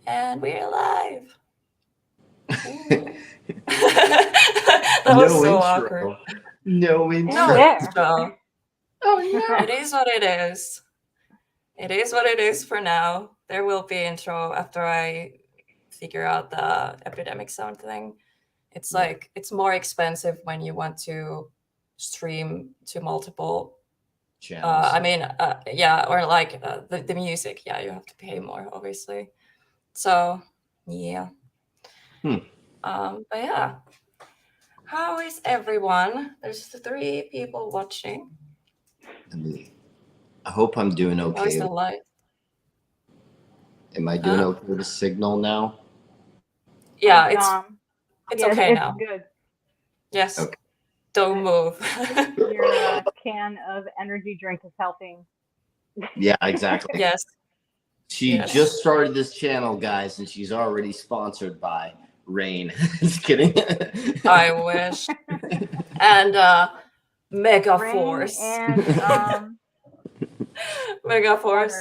And we're live. That was so awkward. No intro. No intro. Oh no. It is what it is. It is what it is for now. There will be intro after I figure out the epidemic sound thing. It's like it's more expensive when you want to stream to multiple channels. Yeah, or like the music. Yeah, you have to pay more, obviously. So yeah. But yeah. How is everyone? There's 3 people watching. I hope I'm doing okay. How is the light? Am I doing okay with the signal now? Yeah, it's okay it's now. Good. Yes. Okay. Don't move. Your can of energy drink is helping. Yeah, exactly. Yes. She just started this channel, guys, and she's already sponsored by Rain. Just kidding. I wish. And Mega Rain Force. And Mega Force.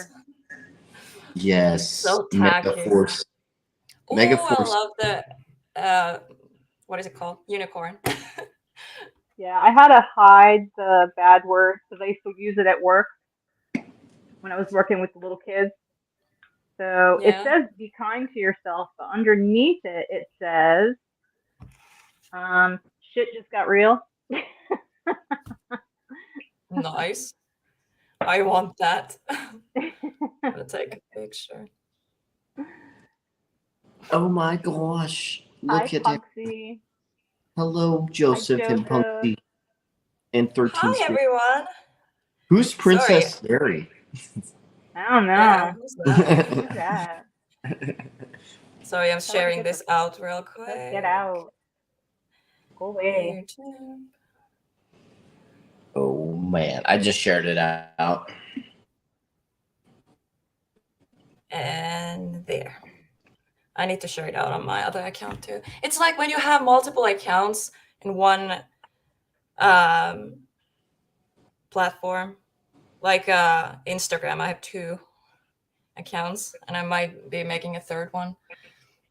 Yes. So tacky. Mega Force. Ooh, Mega Force. I love the what is it called? Unicorn. Yeah, I had to hide the bad words because I used to use it at work when I was working with the little kids. So it says be kind to yourself, but underneath it says shit just got real. Nice. I want that. I'm gonna take a picture. Oh my gosh. Look at Punksy. it. Hello, Joseph and Punksy. And 13. Hi, everyone. Who's Princess Mary? I don't know. Yeah, who's that? Sorry, I'm sharing this out real quick. Let's get out. Go away. YouTube. Oh man, I just shared it out. And there. I need to share it out on my other account too. It's like when you have multiple accounts in one platform. Like Instagram, I have 2 accounts, and I might be making a 3rd one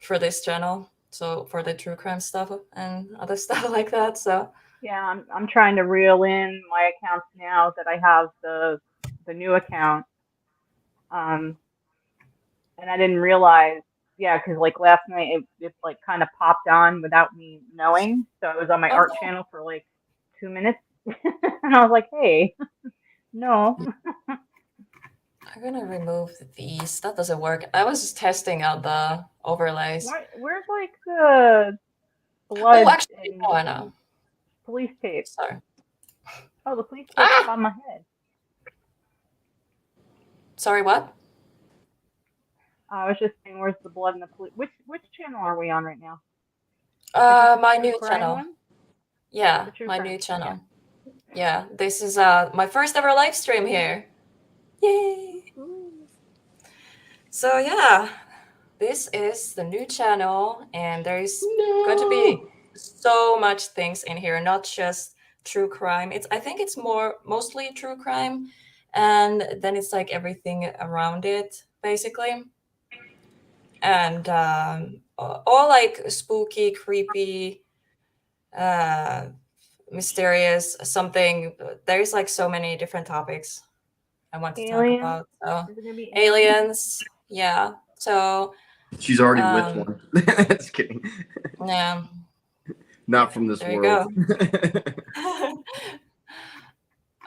for this channel. So for the true crime stuff and other stuff like that. So yeah, I'm trying to reel in my accounts now that I have the new account. And I didn't realize, because like last night it like kind of popped on without me knowing. So I was on my art channel for like 2 minutes, and I was like, hey, no. I'm gonna remove these. That doesn't work. I was just testing out the overlays. Where's like the blood? Oh, actually, I know. Police tape. Sorry. Oh, the police tape on my head. Sorry, what? I was just saying, where's the blood in the police? Which channel are we on right now? My new channel. One? Yeah, my new channel. Yeah, this is my first ever live stream here. Yay! So yeah, this is the new channel, and there's going to be so much things in here, not just true crime. I think it's mostly true crime, and then it's like everything around it, basically. And all like spooky, creepy, mysterious, something. There's like so many different topics I want to talk about. So aliens, yeah. So she's already with one. Just kidding. Yeah. Not from this world.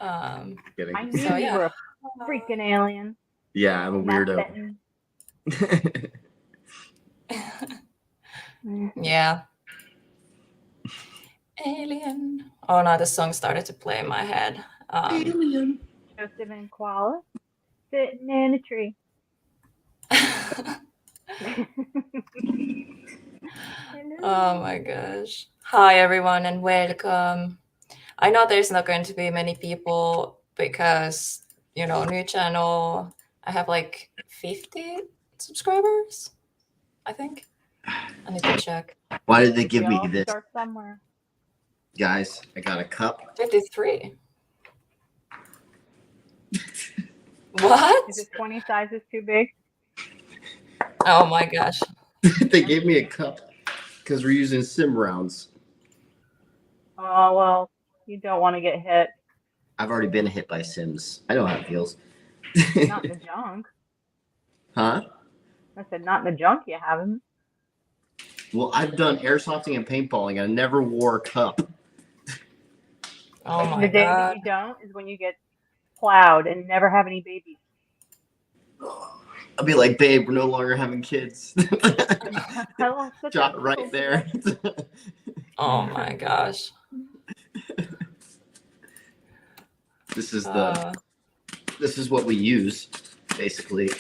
I knew you were a freaking alien. Yeah, I'm a weirdo. Yeah. Alien. Oh no, the song started to play in my head. Alien. Joseph and Koala sitting in a tree. Oh my gosh. Hi everyone and welcome. I know there's not going to be many people because, new channel. I have like 50 subscribers, I think. I need to check. Why did they give me this? Start somewhere. Guys, I got a cup. 53. What? Is it 20 sizes too big? Oh my gosh. They gave me a cup because we're using sim rounds. Oh, well, you don't want to get hit. I've already been hit by sims. I know how it feels. Not in the junk. Huh? I said, not in the junk, you haven't. Well, I've done airsofting and paintballing. I never wore a cup. Oh The my day that god. you don't is when you get plowed and never have any babies. I'll be like, babe, we're no longer having kids. I lost such a Shot right there. Oh my gosh. This is Uh, this is what we use, basically.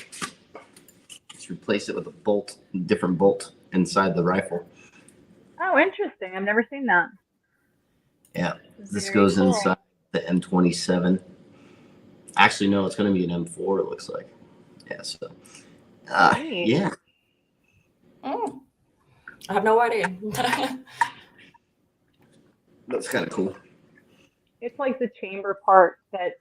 Just replace it with a bolt, different bolt inside the rifle. Oh, interesting. I've never seen that. Yeah, this Very goes cool. inside the M27. Actually, no, it's going to be an M4. It looks like. Yeah. So. Neat. Yeah. I have no idea. That's kind of cool. It's like the chamber part that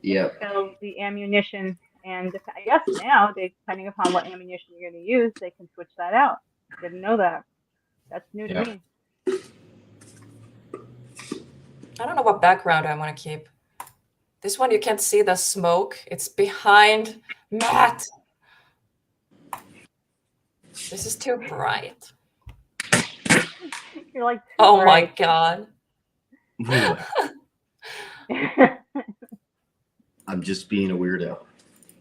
Yeah. fills the ammunition. And I guess now, depending upon what ammunition you're going to use, they can switch that out. Didn't know that. That's new to me. I don't know what background I want to keep. This one, you can't see the smoke. It's behind Matt. This is too bright. You're like, Oh my right. god. I'm just being a weirdo.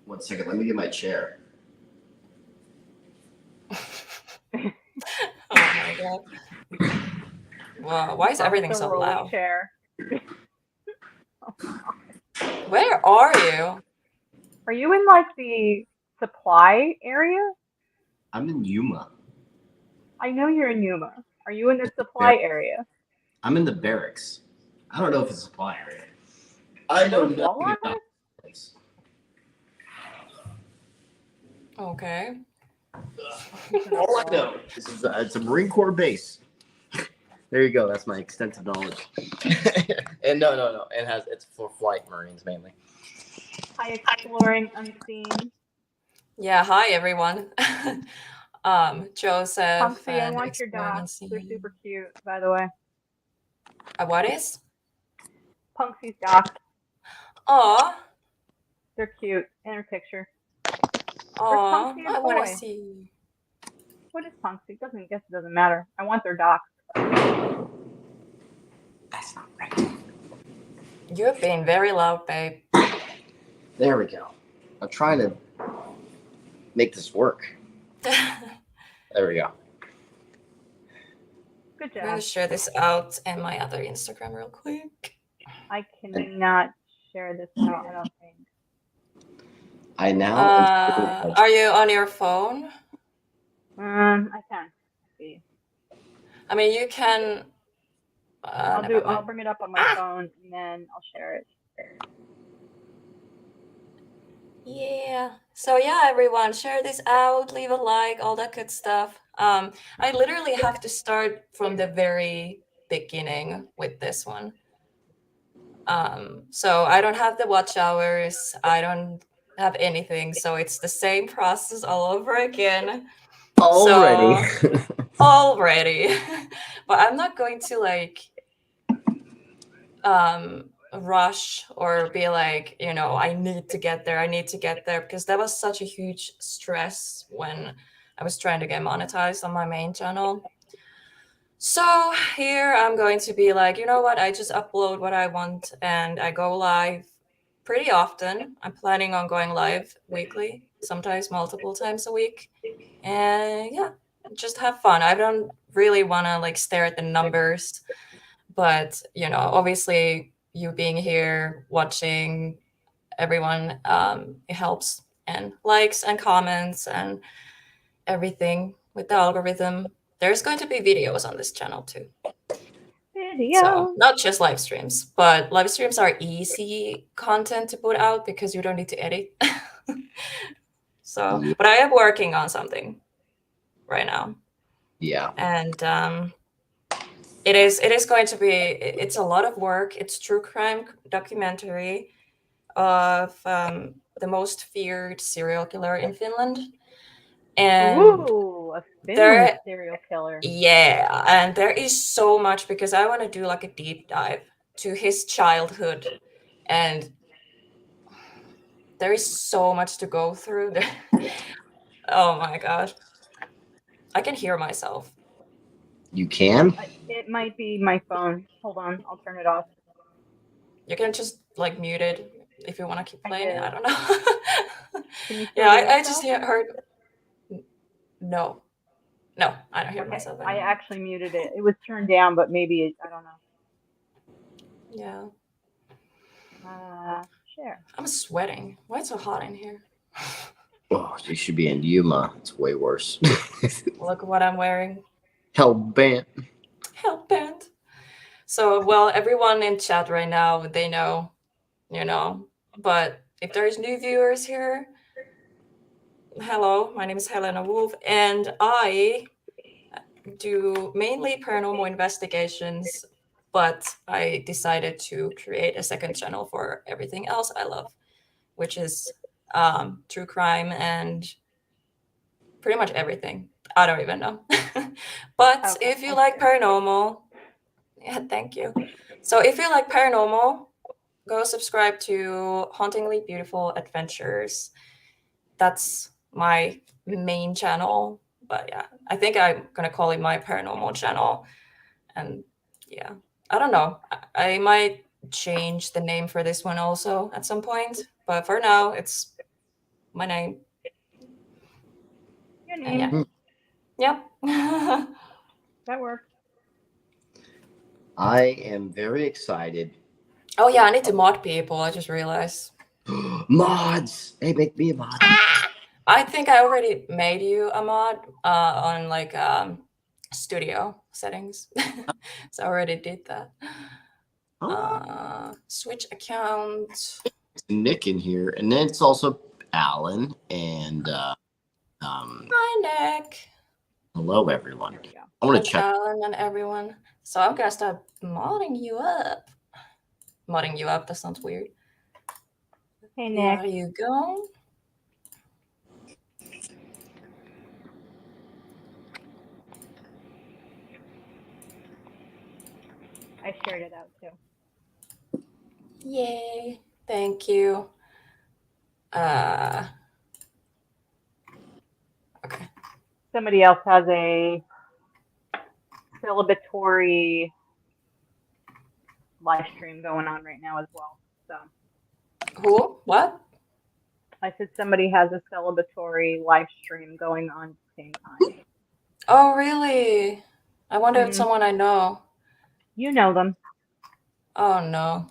1 second. Let me get my chair. Oh my god. Wow, why is everything so loud? Chair. Where are you? Are you in like the supply area? I'm in Yuma. I know you're in Yuma. Are you in the supply area? I'm in the barracks. I don't know if it's a supply area. I know nothing about this place. Okay. All I know is it's a Marine Corps base. There you go. That's my extensive knowledge. And no. It's for flight Marines mainly. Hi, exploring unseen. Yeah, hi everyone. Joseph Punksy, I and want your Exploring dogs. They're Unseen. super cute, by the way. What is? Punksy's dogs. Aw. They're cute. In her picture. Aw, Punksy I a want boy? to see. What is Punksy? It doesn't matter. I want their docs. That's not right. You're being very loud, babe. There we go. I'm trying to make this work. There we go. Good I'm gonna job. share this out in my other Instagram real quick. I cannot share this out, I don't think. I now. Are you on your phone? I can. See. I mean, you can. I'll bring it up on my phone and then I'll share it. Yeah. So yeah, everyone, share this out, leave a like, all that good stuff. I literally have to start from the very beginning with this one. So I don't have the watch hours. I don't have anything. So it's the same process all over again. Already. So, already. But I'm not going to like rush or be like, I need to get there because that was such a huge stress when I was trying to get monetized on my main channel. So here I'm going to be like, you know what, I just upload what I want and I go live pretty often. I'm planning on going live weekly, sometimes multiple times a week, and yeah, just have fun. I don't really want to like stare at the numbers, but obviously you being here watching everyone, it helps, and likes and comments and everything with the algorithm. There's going to be videos on this channel too. Video. So not just live streams, but live streams are easy content to put out because you don't need to edit. So, but I am working on something right now. Yeah. And it is going to be, it's a lot of work. It's true crime documentary of the most feared serial killer in Finland. And Ooh, a Finland there, serial killer. yeah, and there is so much because I want to do like a deep dive to his childhood, and there is so much to go through there. Oh my gosh, I can hear myself. You can? It might be my phone. Hold on, I'll turn it off. You can just like mute it if you want to keep I playing it. I did. don't know. Can you still Yeah, hear I just yourself? heard. No, no, I don't hear Okay, myself I anymore. actually muted it. It was turned down, but maybe I don't Yeah, know. Share. I'm sweating. Why it's so hot in here? Oh, you should be in Yuma. It's way worse. Look what I'm wearing. Hell bent. Hellbent. So, well, everyone in chat right now, they know, But if there's new viewers here, hello, my name is Helena Wolf, and I do mainly paranormal investigations, but I decided to create a second channel for everything else I love, which is true crime and pretty much everything. I don't even know. But Okay, if you I like shared. paranormal, yeah, thank you. So if you like paranormal, go subscribe to Hauntingly Beautiful Adventures. That's my main channel. But yeah, I think I'm gonna call it my paranormal channel. And yeah, I don't know. I might change the name for this one also at some point. But for now, it's my name. Your And yeah. name. Yep. That works. I am very excited. Oh yeah, I need to mod people. I just realized. Mods! Hey, make me a mod. I think I already made you a mod on like studio settings. So I already did that. Switch account. It's Nick in here, and then it's also Alan and Hi Nick. hello everyone. There we go. I want And to check. Alan and everyone. So I'm gonna start modding you up. Modding you up, that sounds weird. Hey, Nick. There you go. I shared it out too. Yay. Thank you. Okay. Somebody else has a celebratory live stream going on right now as well. So Who? What? I said somebody has a celebratory live stream going on at the same time. Oh really? I wonder if it's someone I know. You know them. Oh no.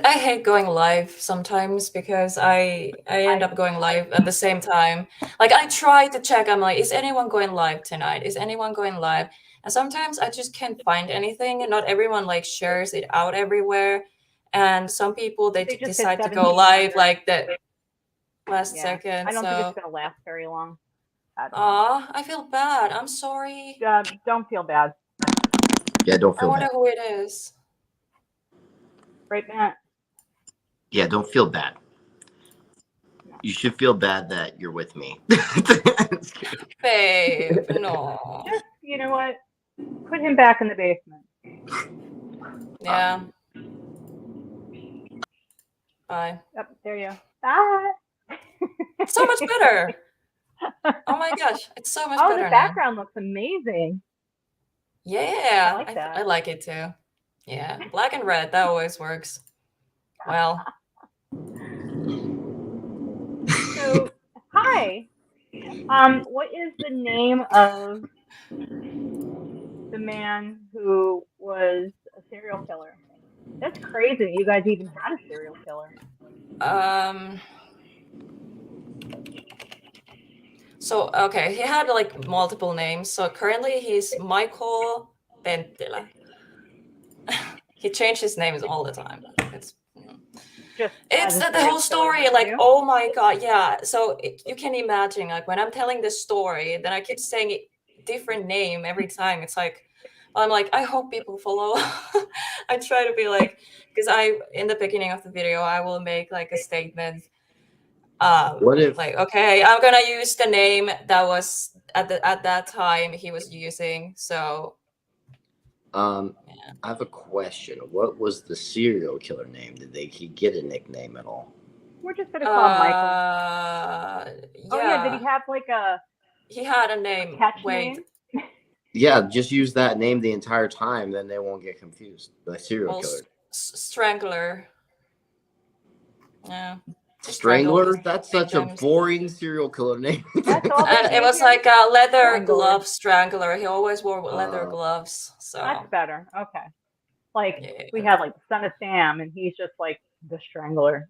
I hate going live sometimes because I end up going live at the same time. Like I try to check, I'm like, is anyone going live tonight? Is anyone going live? And sometimes I just can't find anything, and not everyone like shares it out everywhere. And some people they They just hit decide to go live 1700. like the last Yeah, second. I don't think it's So gonna last very long. I feel bad. I'm sorry. Don't feel bad. Yeah, don't I feel wonder bad. who it is. Right, Matt? Yeah, don't feel bad. No. You should feel bad that you're with me. Babe, no. Just, you know what? Put him back in the basement. Yeah. Bye. Yep, there you go. Bye. So much better. Oh my gosh, it's so much Oh, better the now. background looks amazing. Yeah, I like that. I like it too. Yeah, black and red, that always works. Well, So, hi. What is the name of the man who was a serial killer? That's crazy that you guys even had a serial killer. so okay, he had like multiple names. So currently he's Michael Penttilä. He changed his names all the time. Just It's as a the serial whole killer, story, mind like, you. oh my god, yeah. So you can imagine, like, when I'm telling this story, then I keep saying a different name every time. It's like, I'm like, I hope people follow. I try to be like, because in the beginning of the video, I will make like a statement. What if like, okay, I'm gonna use the name that was at that time he was using. So I yeah. have a question. What was the serial killer name? Did he get a nickname at all? We're just gonna call him Michael. Oh yeah, did Yeah, he have like a he had a name. catch Wait, name? Yeah, just use that name the entire time, then they won't get confused. The serial well, killer. Strangler. Yeah, he strangled his Strangler? That's such a victims. boring serial killer name. That's all they And it gave was him? like a leather Strangler. glove strangler. He always wore leather Uh, gloves. That's So better. Okay. Like we yeah. had like the Son of Sam, and he's just like the Strangler.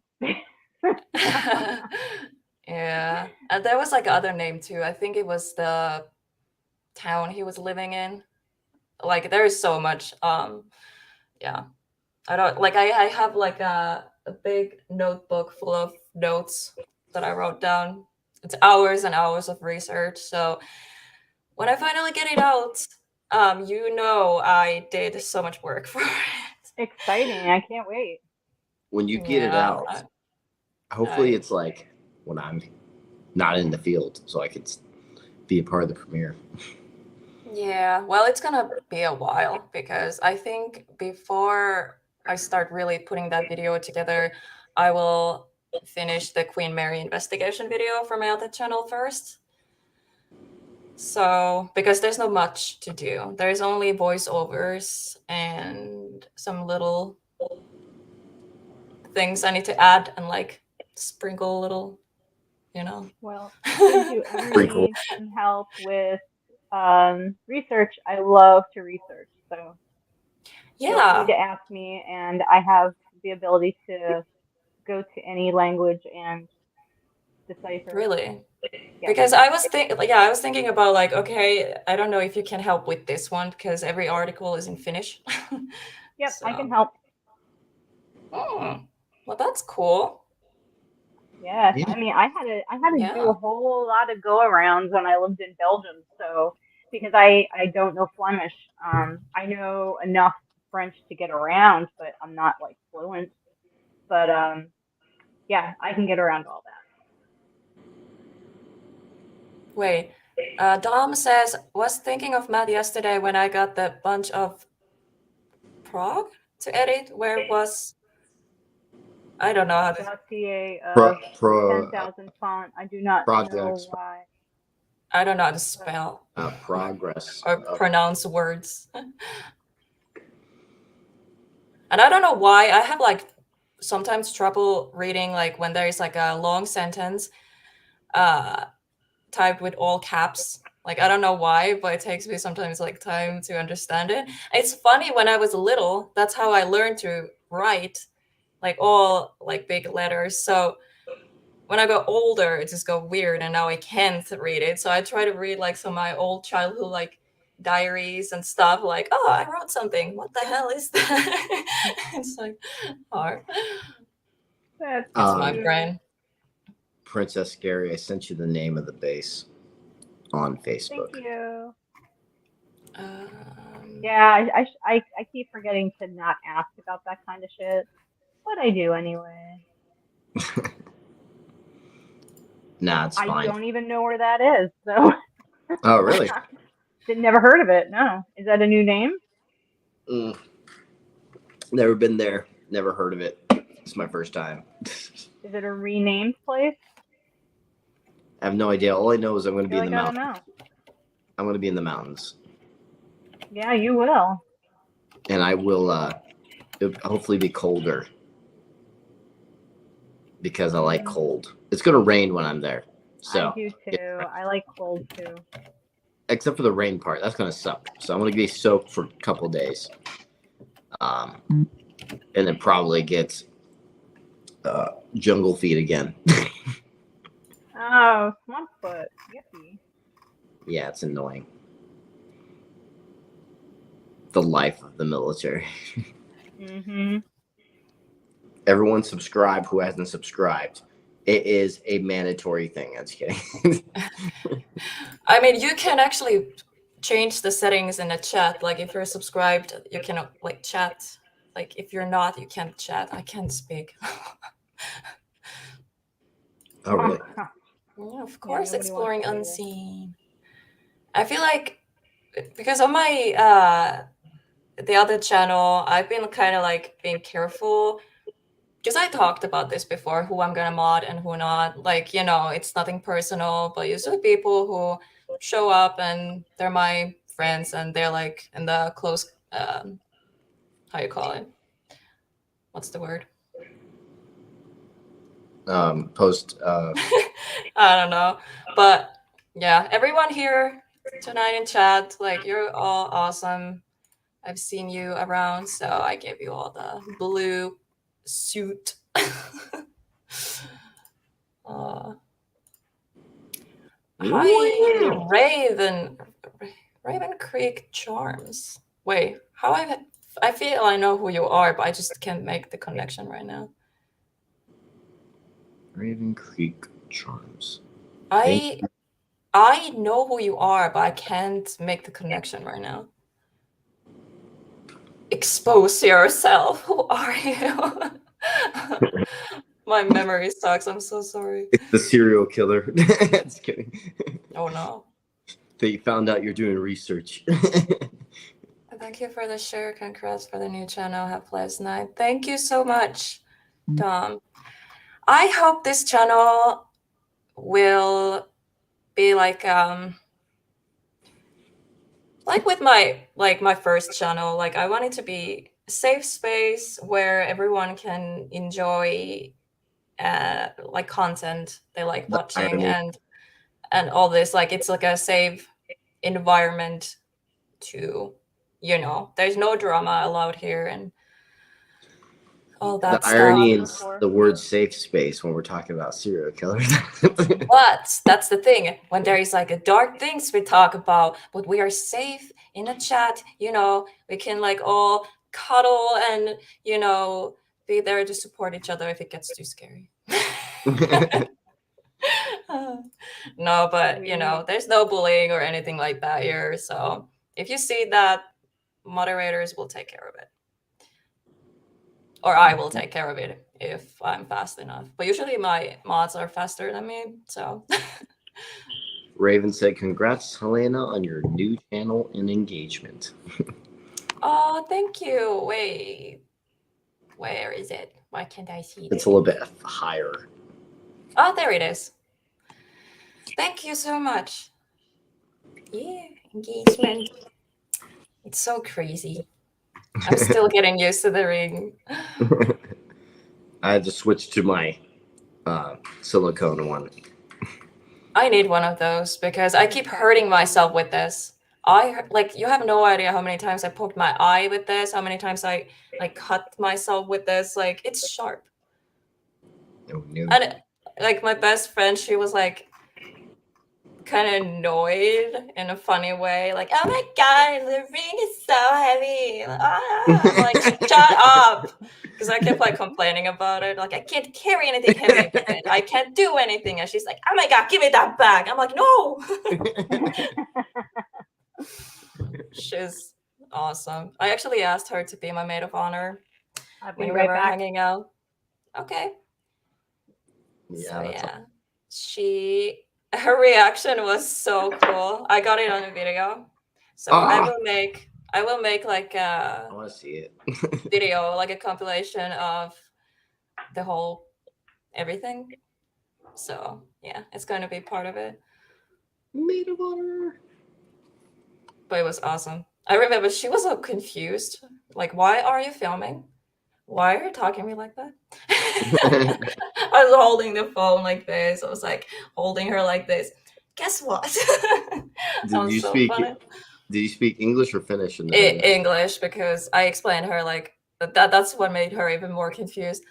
Yeah. And there was like other name too. I think it was the town he was living in. Like there is so much. Yeah. I don't like I have like a big notebook full of notes that I wrote down. It's hours and hours of research. So when I finally get it out, I did so much work for it. Exciting! I can't wait. when you get it Yeah. out, hopefully I it's like when I'm not in the field, so I could be a part of the premiere. Yeah, well, it's gonna be a while because I think before I start really putting that video together, I will finish the Queen Mary investigation video for my other channel first. So, because there's not much to do, there's only voiceovers and some little things I need to add and like sprinkle a little, you know. Well, should you ever Sprinkle. need some help with research, I love to research. So feel free to Yeah, ask me, and I have the ability to go to any language and decipher. really. Yeah. Because I was thinking about like, okay, I don't know if you can help with this one because every article is in Finnish. Yep, I can So, help. well, that's cool. Yes, Yeah. I mean, I had to do Yeah, a whole lot of go arounds when I lived in Belgium. So because I don't know Flemish, I know enough French to get around, but I'm not like fluent. But yeah, I can get around all that. wait. Dom says, was thinking of Matt yesterday when I got the bunch of prog to edit. Where was I don't know how to. Dossier Pro, of pro 10,000 font. I do not know projects why. I don't know how to But spell progress. or pronounce words. And I don't know why I have like sometimes trouble reading like when there is like a long sentence uh typed with all caps. Like I don't know why, but it takes me sometimes like time to understand it. It's funny when I was little, that's how I learned to write like all like big letters. So when I got older, it just got weird and now I can't read it. So I try to read like some of my old childhood like diaries and stuff like, oh, I wrote something. What the hell is that? It's like hard. that's It's my Um, cute. brain. Princess Scary, I sent you the name of the base on Thank Facebook. you. Um, Yeah, I keep forgetting to not ask about that kind of shit, but I do anyway. Nah, it's I fine. don't even know where that is, so Oh, really? never heard of it. No, is that a new name? Mm, never been there. Never heard of it. It's my first time. Is it a renamed place? I have no idea. All I know is I'm going to I be feel in the like I don't mountains. know. I'm going to be in the mountains, Yeah, you will. and I will it'll hopefully be colder because I like cold. It's going to rain when I'm there. So I do too. I like cold too. except for the rain part, that's going to suck. So I'm going to be soaked for a couple days, and then probably get jungle feet again. Oh, Swampfoot. Yippee. Yeah, it's annoying. The life of the military. Mhm. Everyone subscribe who hasn't subscribed. It is a mandatory thing. I'm just kidding. I mean, you can actually change the settings in the chat. Like if you're subscribed, you can like chat. Like if you're not, you can't chat. I can't speak. Oh, really? Yeah, of course, nobody wants exploring that either. unseen. I feel like because on my the other channel, I've been kind of like being careful because I talked about this before, who I'm gonna mod and who not. Like, you know, it's nothing personal, but usually people who show up and they're my friends and they're like in the close how you call it? What's the word? Post. I don't know. But yeah, everyone here tonight in chat, like you're all awesome. I've seen you around, so I gave you all the blue suit. uh, Hi, Wow. Raven Creek Charms. Wait, I feel I know who you are, but I just can't make the connection right now. Raven Creek Charms. I know who you are, but I can't make the connection right now. Expose yourself. Who are you? My memory sucks. I'm so sorry. It's the serial killer. Just kidding. Oh no. They found out you're doing research. Thank you for the share. Congrats for the new channel. Have a blessed night. Thank you so much, Tom. I hope this channel will be like with my first channel. Like I want it to be a safe space where everyone can enjoy like content they like watching and all this. Like it's like a safe environment to, you know, there's no drama allowed here and all that The stuff. irony is the word safe space when we're talking about serial killers. But that's the thing. When there is like a dark things we talk about, but we are safe in a chat, you know, we can like all cuddle and, you know, be there to support each other if it gets too scary. No, but you know, there's no bullying or anything like that here. So if you see that, moderators will take care of it. Or I will take care of it if I'm fast enough. But usually my mods are faster than me, so. Raven said, "Congrats, Helena, on your new channel and engagement." Oh, thank you. Wait, where is it? Why can't I see it? It's a little bit higher. Oh, there it is. Thank you so much. Yeah, engagement. It's so crazy. I'm still getting used to the ring. I had to switch to my silicone one. I need one of those because I keep hurting myself with this. You have no idea how many times I poked my eye with this, how many times I like cut myself with this. Like it's sharp. Oh, no. And like my best friend, she was like kind of annoyed in a funny way, like, oh my god, the ring is so heavy. I'm like, shut up. Because I kept like complaining about it. Like, I can't carry anything heavy with it. I can't do anything. And she's like, oh my god, give me that bag. I'm like, no. She's awesome. I actually asked her to be my maid of honor when we were hanging out. Okay. Yeah, so yeah, her reaction was so cool. I got it on a video, so I will make like I want to see it. video, like a compilation of the whole everything. So yeah, it's going to be part of it. Maid of honor. But it was awesome. I remember she was so confused. Like, why are you filming? Why are you talking to me like that? I was holding the phone like this. I was like holding her like this. Guess what? Did you speak English or Finnish in the video? English, because I explained her like that's what made her even more confused.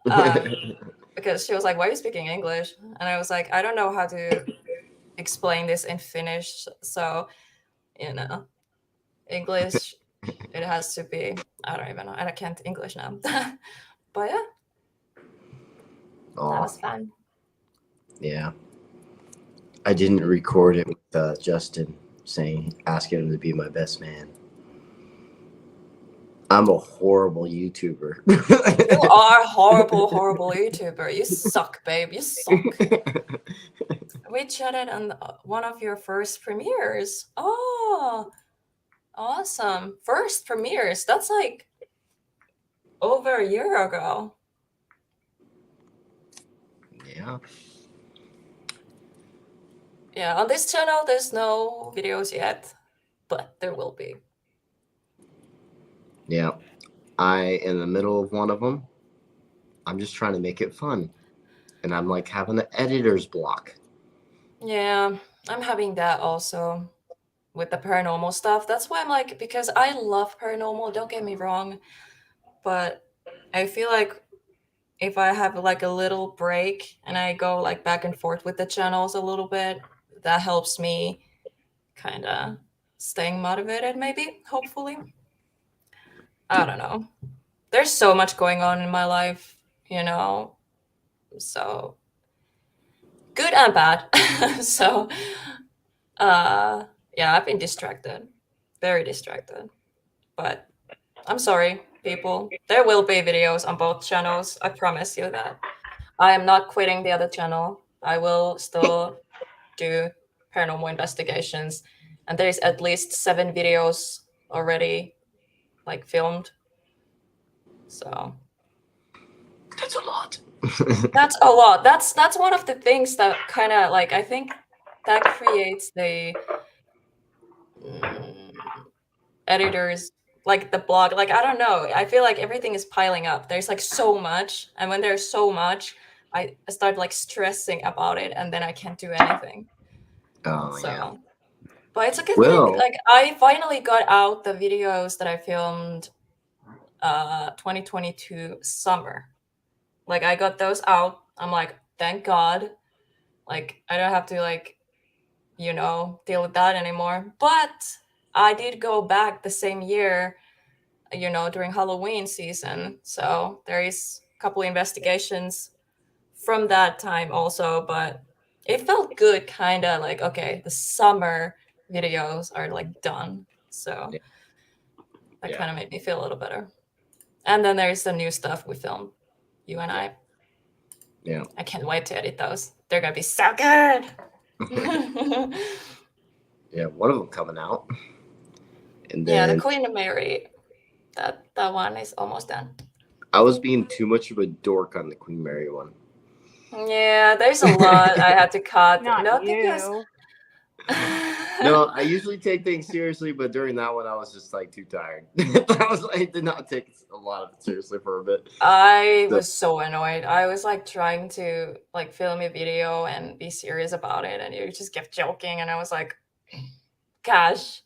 Because she was like, why are you speaking English? And I was like, I don't know how to explain this in Finnish. So, you know, English, it has to be, I don't even know. And I can't English now. But yeah. That was fun. Yeah. I didn't record it with Justin asking him to be my best man. I'm a horrible YouTuber. You are horrible, horrible YouTuber. You suck, babe. You suck. We chatted on one of your first premieres. Oh, awesome. First premieres. That's like over a year ago. Yeah. Yeah, on this channel, there's no videos yet, but there will be. Yeah. In the middle of one of them, I'm just trying to make it fun. And I'm like having an editor's block. Yeah, I'm having that also with the paranormal stuff. That's why I'm like, because I love paranormal, don't get me wrong, but I feel like if I have like a little break and I go like back and forth with the channels a little bit, that helps me kind of staying motivated, maybe, hopefully. I don't know. There's so much going on in my life, you know, so good and bad. So, yeah, I've been distracted, very distracted, but I'm sorry, people. There will be videos on both channels. I promise you that. I am not quitting the other channel. I will still do paranormal investigations, and there's at least 7 videos already like filmed. So That's a lot. that's a lot. That's one of the things that kind of like I think that creates the editors like the blog. Like I don't know. I feel like everything is piling up. There's like so much, and when there's so much, I start like stressing about it, and then I can't do anything. Oh, So, yeah. but it's a good Well, thing. Like I finally got out the videos that I filmed 2022 summer. Like I got those out. I'm like, thank God. Like I don't have to like, you know, deal with that anymore. But I did go back the same year, you know, during Halloween season. So there is a couple investigations from that time also, but it felt good kind of like, okay, the summer videos are like done. So Yeah. that Yeah. kind of made me feel a little better. And then there's the new stuff we filmed, you and I. Yeah. I can't wait to edit those. They're gonna be so good. Yeah, one of them coming out. And Yeah, the then Queen of Mary. That one is almost done. I was being too much of a dork on the Queen Mary one. Yeah, there's a lot I had to cut. Not because you. No, I usually take things seriously, but during that one, I was just like too tired. I did not take a lot of it seriously for a bit. I was so annoyed. I was like trying to like film a video and be serious about it, and you just kept joking, and I was like, gosh.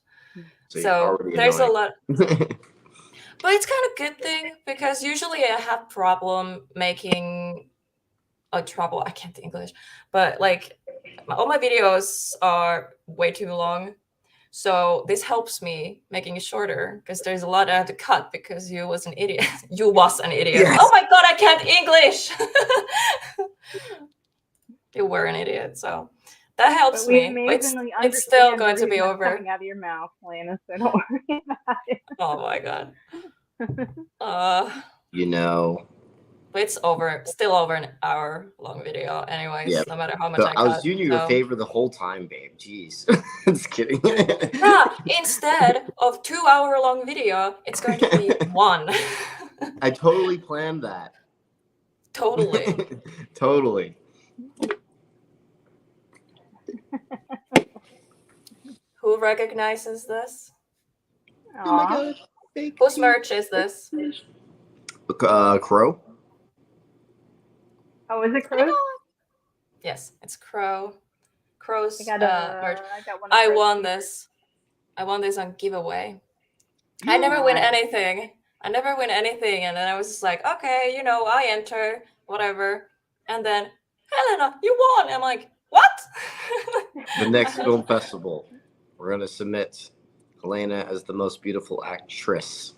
You're So already there's a annoying. lot, but it's kind of good thing because usually I have problem making a trouble. I can't English, but like all my videos are way too long. So this helps me making it shorter because there's a lot I had to cut because you was an idiot. You was an idiot. Yes. Oh my God, I can't English. You were an idiot. So that helps But we me. But amazingly it's still understand going the to be reason that's over. coming out of your mouth, Lana, so don't worry about it. Oh my God. You know. But it's over, still over an hour long video anyways, Yeah. no matter how much So I I was cut. doing you a favor the whole time, babe. Jeez. Just kidding. Yeah, instead of 2 hour long video, it's going to be one. I totally planned that. Totally. Totally. Who recognizes this? Oh my Aw. God. Fake Whose news. merch is this? Crow. Oh, is it Cruz? Yes, it's Crow. Crow's I got merch. one of I Crow's won t-shirts. this. I won this on giveaway. I never win anything. And then I was just like, okay, you know, I enter, whatever. And then, Helena, you won. I'm like, what? The next film festival, we're gonna submit Helena as the most beautiful actress.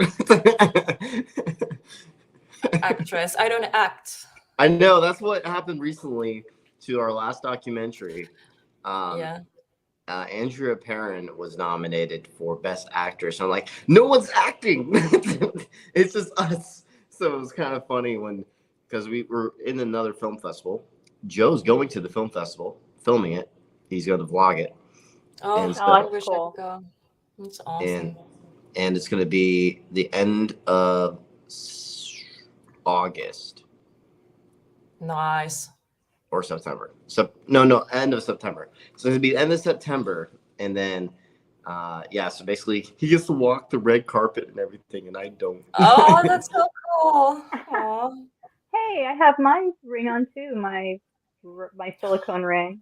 Actress. I don't act. I know that's what happened recently to our last documentary. Yeah. Andrea Perrin was nominated for Best Actress. I'm like, no one's acting. It's just us. So it was kind of funny because we were in another film festival. Joe's going to the film festival, filming it. He's going to vlog it, Oh, and Oh, I so that's wish I cool. could go. It's and awesome. and it's going to be the end of August Nice. or September. So no, end of September. So it's gonna be end of September, and then so basically he gets to walk the red carpet and everything, and I don't. Oh, that's so cool. Aw. Hey, I have my ring on too. My silicone ring.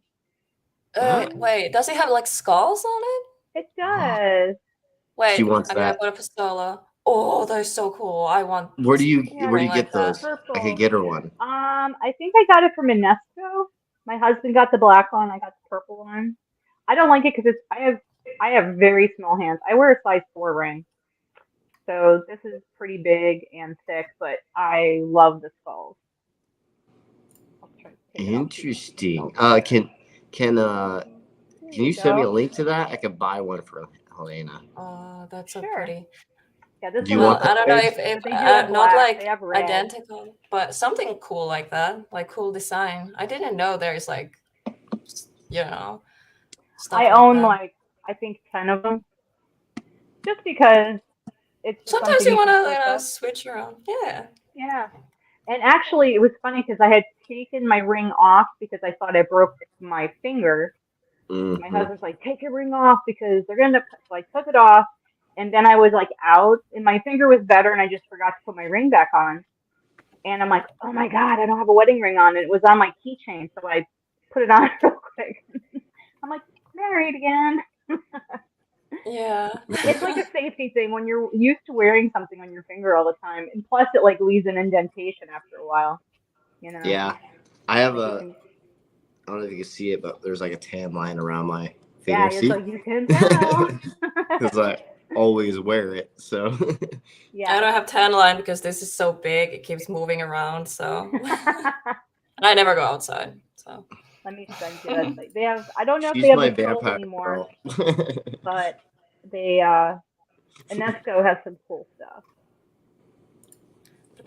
Wait, does it have like skulls on it? It does. She Wait, wants I'm gonna that. put a pistola. Oh, they're so cool. I want Where do you Yeah, where do ring you like get that. those? I purple. could get her one. I think I got it from Inesco. My husband got the black one. I got the purple one. I don't like it because I have very small hands. I wear a size 4 ring, so this is pretty big and thick. But I love the skulls. I'll try to take it off so you can see the Interesting. skulls. Can There you you send me a go. link to that? I could buy one for Helena. Oh, that's so Sure. pretty. Yeah, this Do you one Well, want is I that, don't know purple, Grace? if but they do have not black. They like have red. identical, but something cool like that, like cool design. I didn't know there's like, you know, stuff I like own that. like I think 10 of them, just because it's just Sometimes something you you want can to, switch up. switch around. Yeah. Yeah. And actually, it was funny because I had taken my ring off because I thought I broke my finger. My Mm-hmm. husband's like, take your ring off because they're gonna so I took it off, and then I was like out, and my finger was better, and I just forgot to put my ring back on. And I'm like, oh my god, I don't have a wedding ring on. And it was on my keychain, so I put it on real quick. I'm like, married again. Yeah. It's like a safety thing when you're used to wearing something on your finger all the time, and plus it like leaves an indentation after a while. You know, Yeah, I have like you a. can. I don't know if you can see it, but there's like a tan line around my Yeah, finger. it's See? like you can tell. Because I always wear it. So I Yes. don't have tan line because this is so big. It keeps moving around. So I never go outside. So Let me send you that. They have. I don't know if they she's have my the pearls vampire anymore, girl. but they Inesco has some cool stuff.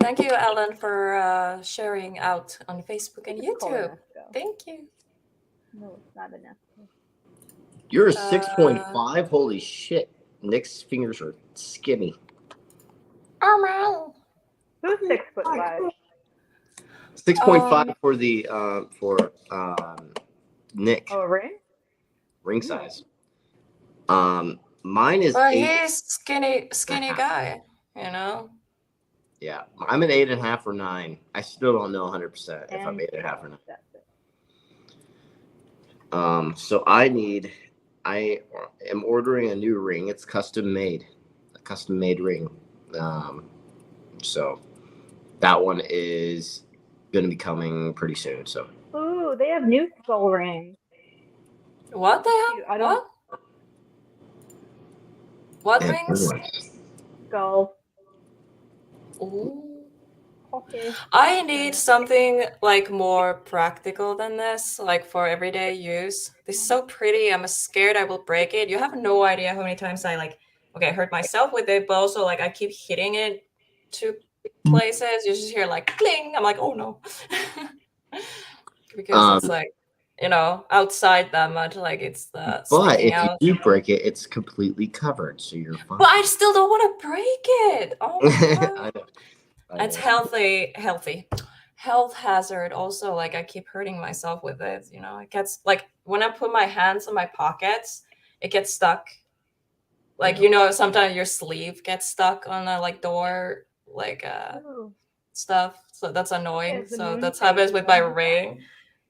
thank you, Ellen, for sharing out on Facebook and It's called YouTube. Inesco. Thank you. No, it's not Inesco. You're a Uh, 6.5. Holy shit! Nick's fingers are skinny. oh Who's 6'5"? 6.5 my. for the Nick Oh, a ring? ring Ooh. size. Mine is Well, 8 he's and a skinny half. guy. You know. Yeah, I'm an 8.5 or 9. I still don't know 100% if I'm And 8.5 or 9. that's it. So I am ordering a new ring. It's custom made, a custom made ring. So that one is going to be coming pretty soon. So Ooh, they have new skull rings. What the That's hell? cute. I don't What and rings? skulls. Ooh. Okay. I need something like more practical than this, like for everyday use. This is so pretty. I'm scared I will break it. You have no idea how many times I hurt myself with it, but also like I keep hitting it to places. You just hear like cling. I'm like, oh no. Because it's like, outside that much, like it's but sticking if you out. do break it, it's completely covered, so you're fine. But I still don't want to break it. Oh my god. I It's know. health hazard also. Like I keep hurting myself with it, it gets like when I put my hands in my pockets, it gets stuck. Like sometimes your sleeve gets stuck on a like door, like Ooh, stuff, so that's annoying. there's the So moon that's phase happens with my one. ring.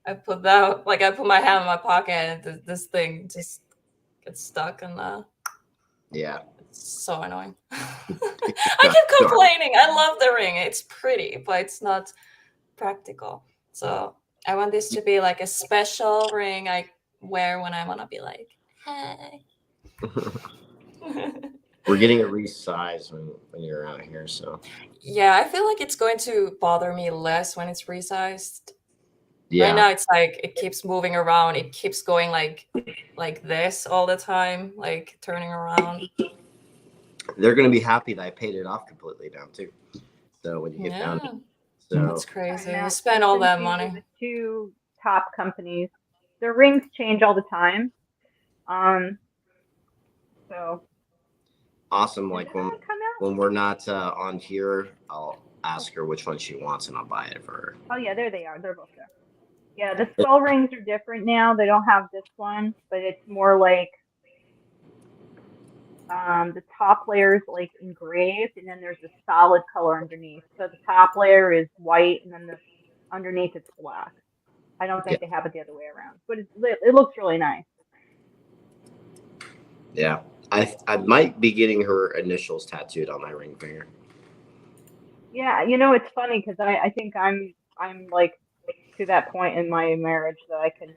I put my hand in my pocket and this thing just gets stuck, and Yeah. it's so annoying. It just I got keep stuck. complaining. I love the ring, it's pretty, but it's not practical. So I want this to be like a special ring I wear when I want to be like, hey. We're getting it resized when you're out here, so Yeah, I feel like it's going to bother me less when it's resized. Right Yeah, now it's like it keeps moving around. It keeps going like this all the time, like turning around. they're gonna be happy that I paid it off completely now too. So when you get down, Yeah, so that's crazy. You Now spend I've all been that using money. the two top companies. The rings change all the time. Um, so awesome. when Like did that come out? when we're not on here, I'll ask her which one she wants and I'll buy it for her. Oh yeah, there they are. They're both there. Yeah, the skull rings are different now. They don't have this one, but it's more like the top layer is like engraved, and then there's a solid color underneath. So the top layer is white, and then the underneath it's black. I don't Yeah, think they have it the other way around, but it looks really nice. yeah. I might be getting her initials tattooed on my ring finger. Yeah, it's funny because I think I'm like to that point in my marriage that I can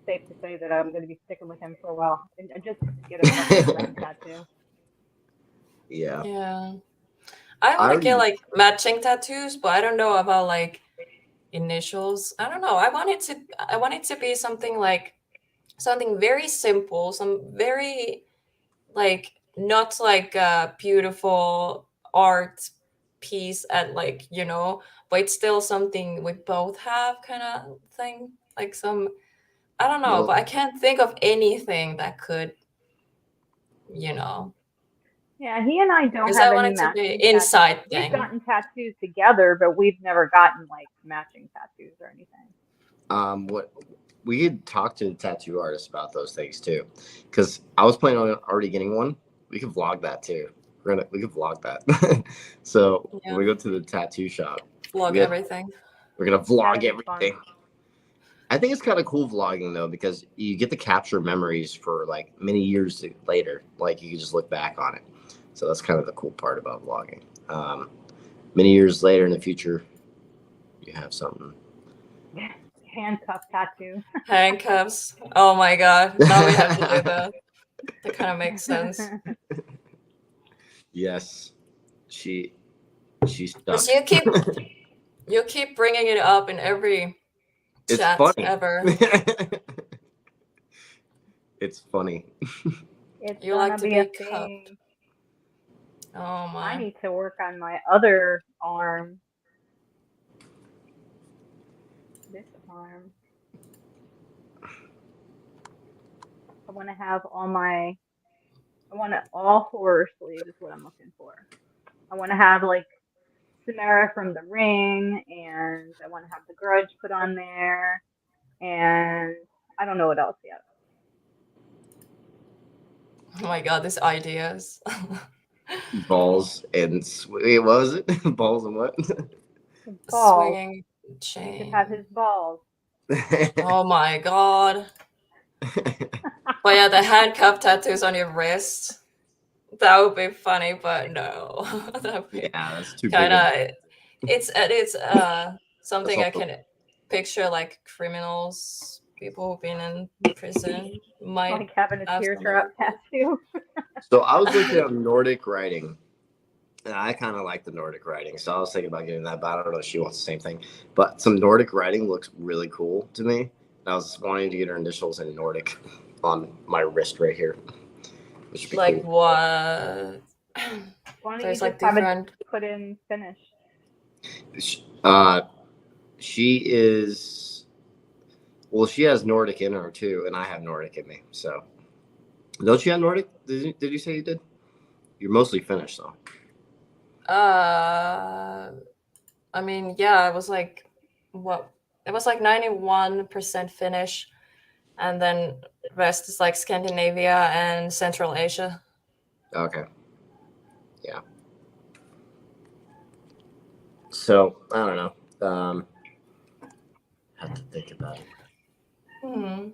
safe to say that I'm going to be sticking with him for a while and just get a fucking friend tattoo. Yeah, Yeah. I I want to get already. like matching tattoos, but I don't know about like initials. I don't know. I want it to be something like something very simple, some very like not like a beautiful art piece at like, but it's still something we both have kind of thing. Like some I don't know, but Well, I can't think of anything that could, you know, Yeah, he and I don't because have I want any it to be matching tattoos. inside We've thing. gotten tattoos together, but we've never gotten like matching tattoos or anything. what we could talk to the tattoo artist about those things too, because I was planning on already getting one. We could vlog that too. We could vlog that. So when Yeah, we go to the tattoo shop, vlog we have, everything. we're gonna vlog That'd be fun. everything. I think it's kind of cool vlogging though because you get to capture memories for like many years later. Like you can just look back on it. So that's kind of the cool part about vlogging. Many years later in the future, you have something. Handcuff tattoo. Handcuffs. Oh my god. Now we have to do that. That kind of makes sense. Yes, she she's Because stuck. you keep bringing it up in every It's chat funny. ever. It's funny. It's You like gonna to be a be cupped. thing. Oh I my. need to work on my other arm. This arm. I want to have I want all horror sleeve is what I'm looking for. I want to have like Samara from The Ring, and I want to have The Grudge put on there, and I don't know what else yet. Oh my god, these ideas. Balls and wait, what was it? Balls and what? His balls. Swinging We could have chain. his balls. Oh my god. But yeah, the handcuff tattoos on your wrist. That would be funny, but no. That would be Yeah, that's too big kind of. of it's That's something I also can picture like criminals, people who've been in prison might Like having a have something teardrop like tattoo. so. I was looking that. at Nordic writing, and I kind of like the Nordic writing, so I was thinking about getting that. But I don't know if she wants the same thing. But some Nordic writing looks really cool to me. I was wanting to get her initials in Nordic on my wrist right here, which would be Like cool. what? Why don't you There's just like have it different. put in Finnish? Uh, she is well. She has Nordic in her too, and I have Nordic in me. So, don't you have Nordic? Did you say you did? You're mostly Finnish, though. Uh, I mean, yeah, it was like what? It was like 91% Finnish, and then rest is like Scandinavia and Central Asia. Okay. Yeah. So I don't know. Have to think about it. Hmm.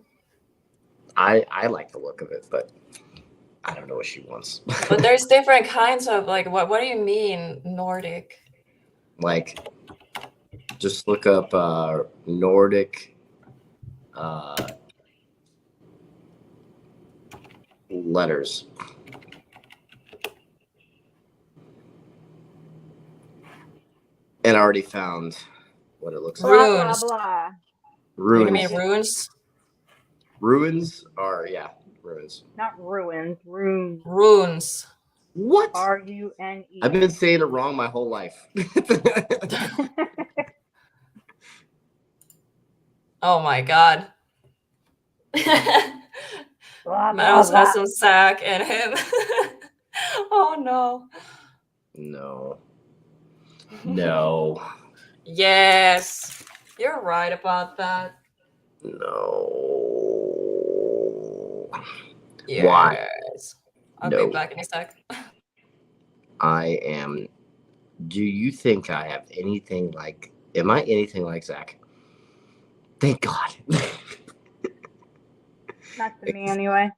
I like the look of it, but I don't know what she wants. But there's different kinds of like what do you mean Nordic? Like, just look up Nordic letters, and I already found what it looks like. Blah blah Runes. blah. You mean Ruins. runes? Ruins are ruins. Not ruins, runes. Runes. What? R-U-N-E. I've been saying it wrong my whole life. Oh my god. Blah, blah, Mouse has blah. some sack in him. Oh no. No. No. Yes. You're right about that. No. Yes. Why? I'll No. be back in a sec. I am. Do you think I have anything like? Am I anything like Zach? Thank God. Not to me, anyway.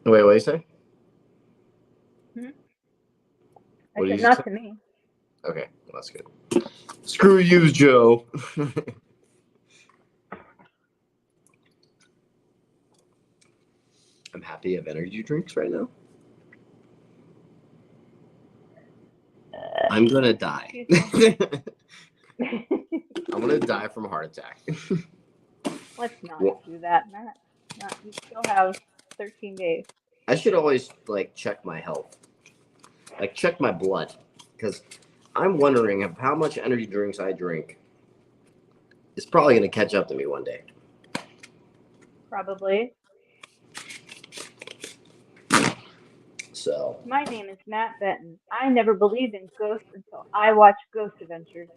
Wait, what do you say? I What did said you not say? to me. Okay, well, that's good. Screw you, Joe. I'm happy I have energy drinks right now. I'm gonna die. I'm gonna die from a heart attack. Let's not Well, do that, Matt. You still have 13 days. I should always check my health, check my blood, because I'm wondering if how much energy drinks I drink is probably gonna catch up to me one day. Probably. So. My name is Matt Benton. I never believed in ghosts until I watched Ghost Adventures.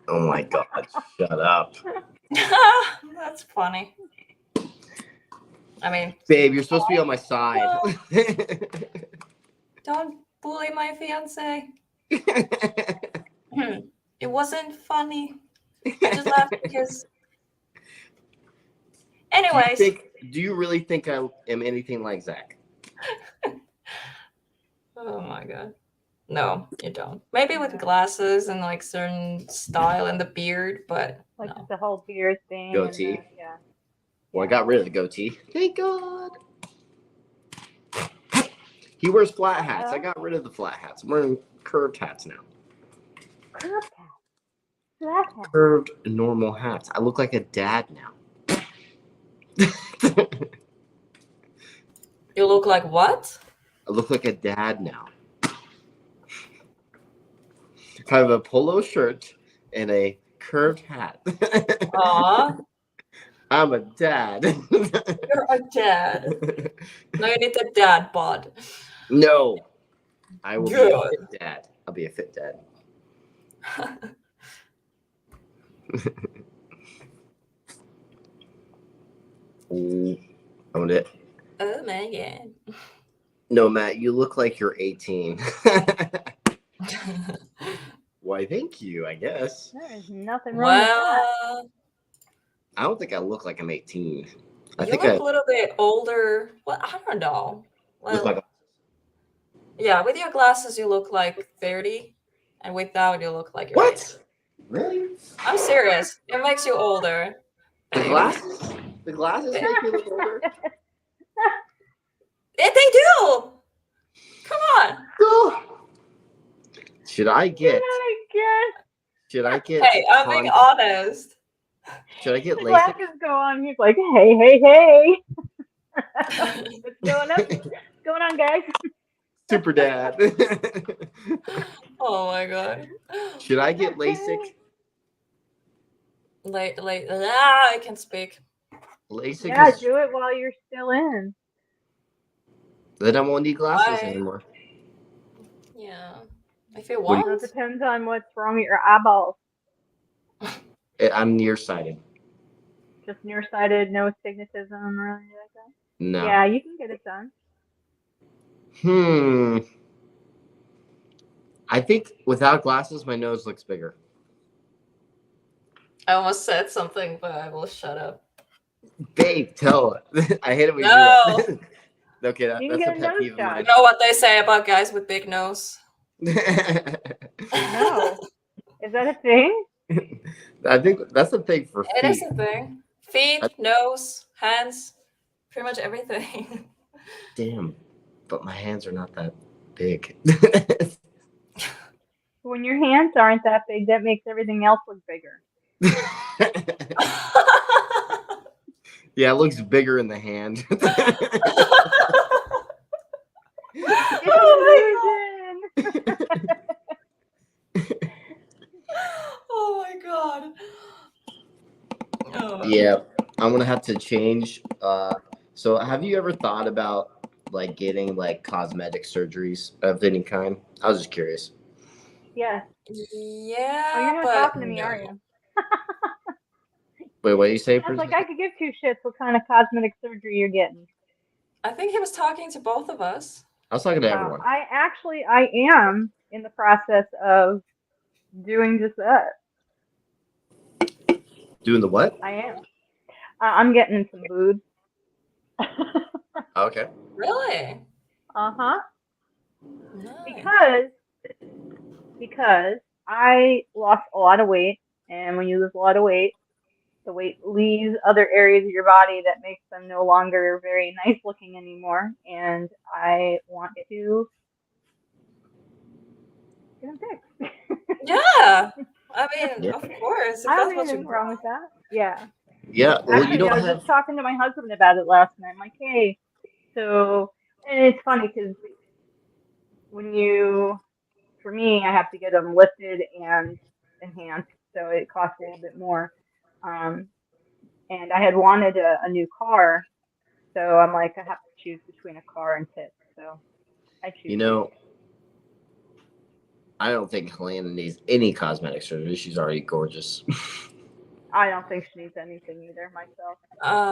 Oh my God! Shut up, That's funny. I mean, babe. You're supposed to be on my side. don't bully my fiance. It wasn't funny. I just laughed because. Anyways. Do you really think I am anything like Zach? Oh my god. No, you don't. Maybe with glasses and certain style and the beard, but no. Just the whole beard thing. Goatee. Yeah. Well, I got rid of the goatee. Thank God. He wears flat hats. I got rid of the flat hats. I'm wearing curved hats now. Curved hats. Flat hats. Curved normal hats. I look like a dad now. You look like what? I look like a dad now. I have a polo shirt and a curved hat. Aw. I'm a dad. You're a dad. No, you need a dad bod. No. I will be a fit dad. I'll be a fit dad. I'm gonna. Oh my god. No, Matt, you look like you're 18. Why, thank you, I guess. There is nothing wrong with that. I don't think I look like I'm 18. You look a little bit older. Well, I don't know. Well, yeah, with your glasses, you look like 30. And without, you look like you're 18. Really? I'm serious. It makes you older. The glasses? The glasses make me look older? They do. Come on. Should I get? Hey, I'm being honest. Should I get the LASIK? glasses go on. He's like, hey. What's going on? What's going on, guys? Super dad. Oh my god. Should I get LASIK? I can speak. LASIK. Yeah, do it while you're still in. Then I won't need glasses anymore. Yeah. If you want. It depends on what's wrong with your eyeballs. I'm nearsighted. Just nearsighted, no astigmatism or anything like that? No. Yeah, you can get it done. I think without glasses, my nose looks bigger. I almost said something, but I will shut up. Babe, tell it. I hate it when you do that. Okay, that's a pet peeve of mine. You know what they say about guys with big nose? No. Is that a thing? I think that's a thing for feet. It is a thing. Feet, nose, hands, pretty much everything. Damn, but my hands are not that big. When your hands aren't that big, that makes everything else look bigger. Yeah, it looks bigger in the hand. Oh Illusion. my god. Oh. Yeah, I'm gonna have to change. So have you ever thought about like getting like cosmetic surgeries of any kind? I was just curious. Yes. Oh, Yeah, you're not but talking to me, are no. you? Wait, what do you say, I was like, Princess? I could give two shits what kind of cosmetic surgery you're getting. I think he was talking to both of us. I was talking to everyone. I am in the process of doing just that. Doing the what? I am. I'm getting some boobs. Okay. Really? Uh-huh. Nice. Because I lost a lot of weight, and when you lose a lot of weight, the weight leaves other areas of your body that makes them no longer very nice looking anymore. And I want to get them fixed. Yeah. I mean, Yeah. of course, if I don't that's see what you anything wrong with want. that. Yeah. Yeah. Well, you Actually, I don't was have. just talking to my husband about it last night. I'm like, hey, so, and it's funny because when you, for me, I have to get them lifted and enhanced, so it costs a little bit more. Um, and I had wanted a new car, so I'm like, I have to choose between a car and tits, so I choose You tits. know, I don't think Helena needs any cosmetic surgery. She's already gorgeous. I don't think she needs anything either myself.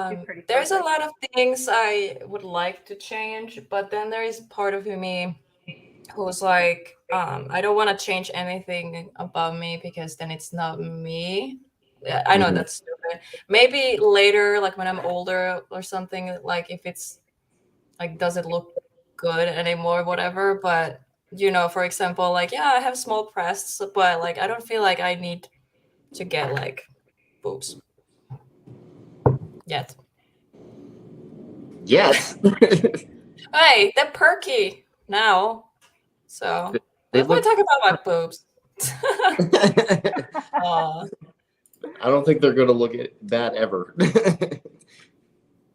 She's pretty There's a perfect. lot of things I would like to change, but then there is part of me who's like, I don't want to change anything about me because then it's not me. Yeah, I know Mhm. that's stupid. Maybe later, like when I'm older or something, like if it's like, does it look good anymore, whatever. But for example, like, yeah, I have small breasts, but like I don't feel like I need to get like boobs yet. Yes. Hey, they're perky now. So They let's not look. talk about my boobs. I Aw, don't think they're gonna look at bad ever.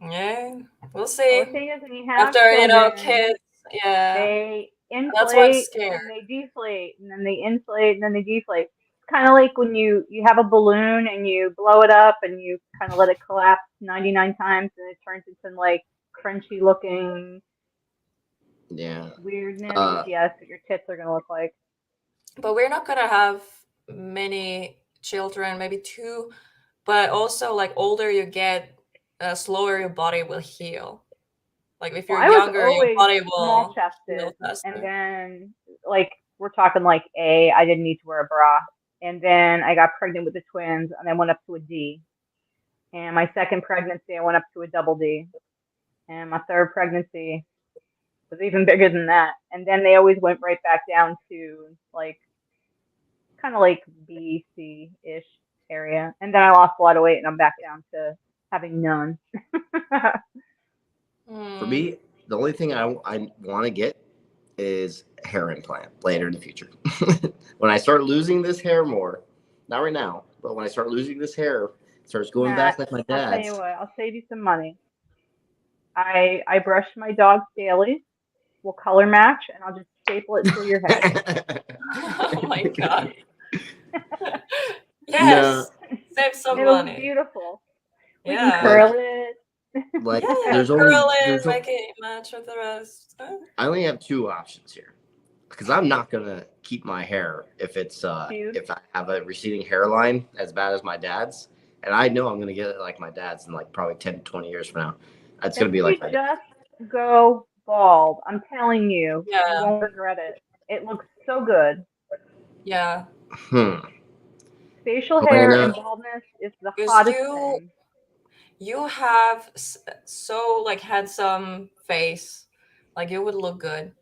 yeah, we'll Well, the see. thing is, when you have After, children, kids, yeah, they that's why I'm inflate and scared. then they deflate and then they inflate and then they deflate. It's kind of like when you have a balloon and you blow it up and you kind of let it collapse 99 times and it turns into like crunchy looking Yeah. weirdness. Uh, Yes, what your tits are gonna look like. But we're not gonna have many children, maybe two. But also, like, older you get, slower your body will heal. Like if Well, you're I was younger, your always body small will heal chested, and faster. then like we're talking like A, I didn't need to wear a bra, and then I got pregnant with the twins, and I went up to a D. And my second pregnancy, I went up to a double D. And my third pregnancy was even bigger than that. And then they always went right back down to like kind of like B, C ish area. And then I lost a lot of weight and I'm back down to having none. for Hmm. me, the only thing I want to get is hair implant later in the future. When I start losing this hair more, not right now, but when I start losing this hair, it starts going Matt, back like my I'll tell you dad's. what, I'll save you some money. I brush my dogs daily. We'll color match and I'll just staple it to your head. Oh my god. No, Yes, save some It'll look money. beautiful. We can Yeah. like curl it. like Yeah, there's curl only it, there's make it match with the rest. I only have two options here because I'm not gonna keep my hair Dude, if I have a receding hairline as bad as my dad's, and I know I'm gonna get it like my dad's in like probably 10 to 20 years from now. It's gonna if be you like my dad. just go bald, I'm telling you, you Yeah, won't regret it. It looks so good. yeah. Hmm. Facial hair Helena, and baldness is the Because hottest you thing. you have so like handsome face, like you would look good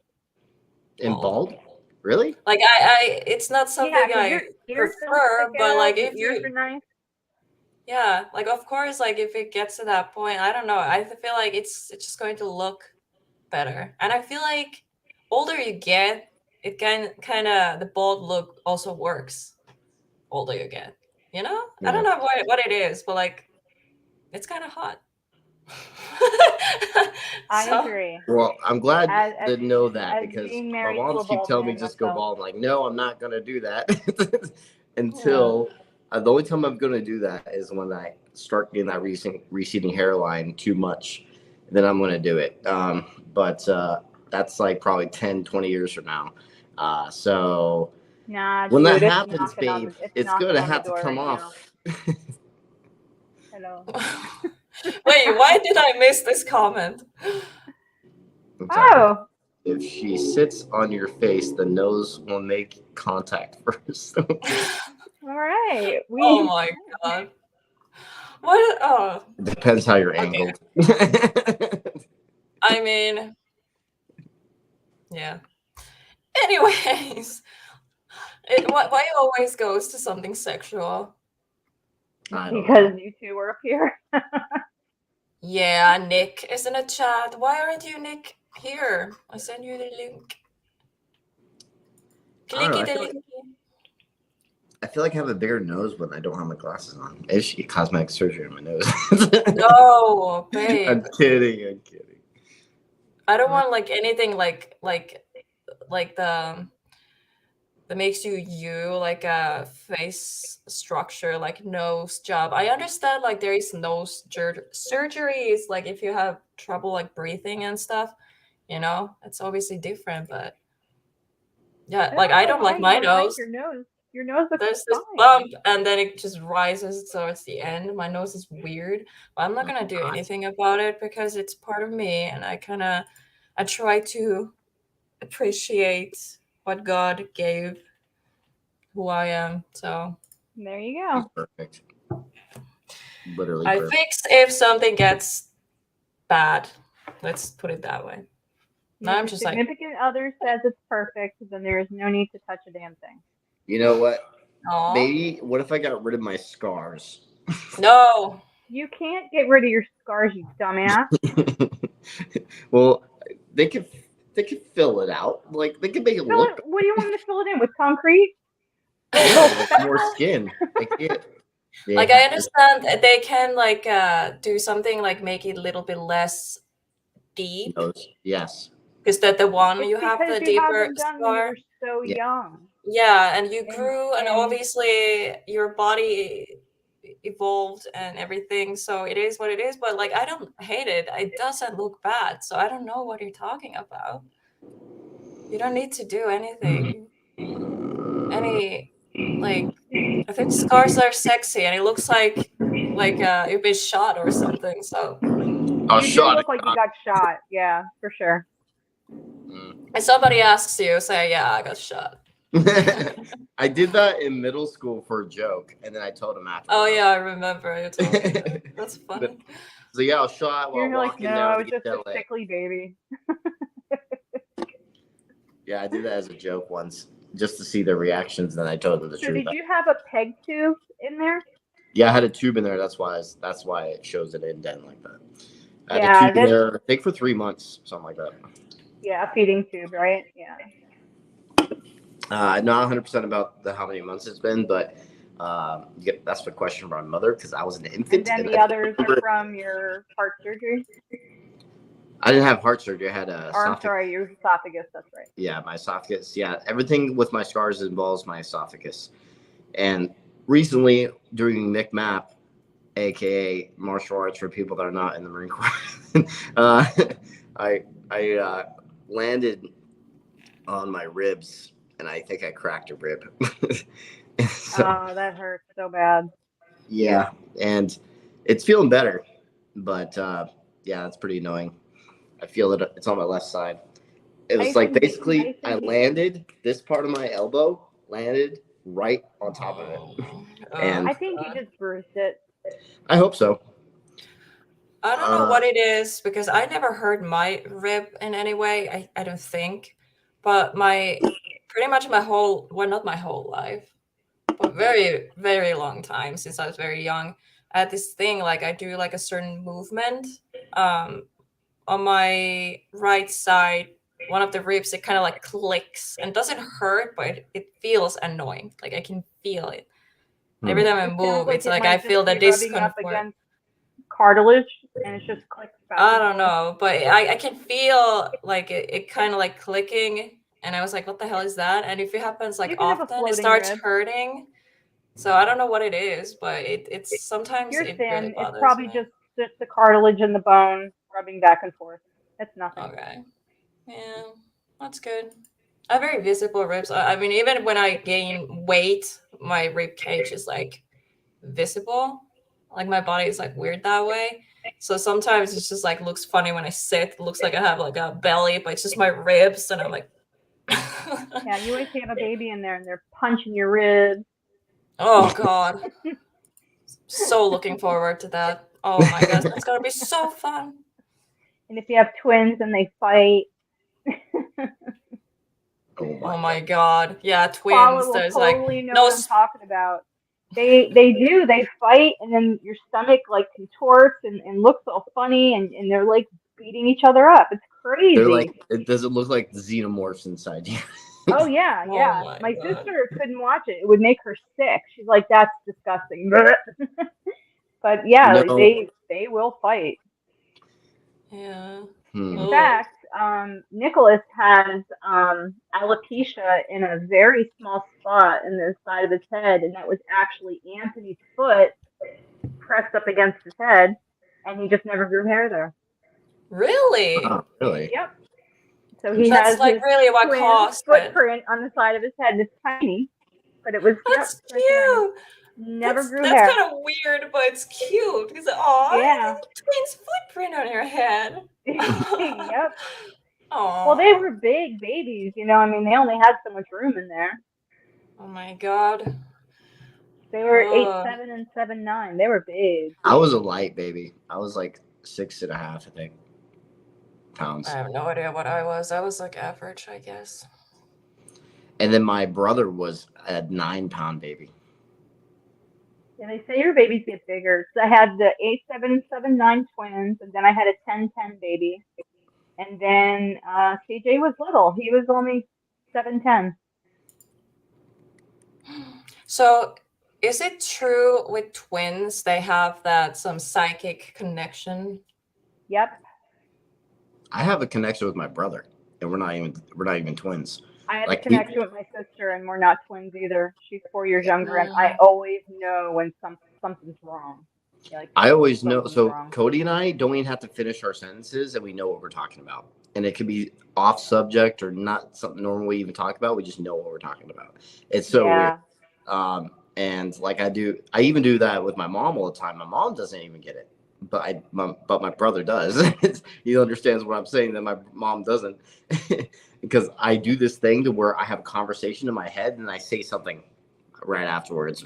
in bald. bald, really? Like I it's not Yeah, something because your I ears don't stick prefer, but out. like Your if ears are you, nice. yeah, like of course, like if it gets to that point, I don't know. I feel like it's just going to look better, and I feel like older you get, it kind of the bald look also works. Older you get. You know, I Yeah. don't know what it is, but like it's kind of hot. I So agree. Well, I'm glad As to know that as because being my married to moms a keep bald telling me man just go myself. bald. I'm like, no, I'm not gonna do that yeah. until the only time I'm gonna do that is when I start getting that receding hairline too much. Then I'm gonna do it. But that's like probably 10, 20 years from now. So Nah, when that dude, it's happens, knocking on babe, the it's it's knocking gonna on the have to door come right now. off. Hello. Wait, why did I miss this comment? I'm sorry. Oh, If she sits on your face, the nose will make contact first. all right. Oh We my god. What? Oh, Depends how you're okay. angled. I mean, yeah. Anyways, why it always goes to something sexual? I don't know. because you two were up here. Yeah, Nick is in a chat. Why aren't you, Nick, here? I send you the link. I don't know. Clicky the link. I feel like I have a bigger nose when I don't have my glasses on. It's cosmetic surgery on my nose. No, babe. I'm kidding. I'm kidding. I don't want like anything like the that makes you like a face structure like nose job. I understand like there is nose surgeries like if you have trouble like breathing and stuff, you know, it's obviously different, but yeah, I like don't I know don't why like you my don't like nose. your nose. Your nose looks There's this fine. bump and then it just rises towards the end. My nose is weird, but I'm not gonna do anything about it because it's part of me, and I try to appreciate what God gave who I am. So There you He's go. perfect. Literally I perfect. fix if something gets bad. Let's put it that way. And Now if I'm your just like, significant other says it's perfect, then there is no need to touch a damn thing. You know what? oh Maybe what if I got rid of my scars? no. You can't get rid of your scars, you dumbass. Well, they could they could fill it out. Like they could make it Fill it. look. What do you want me to fill it in with? Concrete? No, Little like more speckle? skin. They can't. Like I understand that they can like do something like make it a little bit less deep Nose. Yes. because that the one It's you have because the you had deeper them done when you scar. were so Yeah. young. Yeah, and you And grew, and and obviously your body evolved and everything. So it is what it is. But like, I don't hate it. It doesn't look bad. So I don't know what you're talking about. You don't need to do anything. Any like, I think scars are sexy, and it looks like you've been shot or something. So Oh, you do shot look like you got shot. Yeah, for sure. if somebody asks you, say, "Yeah, I got shot." it. I did that in middle school for a joke, and then I told him after. Oh yeah, I remember you told me that. That's funny. So yeah, I was shot while You're like, walking no, I down was East just a LA. sickly baby. Yeah, I did that as a joke once, just to see their reactions. And then I told them the So truth. did you have a peg tube in there? Yeah, I had a tube in there. That's why it shows an indent like that. I had a Yeah, tube in there, I think, for 3 months, something like that. yeah, a feeding tube, right? Yeah. Not 100% about how many months it's been, but that's the question from my mother because I was an infant. And then the I others are from your heart surgery. I didn't have heart surgery. I had Or I'm sorry, your esophagus. That's right. Yeah, my esophagus. Yeah, everything with my scars involves my esophagus. And recently, during McMap, aka martial arts for people that are not in the Marine Corps, uh, I landed on my ribs, and I think I cracked a rib. So, Oh, that hurts so bad. yeah, and it's feeling better, but yeah, it's pretty annoying. I feel it. It's on my left side. It was Nice like and deep. basically Nice I and deep. landed this part of my elbow landed right on top of it, and I think you just bruised it. I hope so. I don't know what it is because I never hurt my rib in any way. I don't think, but my pretty much my whole well, not my whole life, but very very long time since I was very young. I had this thing like I do like a certain movement um, on my right side. One of the ribs it kind of like clicks and doesn't hurt, but it feels annoying. Like I can feel it. Every time I It sounds move, like it's it like I might just feel the be rubbing up discomfort. against cartilage, and it just clicks back I and don't forth. know, but I can feel like it kind of like clicking, and I was like, what the hell is that? And if it happens like You can have a often, it floating starts rib. hurting. So I don't know what it is, but it's If sometimes you're it really thin, it's bothers probably me. just the cartilage in the bone rubbing back and forth. It's nothing. Okay. Yeah, that's good. I have very visible ribs. I mean, even when I gain weight, my rib cage is like visible. Like my body is like weird that way. So sometimes it's just like looks funny when I sit. It looks like I have like a belly, but it's just my ribs, and I'm like, Yeah, you wait till you have a baby in there and they're punching your ribs. oh God. So looking forward to that. Oh my gosh, that's gonna be so fun. And if you have twins and they fight, Oh Oh my my God. Yeah, Paula twins. will There's like totally know no what I'm talking about. They do. They fight, and then your stomach like contorts and looks all funny, and they're like beating each other up. It's They're like, crazy. does it look like xenomorphs inside you? Oh yeah, Oh yeah. my My God. sister couldn't watch it. It would make her sick. She's like, "That's disgusting." But You yeah, know, they will fight. Yeah. In hmm. Oh. fact, Nicholas has alopecia in a very small spot in the side of his head, and that was actually Anthony's foot pressed up against his head, and he just never grew hair there. Really? Oh, really? Yep. So he That's has like his really what twin caused it. footprint on the side of his head. It's tiny, but it was, yep, That's pretty tiny. cute. Never That's grew that's hair. kind of weird, but it's cute because oh, Yeah. twins footprint on your head. Yep. Well, they Oh, were big babies, you know. I mean, they only had so much room in there. oh my God. They were eight Oh, seven and 7'9". They were big. I was a light baby. I was like 6.5, I think, I pounds. have no idea what I was. I was like average, I guess. And then my brother was a 9-pound baby. Yeah, they say your babies get bigger. So I had the 8'7" and 7'9" twins, and then I had a 10'10" baby, and then CJ was little. He was only 7'10". So, is it true with twins they have that some psychic connection? Yep. I have a connection with my brother, and we're not even twins. I have a Like we, connection with my sister, and we're not twins either. She's 4 years younger, and I Mm. always know when something's wrong. Yeah, like I always know. something's So wrong. Cody and I don't even have to finish our sentences, and we know what we're talking about. And it could be off subject or not something normal we even talk about. We just know what we're talking about. It's so weird. Yeah. And like I even do that with my mom all the time. My mom doesn't even get it, but my brother does. He understands what I'm saying that my mom doesn't, because I do this thing to where I have a conversation in my head and I say something right afterwards.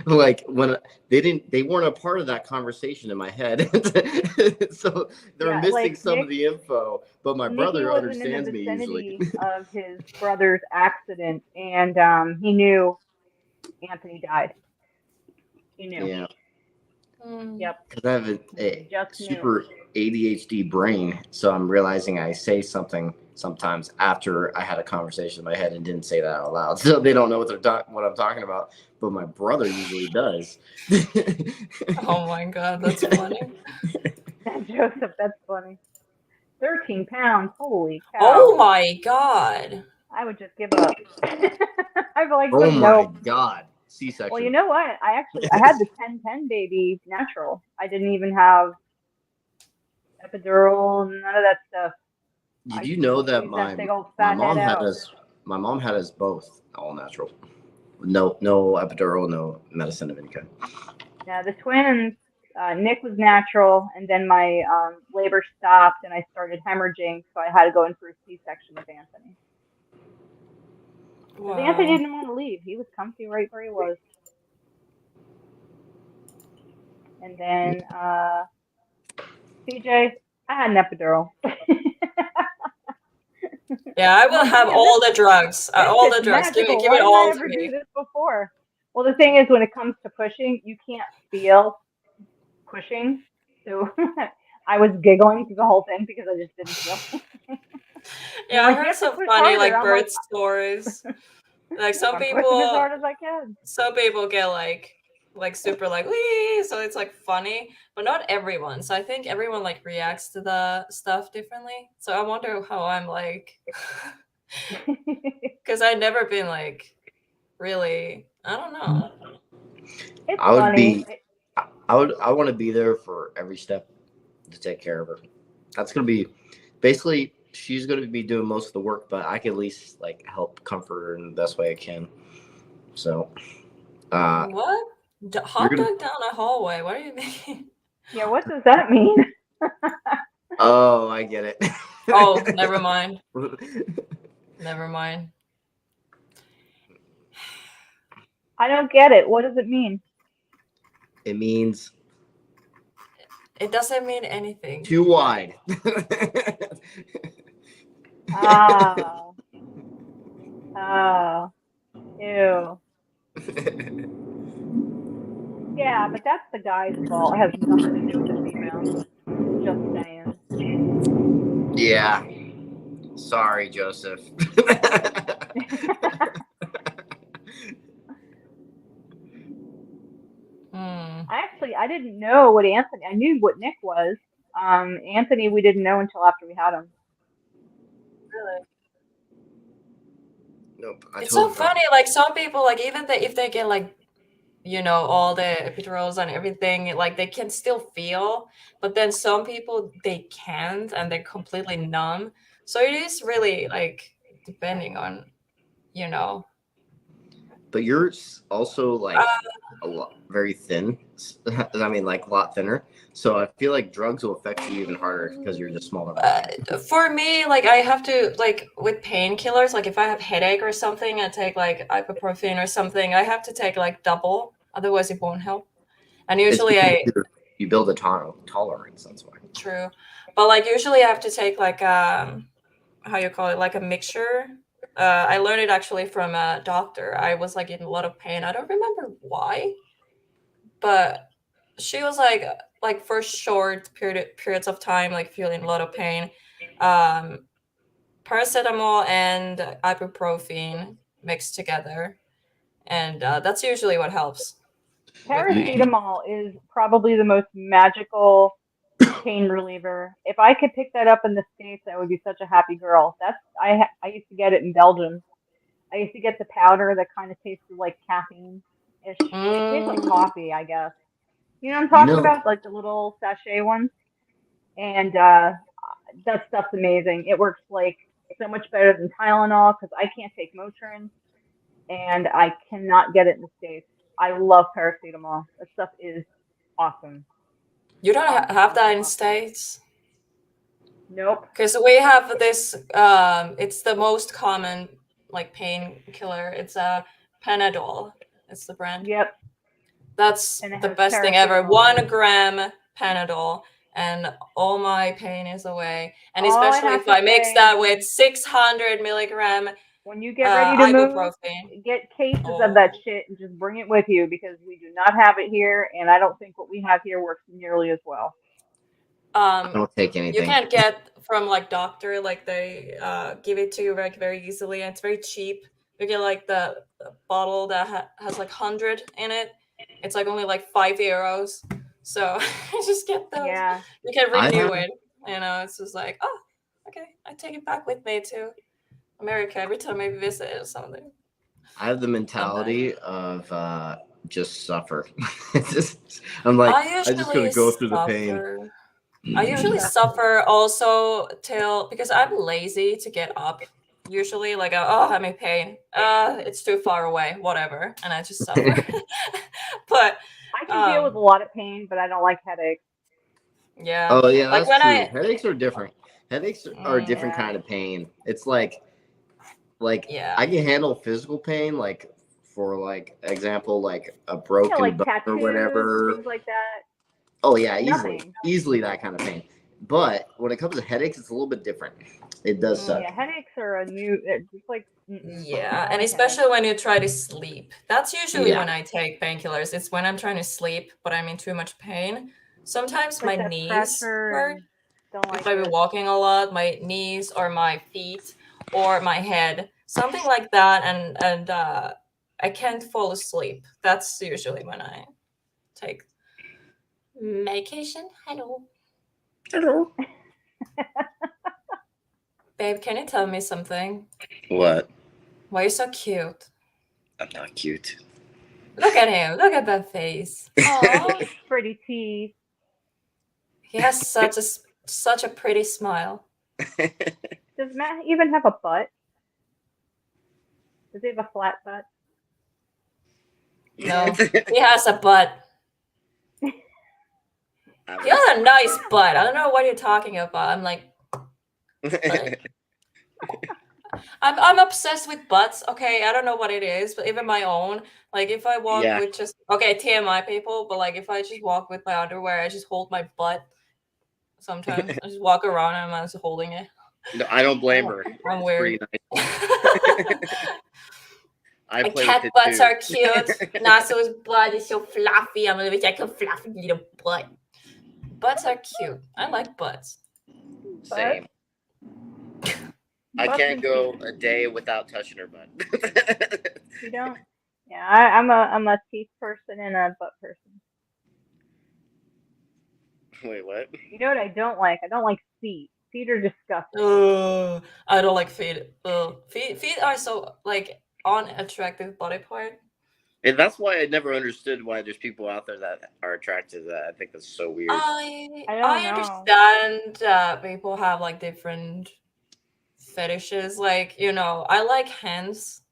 Like when they weren't a part of that conversation in my head, so they're Yeah, missing like some of the info. But my Nikki brother wasn't in the understands me usually. vicinity of his brother's accident, and he knew Anthony died. He knew. Yeah. Mm. Yep. Because I have a He just knew. super ADHD brain, so I'm realizing I say something sometimes after I had a conversation in my head and didn't say that out loud. So they don't know what I'm talking about, but my brother usually does. Oh my God, that's funny. Joseph, that's funny. 13 pounds. Holy cow. Oh my God. I would just give up. I'd be like, Oh my nope. God, Well, you C-section. know what? I had the 10-10 baby natural. I didn't even have epidural, none of that stuff. Did I you know that squeezed that big old my fat head mom had out. us my mom had us both all natural, no epidural, no medicine of any kind. Yeah, the twins, Nick was natural, and then my labor stopped, and I started hemorrhaging, so I had to go in for a C-section with Anthony. Because Anthony Wow. didn't want to leave. He was comfy right where he was. And then CJ, I had an epidural. Yeah, I I'm will like, have man, all the drugs. this All shit's the drugs. Give it, magical. give Why it didn't I all to ever do me. this before? Well, the thing is, when it comes to pushing, you can't feel pushing. So I was giggling through the whole thing because I just didn't feel. Yeah, They're I like, you heard have to some push funny harder. like I'm like, birth stories. Like I'm pushing as hard as I can. some people get like like super like wee, so it's like funny, but not everyone. So I think everyone like reacts to the stuff differently. So I wonder how I'm like, because I've never been like really. I don't know. It's I would funny. be, I want to be there for every step to take care of her. That's gonna be basically she's gonna be doing most of the work, but I can at least like help comfort her in the best way I can. So, What? you're Hot gonna. dog down a hallway? What do you mean? Yeah, what does that mean? Oh, I get it. Oh, never mind. Never mind. I don't get it. What does it mean? It means It doesn't mean anything. too wide. Oh, oh, ew. Yeah, but that's the guy's fault. It has nothing to do with the female. Just saying. Yeah. Sorry, Joseph. Hmm. I didn't know what Anthony. I knew what Nick was. Anthony, we didn't know until after we had him. Really? Nope. I It's so told him. funny. Like some people, like even if they get like all the epidurals and everything, like they can still feel, but then some people they can't and they're completely numb. So it is really like depending on you know. But you're also Uh, like a lot, very thin. I mean, like a lot thinner. So I feel like drugs will affect you even harder because you're just smaller body. for me, like I have to like with painkillers, like if I have headache or something, I take like ibuprofen or something. I have to take like double, otherwise it won't help. And It's usually because I you build a tolerance. That's why. true, but like usually I have to take like how you call it, like a mixture. I learned it actually from a doctor. I was like in a lot of pain. I don't remember why, but she was like for short periods of time, like feeling a lot of pain. Um, Paracetamol and ibuprofen mixed together, and that's usually what helps with pain. Paracetamol is probably the most magical pain reliever. If I could pick that up in the States, I would be such a happy girl. I used to get it in Belgium. I used to get the powder that kind of tasted like caffeine ish. It tastes like Mm, coffee, I guess. You know what I'm You talking know, about? Like the little sachet ones. And that stuff's amazing. It works like so much better than Tylenol because I can't take Motrin and I cannot get it in the States. I love paracetamol. That stuff is awesome. you don't Awesome, have that awesome, in awesome. States. Nope. Because we have this, it's the most common like painkiller. It's a Panadol. It's the brand. Yep. That's And it the has best thing ever. paracetamol in it. 1 gram Panadol, and all my pain is away. And All I especially have if to I mix say is that with 600 milligram when you get ready to move, ibuprofen. get cases of that Oh, shit and just bring it with you because we do not have it here, and I don't think what we have here works nearly as well. I um, don't take you anything. can't get from like doctor, like they give it to you like very easily, and it's very cheap. You get like the bottle that has like 100 in it. It's like only like €5. So just get those. Yeah. You can I renew have it. It's just like, oh, okay, I take it back with me to America every time I visit or something. I have the Not bad. mentality of just suffer. I'm like I I just gotta usually go through the pain. suffer. I usually suffer also till because I'm lazy to get up. Usually, like, oh, I'm in pain. It's too far away, whatever, and I just suffer. But I can deal with a um, lot of pain, but I don't like headaches. yeah, Oh yeah, like that's when true. I, Headaches are different. Headaches are a different Yeah. kind of pain. It's like yeah, I can handle physical pain, like for like example, like a Yeah, broken like bone or tattoos and whatever. things like that. Oh yeah, Nothing. easily that kind of pain. But when it comes to headaches, it's a little bit different. It does mm, suck. Yeah, headaches are a new. It's just like, I yeah, don't and like headaches. especially when you try to sleep. That's usually Yeah. when I take painkillers. It's when I'm trying to sleep, but I'm in too much pain. Sometimes It's my like that knees pressure hurt. and don't If like I've been it. walking a lot, my knees or my feet or my head, something like that, and I can't fall asleep. That's usually when I take vacation. Hello. Hello. Babe, can you tell me something? What? Why are you so cute? I'm not cute. Look at him. Look at that face. Oh, Pretty teeth. he has such a pretty smile. Does Matt even have a butt? Does he have a flat butt? No, he has a butt. He has a nice butt. I don't know what you're talking about. I'm like, I'm obsessed with butts. Okay, I don't know what it is, but even my own. Like if I walk Yeah. with just okay TMI people, but like if I just walk with my underwear, I just hold my butt. Sometimes I just walk around and I'm just holding it. No, I don't blame her. I'm It's weird. pretty nice. I play Cat with it butts too. are cute. Nasu's butt is so fluffy. I'm gonna be like a fluffy little butt. Butts are cute. I like butts. Same. I Butts can't and go teeth. a day without touching her butt. You don't? Yeah, I'm a teeth person and a butt person. Wait, what? You know what I don't like? I don't like feet. Feet are disgusting. I don't like feet. Feet are so like unattractive body part. And that's why I never understood why there's people out there that are attracted to that. I think that's so weird. I don't I know. understand that people have like different fetishes. Like I like hands,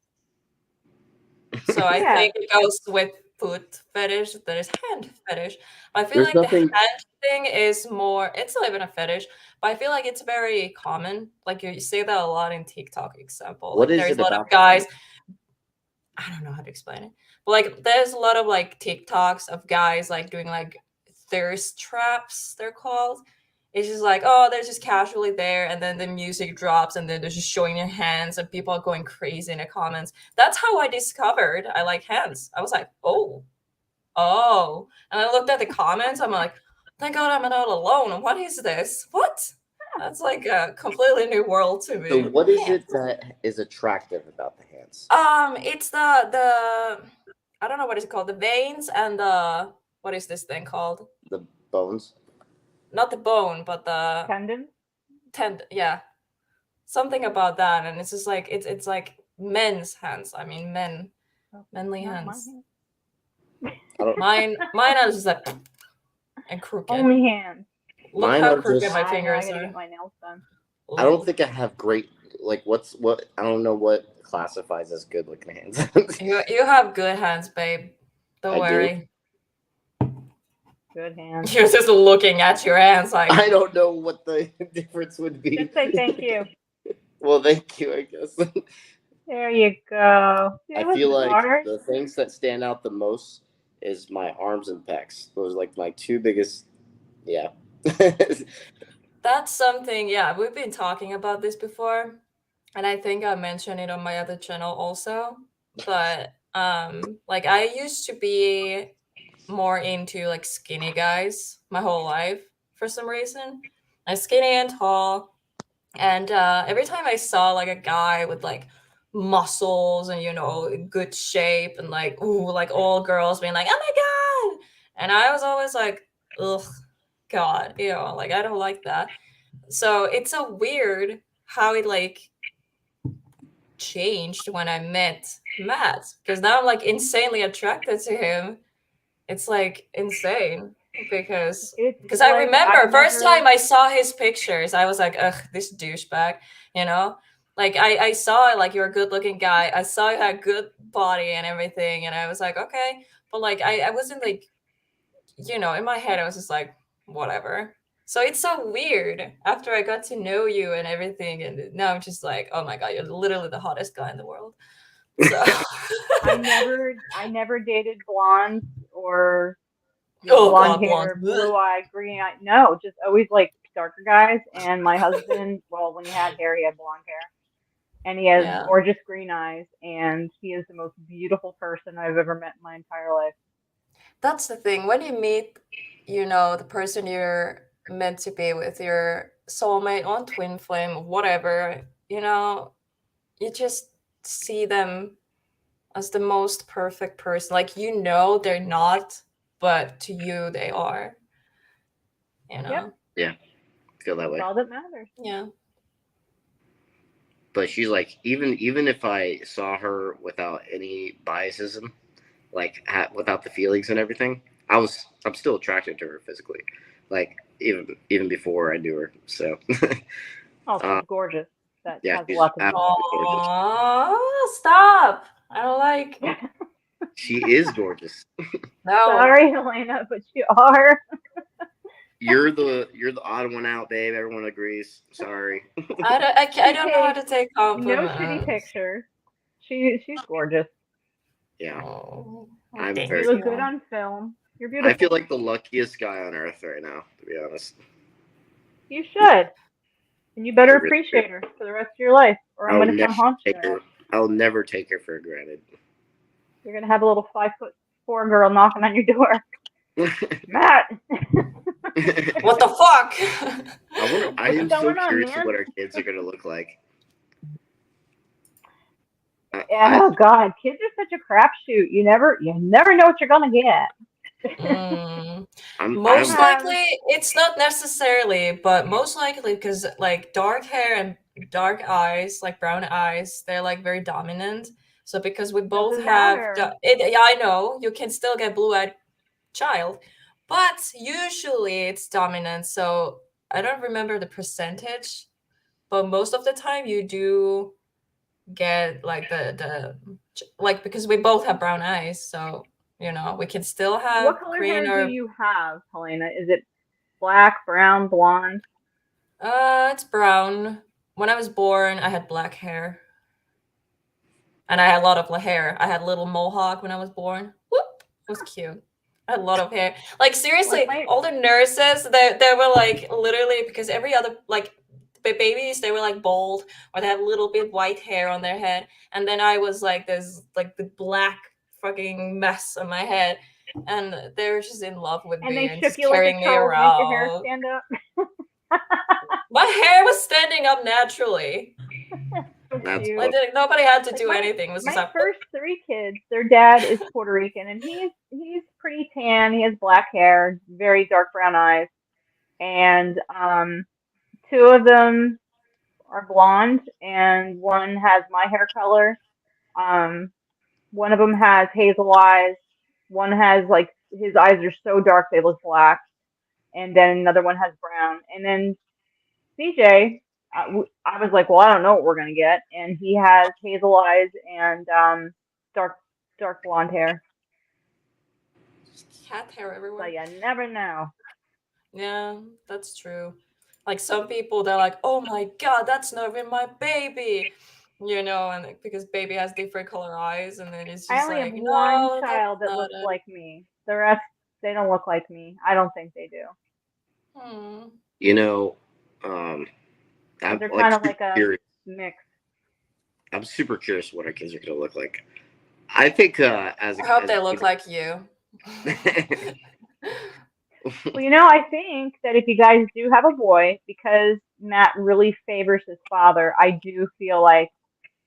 so I Yeah, think it goes with foot fetish. There is hand fetish. I feel There's like the nothing. hand thing is more. It's not even a fetish, but I feel like it's very common. Like you see that a lot in TikTok. Example, What like is there's it a lot of about the guys. hand? I don't know how to explain it. But like there's a lot of like TikToks of guys like doing like thirst traps, they're called. It's just like, oh, they're just casually there and then the music drops and then they're just showing their hands and people are going crazy in the comments. That's how I discovered I like hands. I was like, oh. And I looked at the comments, I'm like, thank God I'm not alone. What is this? What? That's like a completely new world to So, me. what is it that is attractive about the hands? It's the I don't know what it's called, the veins and the what is this thing called? The bones? Not the bone, but the tendons. yeah, something about that, and it's just like it's like men's hands. I mean, manly Not my hands. hands. I don't. Mine are just like and crooked. Only hands. Look Mine how are crooked just. my I know. I fingers gotta are. get my nails done. I don't Ooh. think I have great. Like, what? I don't know what classifies as good looking hands. You have good hands, babe. Don't I do. worry. Good hands. You're just looking at your hands like I don't know what the difference would be. Just say thank you. Well, thank you, I guess. There you go. I It was feel like hard. the things that stand out the most is my arms and pecs. Those are like my two biggest. Yeah. that's something. Yeah, we've been talking about this before, and I think I mentioned it on my other channel also. But like I used to be more into like skinny guys my whole life for some reason. I'm skinny and tall, and every time I saw like a guy with like muscles and good shape and like ooh, like all girls being like, oh my god, and I was always like, ugh, god, like I don't like that. So it's so weird how it like changed when I met Matt, because now I'm like insanely attracted to him. It's like insane because It's I like remember I've first never. time I saw his pictures, I was like, ugh, this douchebag, you know? Like I saw like you're a good looking guy. I saw you had good body and everything, and I was like, okay. But like I wasn't like, in my head I was just like, whatever. So it's so weird after I got to know you and everything, and now I'm just like, oh my god, you're literally the hottest guy in the world. So I never dated blondes or oh blonde god, blonde. hair, blue eye, green eye. No, just always like darker guys. And my husband, well, when he had hair, he had blonde hair, and he has Yeah. gorgeous green eyes, and he is the most beautiful person I've ever met in my entire life. That's the thing. When you meet, the person you're meant to be with, your soulmate on twin flame, whatever, you just see them as the most perfect person. Like, they're not but to you they are. You Yep. know. Yeah, feel that That's way. all that matters. Yeah. But she's like, even if I saw her without any biases, like without the feelings and everything, I'm still attracted to her physically, like even before I knew her. So Oh, uh, she's gorgeous. That yeah, has a she's lot to do with absolutely gorgeous. Oh, stop! I don't like. it. She is gorgeous. No. Sorry, Helena, but you are. You're the odd one out, babe. Everyone agrees. Sorry. I don't know how Take to take no shitty compliments. pictures. She's gorgeous. Yeah, Oh, well, I'm You very. thank look good you. on film. You're I feel beautiful. like the luckiest guy on earth right now, to be honest. You should. And you I better really do. appreciate her for the rest of your life, or I'm I'll gonna never come haunt you. take her. I'll never take her for granted. You're gonna have a little 5'4" girl knocking on your door. Matt, What the fuck? I wonder. I what's am so going on, curious of man? what our kids are gonna look like. I Oh God, kids are such a crapshoot. You never know what you're gonna get. Mm. I Most I'm have likely, it's not necessarily, but most likely because like dark hair and dark eyes, like brown eyes, they're like very dominant. So because we both doesn't have matter. yeah, I know you can still get blue-eyed child, but usually it's dominant. So I don't remember the percentage, but most of the time you do get like the like because we both have brown eyes, so we can still What have color green hair do or you have, Helena? Is it black, brown, blonde? it's brown. When I was born, I had black hair, and I had a lot of hair. I had a little mohawk when I was born. Whoop, it was cute. I had a lot of hair. Like Like seriously, my all the nurses they were like literally because every other like babies they were like bald or they had a little bit white hair on their head, and then I was like this like the black fucking mess on my head, and they were just in love with and me they and shook just you like a carrying me turtle to make your hair around. stand up. My hair was standing up naturally. So that's cute. I didn't. Nobody had to Like do my anything. It was just my like, first three kids, their dad is Puerto Rican, and he's pretty tan. He has black hair, very dark brown eyes, and two of them are blonde, and one has my hair color. Um, one of them has hazel eyes. One has like his eyes are so dark they look black, and then another one has brown. And then CJ, I was like, well, I don't know what we're gonna get, and he has hazel eyes and dark dark blonde hair. cat hair So everywhere. you never know. Yeah, that's true. Like some people, they're like, "Oh my god, that's not even my baby," and because baby has different color eyes, and then it's I just only have like, one "No, that's child that not looks it." like me. The rest, they don't look like me. I don't think they do, Hmm. you know, um, because I'm they're like kind of super like a curious. mix. I'm super curious what our kids are gonna look like. I think as I hope as they look like you. Well, I think that if you guys do have a boy, because Matt really favors his father, I do feel like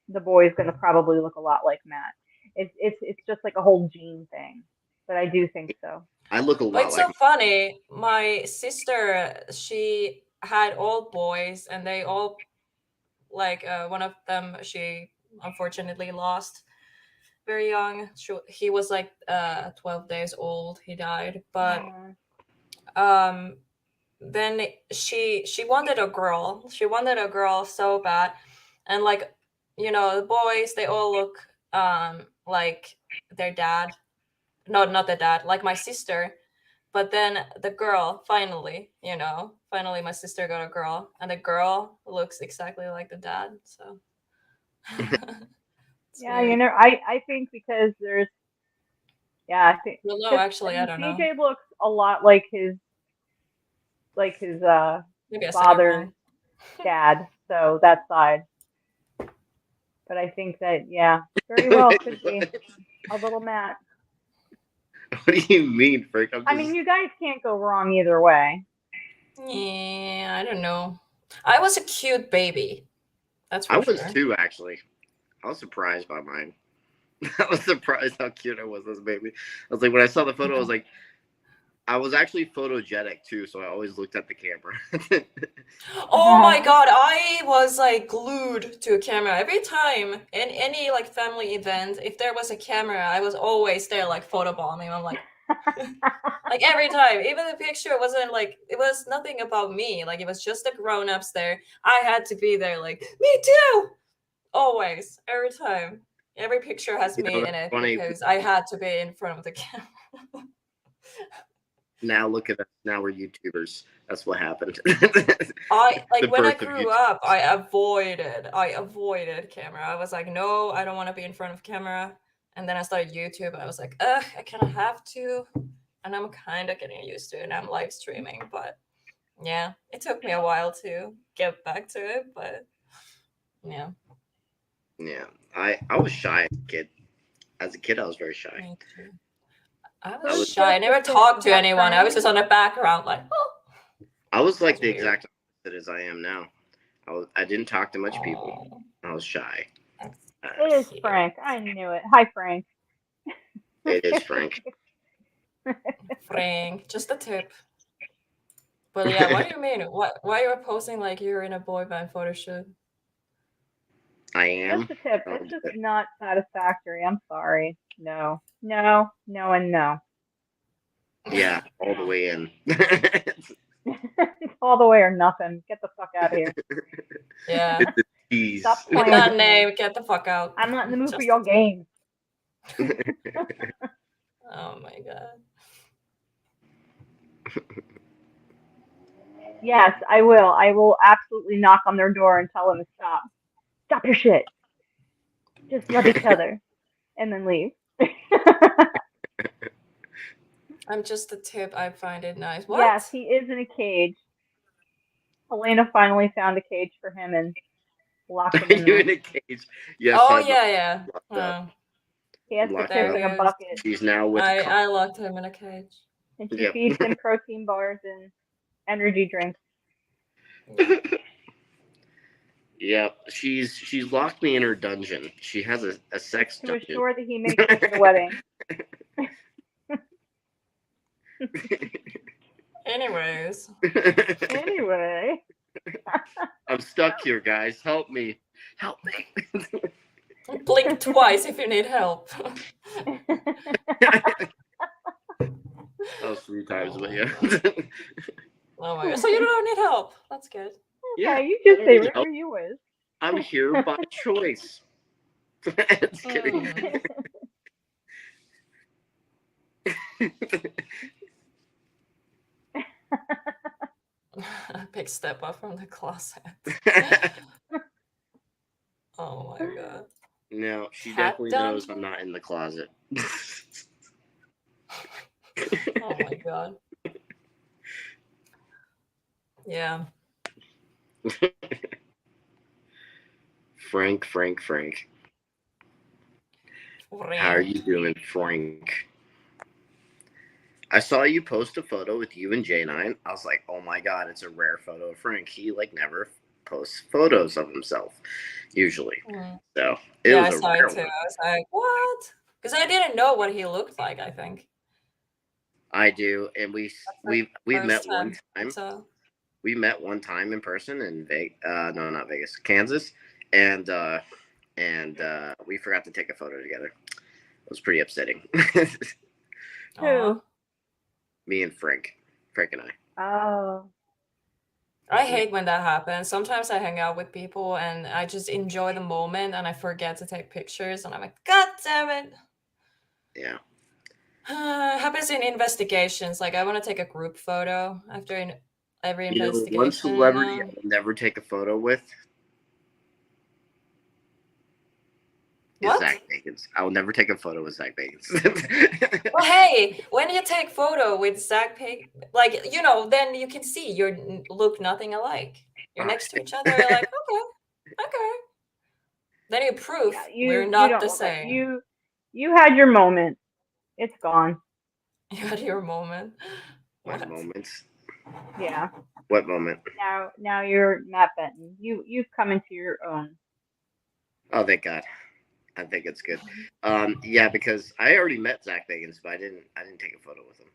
the boy is going to probably look a lot like Matt. It's just like a whole gene thing, but I do think so. I look a Well, lot it's so like. funny. My sister, she had all boys, and they all like one of them. She unfortunately lost very young. He was like 12 days old. He died, but Oh, um then she wanted a girl. She wanted a girl so bad, and like the boys they all look like their dad. No, not the dad, like my sister. But then the girl finally my sister got a girl, and the girl looks exactly like the dad. So it's yeah, weird. I think because there's yeah, I think Well, no, because I actually, I mean don't know. CJ looks a lot like his Maybe I said it father's wrong. dad, so that side. But I think that yeah, very well could be a little Matt. What do you mean, Frick? I'm I mean, just. you guys can't go wrong either way. Yeah, I don't know. I was a cute baby. That's I for was sure. too actually. I was surprised by mine. I was surprised how cute I was as a baby. I was like, when I saw the photo, I was like, I was actually photogenic too, so I always looked at the camera. Oh my god, I was like glued to a camera every time in any like family event. If there was a camera, I was always there like photobombing. I'm like, like every time, even the picture wasn't like it was nothing about me. Like it was just the grown-ups there. I had to be there. Like me too. Always, every time. Every picture has You know, me that's in it funny. because I had to be in front of the camera. Now look at us. Now we're YouTubers. That's what happened. I like The when I birth of grew YouTube. up, I avoided camera. I was like, no, I don't want to be in front of camera. And then I started YouTube. I was like, ugh, I kind of have to, and I'm kind of getting used to it. And I'm live streaming, but yeah, it took me a while to get back to it. But yeah, Yeah, I was shy as a kid. As a kid, I was very shy. me too. I I was was shy. I never talked to anyone. I was just on the background, like, oh. I was like That's the weird. exact opposite as I am now. I didn't talk to much people. Oh, I was shy. that's It is cute. Frank. I knew it. Hi, Frank. It is Frank. Frank, just a tip. But yeah, what do you mean? Why you're posing like you're in a boy band photo shoot? I am. Just a tip. It's just not satisfactory. I'm sorry. No, no, no, and no. Yeah, all the way in. It's all the way or nothing. Get the fuck out of here. Yeah. It's a tease. Stop With playing that with me. name, get the fuck out. I'm not in the mood for Just your a tip. game. Oh my god. Yes, I will. I will absolutely knock on their door and tell them to stop. Stop your shit. Just love each other. And then leave. I'm just a tip. I find it nice. What? Yes, he is in a cage. Helena finally found a cage for him and locked him in You there. in a cage? Yes. Oh I'm yeah. locked up. Oh, He has to Locked piss there up. he like a is. bucket. She's now with a cop. I locked him in a cage. And she Yep. feeds him protein bars and energy drinks. Yeah. Yeah, she's locked me in her dungeon. She has a sex To dungeon. assure that he makes it to the wedding. Anyways. Anyway. I'm stuck here, guys. Help me. Help me. Blink twice if you need help. That was 3 times, but yeah. Oh my god. So you don't need help. That's good. Yeah, Okay, you just I say need whatever help. you wish. I'm here by choice. Just kidding. Big step up from the closet. Oh my god. No, she Cat definitely knows dungeon? I'm not in the closet. Oh my god. Yeah. Frank. How are you doing, Frank? I saw you post a photo with you and J9. I was like, oh my god, it's a rare photo of Frank. He like never posts photos of himself, usually. So it Yeah, I was a saw rare it too. one. I was like, what? Because I didn't know what he looked like, I think. I do, and we've met one time. So We met one time in person in no, not Vegas, Kansas, and we forgot to take a photo together. It was pretty upsetting. Who? Me and Frank and I. Oh. I hate when that happens. Sometimes I hang out with people and I just enjoy the moment and I forget to take pictures and I'm like, God damn it. Yeah. Happens in investigations. Like I want to take a group photo after every investigation. One celebrity I'll never take a photo with is Zach Bagans. I will never take a photo with Zach Bagans. Well, hey, when you take photo with Zach Pig, like, then you can see you look nothing alike. You're next to each other. You're like, okay. Then you prove we're not the same. You had your moment. It's gone. You had your moment. What moments? Yeah. What moment? Now you're Matt Benton. You've come into your own. Oh, thank God. I think it's good. Yeah, because I already met Zach Bagans, but I didn't take a photo with him.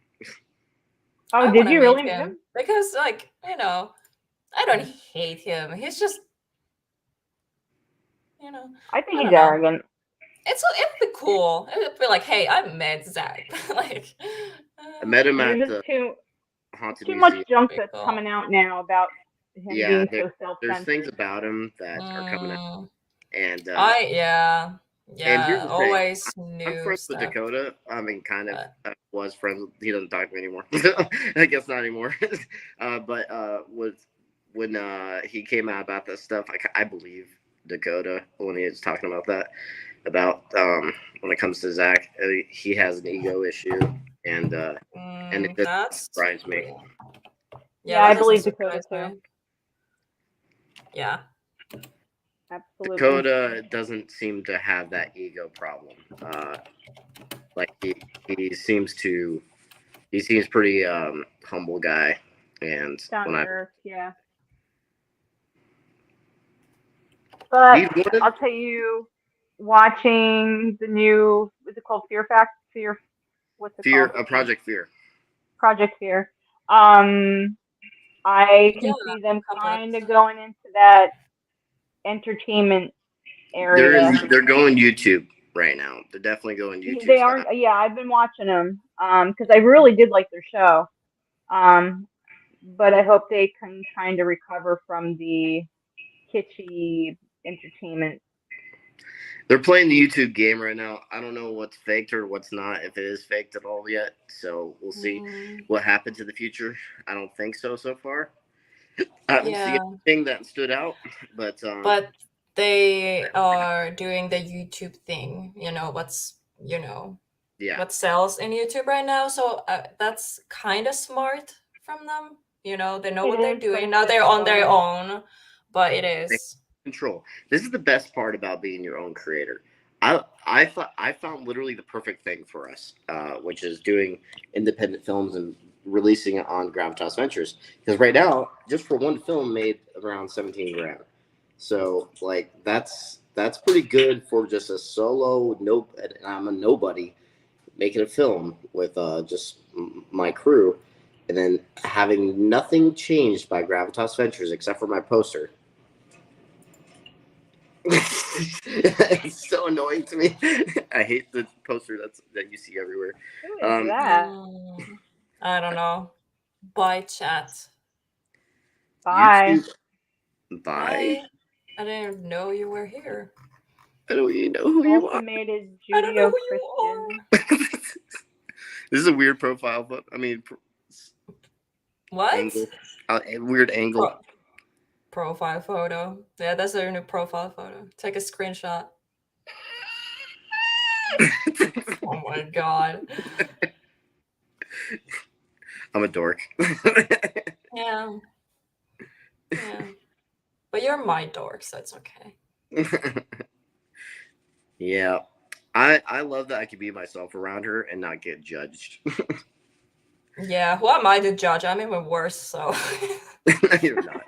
Oh, I did want to you meet really meet him him? because, like, I don't hate him. He's just, I think I he's don't know. arrogant. It'd be cool. It'd be like, hey, I met Zach. Like, I met him There's at just the Haunted too much Museum. junk pretty that's cool. coming out now about him Yeah, being so there's things self-centered. about him that are coming out, Mm, and here's yeah. the thing. Always I'm new friends with stuff. Dakota. I mean, kind of But was friends with. He doesn't talk to me anymore. I guess not anymore. But when he came out about that stuff, I believe Dakota when he was talking about that about when it comes to Zach, he has an ego issue, and it doesn't that's surprise me. weird. Yeah, Yeah, that I doesn't believe Dakota surprise too. me. Yeah. Absolutely. Dakota doesn't seem to have that ego problem. Like he seems pretty humble guy, and Down when to I earth, yeah. But he's one of I'll tell you, watching the new, what's it called? Fear, what's it Fear, called? Project Fear. Project Fear. Um, I Yeah, can see them a couple kind of episodes. going into that entertainment area. They're going YouTube right now. They're definitely going YouTube They style. aren't, yeah, I've been watching them, because I really did like their show. Um, but I hope they can kind of recover from the kitschy entertainment. They're playing the YouTube game right now. I don't know what's faked or what's not, if it is faked at all yet. So we'll see Mm, what happens in the future. I don't think so far. I don't see yeah, anything that stood out, but but they are doing the YouTube thing. yeah, What sells in YouTube right now. So that's kind of smart from them. They know It what they're is, but doing. it's Now they're on their difficult. own, but it they is. control. This is the best part about being your own creator. I found literally the perfect thing for us, which is doing independent films and releasing it on Gravitas Ventures. Because right now, just for one film, made around 17 grand. So like that's pretty good for just a solo. Nope, and I'm a nobody making a film with just my crew, and then having nothing changed by Gravitas Ventures except for my poster. It's so annoying to me. I hate the poster that you see everywhere. Who is Um, that? Mm, I don't know. Bye, chat. Bye. YouTube. Bye. Hi. I didn't know you were here. I don't even know who you are. Estimated I don't know who you Judeo-Christian. are. This is a weird profile, but I mean, What? angle, weird angle. Profile photo. Yeah, that's their new profile photo. Take a screenshot. Oh my god. I'm a dork. Yeah. Yeah. But you're my dork, so it's okay. Yeah. I love that I can be myself around her and not get judged. Yeah, who am I to judge? I'm even worse, so. No, you're not.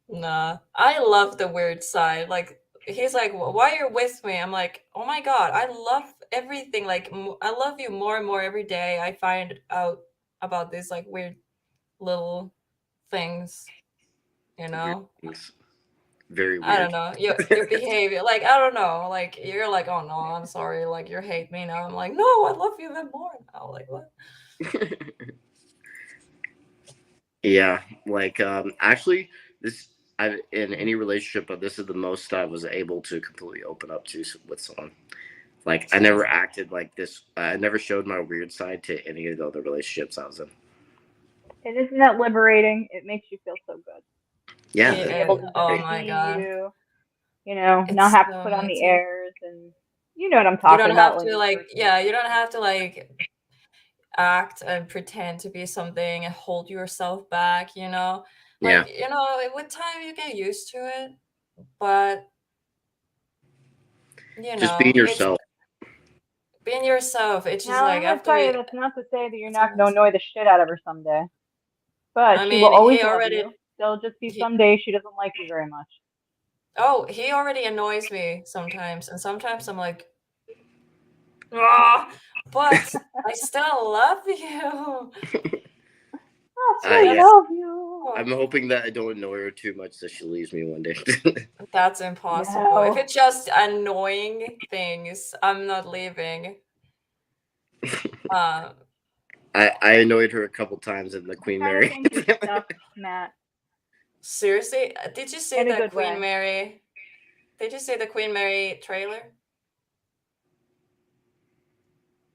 Nah. I love the weird side. Like, he's like, why you're with me? I'm like, oh my god, I love everything. Like, I love you more and more every day. I find out about these, like, weird little things, you Weird know? things. Very I don't weird. know. Your behavior, like, I don't know. Like, you're like, oh no, I'm sorry. Like, you hate me now. I'm like, no, I love you even more now. Like, what? Yeah, like actually this I in any relationship, but this is the most I was able to completely open up to with someone. Like I never acted like this. I never showed my weird side to any of the other relationships I was in. And isn't that liberating? It makes you feel so good. Yeah, Being that's able to just Oh great. my be god. you, not It's have to so put on the amazing. airs, and you know what I'm You talking don't about have when to you like, first meet. yeah, you don't have to like act and pretend to be something and hold yourself back, Yeah, Like, with time you get used to it, but just being it's yourself. being yourself. It's just Now, like I'm going to after tell you it, that's not to say that you're it's not going to annoy amazing. the shit out of her someday. But I she will mean, always love you. There'll just be he some days she doesn't like you very much. oh, he already annoys me sometimes, and sometimes I'm like, Ah, but I still love you. I still Yeah. That's love you. I'm hoping that I don't annoy her too much that she leaves me one day. that's impossible. If No. it's just annoying things, I'm not leaving. Uh, I annoyed her a couple times in the I Queen kind of Mary. think you're stuck, Matt, seriously, did you see in a the good Queen way. Mary? Did you see the Queen Mary trailer?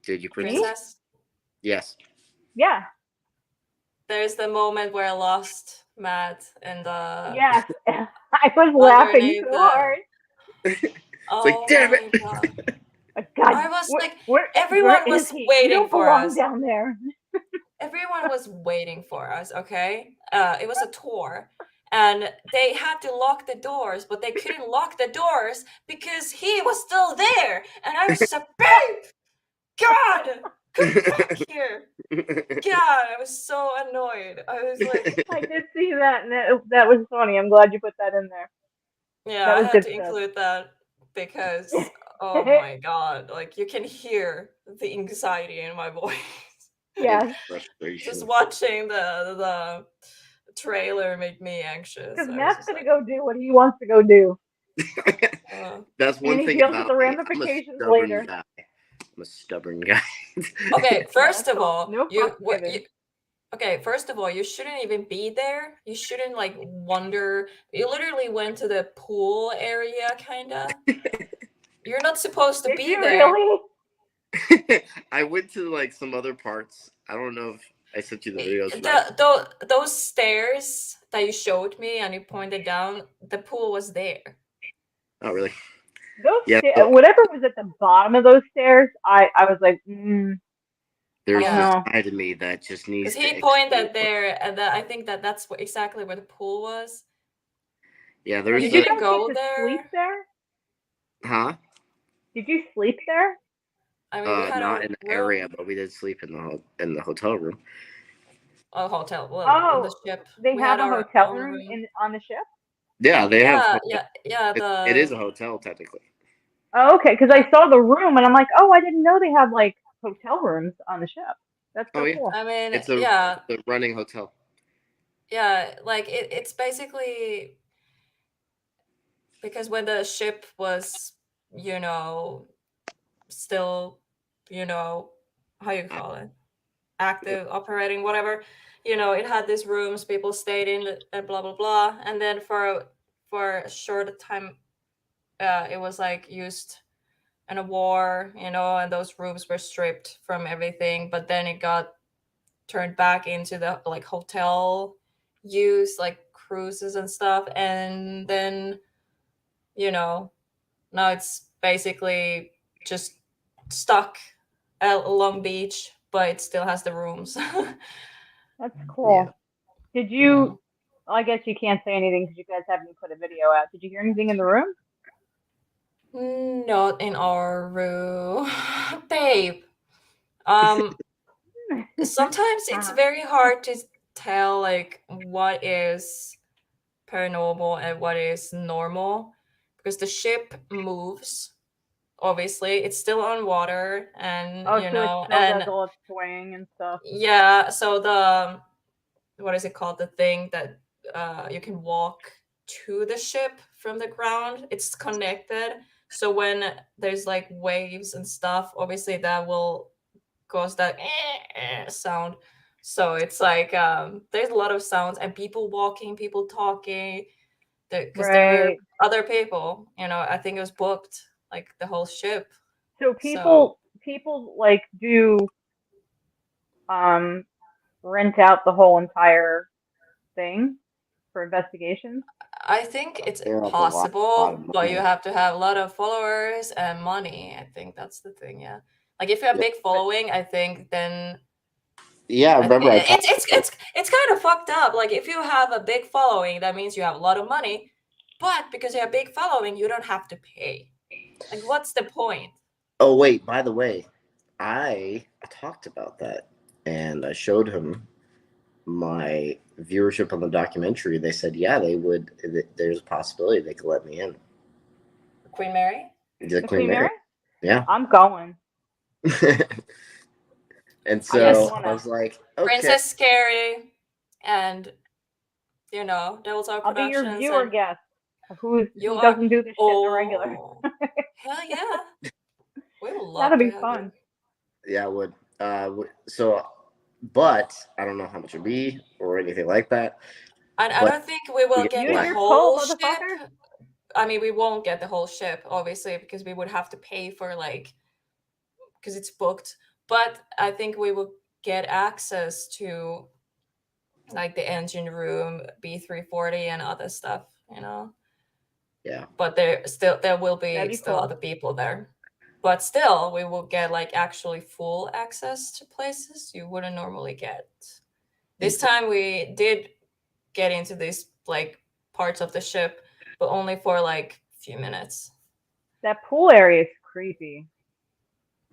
Did you, Me? Princess? Princess? Yes. Yeah. There's the moment where I lost Matt and Yes. I was laughing underneath so the. hard. It's like, Oh damn my it. god! God, I was like, where everyone is was he? You waiting don't for belong us. down there. Everyone was waiting for us. Okay, it was a tour, and they had to lock the doors, but they couldn't lock the doors because he was still there. And I was just like, babe, God, come back here. God, I was so annoyed. I was like, I did see that, and that was funny. I'm glad you put that in there. yeah, That I was had good to stuff. include that because, oh my god, like you can hear the anxiety in my voice. And Yes, Just frustration. watching the trailer made me anxious. because I was Matt's just gonna like, go do what he wants to go do, That's and one he thing deals with about the me. I'm a ramifications stubborn later. guy. I'm a stubborn guy. okay, Yeah, first that's of cool. all, No fucks given. okay, first of all, you shouldn't even be there. You shouldn't like wonder. You literally went to the pool area, kinda. You're not supposed to Did be you there. really? I went to like some other parts. I don't know if I sent you the videos. Those stairs that you showed me and you pointed down, the pool was there. Oh, really? Those Yeah. So whatever was at the bottom of those stairs, I was like, I there's don't Yeah, this know. side of me that just because needs to he explode. pointed there, and I think that's exactly where the pool was. Yeah, But you there's Did you a didn't guys get go to sleep there. there? huh? Did you sleep there? I mean, we had Not a in the area, room, but we did sleep in the hotel room. a hotel. Well, in the Oh, ship, they we have had a our hotel own room room. in on the ship. Yeah, they have. Yeah. It is a hotel technically. Oh, okay, because Yeah. I saw the room and I'm like, oh, I didn't know they had like hotel rooms on the ship. That's Oh so yeah, cool. I mean, it's a yeah, it's a running hotel. yeah. Like it's basically because when the ship was, you know, still, you know, how you call it, active, operating, whatever. It had these rooms people stayed in and blah blah blah. And then for a short time, it was like used in a war, and those rooms were stripped from everything. But then it got turned back into the like hotel use, like cruises and stuff. And then you know now it's basically just stuck at Long Beach, but it still has the rooms. That's Yeah. cool. Did Yeah. you? Well, I guess you can't say anything because you guys haven't put a video out. Did you hear anything in the room? Not in our room, babe. Um, Sometimes it's very hard to tell like what is paranormal and what is normal because the ship moves. Obviously, it's still on water, and Oh, so it still does and all its swaying and stuff. yeah. So the what is it called? The thing that you can walk to the ship from the ground. It's connected. So when there's like waves and stuff, obviously that will cause that sound. So it's like there's a lot of sounds and people walking, people talking. Because there were Right. other people. I think it was booked like the whole ship. So So people like do um rent out the whole entire thing for investigations. I think it's They're up a lot possible, of but you money. have to have a lot of followers and money. I think that's the thing. Yeah, like if you have Yeah, big But following, I think then yeah. Remember I talked. it's kind of fucked up. Like if you have a big following, that means you have a lot of money, but because you have big following, you don't have to pay. Like, what's the point? Oh wait, by the way, I talked about that and I showed him my viewership on the documentary. They said, yeah, they would. There's a possibility they could let me in. Queen Mary? The the Queen Queen Mary. Mary? Yeah. I'm going. And I wouldn't so Yes, want I to. was like, okay. Princess Scary, and Devil's Art I'll be your Productions, viewer and guest. you Who are. doesn't do this shit in the regular? Oh, hell yeah! We would love That'll to be have you. fun. Yeah, I would. So, but I don't know how much it'd be or anything like that. And I But don't think we we will get get Use the like, your pull, whole ship. motherfucker. I mean, we won't get the whole ship, obviously, because we would have to pay for because it's booked. But I think we will get access to like the engine room, B340, and other stuff. yeah, But there will That'd be be still cool. other people there. But still, we will get like actually full access to places you wouldn't normally get. This time we did get into these like parts of the ship, but only for like a few minutes. That pool area is creepy.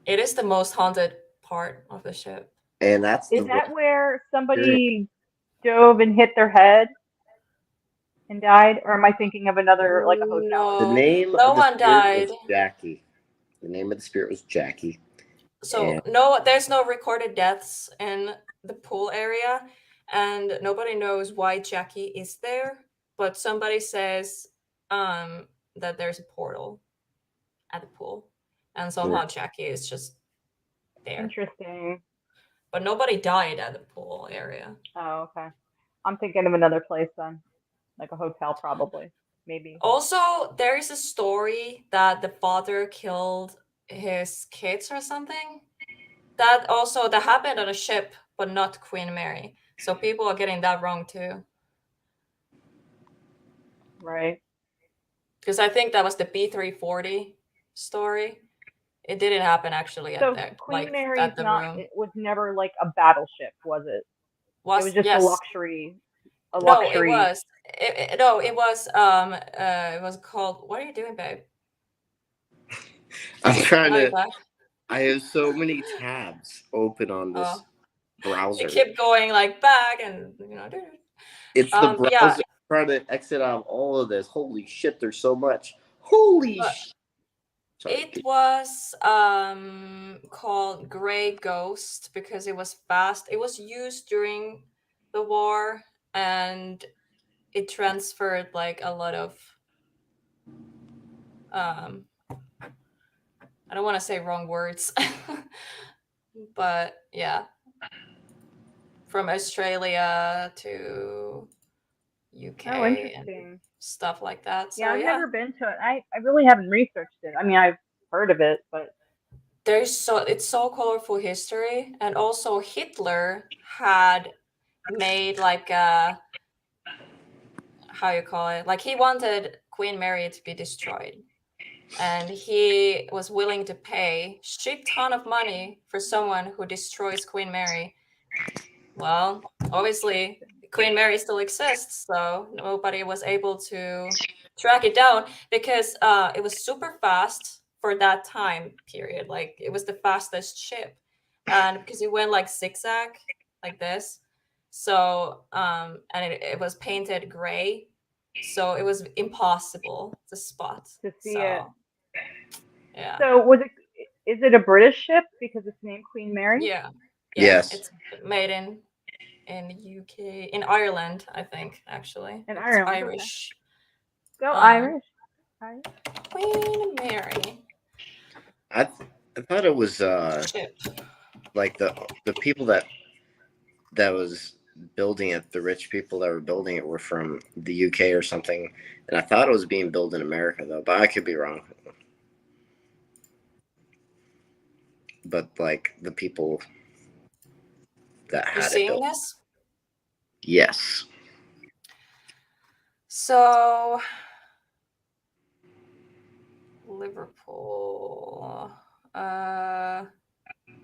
It is the most haunted part of the ship. and that's Is the that worst where experience. somebody dove and hit their head and died? Or am I thinking of another, like a hotel or The No, something? name no of the one spirit died. was Jackie. The name of the spirit was Jackie, So and no, there's no recorded deaths in the pool area, and nobody knows why Jackie is there. But somebody says that there's a portal at the pool, and somehow Jackie is just there. Interesting. But nobody died at the pool area. Oh, okay. I'm thinking of another place then, like a hotel, probably, maybe. Also, there is a story that the father killed his kids or something. That happened on a ship, but not Queen Mary. So people are getting that wrong too. Right. Because I think that was the B340 story. It didn't happen actually at So that Queen like Mary's at the not. room. It was never like a battleship, was it? It was Was just a yes. luxury. A No, it luxury. was. No, it was called, what are you doing, babe? I'm trying Now you're to. back. I have so many tabs open on this Oh, browser. it kept going like back and It's the but yeah, browser trying to exit out of all of this. Holy shit! There's so much. Holy but sh. Sorry. it was called Gray Ghost because it was fast. It was used during the war, and it transferred like a lot of um I don't want to say wrong words, but yeah, from Australia to Oh, UK and interesting. stuff like that. Yeah, So I've yeah, never been to it. I really haven't researched it. I mean, I've heard of it, but it's so colorful history, and also Hitler had made like a, how you call it, like he wanted Queen Mary to be destroyed, and he was willing to pay shit ton of money for someone who destroys Queen Mary. Well, obviously Queen Mary still exists, so nobody was able to track it down because it was super fast for that time period. Like it was the fastest ship, and because it went like zigzag like this, so and it was painted gray, so it was impossible to spot. to see it. So yeah, So was it? Is it a British ship because it's named Queen Mary? yeah, yeah. Yes. It's made in UK, in Ireland, I think. Actually, In it's Ireland. Okay. Irish. Go Um, Irish. Irish. Queen Mary I I thought it was ship. like the people that was building it, the rich people that were building it were from the UK or something, and I thought it was being built in America though, but I could be wrong. But like the people that You had it seeing built, this? yes, So Liverpool,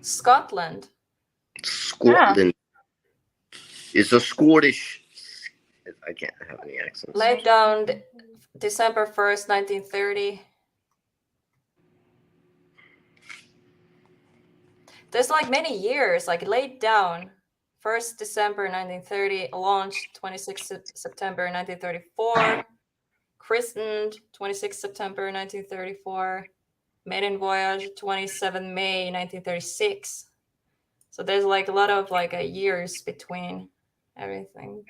Scotland, Ah, Scotland is a Scottish. I can't have any accents. laid down December 1st, 1930. There's like many years, like laid down 1st December 1930, launched 26th September 1934. Christened 26 September 1934. maiden voyage 27 May 1936. So there's like a lot of like years between everything.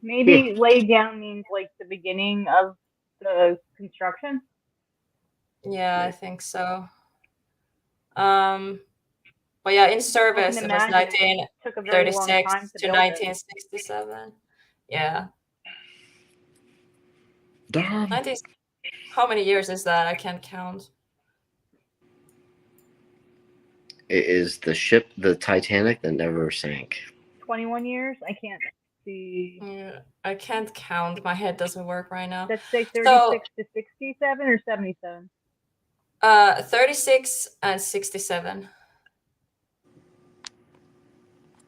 Maybe laid down means like the beginning of the construction. Yeah, I think so. But yeah, in I service can it was imagine it took a very long 1936 time to to build it. 1967. Yeah. Darn. 90, how many years is that? I can't count. It is the ship, the Titanic, that never sank. 21 years. I can't see. Yeah, I can't count. My head doesn't work right now. Let's say So 36 to 67 or 77. 36 and 67.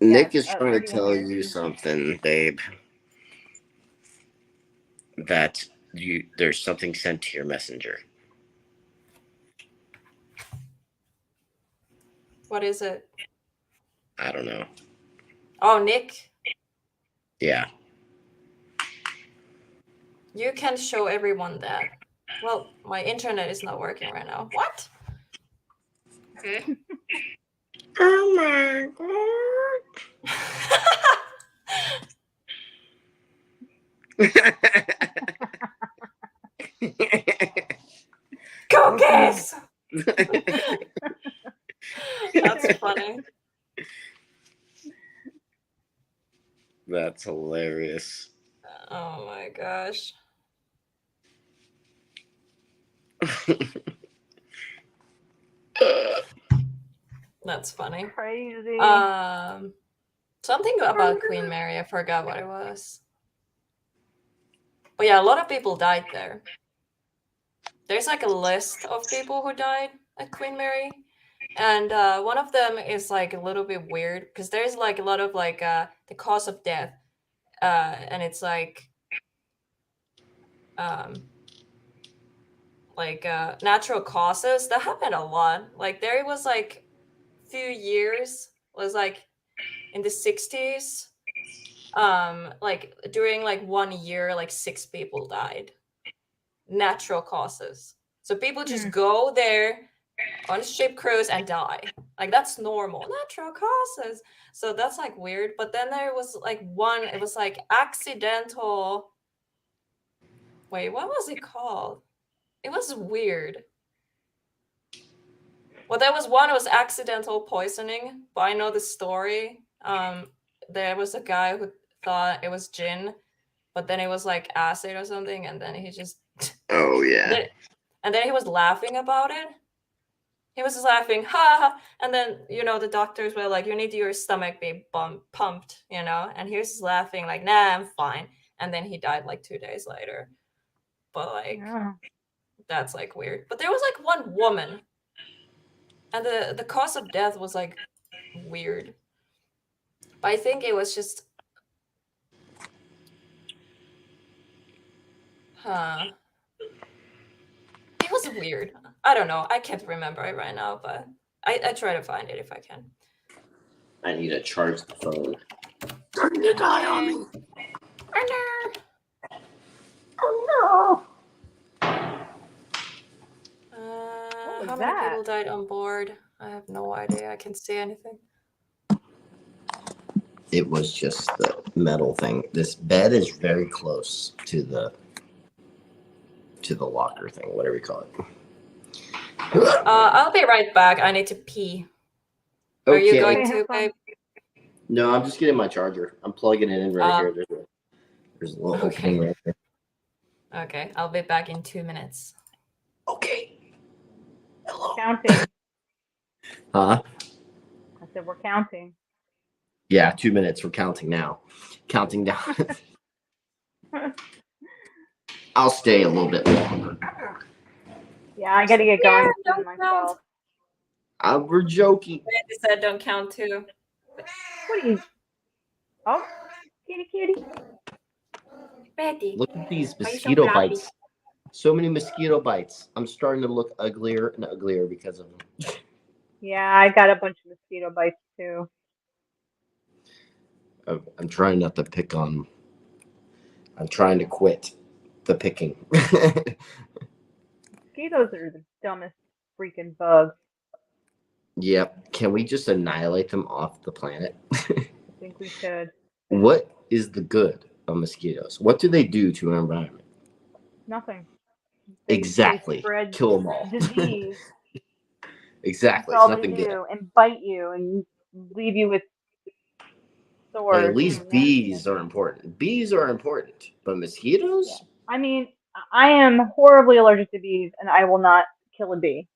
Nick Yeah, is trying to 31 tell years. you something, babe. That there's something sent to your messenger. What is it? I don't know. Oh, Nick, Yeah. you can show everyone that. Well, my internet is not working right now. What? Okay. Oh my god. Cookies! That's funny. That's hilarious. Oh my gosh. That's funny. Crazy. Something about Queen Mary. I forgot what it was. But yeah, a lot of people died there. There's like a list of people who died at Queen Mary. And one of them is like a little bit weird because there's like a lot of like the cause of death. And it's like natural causes that happened a lot. Like there was like few years was like in the 60s, like during like 1 year like 6 people died, natural causes. So people just go there on a ship cruise and die. Like that's normal, natural causes. So that's like weird. But then there was like one, it was like accidental, wait, what was it called? It was weird. Well, there was one, it was accidental poisoning, but I know the story. There was a guy who thought it was gin, but then it was like acid or something, and then he just Oh yeah. and then he was laughing about it. He was just laughing, ha ha, and then the doctors were like, "You need your stomach be pumped," and he was just laughing like, "Nah, I'm fine," and then he died like 2 days later. But like, that's like weird. But there was like one woman. And the cause of death was like weird. But I think it was just it was weird. I don't know. I can't remember it right now, but I try to find it if I can. I need to charge the phone. Starting to die on me. Oh Oh no. How many people died on board? I have no idea. I can't see anything. It was just the metal thing. This bed is very close to the locker thing, whatever you call it. I'll be right back. I need to pee. Okay. Are you going to, babe? No, I'm just getting my charger. I'm plugging it in right here. There's a little opening right there. Okay, I'll be back in 2 minutes. Okay. Hello. Counting. Huh? I said we're counting. Yeah, 2 minutes. We're counting now. Counting down. I'll stay a little bit longer. Yeah, I gotta get going soon myself. We're joking. They said don't count too. What are you? Oh, kitty. Betty. Look at these mosquito bites. So many mosquito bites. I'm starting to look uglier and uglier because of them. Yeah, I got a bunch of mosquito bites too. I'm trying not to pick on. I'm trying to quit the picking. Mosquitoes are the dumbest freaking bugs. Yep. Can we just annihilate them off the planet? I think we should. What is the good of mosquitoes? What do they do to our environment? Nothing. They Exactly. spread Kill them all. disease. That's Exactly. It's all they nothing good. do, and bite you and leave you with Like at sores. least bees are important. Bees are important, but Yeah. mosquitoes? I mean, I am horribly allergic to bees, and I will not kill a bee.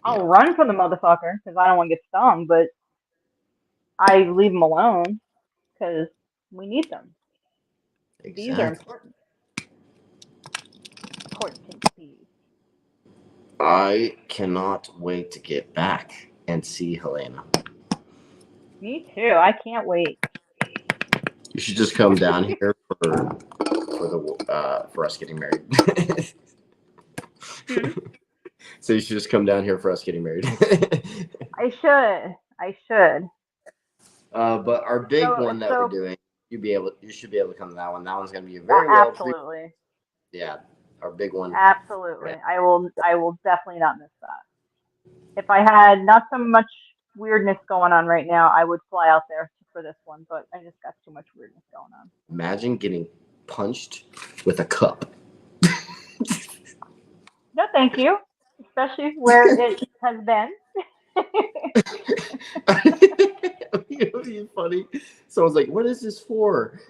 I'll Yeah. run from the motherfucker because I don't want to get stung, but I leave them alone because we need them. Bees are Exactly. important. Important bees. I cannot wait to get back and see Helena. Me too. I can't wait. You should just come down here for us getting married. Hmm? So you should just come down here for us getting married. I should. I should. But our big one that we're So doing, you should be able to come to that one. That one's gonna be very well. absolutely, Yeah, our big one. absolutely. Yeah. I will definitely not miss that. If I had not so much weirdness going on right now, I would fly out there for this one, but I just got too much weirdness going on. Imagine getting punched with a cup. No, thank you. Especially where it has been. It would be funny. Someone's like, "What is this for?"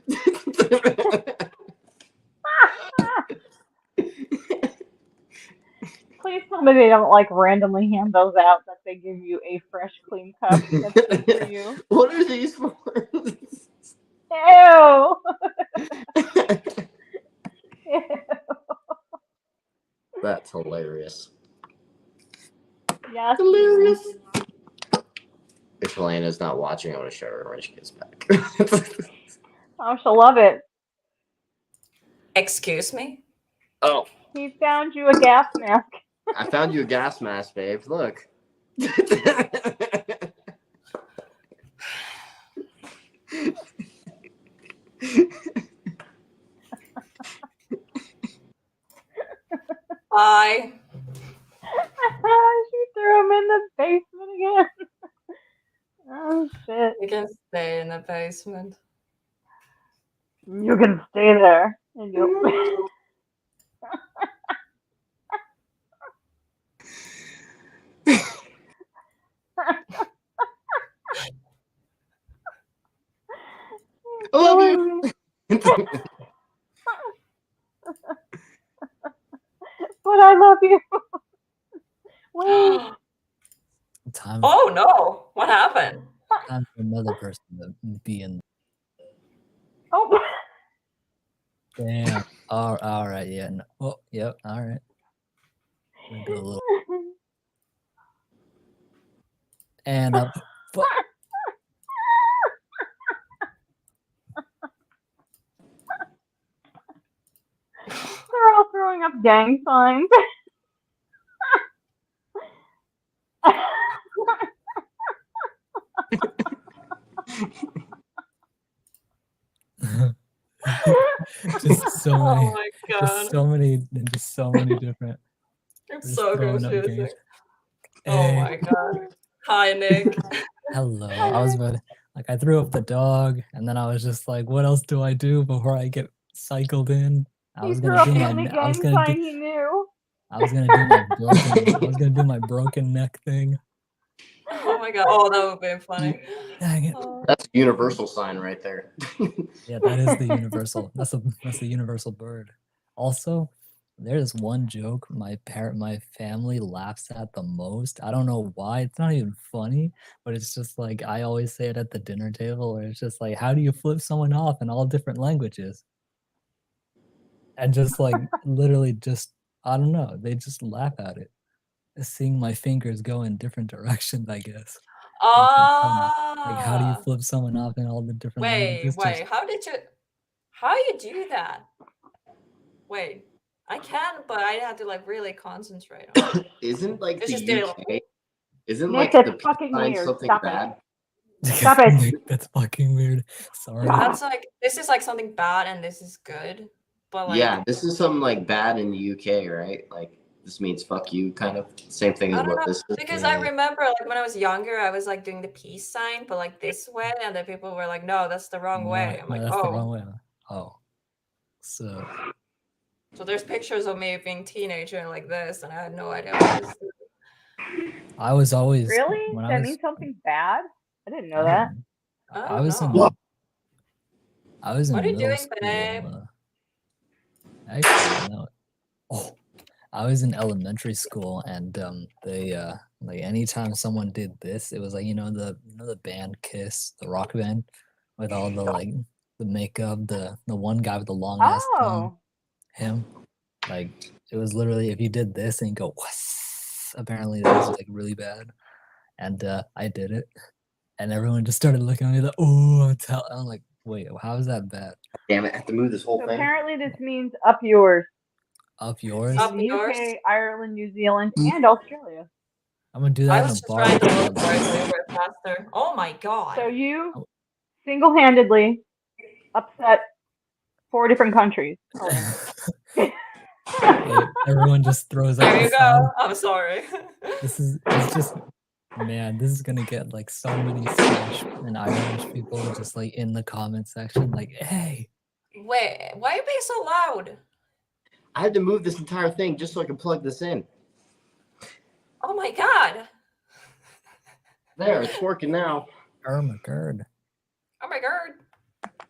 Please tell me they don't like randomly hand those out, that they give you a fresh, clean cup that's just for you. What are these for? Ew! Ew. That's hilarious. Yes. Hilarious. If Helena's not watching, I want to show her when she gets back. Oh, she'll love it. Excuse me? Oh, He found you a gas mask. I found you a gas mask, babe. Look. Bye. She threw him in the basement again. Oh, shit. You can stay in the basement. You can stay there. And you'll... I love you. But I love you. Wait. Time, Oh no! What happened? time for another person to be in. Oh. Damn. All right. Yeah. No. Oh, yep. All right. We'll do a little. And up. They're all throwing up gang signs. Just so many. Oh my god. Just so many different. It's just so throwing up confusing. games. Oh Hey, my god. Hi, Nick. hello. I was about like I threw up the dog, and then I was just like, what else do I do before I get cycled in? I He was threw gonna up do the my. only I was gang gonna sign do. he knew. I was gonna do my broken. I was gonna do my broken neck thing. Oh my god. Oh, that would be funny. Dang it. Oh. That's a universal sign right there. Yeah, that is the universal. That's the universal bird. Also, there's one joke my family laughs at the most. I don't know why. It's not even funny, but it's just like I always say it at the dinner table, where it's just like, how do you flip someone off in all different languages? And just like literally just I don't know, they just laugh at it. Seeing my fingers go in different directions, I guess. Like how do you Ah. flip someone off in all the different Wait, languages? wait. How you do that? Wait. I can, but I have to like really concentrate on it. Isn't like It's the just getting UK? Isn't Nick, like that's the peace fucking sign weird. something Stop it. bad? Stop it. Nick, that's fucking weird. Sorry. That's like this is like something bad and this is good. But like Yeah, this is something like bad in the UK, right? Like this means fuck you, kind of. Same thing I as don't what know, this is. because I Yeah. remember like when I was younger, I was like doing the peace sign, but like this way, and then people were like, "No, that's the wrong way." I'm No, like, that's the wrong "Oh." way. Oh, so So there's pictures of me being teenager like this, and I had no idea what this is. I was always Really? when I That was means something bad? I didn't know I that. don't I I don't was know. What are you in middle doing, school. babe? Actually, no. Oh, I was in elementary school, and they like anytime someone did this, it was like the band Kiss, the rock band, with all the like the makeup, the one guy with the long ass tongue, Oh, him. Like it was literally if you did this and you go, "Whoosh," apparently that was like really bad, and I did it, and everyone just started looking at me like, "Oh, I'm like, wait, how is that bad?" Damn it! I have to move this whole so thing. apparently this means up yours Up in yours? Up the yours? UK, Ireland, New Zealand, and Australia. I'm gonna do I that in was a just bar. trying to in look for it so you Finland. were faster. Oh my god. So you single-handedly upset 4 different countries. Everyone just throws up There the you go. sound. I'm sorry. It's just man, this is gonna get like so many Scottish and Irish people just like in the comment section, like, hey. Wait, why are you being so loud? I had to move this entire thing just so I can plug this in. Oh my god. There, it's working now. Oh my god. Oh my god.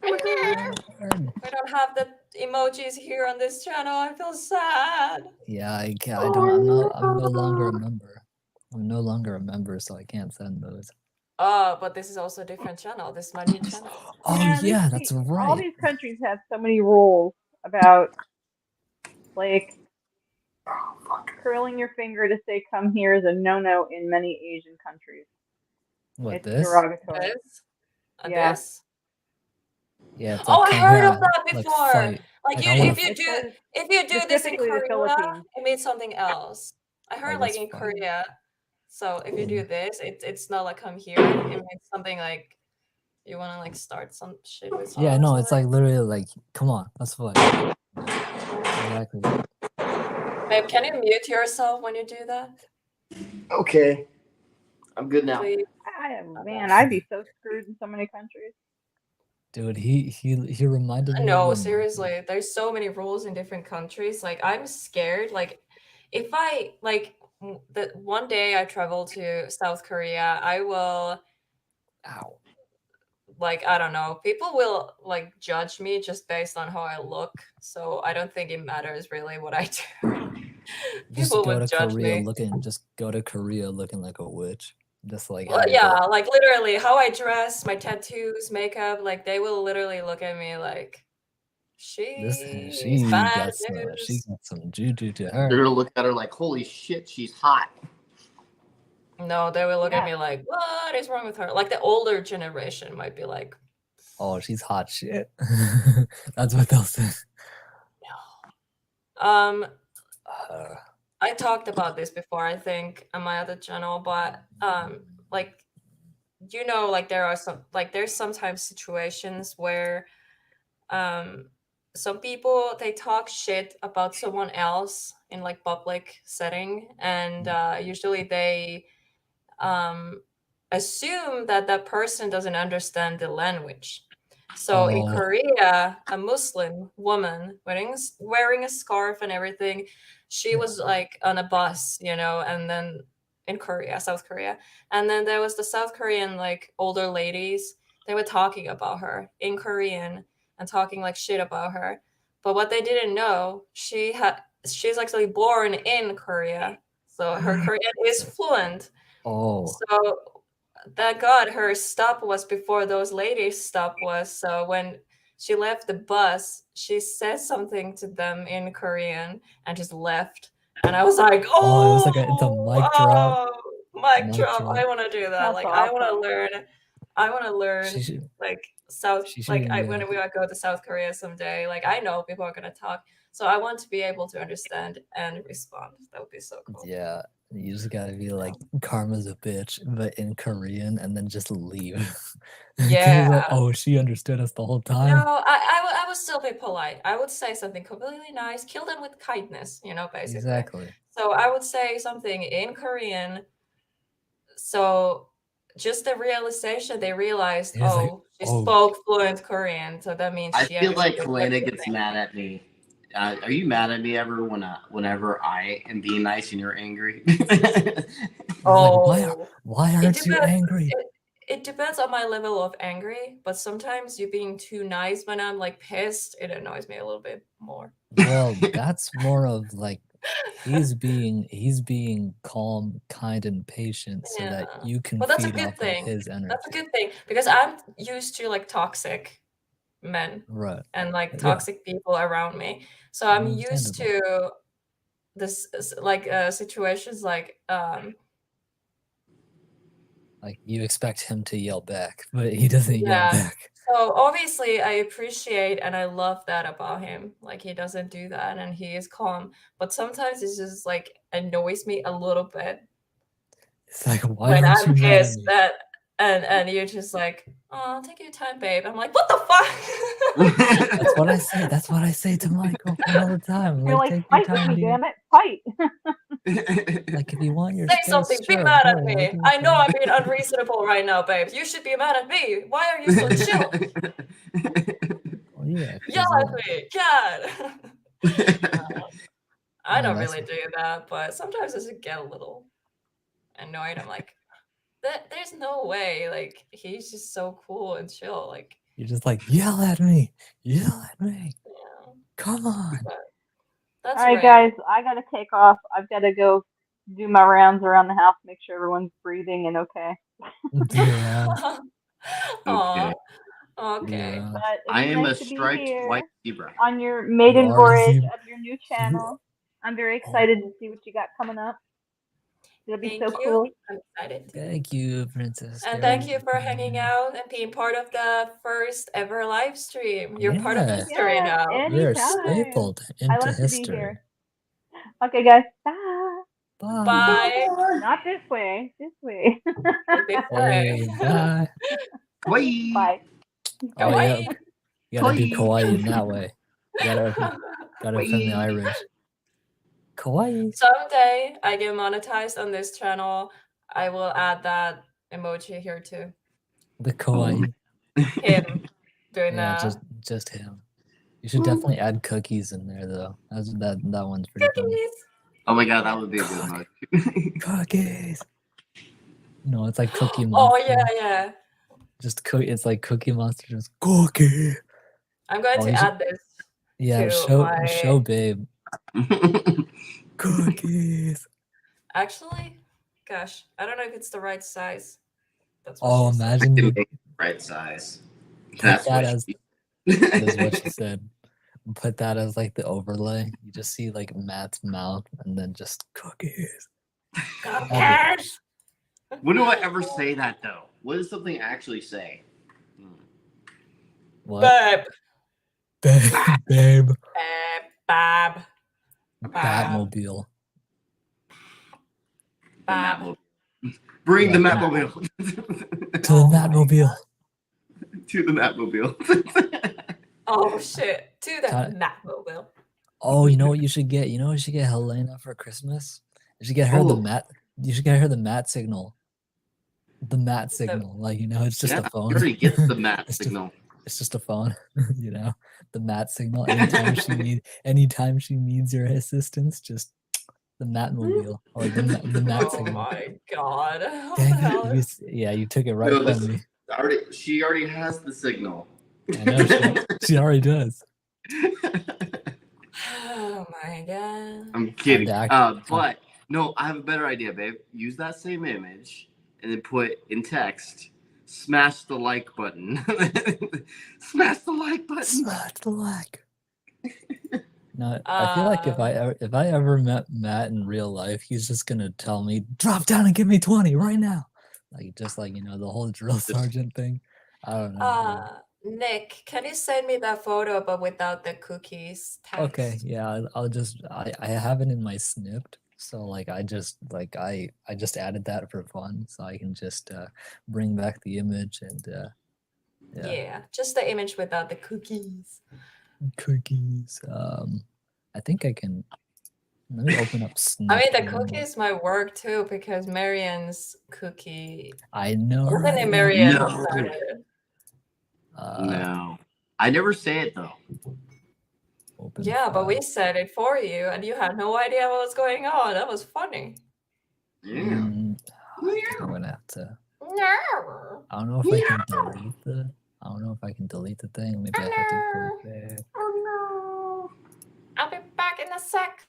Oh my god. We don't have the emojis here on this channel. I feel sad. Yeah, I can't. I'm no longer a member. I'm no longer a member, so I can't send those. Oh, but this is also a different channel. This is my new channel. Oh yeah, that's All right. these countries have so many rules about, like, curling your finger to say "come here" is a no-no in many Asian countries. What, It's this? derogatory. This? And Yeah. this? Yeah, it's Oh, like I come heard here, of that like before. fight. Like Like you, I wanna if you It do, says if you do this in specifically the Korea, Philippines. it means something else. I heard like let's in fight. Korea. So if you do this, it's not like come here. It means something like you want to like start some shit with Yeah, someone. no, or it's something. like literally like, come on, let's fight. Exactly. Babe, can you mute yourself when you do that, Okay, I'm good now. please? Man, I'd be so screwed in so many countries. Dude, he reminded me of No, the seriously. There's so many rules in different countries. Like I'm scared. Like if I like that one day I travel to South Korea, I will Ow. like I don't know. People will like judge me just based on how I look. So I don't think it matters really what I do. Just People go would to judge Korea me. looking like a witch. Just like Well, have yeah, the like literally how I dress, my tattoos, makeup, like they will literally look at me like this she's she bad got news. some juju to They're her. gonna look at her like, holy shit, she's hot. No, they will look at Yeah. me like, what is wrong with her? Like the older generation might be like, Oh, she's hot shit. That's what they'll say. um, Uh, I talked about this before, I think, on my other channel, but like like there's sometimes situations where some people they talk shit about someone else in like public setting, and usually they assume that that person doesn't understand the language. So in oh, Korea, a Muslim woman wearing a scarf and everything, she was like on a bus, and then in Korea, South Korea, and then there was the South Korean like older ladies. They were talking about her in Korean and talking like shit about her. But what they didn't know, she's actually born in Korea, so her Korean is fluent. oh, So thank God her stop was before those ladies' stop was. So when she left the bus, she said something to them in Korean and just left. And I was like, oh, it was oh, like it's a mic drop. mic Mic drop. drop. I want to do that. That's Like awesome. I want to learn She should like South, she like should when we go to South Korea someday, like I know people are going to talk. So I want to be able to understand and respond. That would be so cool. yeah. You just gotta be like karma's a bitch, but in Korean, and then just leave. Yeah. Like, oh, she understood us the whole time. No, I would still be polite. I would say something completely nice, kill them with kindness, basically. Exactly. So I would say something in Korean. So just the realization, they realized, He's like, oh, she oh, spoke fluent Korean, so that means I she feel like understood what Helena you're gets saying. mad at me. Are you mad at me ever whenever I am being nice and you're angry? he's like, Oh, why it aren't you depends. angry? It depends on my level of angry, but sometimes you being too nice when I'm like pissed, it annoys me a little bit more. Well, that's more of like he's being calm, kind, and patient so that Yeah. you can But that's a feed good off of thing. his That's a energy. good thing because I'm used to like toxic men Right. and like Yeah. toxic people around me. So I'm used Understandable. to this like situations like Like you expect him to yell back, but he doesn't yell yeah. back. So obviously I appreciate and I love that about him. Like he doesn't do that and he is calm. But sometimes it just like annoys me a little bit It's like, why when aren't I'm you mad at pissed me? that and you're just like, oh, take your time, babe. I'm like, what the fuck? That's what I say. That's what I say to my girlfriend all the time. You're Like, like, take your fight with time, me, dude. damn it, fight. Like, if you want your Say space, something, be sure, mad go at ahead, me. do your I know thing. I'm being unreasonable right now, babe. You should be mad at me. Why are you so chill? Well, yeah, Yell because at me, God. I no, don't that's really do that, but sometimes I just get a little annoyed. I'm like, there's no way. Like, he's just so cool and chill. Like, you're just like, yell at me, yell at me. yeah, Come on. but All that's right, rare. guys, I gotta take off. I've gotta go do my rounds around the house, make sure everyone's breathing and okay. Be around. Aw, Okay. Be okay. around. But I it's am nice a to be striped white here zebra. on your You maiden are a voyage zebra. of your new You channel. I'm very oh, excited to see what you got coming up. It'll be so Thank you. cool. I'm excited too. thank you, Princess And Carol. thank you for hanging out and being part of the first ever live stream. You're part of Yeah, history Yes, now. you're anytime. stapled I into love to be history. here. Okay, guys. Bye. Bye. Bye. Not this way. This way. This Hey, way. bye. Kawaii. Bye. Oh yeah, Kawaii. you gotta do Kawaii. kawaii in that way. You got it from the Kawaii. Irish. Kawaii. Someday I get monetized on this channel. I will add that emoji here too. The kawaii. Him doing Yeah, the just him. You should definitely add cookies in there though. That one's pretty funny. cookies. Oh my god, that would be a good emoji. Cookies. No, it's like Cookie Oh Monster. yeah. Just it's like Cookie Monster. Just cookie. I'm going Oh, to you should, add this yeah, to show my babe cookies. actually, gosh, I don't know if it's the right size. That's what Oh, she said. imagine To you make it the right size. put That's that what as she... that is what she said. Put that as like the overlay. You just see like Matt's mouth and then just cookies. Cookies. When do I ever say that though? What does something actually say? What? Babe. Babe. Bab. Batmobile. The Bab. Matmobile. Bring Yeah, the come Matmobile. to the Batmobile. To the Matmobile. Oh shit. To the Kinda- Matmobile. Oh, you know what you should get? You know what you should get Helena for Christmas? You should get her the Oh. mat. You should get her the mat signal. The mat signal, like it's just a Yeah, phone. she already gets the mat It's just- signal. It's just a phone, the mat signal. Anytime she needs your assistance, just the Matmobile or the mat Oh signal. my god. What the Dang hell? it! You took it right No, from me. she already has the signal. I know she already does. Oh my god. I'm kidding. Time But no, I have a better idea, babe. Use that same image and then put in text, smash the like button. Smash the like button. Smash the like. No, I feel like if I ever met Matt in real life, he's just gonna tell me, drop down and give me 20 right now. Like just like the whole drill sergeant thing. I don't know. Nick, can you send me that photo but without the cookies text? Okay, yeah, I'll just I have it in my snipped, so like I just added that for fun, so I can just bring back the image and Yeah, just the image without the cookies. cookies. I think I can Let me open up I mean, the Snap. cookies might work too because Marian's cookie. I know. Wasn't Right? it Marian No. who started it? No, I never say it though. Open Yeah, but we file. said it for you, and you had no idea what was going on. That was funny. Yeah. I think I'm gonna have to. No. I don't know if I can delete the. I don't know if I can delete the thing. Maybe I have to go back. Oh no. I'll be back in a sec.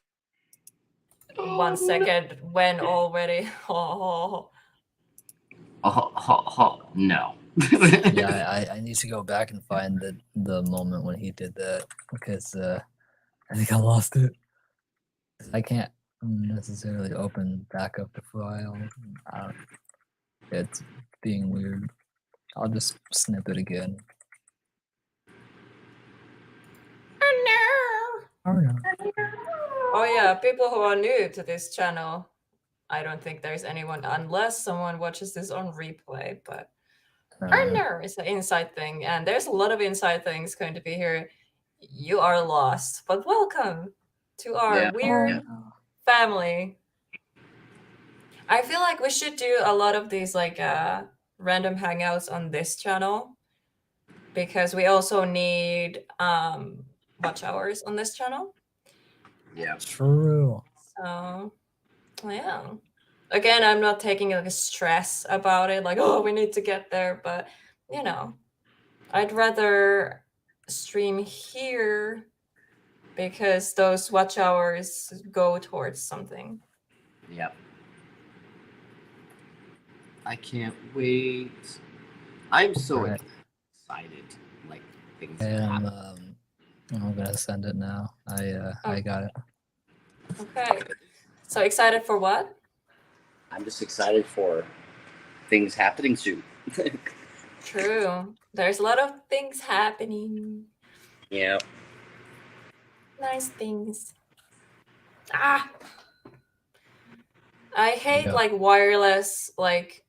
1 second. When already? Oh. No. Yeah, I need to go back and find the moment when he did that because I think I lost it. I can't necessarily open back up the file. It's being weird. I'll just snip it again. Oh Oh no. no. Oh yeah, people who are new to this channel. I don't think there's anyone unless someone watches this on replay, but oh no, it's an inside thing, and there's a lot of inside things going to be here. You are lost, but welcome to our weird family. I feel like we should do a lot of these like random hangouts on this channel because we also need watch hours on this channel. Yeah. True. So yeah. Again, I'm not taking like a stress about it, like, oh, we need to get there, but you know, I'd rather stream here because those watch hours go towards something. Yep. I can't wait. I'm so Alright. excited. Like things And happen. I'm gonna send it now. I got it. Okay. So excited for what? I'm just excited for things happening soon. True. There's a lot of things happening. Yeah. Nice things. Ah. I hate Yeah. like wireless like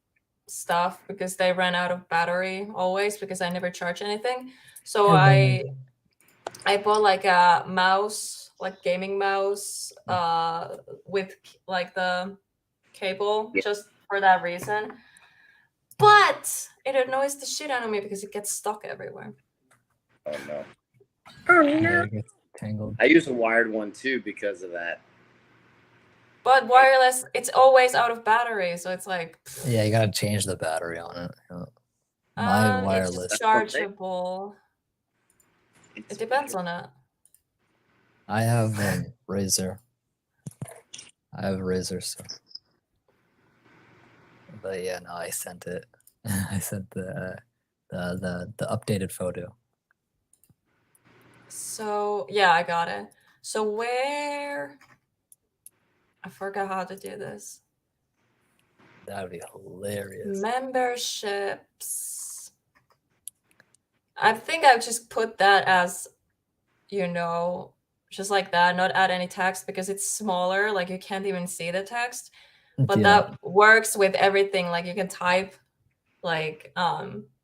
stuff because they run out of battery always because I never charge anything. So I bought like a mouse, like gaming mouse, with like the cable just for that reason. But it annoys the shit out of me because it gets stuck everywhere. Oh no. Yeah, it gets tangled. I use a wired one too because of that. But wireless, it's always out of battery, so it's like. Yeah, you gotta change the battery on it. My wireless. It's chargeable. It depends on it. I have Razer. I have Razer, so. But yeah, no, I sent it. I sent the updated photo. So yeah, I got it. So where? I forgot how to do this. That would be hilarious. Memberships. I think I've just put that as, just like that, not add any text because it's smaller. Like you can't even see the text. But that works with everything. Like you can type, like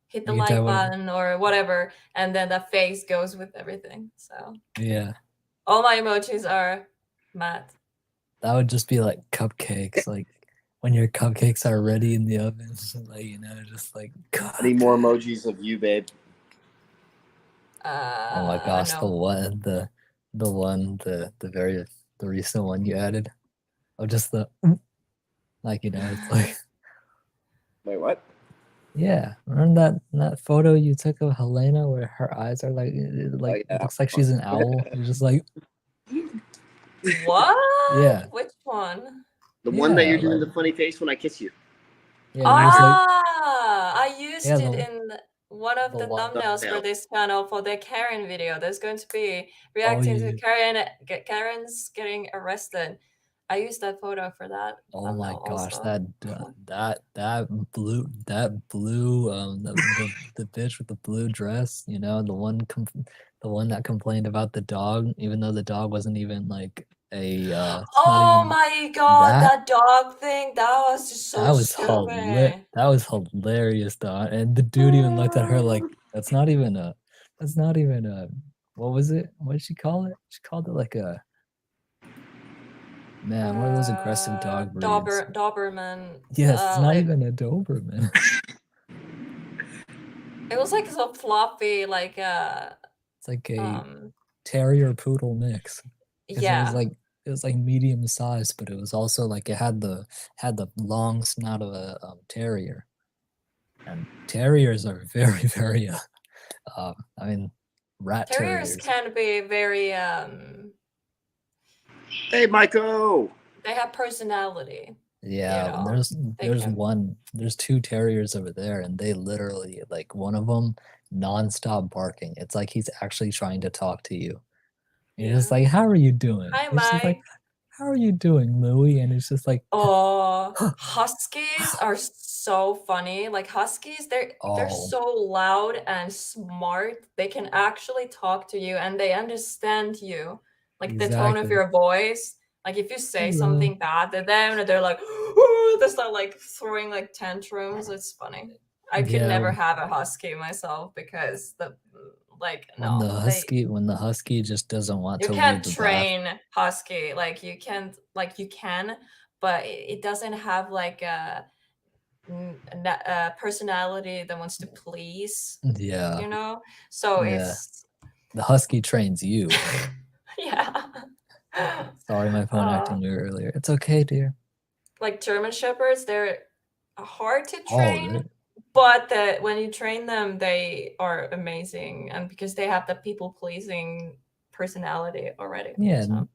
hit the like button or whatever, and then the face goes with everything. So yeah, all my emojis are matte. That would just be like cupcakes, like when your cupcakes are ready in the oven, like just like. God. I need more emojis of you, babe. Oh my gosh, no. the recent one you added, oh, just the like it's like. Wait, what? Yeah, remember that photo you took of Helena where her eyes are like it looks like she's an owl. You're just like. What? Yeah. Which one? The one that you're doing the funny face when I kiss you. Yeah, I used it the, in one of the thumbnails for this channel for the Karen video. There's going to be reacting to Karen's getting arrested. I used that photo for that. Oh my gosh, also. that blue the bitch with the blue dress, the one that complained about the dog, even though the dog wasn't even like a oh my god, that dog thing, that was just so stupid. That was hilarious, dog. And the dude even looked at her like, that's not even a what was it? What did she call it? She called it like a Man, one of those aggressive dog breeds. Doberman. Yes, it's not like, even a Doberman. It was like so fluffy, like It's like a um terrier poodle mix. Because yeah. it was like medium size, but it was also like it had the long snout of a terrier. And terriers are very, very I mean, rat Terriers terriers. can be very Hey, Michael. they have personality. Yeah, know, there's two terriers over there, and they literally, like, one of them nonstop barking. It's like he's actually trying to talk to you. And you're just Yeah. like, how are you doing? Hi, It's just like, Mike. how are you doing, Louie? And it's just like, Oh, huskies are so funny. Like huskies, they're oh, so loud and smart. They can actually talk to you and they understand you. Like the tone of exactly. your voice. Like if you say Hello. something bad to them, they're like, "Ooh," they start like throwing like tantrums. It's funny. I could Yeah, never have a husky myself because when the they husky just doesn't want you to can't leave the bath. train husky like you can't like you can, but it doesn't have like a personality that wants to please, Yeah, you know, so yeah. it's The husky trains you. yeah. Sorry, my phone acting weird earlier. It's okay, dear. Like German shepherds, they're hard to Oh, train, but when you train them they are amazing, and because they have the people pleasing personality already. yeah. So.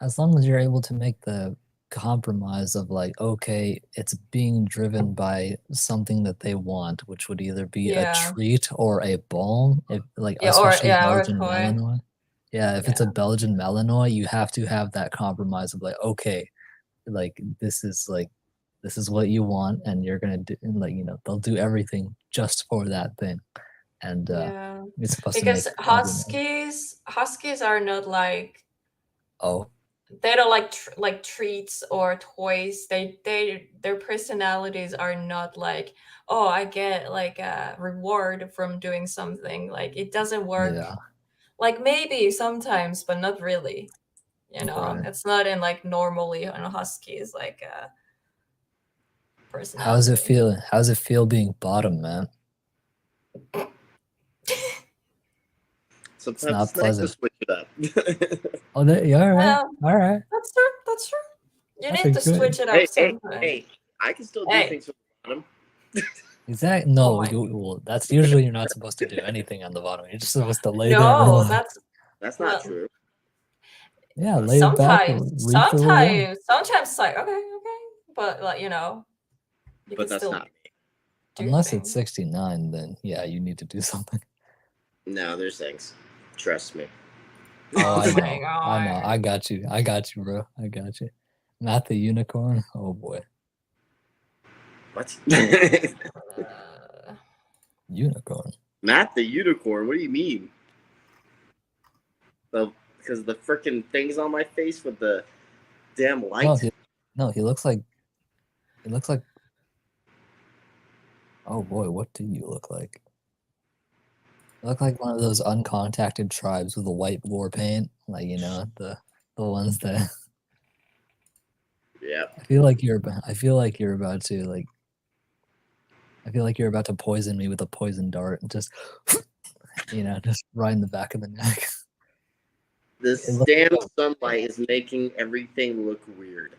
As long as you're able to make the compromise of like, okay, it's being driven by something that they want, which would either be a Yeah. treat or a balm, if like Yeah, especially or a Belgian toy. Malinois. Yeah, if it's a Belgian Malinois, you have to have that compromise of like, okay, like this is what you want, and you're gonna do, like, you know, they'll do everything just for that thing, and Yeah, it's supposed to because make huskies are not like oh they don't like treats or toys. Their personalities are not like, oh, I get like a reward from doing something. Like it doesn't work. yeah, Like maybe sometimes, but not really. You know, right. it's not in like normally on huskies like personality. How's it feel being bottom, man? Sometimes not it's nice to pleasant. switch it up. Oh, yeah, all right, Well, all right. that's true. That's true. You That's need a to good- switch it up hey, sometimes. I can still do Hey. things with the bottom. Exactly. No, my- well, that's usually you're not supposed to do anything on the bottom. You're just supposed to lay there. No, and relax. That's not true. Yeah, lay it back, read the reward. sometimes like okay, but like you know, you But can that's still not me. do Unless things. it's 69, then yeah, you need to do something. No, there's things. Trust me. Oh, I my know. I know. God. I got you. I got you, bro. I got you. Not the unicorn. Oh boy. What? Unicorn. Not the unicorn. What do you mean? Because the freaking things on my face with the damn lights. No, he looks like. He looks like. Oh boy, what do you look like? You look like one of those uncontacted tribes with a white war paint, like, you know, the ones that. Yeah. I feel like you're about to like. I feel like you're about to poison me with a poison dart and just, you know, just right in the back of the neck. This damn sunlight is making everything look weird.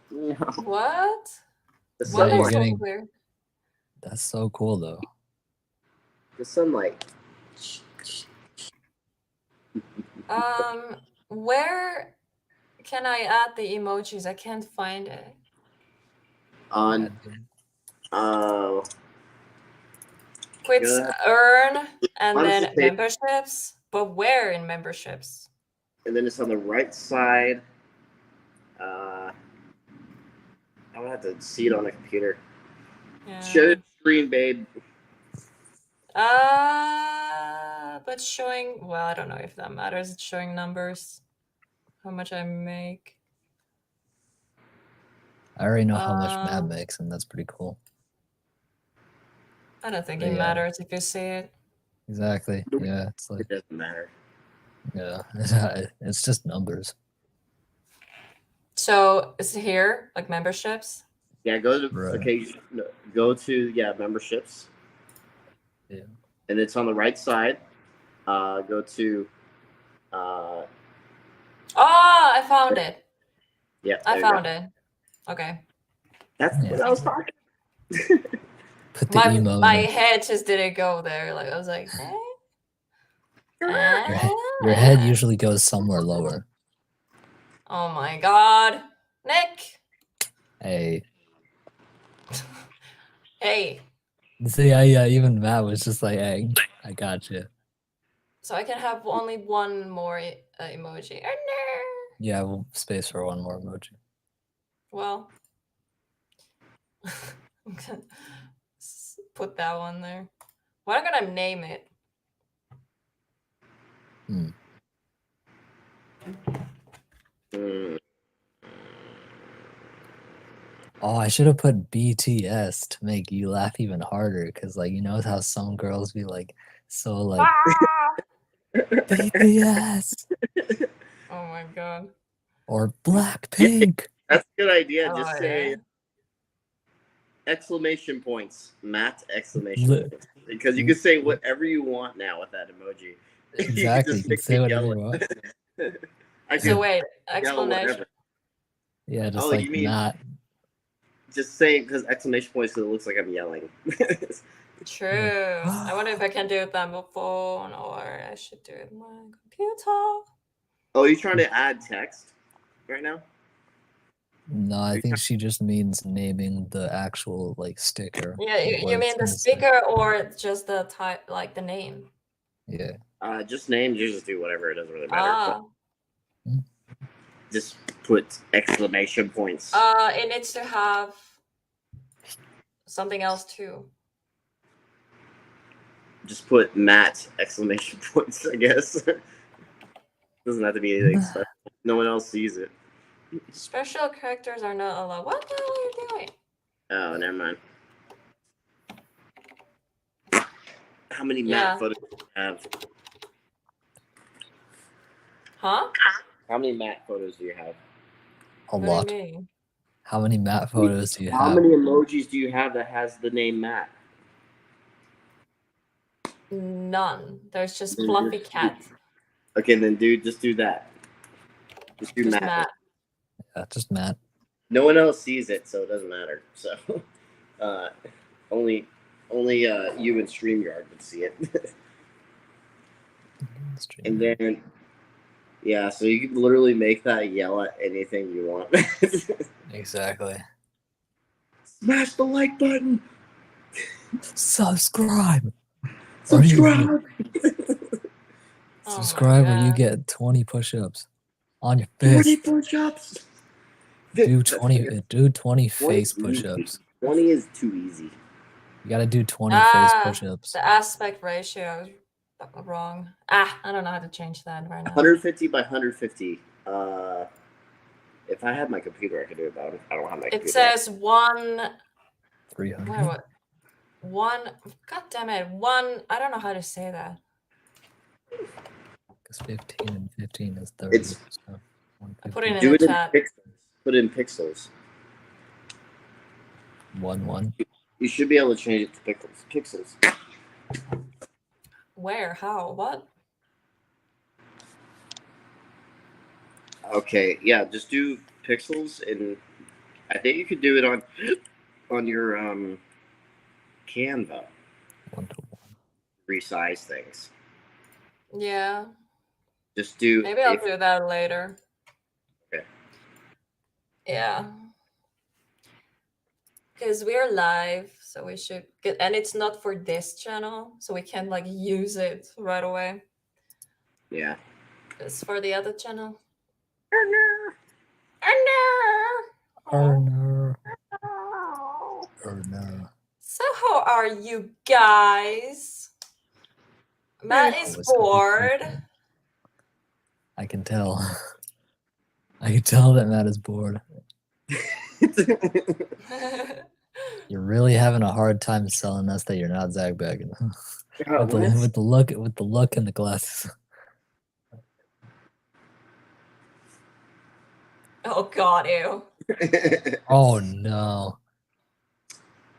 What? The What you're is sunlight. getting- so weird? That's so cool, though. The sunlight. Where can I add the emojis? I can't find it. On. Quit Yeah. earn and Honestly, then memberships, but where in memberships? And then it's on the right side. I'm gonna have to see it on the computer. Yeah. Share the screen, babe. But showing, well, I don't know if that matters. It's showing numbers, how much I make. I already know how much Matt makes, and that's pretty cool. I don't think But it yeah. matters if you see it. Exactly. Yeah, it's like, It doesn't matter. yeah, it's just numbers. So is it here like memberships? Yeah, go to Right. okay. No, go to memberships. Yeah. And it's on the right side. Go to Oh, I found it. yeah. I There you go. found it. Okay. That's Yeah. what I was talking. Put the My emote my in. head just didn't go there. Like I was like, Your head usually goes somewhere lower. Oh my god. Nick. Hey. Hey. See, yeah, even Matt was just like, hey, I got you. So I can have only one more emoji. Oh, no. Yeah, we'll space for one more emoji. Well, put that one there. What am I gonna name it? Oh, I should have put BTS to make you laugh even harder, because like you know how some girls be like so like BTS Oh my god. or Blackpink. That's a good idea. Oh, Just yeah. say exclamation points, Matt exclamation points, because you can say whatever you want now with that emoji. Exactly, you can say whatever you want. So wait, yell explanation. whatever. Yeah, just Oh, like you mean Matt. just say because exclamation points because it looks like I'm yelling. True. I wonder if I can do it on my phone or I should do it on my computer. Oh, you trying to add text right now? No, I think she just means naming the actual like sticker. Yeah, of what you it's mean the gonna say. speaker or just the type, like the name? Yeah. Just name. You just do whatever. It doesn't really matter. Ah. Just put exclamation points. It needs to have something else too. Just put Matt exclamation points. I guess doesn't have to be anything special. No one else sees it. Special characters are not allowed. What the hell are you doing? Oh, never mind. How many Yeah. Matt photos do you have? Huh? How many Matt photos do you have? A What lot. do you mean? How many Matt photos do you How have? many emojis do you have that has the name Matt? None. There's just Then fluffy just- cat. Okay, then just do that. Just do Just Matt. Matt. Yeah, just Matt. No one else sees it, so it doesn't matter. So, only you and StreamYard would see it. And then, yeah, so you can literally make that yell at anything you want. Exactly. Smash the like button. Subscribe. Subscribe. Oh my Subscribe or you God. get 20 push-ups on your 20 fist. push-ups. Do 20 face 20 is push-ups. 20 is too easy. You gotta do 20 face push-ups. The aspect ratio is wrong. I don't know how to change that right now. 150 by 150. If I had my computer, I could do it, but I don't have my computer. It says 1. 300. Wait, what? 1. God damn it. 1. I don't know how to say that. Because 15 and 15 is 30. It's- So I put it in Do the it in chat. pixels. Put it in pixels. 1. You should be able to change it to pixels. Where? How? What? Okay, yeah, just do pixels, and I think you could do it on your Canva. 1 to 1. Resize things. Yeah. Just do. Maybe I'll do that later. Okay. Yeah. Because we're live, so we should get, and it's not for this channel, so we can like use it right away. Yeah. It's for the other channel. Earner. So how are you guys? Matt is bored. I can tell. I can tell that Matt is bored. You're really having a hard time selling us that you're not Zach Baggin. with the look and the glasses. Oh god, ew. Oh no.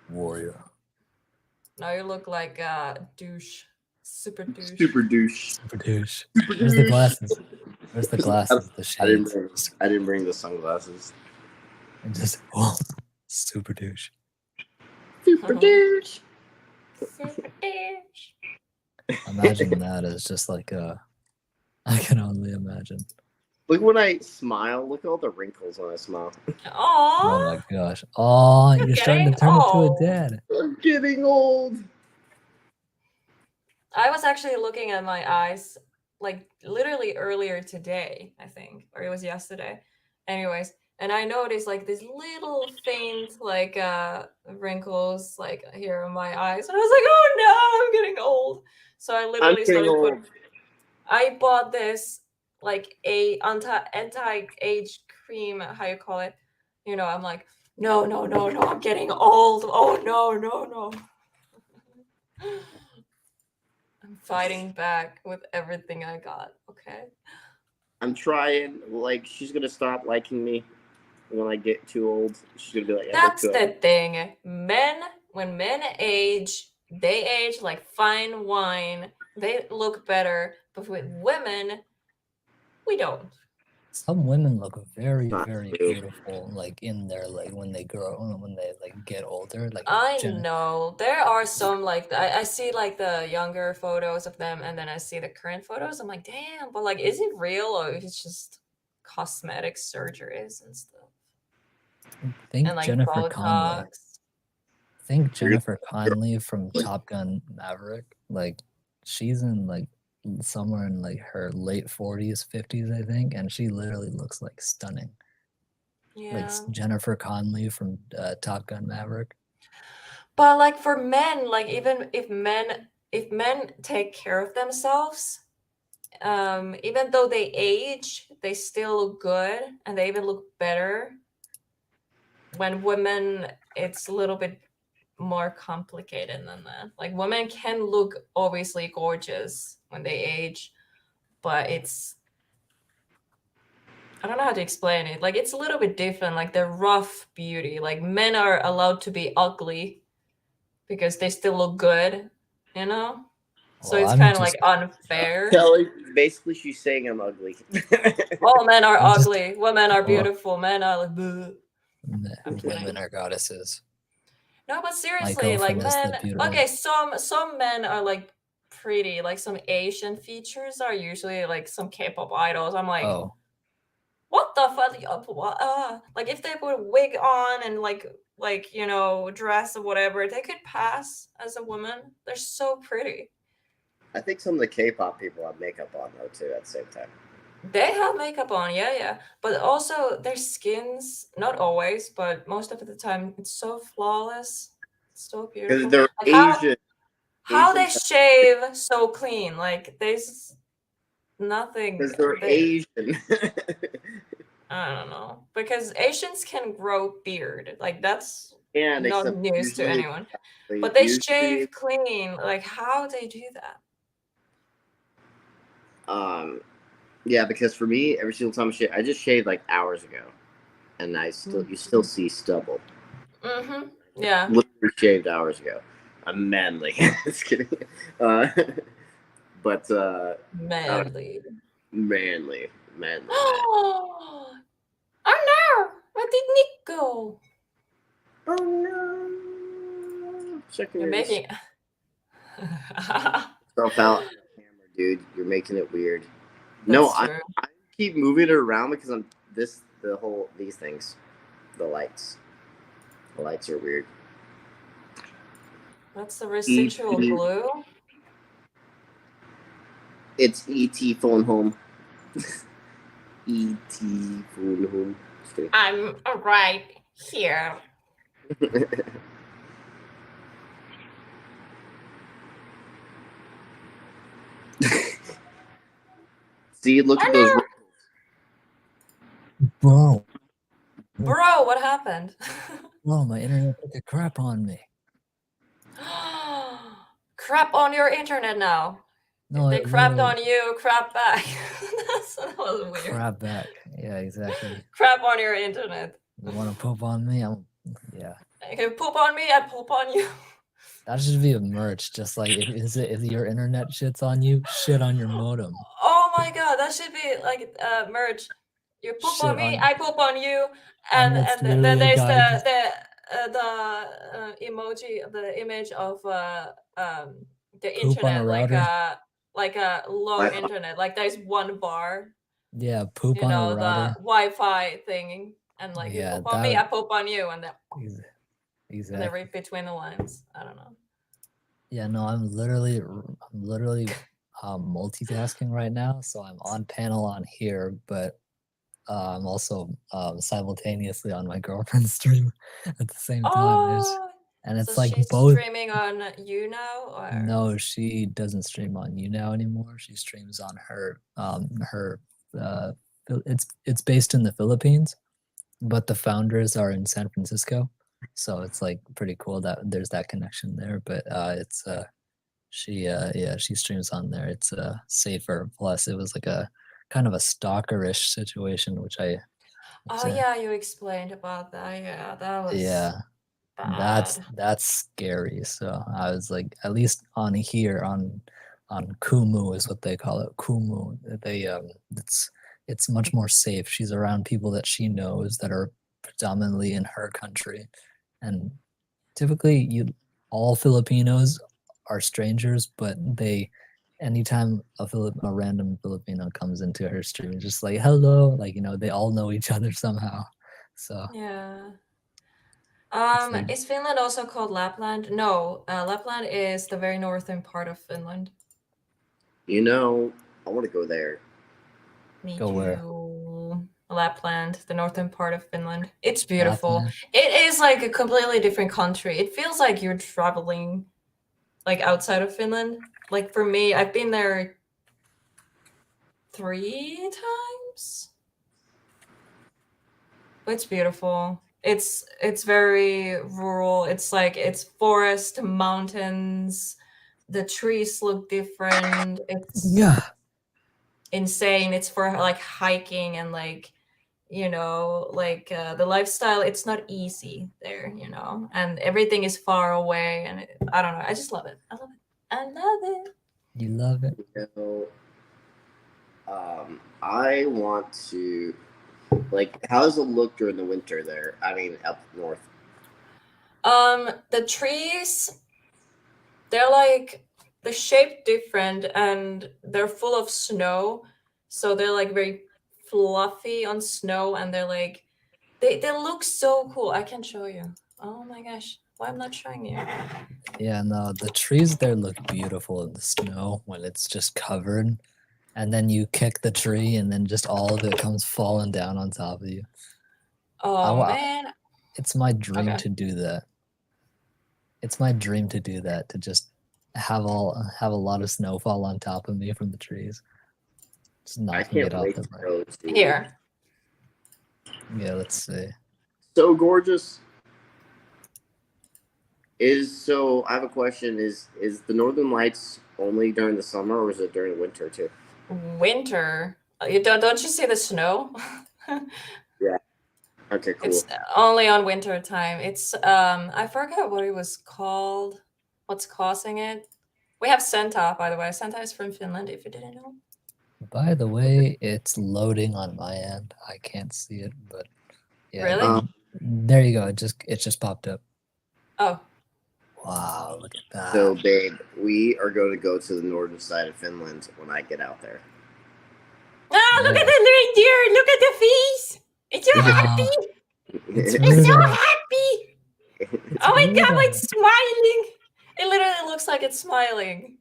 Warrior. Now you look like a douche. Super douche. Super douche. Super douche. Super Where's the douche. glasses? Where's the glasses? The I didn't shades. bring. I didn't bring the sunglasses. And just oh, super douche. Super douche. Super douche. Imagine that as just like I can only imagine. Look when I smile. Look at all the wrinkles when I smile. Oh Aww. my gosh. Oh, you're starting to getting turn into a old. dad. I'm getting old. I was actually looking at my eyes like literally earlier today, I think, or it was yesterday. Anyways, and I noticed like these little faint like wrinkles like here in my eyes. And I was like, oh no, I'm getting old. So I I'm literally getting started old. I bought this like a anti-age cream, how you call it. You know, I'm like, no, I'm getting old. Oh no. I'm fighting back with everything I got, okay? I'm trying. Like she's gonna stop liking me when I get too old. She's gonna be like, I look That's good. the thing. When men age, they age like fine wine. They look better. But with women, we don't. Some women look very, Not very true. beautiful, like in their like when they like get older. Like I Jen, know. There are some like I see like the younger photos of them and then I see the current photos. I'm like, damn, but like is it real or is it just cosmetic surgeries and stuff? think And like Jennifer Connelly. Botox. Think Jennifer Connelly from Top Gun Maverick. Like she's in like somewhere in like her late 40s, 50s, I think, and she literally looks like stunning. Like Yeah. Jennifer Connelly from Top Gun Maverick. But like for men, like even if men take care of themselves, even though they age, they still look good and they even look better. When women, it's a little bit more complicated than that. Like women can look obviously gorgeous when they age, but I don't know how to explain it. Like it's a little bit different, like the rough beauty. Like men are allowed to be ugly because they still look good, you know? So Well, it's I'm kind of just like unfair. Kelly, basically, she's saying I'm ugly. All men are I'm just- ugly. Women are Oh. beautiful. Men are like, bleh. I'm kidding. women are goddesses. No, but My seriously, like girlfriend is the men. beautiful. Okay, some men are like pretty. Like some Asian features are usually like some K-pop idols. I'm like, Oh, what the fuck? Like if they put a wig on and like you know dress or whatever, they could pass as a woman. They're so pretty. I think some of the K-pop people have makeup on though too at the same time. They have makeup on, yeah. But also their skins, not always, but most of the time, it's so flawless. It's so Because beautiful. they're Like Asian. how they Asians- shave so clean. Like there's nothing Because they're there. Asian. I don't know. Because Asians can grow beard. Like that's And not except news to usually- anyone. But they usually, shave clean. Like how they do that? Yeah, because for me, every single time I just shaved like hours ago, and you still see stubble. Mm-hmm. Yeah. Literally shaved hours ago. I'm manly. Just kidding. But Manly. manly. Oh no! Where did Nick go? Oh no! Checking You're your making. yourself out, camera, dude. You're making it weird. That's I true. keep moving it around because these things, the lights. The lights are weird. That's the residual glue. It's ET phone home. ET phone home. Just kidding. I'm right here. See, look at I those. know. bro, Bro, what happened? bro, my internet took a crap on me. Crap on your internet now. No, If they it crapped literally on you, crap back. That was weird. crap back. Yeah, exactly. Crap on your internet. You want to poop on me? Yeah. You can poop on me, I poop on you. That should be a merch. Just like if your internet shits on you, shit on your modem. Oh my god, that should be like merch. You poop Shit on me, on, I poop on you, and and it's then literally a there's guy just the emoji, the image of the poop on a internet, router. like a low Wi-Fi. internet, like there's one bar, Yeah, poop you on a know, the router. Wi-Fi thing, and like you Yeah, poop on me, I that poop on you, and then exactly. read between the lines. I don't know. Yeah, no, I'm literally multitasking right now. So I'm on panel on here, but I'm also simultaneously on my girlfriend's stream at the same time. Oh, And so it's like she's both. streaming on you now, or No, she doesn't stream on YouNow anymore. She streams on her it's based in the Philippines, but the founders are in San Francisco. So it's like pretty cool that there's that connection there. But it's she streams on there. It's safer. Plus it was like a kind of a stalkerish situation, which oh yeah, you explained about that. Yeah, that was yeah. bad. That's scary. So I was like, at least on here on Kumu is what they call it. Kumu. They it's much more safe. She's around people that she knows that are predominantly in her country, and typically all Filipinos are strangers, but they anytime a random Filipino comes into her stream, just like hello, like they all know each other somehow. So Yeah. it's like Is Finland also called Lapland? No, Lapland is the very northern part of Finland. You know, I want to go there. Me Go where? too. Lapland, the northern part of Finland. It's beautiful. Lapland. It is like a completely different country. It feels like you're traveling like outside of Finland. Like for me, I've been there 3 times. It's beautiful. It's very rural. It's like it's forest, mountains. The trees look different. It's Yeah. insane. It's for like hiking and like like the lifestyle. It's not easy there, and everything is far away. And I don't know. I just love it. I love it. I love it. You love it. You know, I want to how does it look during the winter there? I mean, up north. The trees, they're like the shape different and they're full of snow, so they're like very fluffy on snow, and they're like they look so cool. I can show you. Oh my gosh, why I'm not showing you? Yeah, no, the trees there look beautiful in the snow when it's just covered, and then you kick the tree, and then just all of it comes falling down on top of you. Oh man. It's my dream Okay. to do that. It's my dream to do that, to just have a lot of snow fall on top of me from the trees. Just I knocking can't it out wait the to park. go to. Here. Yeah, let's see. So gorgeous. I have a question. Is the Northern Lights only during the summer, or is it during the winter too? Winter. You don't you see the snow? Okay, cool. It's only on winter time. It's I forgot what it was called. What's causing it? We have Senta, by the way. Senta is from Finland, if you didn't know. By the way, it's loading on my end. I can't see it, but yeah. Really? There you go. It just popped up. Oh. Wow, look at that. So, babe, we are going to go to the northern side of Finland when I get out there. Ah, look Yeah. at the reindeer! Look at the face! It's so happy! It's It's so Rudolph. happy! It's Oh my god, Rudolph. it's smiling! It literally looks like it's smiling.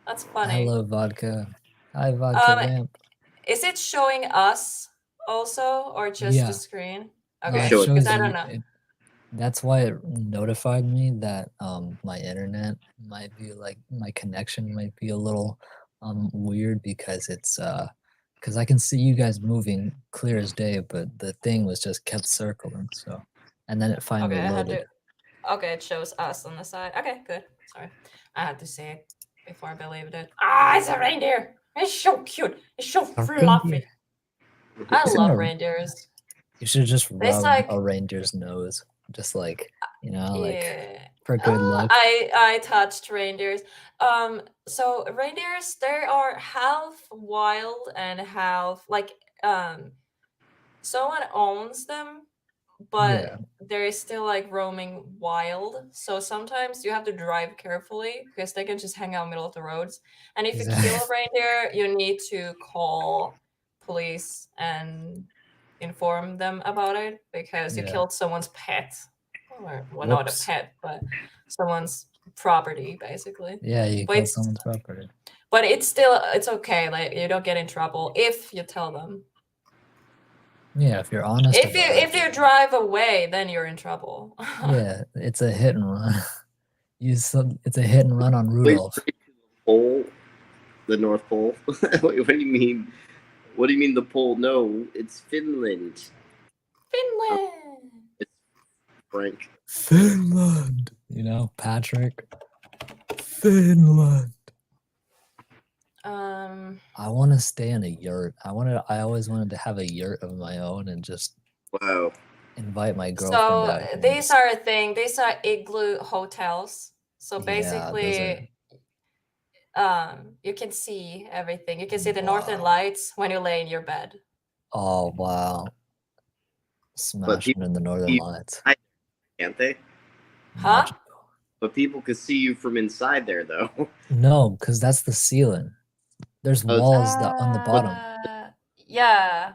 That's funny. Hello, vodka. Hi, vodka vamp. Is it showing us also, or just Yeah. the screen? No, Okay, it shows because shows I you- don't know. That's why it notified me that my internet might be my connection might be a little weird, because it's because I can see you guys moving clear as day, but the thing was just kept circling. So, and then it finally Okay, I had loaded. to. Okay, it shows us on the side. Okay, good. Sorry, I had to say it before I believed it. It's a reindeer. It's so cute. It's so A fluffy. reindeer. I Isn't love a- reindeers. You should just They rub like a reindeer's nose, just like like yeah. for good luck. I touched reindeers. So reindeers, they are half wild and half like someone owns them, but Yeah, they're still like roaming wild. So sometimes you have to drive carefully because they can just hang out middle of the roads. And if you kill a exactly. reindeer, you need to call police and inform them about it because you Yeah. killed someone's pet. Or well, not a Whoops. pet, but someone's property basically. Yeah, you But killed it's someone's property. but it's okay. Like you don't get in trouble if you tell them. Yeah, if you're honest If about it. you drive away, then you're in trouble. Yeah, it's a hit and run. It's a hit and run on Rudolph. Pole, the North Pole. What do you mean? What do you mean the pole? No, it's Finland. Finland. It's Frank. Finland. Patrick. Finland. I want to stay in a yurt. I always wanted to have a yurt of my own and just Wow. invite my girlfriend So out here. these are a thing. These are igloo hotels. So Yeah, basically, you can see everything. You can see the northern Wow. lights when you lay in your bed. Oh wow. Smashing in the northern people- lights. Can't they? Huh? But people can see you from inside there, though. No, because that's the ceiling. There's Oh, walls on the bottom. Yeah,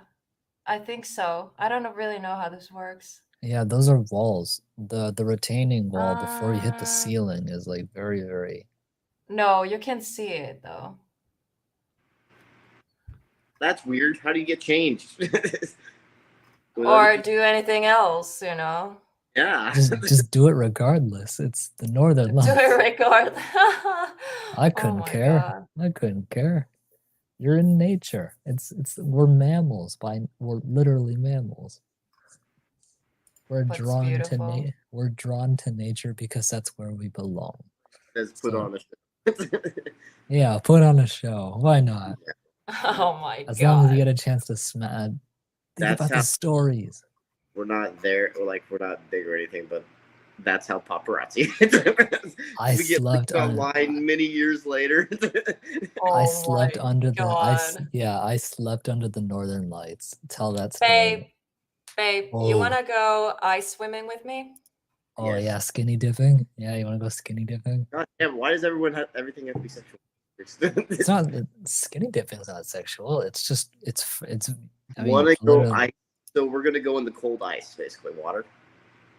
I think so. I don't really know how this works. Yeah, those are walls. The retaining wall before you hit the Uh, ceiling is like very, very. No, you can see it though. That's weird. How do you get changed? Or do anything else, you know. Yeah. Just do it regardless. It's the northern Do lights. it regardless. I couldn't care. I couldn't care. You're in nature. We're mammals. We're literally mammals. We're That's drawn beautiful. to we're drawn to nature because that's where we belong. Let's put So- on a show. Yeah, put on a show. Why not? Oh my As long as you god. get a chance to think That's about how- the stories. We're not there, or like we're not big or anything, but that's how paparazzi. I we get slept leaked online many years later. I Oh slept my under the god. I slept under the northern lights. Tell that story. Babe, Oh. you wanna go ice swimming with me? Oh Yes. yeah, skinny dipping. Yeah, you want to go skinny dipping? God damn, why does everything have to be sexual? It's not skinny dipping's not sexual. It's just I mean, Wanna go literally- ice? So we're gonna go in the cold ice, basically water.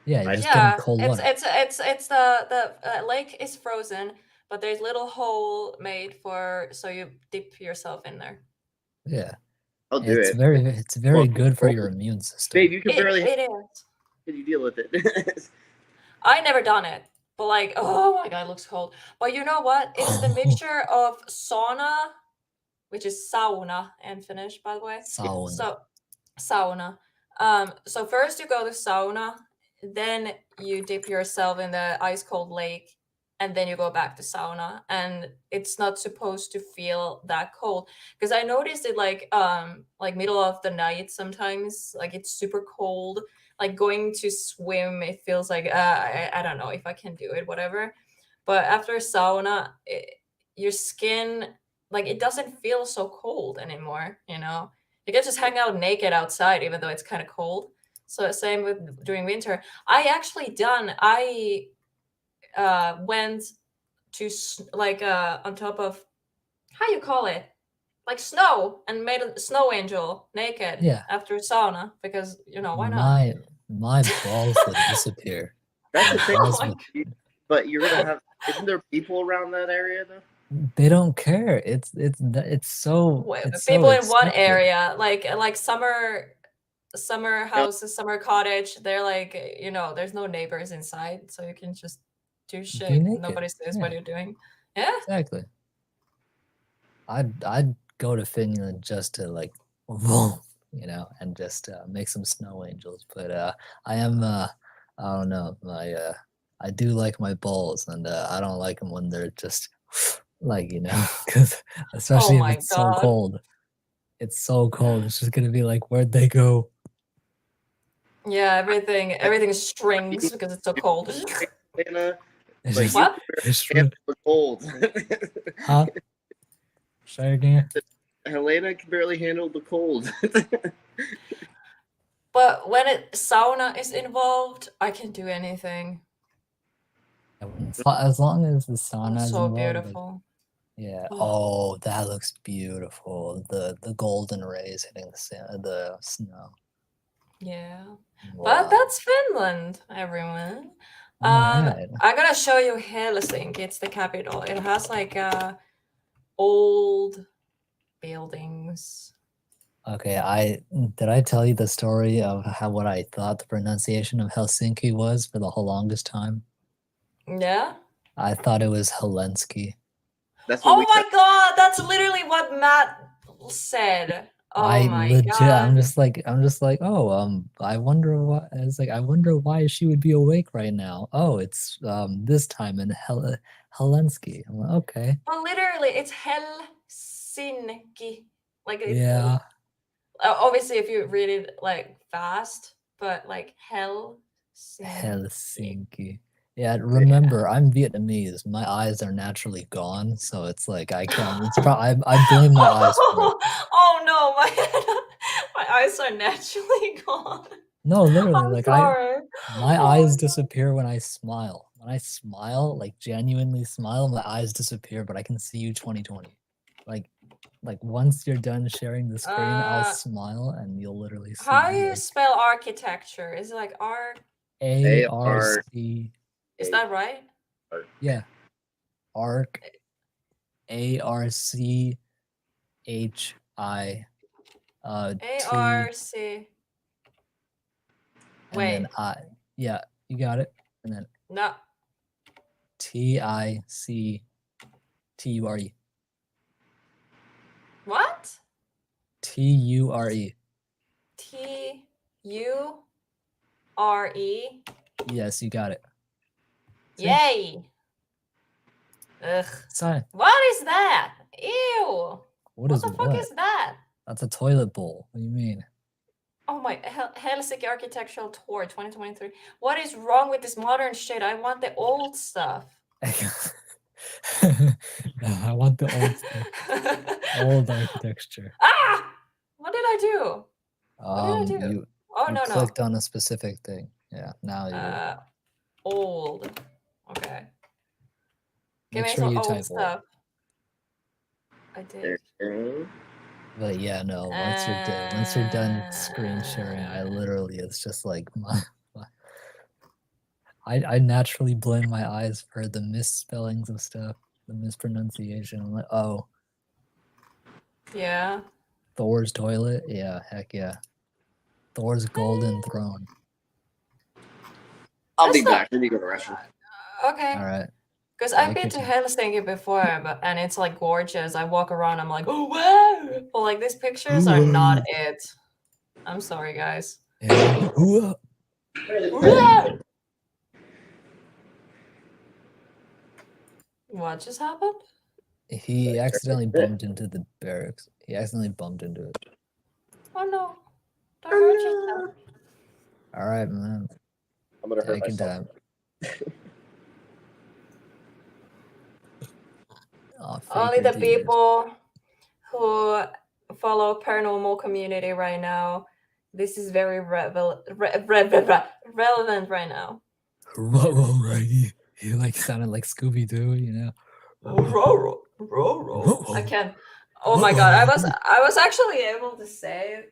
Yeah, you just Yeah, get in cold water. it's the lake is frozen, but there's little hole made for so you dip yourself in there. Yeah, I'll do it's it. very Well, good for well, your immune system. Babe, you can It barely. is. How do you deal with it? I never done it, but like, oh my god, it looks cold. But you know what? It's the mixture of sauna, which is sauna in Finnish, by the way. Sauna. So sauna. So first you go to sauna, then you dip yourself in the ice cold lake, and then you go back to sauna. And it's not supposed to feel that cold. Because I noticed it like middle of the night sometimes, like it's super cold. Like going to swim, it feels like I don't know if I can do it, whatever. But after sauna, your skin like it doesn't feel so cold anymore, you know. You can just hang out naked outside even though it's kind of cold. So same with during winter. I went to on top of how you call it, like snow, and made a snow angel naked. Yeah. After sauna because you know why not. My balls would disappear. That's the My thing. balls my would- But you're gonna have. Isn't there people around that area though? They don't care. It's so. It's People so in one accepted. area like summer houses, summer cottage, they're like, you know, there's no neighbors inside, so you can just do shit. naked, Nobody says yeah. what you're doing. Yeah. Exactly. I'd go to Finland just to like, boom, and just make some snow angels. But I am I don't know, I do like my balls, and I don't like them when they're just Like, because especially if my it's so God. cold. It's so cold. It's just gonna be like, where'd they go? Yeah, everything shrinks because it's so cold. Helena, It's but just, you What? it's handle the cold. huh? Say again. Helena can barely handle the cold. But when sauna is involved, I can do anything. As long as the Oh, sauna is so involved, like, beautiful. yeah. Oh. Oh, that looks beautiful. The golden rays hitting the snow. Yeah. But Wow. that's Finland, everyone. Alright. I'm gonna show you Helsinki. It's the capital. It has like old buildings. Okay, did I tell you the story of what I thought the pronunciation of Helsinki was for the longest time? Yeah. I thought it was Helensky. That's what Oh we my God, that's literally what Matt said. Oh I my legit, God. I'm just like, oh, I wonder what. It's like, I wonder why she would be awake right now. Oh, it's this time in Helensky. I'm like, okay, Well, literally, it's Helsinki. Like it's yeah, obviously if you read it like fast, but like Helsinki. Helsinki. Yeah, remember, I'm Vietnamese. My eyes are naturally gone, so it's like I can't. It's probably I blame my eyes for it. Oh no, my eyes are naturally gone. No, literally, I'm like sorry. my Oh eyes my God. disappear when I smile. When I smile, like genuinely smile, my eyes disappear, but I can see you 2020. Like once you're done sharing the screen, I'll smile and you'll literally see How do me. you Like, spell architecture? Is it like R? ARC. Is that right? Yeah. ARC. ARCHI. T. ARC. And Wait, then I. Yeah, you got it. And then no. TICTURE. What? TURE. TURE. Yes, you got it. See? Yay. Ugh. Sorry. What is that? Ew. What What is the fuck what? is that? That's a toilet bowl. What do you mean? Oh my, Helsinki Architectural Tour 2023. What is wrong with this modern shit? I want the old stuff. I want the old stuff. Old architecture. Ah! What did I do? What did I do? You Oh, no, clicked on a specific thing. Yeah, now you no. Old. Okay. Give make me sure some you old type old. stuff. I did. But yeah, no. Once you're done screen sharing, I literally, it's just like I naturally blame my eyes for the misspellings of stuff, the mispronunciation. I'm like, oh, Yeah. Thor's toilet. Yeah, heck yeah. Thor's golden throne. I'll That's be back. Let me go to the restroom. Okay. All right. Because I've Take been your to time. Helsinki before, and it's like gorgeous. I walk around, I'm like, oh wow! But like these pictures are not it. I'm sorry, guys. Yeah. What just happened? He accidentally bumped into the barracks. He accidentally bumped into it. Oh no! Don't hurt yourself. All right, man. I'm gonna hurt Take your myself. time. Oh, Only faker the demons. people who follow paranormal community right now. This is very relevant right now. Whoa, right. He like sounded like Scooby Doo, you know. I can't. Oh my god! I was actually able to say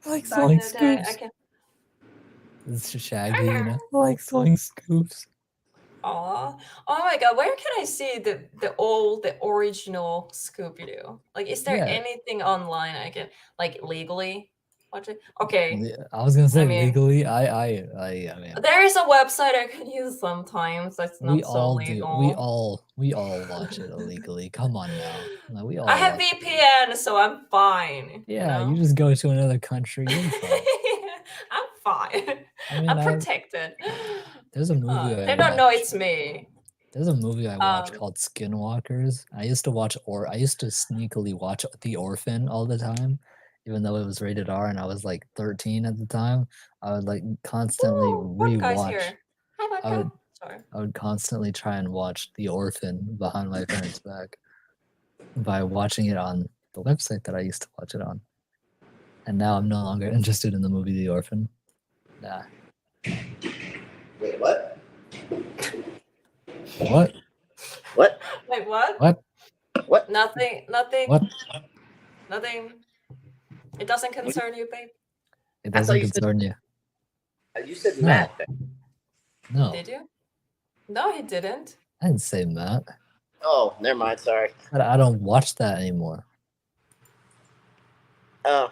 Like back sewing in the day. I scoops. can. It's Shaggy, you know. Like sewing scoops. Aw. Oh my god! Where can I see the original Scooby Doo? Like, is there Yeah. anything online I can like legally watch it? Okay. I was gonna say I mean- legally. I mean, There is a website I can use sometimes. That's not we so all legal. do. We all watch it illegally. Come on now. No, we all. I have watch it. VPN, so I'm fine. Yeah, you you know? just go to another country. You're fine. I'm fine. I mean, I'm protected. there's a movie I They don't know watched. it's me. There's a movie I watched Um, called Skinwalkers. I used to sneakily watch The Orphan all the time, even though it was rated R and I was like 13 at the time. I would like constantly ooh, what guy's rewatch. here? Hi, I would vodka. Sorry. I would constantly try and watch The Orphan behind my parents' back by watching it on the website that I used to watch it on. And now I'm no longer interested in the movie The Orphan. Nah. Wait, what? What? What? Wait, what? What? What? Nothing. Nothing. What? Nothing. It doesn't concern you, babe. It I thought doesn't you said- concern you. You said No. Matt. No, Did you? No, he didn't. I didn't say Matt. Oh, never mind. Sorry. I don't watch that anymore. Oh,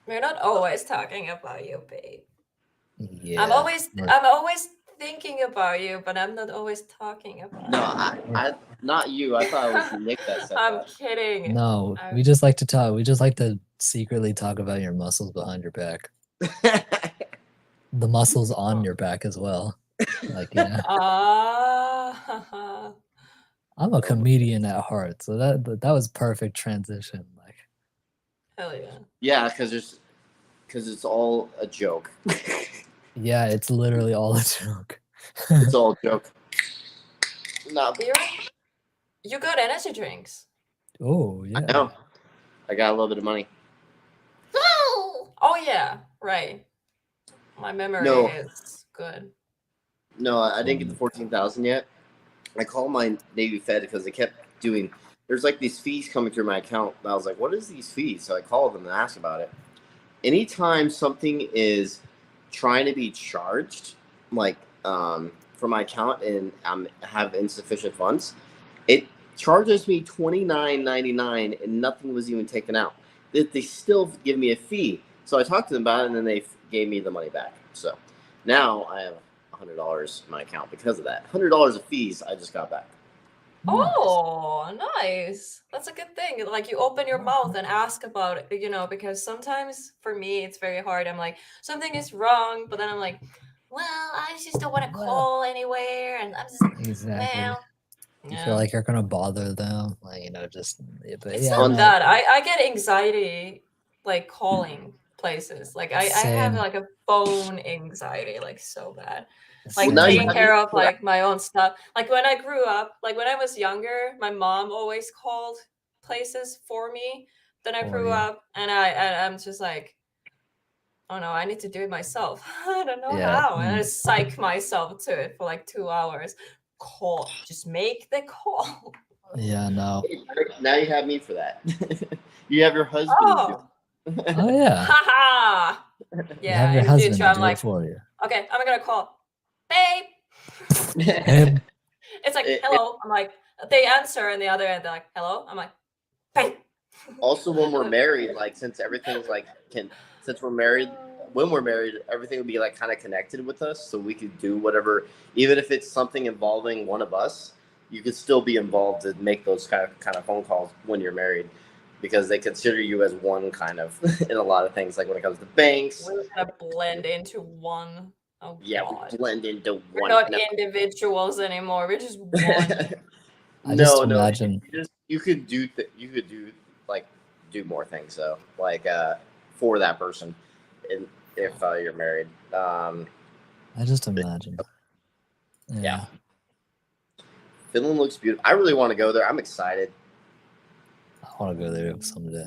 We're not always talking about you, babe. Yeah. I'm always we're- thinking about you, but I'm not always talking about no, you. I not you. I thought it was Nick that said I'm that. kidding. No, I'm- we just like to talk. We just like to secretly talk about your muscles behind your back. The muscles on your back as well. Like, yeah. Ah. I'm a comedian at heart, so that was perfect transition. Like, Hell yeah. Yeah, because it's all a joke. yeah, it's literally all a joke. It's all a joke. No, You got energy drinks. Oh yeah. I know. I got a little bit of money. Oh yeah, right. My memory No. is good. No, I didn't get the 14,000 yet. I called my Navy Fed because they kept doing. There's like these fees coming through my account. And I was like, "What is these fees?" So I called them and asked about it. Anytime something is trying to be charged, like from my account, and I have insufficient funds, it charges me $29.99, and nothing was even taken out. They still give me a fee. So I talked to them about it, and then they gave me the money back. So now I have $100 in my account because of that. $100 of fees I just got back. Oh, nice. That's a good thing. Like you open your mouth and ask about it, because sometimes for me it's very hard. I'm like, something is wrong, but then I'm like, well, I just don't want to Well. call anywhere, and I'm just Exactly. well, You yeah. feel like you're gonna bother them, like just. But It's yeah, not no, that. I get anxiety like calling places. Like I have Same. like a phone anxiety, like so bad. Like Well, now you taking have care me of for that. like my own stuff. Like when I grew up, like when I was younger, my mom always called places for me. Then I For grew you. up and I'm just like, oh no, I need to do it myself. I don't know Yeah, how. And I psych myself to it for like 2 hours. Call, just make the call. Yeah, no. Now you have me for that. You have your husband. Oh. Oh yeah. Haha. You Yeah, have your in husband future to I'm do like, it for you. okay, I'm gonna call, babe. Babe. It's like, hello. I'm like, they answer and the other end, they're like, hello. I'm like, babe. Also, when we're married, like since everything's like since we're married, when we're married, everything will be like kind of connected with us, so we could do whatever, even if it's something involving one of us. You could still be involved and make those kind of phone calls when you're married, because they consider you as one kind of in a lot of things, like when it comes to banks. We're gonna blend into one. Oh Yeah, God. we blend into We're one. not No. individuals anymore. We're just one. I just No. imagine. You could do like do more things though, like for that person, if you're married. I just imagine. Yeah. Finland looks beautiful. I really want to go there. I'm excited. I want to go there someday.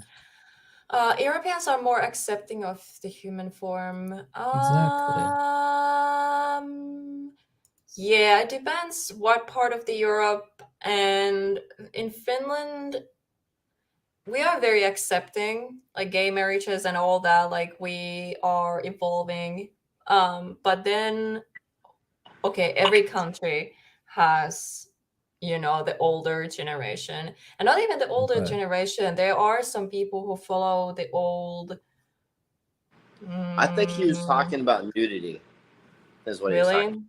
Europeans are more accepting of the human form. Exactly. Yeah, it depends what part of the Europe. And in Finland, we are very accepting, like gay marriages and all that. Like we are evolving. But then, okay, every country has, the older generation, and not even the older Right. generation. There are some people who follow the old. I think he was talking about nudity. Is what he was talking. Really?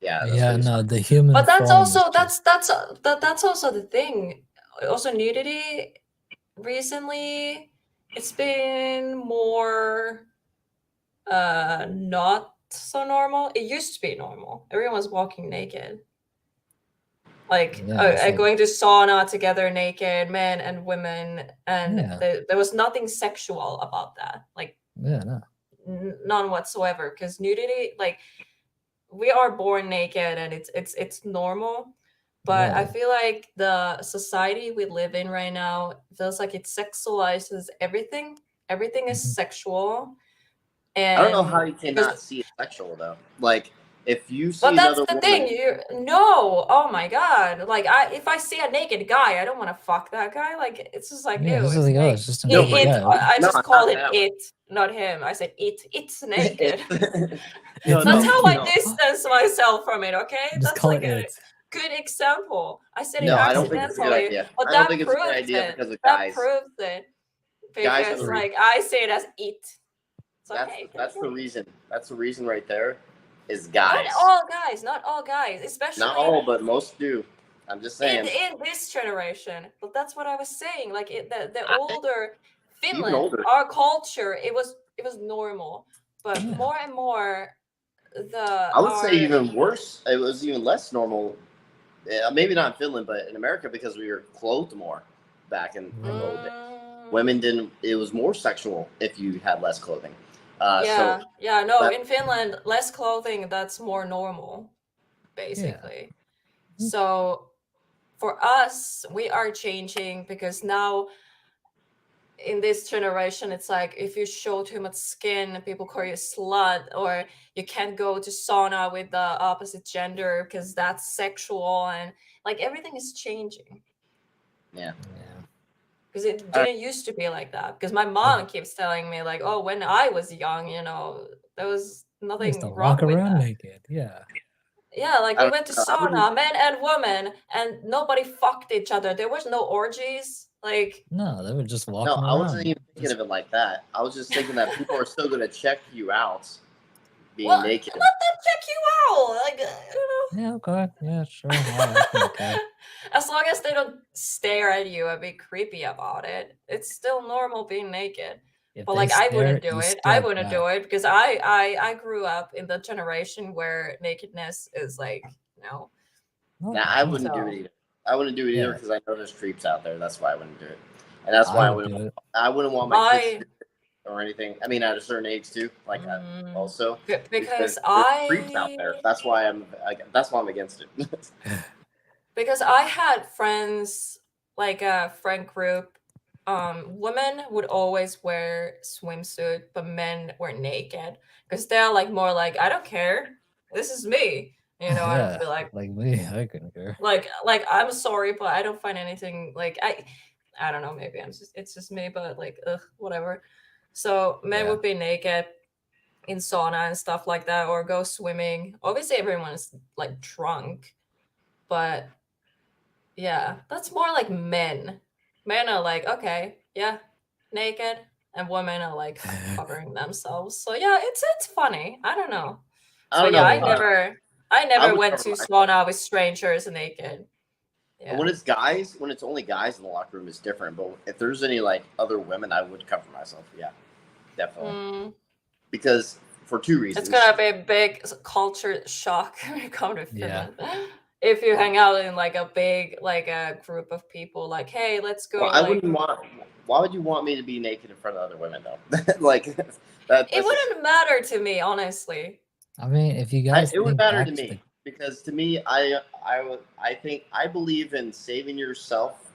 Yeah. That's Yeah, what he's no, talking. the human. But that's form also is just- that's also the thing. Also, nudity recently, it's been more not so normal. It used to be normal. Everyone was walking naked. like Yeah, it's like going to sauna together, naked, men and women, and Yeah. there was nothing sexual about that, like yeah, no. none whatsoever. Because nudity, like we are born naked, and it's normal. But I Right. feel like the society we live in right now feels like it sexualizes everything. Everything is Mhm. sexual, I don't know how and you cannot see it sexual though. Like if you but see that's another the thing. woman, You no, oh my god! Like if I see a naked guy, I don't want to fuck that guy. Like it's just like Yeah, ew, it's just it's like, oh, naked. it's just a no, naked but It. guy. I no, just called not it that way. it, not him. I said it. It's naked. No, It's That's no, how I no, distance myself from it. Okay, Just that's call like it a it. good example. I said it no. Yeah, I call don't it think it. it's a good accidentally, idea. but I don't that think it's a good proves idea it. because of That guys. proves it Guys are because the reason. like I say it as it. So hey, That's the reason. That's the reason right there. Is not guys. all guys, not all guys, Not especially all, but most do. I'm just saying. in this generation. But that's what I was saying. Like the I, older even Finland, older. our culture, it was normal. But Yeah. more and more, I would say our even worse. It was even less normal. Maybe not in Finland, but in America because we were clothed more back in the old days. Women didn't. It was more sexual if you had less clothing. So no, that, in Finland, less clothing, that's more normal, basically. Mm. So for us, we are changing because now in this generation, it's like if you show too much skin, people call you a slut, or you can't go to sauna with the opposite gender because that's sexual, and like everything is changing. yeah. Because it didn't used to be like that. Because my mom keeps telling me, like, oh, when I was young, there was I used to nothing walk wrong with around that. naked. Yeah. Yeah, like I we don't went to know. I wouldn't. sauna, men and women, and nobody fucked each other. There was no orgies. Like, No, they were just No, walking I wasn't around. even thinking of it like that. I was just thinking that people are still going to check you out being well, naked. let them check you out. Like, Yeah, okay. Yeah, sure. I can okay. as long as they don't stare at you and be creepy about it, it's still normal being naked. If But they like, I stare, wouldn't do you it. I strike wouldn't back. do it because I grew up in the generation where nakedness is like, Nah, Okay, I wouldn't do So- it either. I wouldn't do it either Yeah. because I know there's creeps out there. That's why I wouldn't do it, and that's I why would do it. I wouldn't want my kids to my do it or anything. I mean, at a certain age too. Like also because there's creeps out there. That's why I'm against it. because I had friends, like a friend group, women would always wear swimsuit, but men were naked because they're like more like, I don't care, this is me, and I'd be Yeah, like me, I couldn't care. like I'm sorry, but I don't find anything like I don't know, maybe it's just me, but like ugh, whatever. So men Yeah. would be naked in sauna and stuff like that, or go swimming. Obviously everyone is like drunk, but yeah, that's more like men. Men are like, okay, yeah, naked, and women are like covering themselves. So yeah, it's funny. I don't know. I But don't yeah, know. I never would went cover to myself. sauna with strangers naked. Yeah. When it's guys, when it's only guys in the locker room, it's different. But if there's any like other women, I would cover myself. Yeah, definitely. Mm, Because for two reasons. it's gonna be a big culture shock when you come to Yeah. Finland. If you hang out in like a big like a group of people, like, hey, let's go. Well, I Like, wouldn't want. Why would you want me to be naked in front of other women though? Like that's it wouldn't matter to me, honestly. I mean, if you guys it would think matter back to to me because to me, I believe in saving yourself.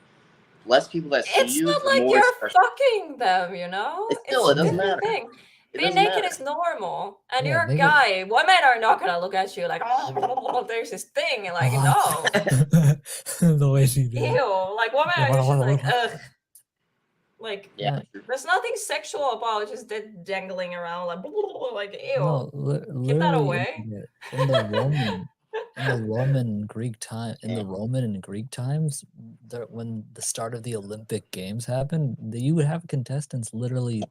Less people that see It's you, not the like more you're expression. fucking them, you know? It It's still, a it doesn't different matter. thing. It Being doesn't naked matter. is normal. And Yeah, you're a naked- guy. Women are not gonna look at you like, oh, there's this thing. And like, no. the way she did. Ew. Like, women are just like, ugh. Like, Yeah. there's nothing sexual about just dangling around like, like, ew. No, Keep that literally away. in the Roman and Greek time, in the Roman and Greek times, when the start of the Olympic Games happened, you would have contestants literally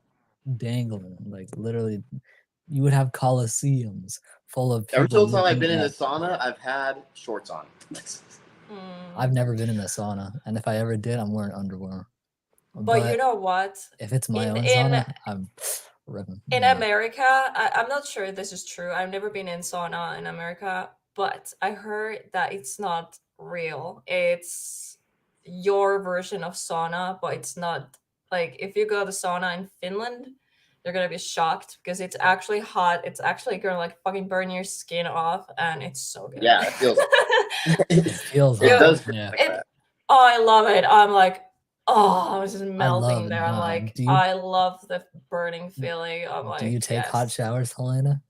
dangling, like literally, you would have coliseums full of people. Every single time I've looking been in a at- sauna, I've had shorts on. I've never been in a sauna, and if I ever did, I'm wearing underwear. But you know what? if it's my In- own in- sauna, I'm ripping. In Yeah. America, I'm not sure this is true. I've never been in sauna in America, but I heard that it's not real. It's your version of sauna, but it's not. Like if you go to sauna in Finland, you're gonna be shocked because it's actually hot. It's actually gonna like fucking burn your skin off, and it's so good. Yeah, it feels. It feels It hot. does feel Yeah. like It, that. oh, I love it. I'm like, oh, I was just I love melting it. there. I'm No, like, do you I love the burning feeling. I'm do you like, take hot yes, showers, Helena?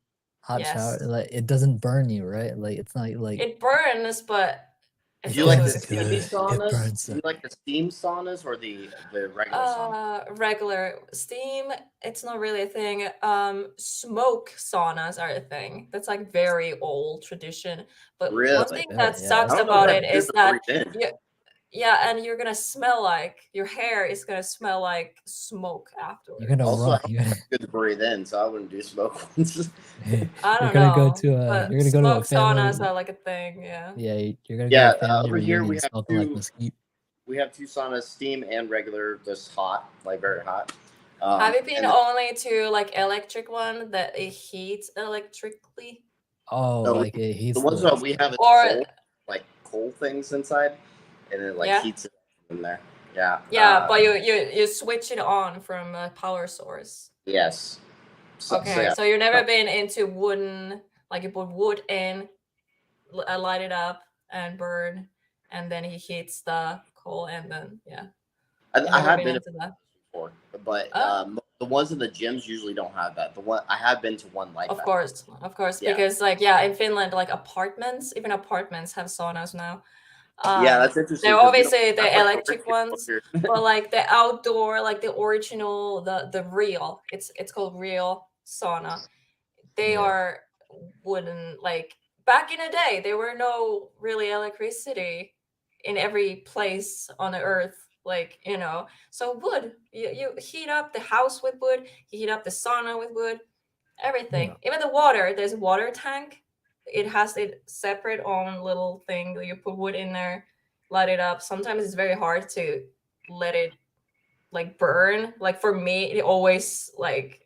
Hot shower, yes. like it doesn't burn you, right? Like it's not like It burns, but Do it you feels like so the feels good. steamy good. It saunas? burns. Do you like the steam saunas or the regular sauna? Regular steam, it's not really a thing. Smoke saunas are a thing. That's like very old tradition. But one Really? thing Yeah, that yeah. sucks I don't know if about that's it good is to that breathe in. you, yeah, and you're gonna smell like your hair is gonna smell like smoke You're afterwards. gonna Also, I run. don't think it's good to breathe in, so I wouldn't do smoke ones. I You're don't gonna go know, to a but you're gonna go to a smoke saunas family. are like a thing. Yeah. Yeah, you're gonna go to Yeah, a family over here reunion smoking like mesquite. we have two saunas, steam and regular, just hot, like very hot. Have you been and only to like electric one that it heats electrically? Oh, the, like it heats the ones the that we have is Or coal things inside, and it like yeah, heats it in there. Yeah. yeah, but you switch it on from a power source. Yes. So Okay, yeah. so you've never been into wooden, like you put wood in, light it up and burn, and then he heats the coal, and then yeah, you've I never have been been into that. before, but Oh, the ones in the gyms usually don't have that. The one I have been to one like that. of course, Yeah. because like yeah, in Finland, like apartments, even apartments have saunas now. Yeah, that's interesting. They're 'Cause we don't obviously the have much electric electric ones, here. but like the outdoor, like the original, the real, it's called real sauna. They Yeah. are wooden. Like back in the day, there were no really electricity in every place on the earth. Like so wood. You heat up the house with wood. You heat up the sauna with wood. Everything, Yeah. even the water. There's a water tank. It has it separate own little thing. You put wood in there, light it up. Sometimes it's very hard to let it like burn. Like for me, it always like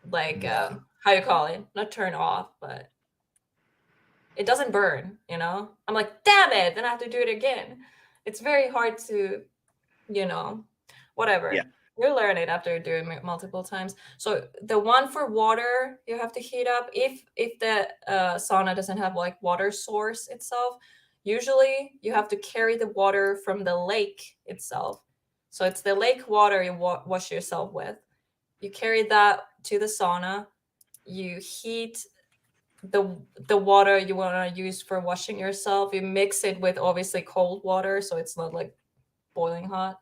like Yeah. how you call it? Not turn off, but it doesn't burn. I'm like, damn it! Then I have to do it again. It's very hard to, whatever. Yeah. You learn it after doing it multiple times. So the one for water, you have to heat up. If the sauna doesn't have like water source itself, usually you have to carry the water from the lake itself. So it's the lake water you wash yourself with. You carry that to the sauna. You heat the water you want to use for washing yourself. You mix it with obviously cold water, so it's not like boiling hot.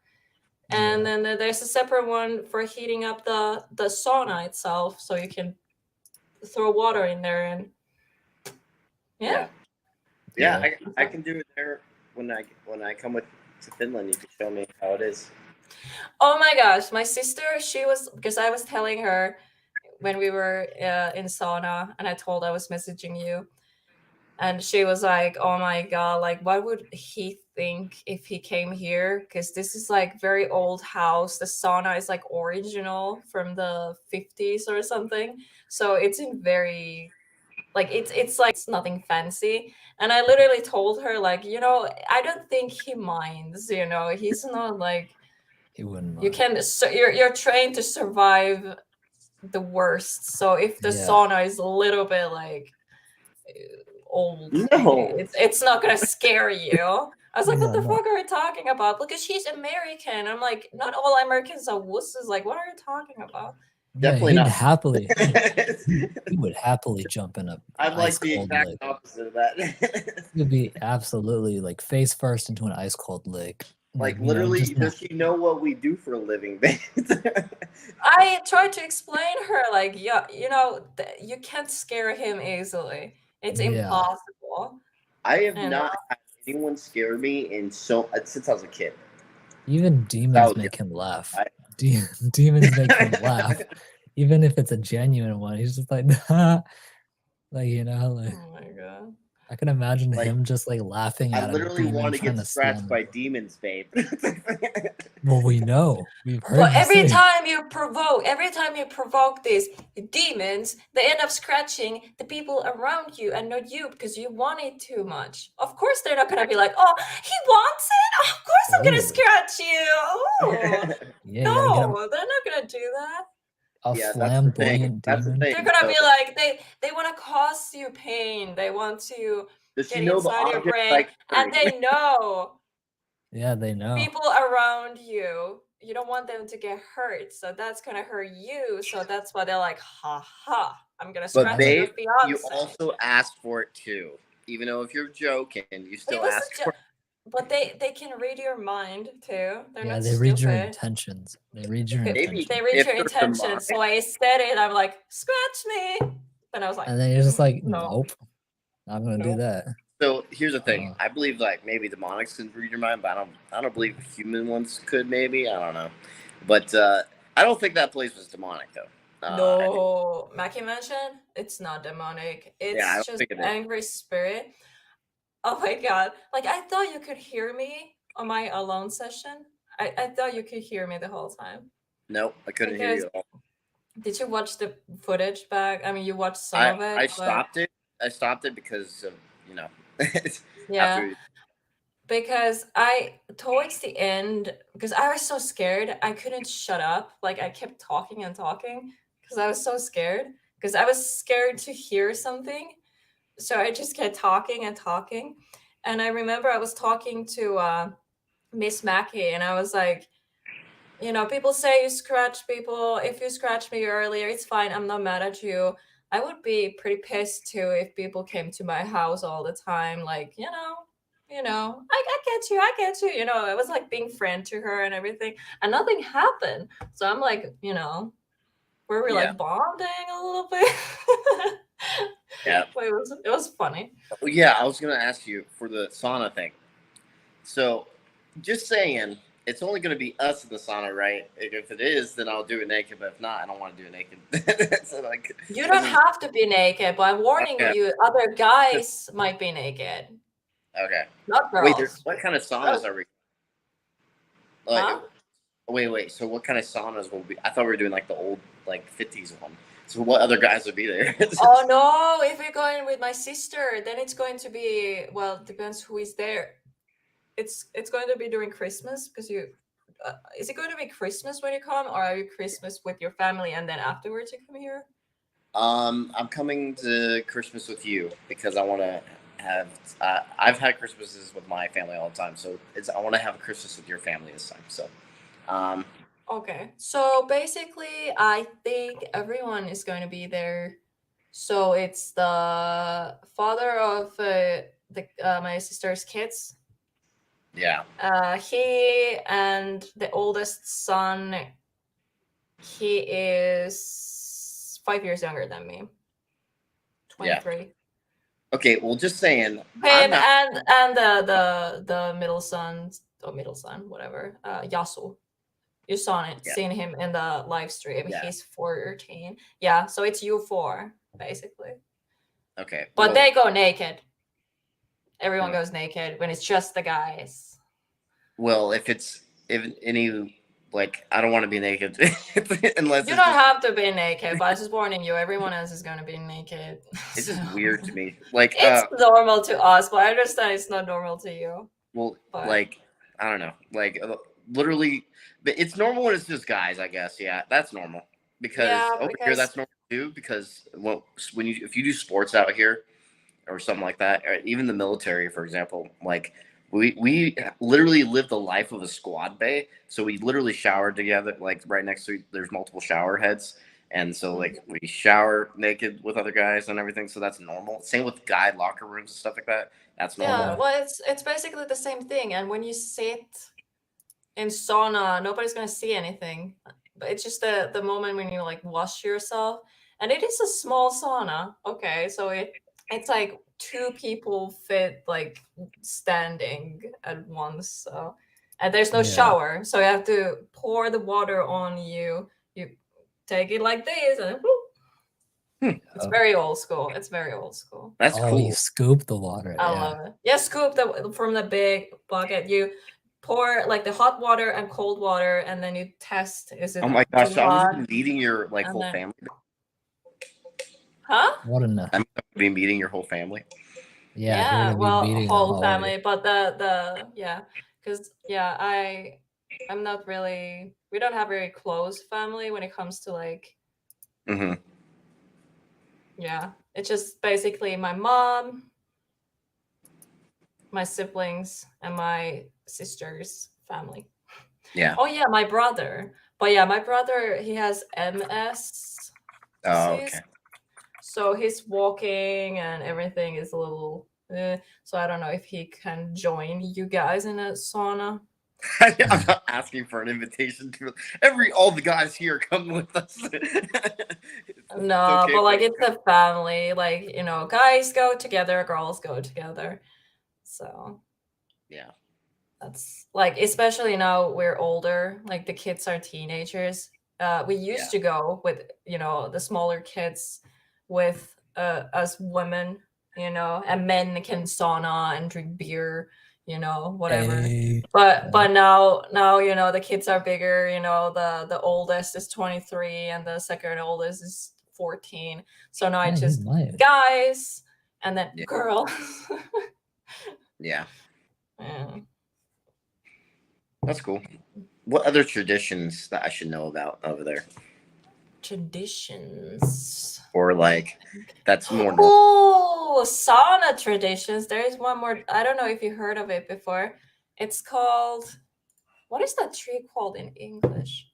And Yeah. then there's a separate one for heating up the sauna itself, so you can throw water in there and yeah. Yeah, Yeah. I can do it there when I come to Finland. You can show me how it is. Oh my gosh, my sister, she was, because I was telling her when we were in sauna, and I told I was messaging you, and she was like, oh my god, like what would he think if he came here, because this is like very old house. The sauna is like original from the 50s or something, so it's in very like it's like it's nothing fancy. And I literally told her like, I don't think he minds. He's not like, He wouldn't you mind. can you're trained to survive the worst. So if the Yeah. sauna is a little bit like old, No. it's not gonna scare you. I was like, what Yeah, the no. fuck are you talking about? Because she's American. I'm like, not all Americans are wusses. Like, what are you talking about? Yeah, Definitely he'd not. happily he would happily jump in a I'm ice like the cold exact lake. opposite of that. He'd be absolutely like face first into an ice cold lake. Like literally, just does she know what we do for a living? I tried to explain her like, yeah, you can't scare him easily. It's Yeah. impossible. I have You not had anyone scare me since I was a kid. Even demons make him laugh. Demons make him laugh. Even if it's a genuine one, he's just like, like. Oh my god. I can imagine Like, him just like laughing I at a literally demon want to trying get to steal scratched him. by demons, babe. Well, we know. We've heard But you every say. time you provoke these demons, they end up scratching the people around you and not you because you want it too much. Of course, they're not gonna be like, "Oh, he wants it. Of course, I'm gonna Ooh. scratch you." Oh, Yeah, you gotta get him no, they're not gonna do that. a Yeah, that's the thing. flamboyant That's the demon. thing. They're gonna So, be like, they want to cause you pain. They want to does she get know the inside your object? brain, Like, and they know Yeah, they know. people around you. You don't want them to get hurt, so that's gonna hurt you. So that's why they're like, "Ha ha! I'm gonna but scratch your babe, you fiance." also asked for it too. Even though if you're joking, you It still was asked a for but they can read your mind too. They're Yeah, not they read your stupid. intentions. They read your They intentions. read if your they're intentions. So I said it. I'm like, "Scratch me," and I was like, And then you're just like, "No." nope, not gonna do Nope. that. So here's the thing. Uh. I believe like maybe demonics can read your mind, but I don't believe human ones could. Maybe I don't know, but I don't think that place was demonic though. I think, No, Mackie mentioned it's not demonic. yeah, I It's don't just think it is. angry spirit. Oh my god! Like I thought you could hear me on my alone session. I thought you could hear me the whole time. Nope, I couldn't hear Because you at all. did you watch the footage back? I mean, you watched some of it, I but stopped it. I stopped it because of yeah, after because I towards the end, because I was so scared, I couldn't shut up. Like I kept talking and talking because I was so scared. Because I was scared to hear something, so I just kept talking and talking. And I remember I was talking to Miss Mackey, and I was like, people say you scratch people. If you scratch me earlier, it's fine. I'm not mad at you. I would be pretty pissed too if people came to my house all the time, like, I get you, I get you. It was like being friend to her and everything, and nothing happened. So I'm like, were we yeah, like bonding a little bit? yeah. But it was funny. Yeah, I was gonna ask you for the sauna thing. So, just saying, it's only gonna be us in the sauna, right? If it is, then I'll do it naked. But if not, I don't want to do it naked. So like, You don't have to be naked, but I'm warning okay, you, other guys might be naked, okay. not Wait, girls. what kind of saunas are we? Like, Huh? wait. So, what kind of saunas will be? I thought we were doing like the old, like 50s one. So, what other guys would be there? Oh no, if we're going with my sister, then it's going to be, well, depends who is there. It's going to be during Christmas because is it going to be Christmas when you come, or are you Christmas with your family and then afterwards you come here? I'm coming to Christmas with you because I want to have. I've had Christmases with my family all the time, so I want to have a Christmas with your family this time. So, um, Okay, so basically, I think everyone is going to be there. So it's the father of my sister's kids. yeah, He and the oldest son. He is 5 years younger than me. yeah. 23. Okay, well, just saying, I'm Him not. and the middle son, or middle son, whatever. Yasu. You saw it, Yeah, seen him in the live stream. yeah. He's 14. Yeah, so it's you four basically. Okay, But well, they go naked. Everyone Hmm. goes naked when it's just the guys. well, if any like, I don't want to be naked unless You it's don't just. have to be naked, but I was just warning you. Everyone else is gonna be naked. It's just So, weird to me. Like, it's normal to us, but I understand it's not normal to you. well, But like, I don't know, like, literally, but it's normal when it's just guys, I guess. Yeah, that's normal because yeah, over here because that's normal too. Because when you if you do sports out here or something like that, or even the military, for example, like we literally live the life of a squad bay. So we literally shower together, like right next to there's multiple shower heads. And so, like, we shower naked with other guys and everything, so that's normal. Same with guy locker rooms and stuff like that. That's normal. yeah, well, it's basically the same thing. And when you sit in sauna, nobody's gonna see anything. But it's just the moment when you like wash yourself, and it is a small sauna. Okay, so it's like two people fit like standing at once. So and there's no Yeah. shower, so you have to pour the water on you. You take it like this, and whoop, It's very old school. It's very old school. That's Oh, cool. you scoop the water. I Yeah. love it. Yeah, scoop from the big bucket. You pour like the hot water and cold water, and then you test is it Oh my gosh! too So I was hot? meeting your like And whole then, family. huh? What a I'm gonna be meeting your whole family. yeah. If you're Yeah, gonna be well, meeting them, whole oh, family, but the yeah, because yeah, I'm not really. We don't have very close family when it comes to like Mm-hmm. yeah. It's just basically my mom, my siblings, and my sister's family. Yeah. Oh yeah, my brother. But yeah, my brother he has MS Oh, disease, okay. so his walking and everything is a little. So I don't know if he can join you guys in a sauna. I'm not asking for an invitation to all the guys here come with us. It's No, okay but if like they- it's a family. Like guys go together, girls go together. So yeah. that's like, especially now we're older. Like the kids are teenagers. We used to go with the smaller kids with us women, and men can sauna and drink beer, whatever. Hey. But now the kids are bigger. The oldest is 23 and the second oldest is 14. So now Yeah, it's he's just my age. guys and then Yeah. girls. Yeah. Yeah. That's cool. What other traditions that I should know about over there? Traditions. Or like that's more normal. Oh, sauna traditions. There is one more. I don't know if you heard of it before. It's called. What is that tree called in English?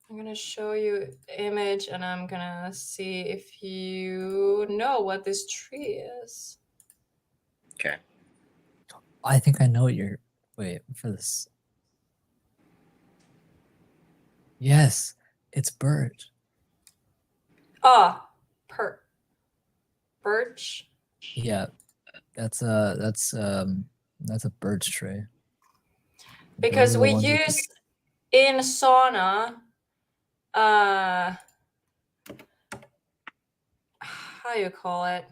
I'm gonna show you the image, and I'm gonna see if you know what this tree is. Okay. I think I know what you're. Wait for this. Yes, it's birch. Ah, birch. Yeah, that's a birch tree. Those Because are the we ones with the- use in sauna. How you call it?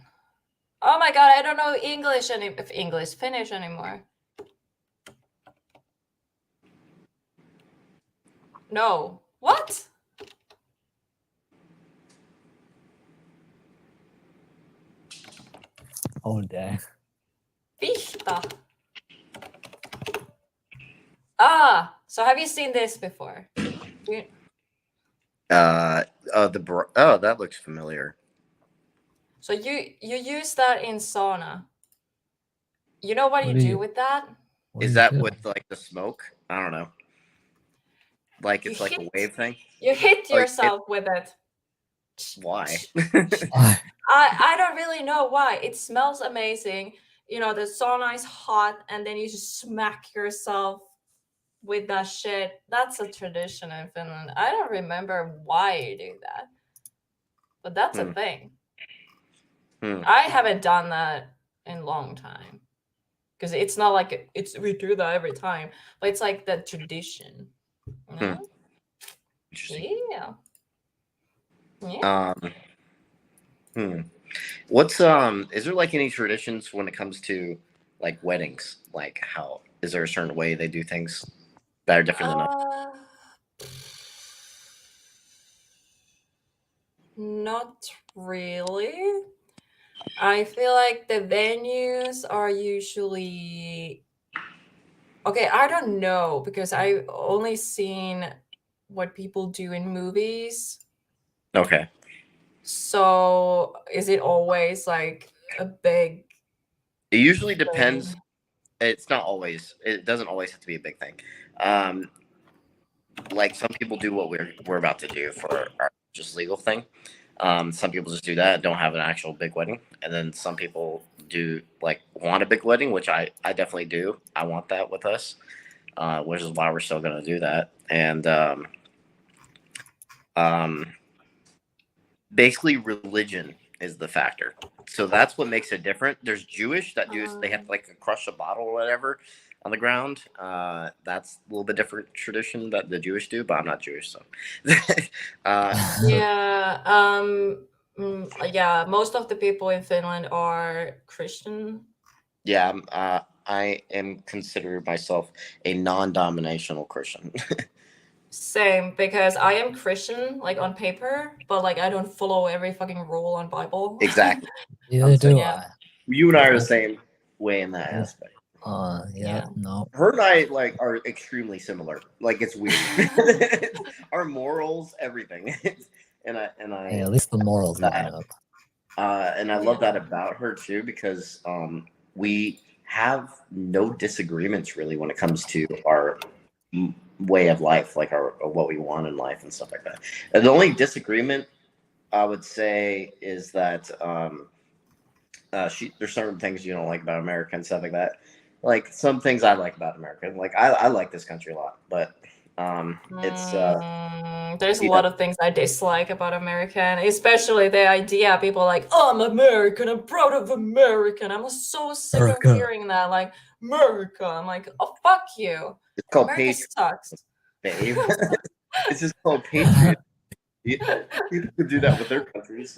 Oh my god, I don't know Finnish anymore. No. What? Oh dang. Pihta. Ah, so have you seen this before? That looks familiar. So you use that in sauna. You know what What you do do you- with that? What do Is you that do? with like the smoke? I don't know. Like You it's like a hit- wave thing. You hit Oh, yourself with it. Why? I don't really know why. It smells amazing. The sauna is hot, and then you just smack yourself with that shit. That's a tradition in Finland. I don't remember why you do that, but that's a thing. I haven't done that in a long time because it's not like we do that every time, but it's like the tradition. Interesting. Yeah. Yeah. What's is there like any traditions when it comes to like weddings? Like how is there a certain way they do things that are different than us? Not really. I feel like the venues are usually okay. I don't know because I've only seen what people do in movies. Okay. So is it always like a big It usually depends. thing? It's not always. It doesn't always have to be a big thing. Like some people do what we're about to do for our just legal thing. Some people just do that, don't have an actual big wedding, and then some people do like want a big wedding, which I definitely do. I want that with us, which is why we're still going to do that. And basically, religion is the factor. So that's what makes it different. There's Jewish that do they have to like crush a bottle or whatever. on the ground. That's a little bit different tradition that the Jewish do, but I'm not Jewish, so. Yeah. Yeah. Most of the people in Finland are Christian. Yeah, I am consider myself a non-dominational Christian. Same, because I am Christian, like on paper, but like I don't follow every fucking rule on Bible. Exactly. Neither do yeah. I. You and I are the same way in that Yeah. aspect. Yeah, Yeah. no. Her and I like are extremely similar. Like it's weird. Our morals, everything. and I Hey, at least the morals line that. up. And I love that about her too, because we have no disagreements really when it comes to our way of life, like our what we want in life and stuff like that. And the only disagreement I would say is that there's certain things you don't like about America and stuff like that. Like some things I like about America, like I like this country a lot, but it's there's a lot of things I dislike about American, especially the idea people are like, oh, I'm American, I'm proud of American. I'm so sick America. of hearing that, like America. I'm like, oh, fuck you. It's called America sucks. babe. It's just called patriot. People could do that with their countries.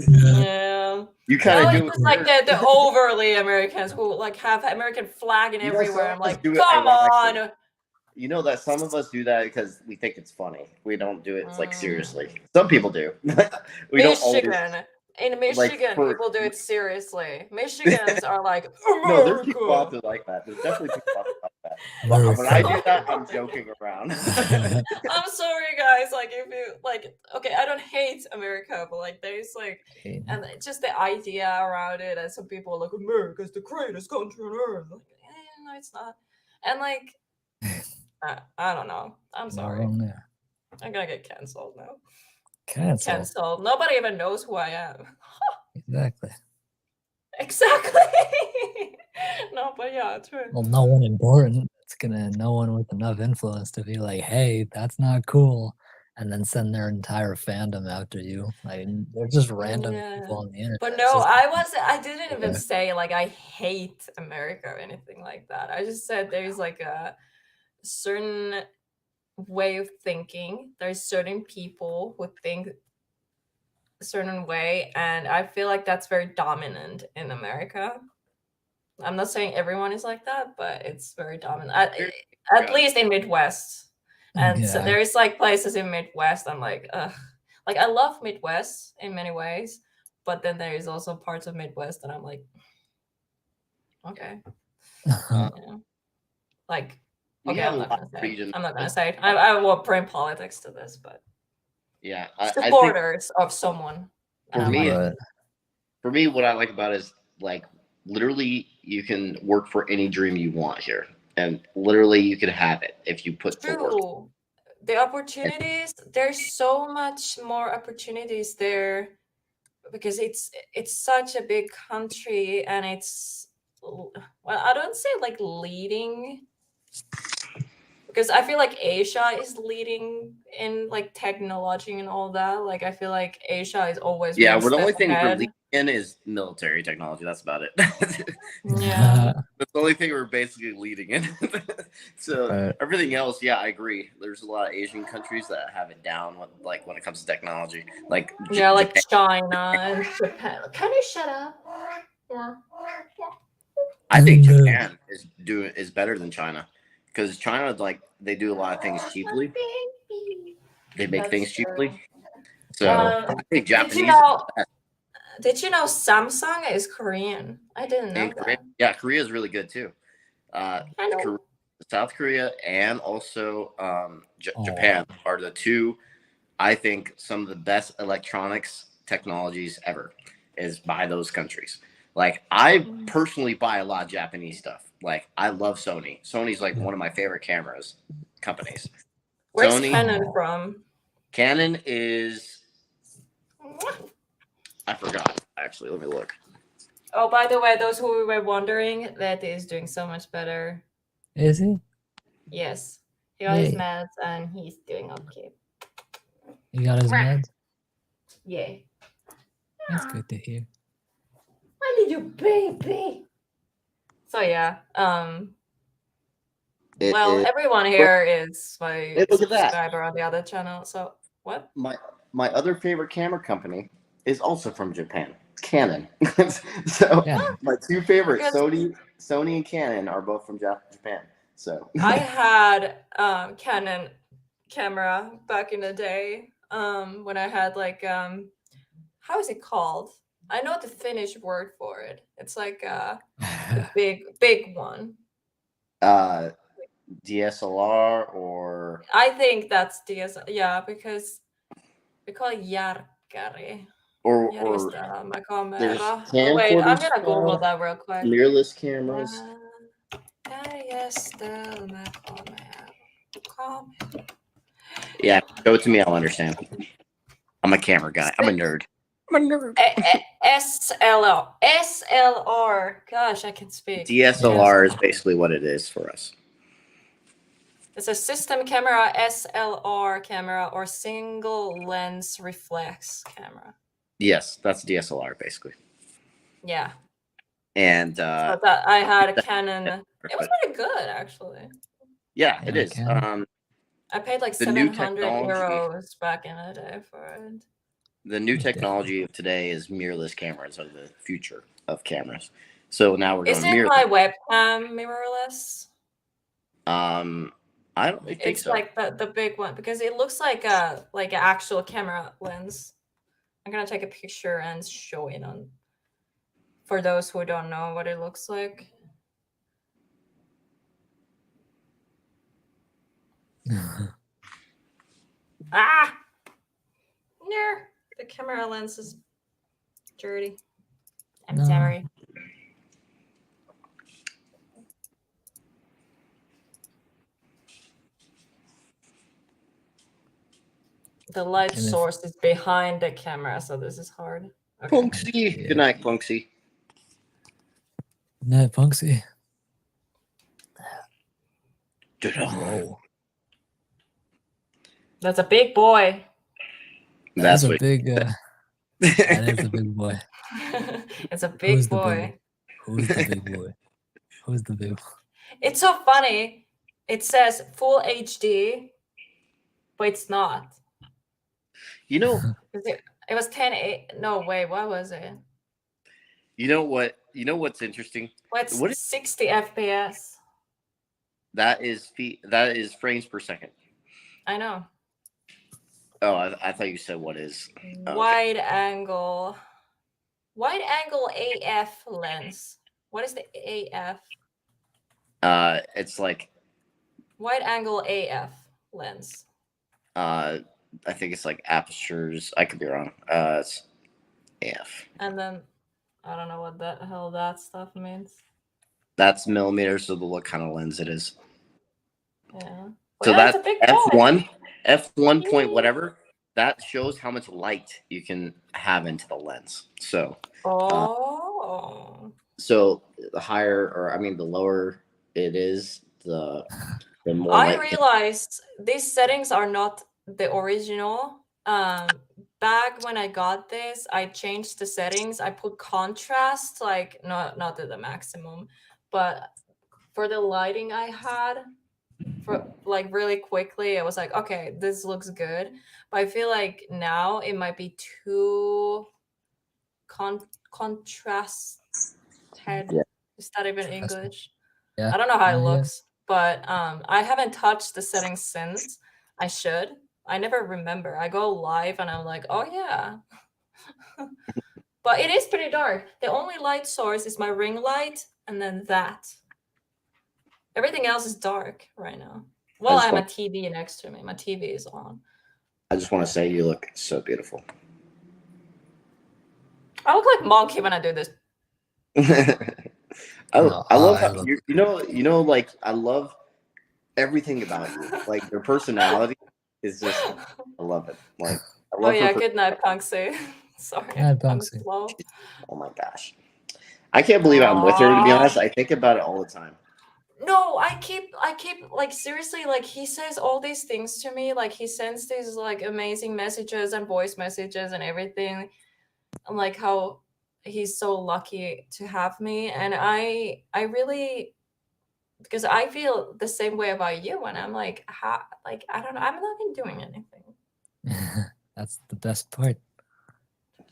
Yeah. You kind of do it's like the overly Americans who like have American flag and everywhere. I'm like, come on. You know that some of us do that because we think it's funny. We don't do it like seriously. Some people do. we Michigan. Don't always, in Michigan, people do it seriously. Michigans are like, America. No, there's people out there like that. There's definitely people out there like that. But when I do that, I'm joking around. I'm sorry, guys. Like, if you like, okay, I don't hate America, but like, there's like, and just the idea around it, and some people are like, America's the greatest country on earth. Like, no, it's not. And like, I don't know. I'm sorry. I'm gonna get canceled now. Canceled. Nobody even knows who I am. Exactly. No, but yeah, true. Well, no one important. No one with enough influence to be like, hey, that's not cool, and then send their entire fandom after you. Like they're just random people on the internet. But no, I didn't even say like I hate America or anything like that. I just said there's like a certain way of thinking. There's certain people who think a certain way, and I feel like that's very dominant in America. I'm not saying everyone is like that, but it's very dominant. At least in Midwest. And so there's like places in Midwest I'm like, ugh. Like I love Midwest in many ways, but then there is also parts of Midwest that I'm like, okay. Like, okay, I'm not gonna say it. I won't bring politics to this, but yeah, supporters of someone. For me, what I like about it is like literally you can work for any dream you want here, and literally you can have it if you put the work. The opportunities, there's so much more opportunities there because it's such a big country, and it's, well, I don't say like leading, because I feel like Asia is leading in like technology and all that. Like I feel like Asia is always the only thing we're leading in is military technology. That's about it. Yeah, that's the only thing we're basically leading in. So everything else, yeah, I agree. There's a lot of Asian countries that have it down when it comes to technology, like like China and Japan. Can you shut up? Yeah. I think Japan is better than China. Because China, like, they do a lot of things cheaply. They make things cheaply. So I think Japanese. Did you know Samsung is Korean? I didn't know that. Yeah, Korea is really good too. South Korea and also Japan are the two, I think, some of the best electronics technologies ever is by those countries. Like, I personally buy a lot of Japanese stuff. Like, I love Sony. Sony's like one of my favorite cameras companies. Where's Canon from? Canon is, I forgot, actually. Let me look. Oh, by the way, those who were wondering, that is doing so much better. Is he? Yes. He got his meds and he's doing okay. He got his meds? Yeah. That's good to hear. My little baby. So yeah, Well, everyone here is my Hey, look at that. subscriber on the other channel. So what? My other favorite camera company is also from Japan, Canon. So Yeah. my two favorites, Because Sony and Canon, are both from Japan. So I had Canon camera back in the day. When I had like how is it called? I know the Finnish word for it. It's like the big one. DSLR or I think that's DS. Yeah, because we call it järkkäri. or there's Järjestelmäkamera. Oh wait, I'm camcorder gonna Google style, that real quick. mirrorless cameras. Järjestelmäkamera. Yeah, show it to me. I'll understand. I'm a camera guy. I'm a nerd. I'm a nerd. SLR. Gosh, I can speak. DSLR is basically what it is for us. It's a system camera, SLR camera, or single lens reflex camera. Yes, that's DSLR basically. Yeah. And So that I had a Canon. It was pretty good, actually. yeah, it is. I paid like the new 700 euros back in the day for it. The new technology of today is mirrorless cameras are the future of cameras. So now we're going Is mirrorless. it my webcam mirrorless? I don't think It's so. like the big one because it looks like an actual camera lens. I'm gonna take a picture and show it on for those who don't know what it looks like. Ah! No, the camera lens is dirty. I'm sorry. The light source is behind the camera, so this is hard. Okay. Punksy. Good night, Punksy. Good night, Punksy. Whoa. That's a big boy. That's a big. That is a big boy. It's a big boy. Who's the big boy? Who's the big boy? It's so funny. It says full HD, but it's not. You know, it was 1080. No, wait, what was it? You know what? You know what's interesting? What's 60 FPS? That is frames per second. I know. Oh, I thought you said what is wide angle AF lens. What is the AF? It's like wide angle AF lens. I think it's like apertures. I could be wrong. It's AF. And then I don't know what the hell that stuff means. That's millimeters of what kind of lens it is. Yeah. So that's F1 point whatever. That shows how much light you can have into the lens. So. So the higher, or I mean, the lower it is, the more. I realized these settings are not the original. Back when I got this, I changed the settings. I put contrast, like not to the maximum, but for the lighting I had, for like really quickly, I was like, okay, this looks good. But I feel like now it might be too contrasted. Yeah. Is that even English? Yeah. I don't know how it looks, but I haven't touched the settings since. I should. I never remember. I go live and I'm like, oh yeah. But it is pretty dark. The only light source is my ring light, and then that. Everything else is dark right now. Well, I have a TV next to me. My TV is on. I just want to say you look so beautiful. I look like Monkey when I do this. I love how you know, like I love everything about you. Like your personality is just, I love it. Like I love good night, Punksy. Sorry, I'm slow. Oh my gosh, I can't believe I'm with her. To be honest, I think about it all the time. No, I keep like seriously, like he says all these things to me. Like he sends these like amazing messages and voice messages and everything. And like how he's so lucky to have me, and I really because I feel the same way about you when I'm like, how, like, I don't know, I'm not even doing anything. That's the best part.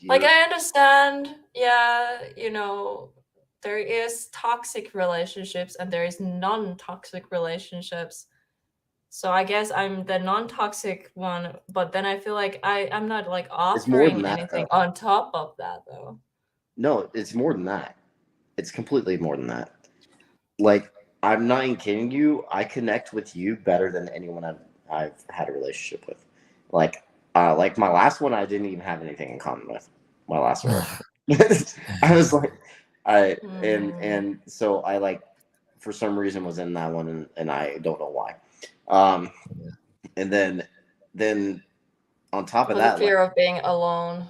Like, You're- I understand, yeah, you know, there is toxic relationships and there is non-toxic relationships. So I guess I'm the non-toxic one, but then I feel like I'm not like It's more than offering that, anything though. on top of that though. No, it's more than that. It's completely more than that. Like, I'm not even kidding you. I connect with you better than anyone I've had a relationship with. Like my last one, I didn't even have anything in common with. My last relationship. I was like, and so I like, for some reason, was in that one, and I don't know why. And then on top of For the that, like fear of being alone,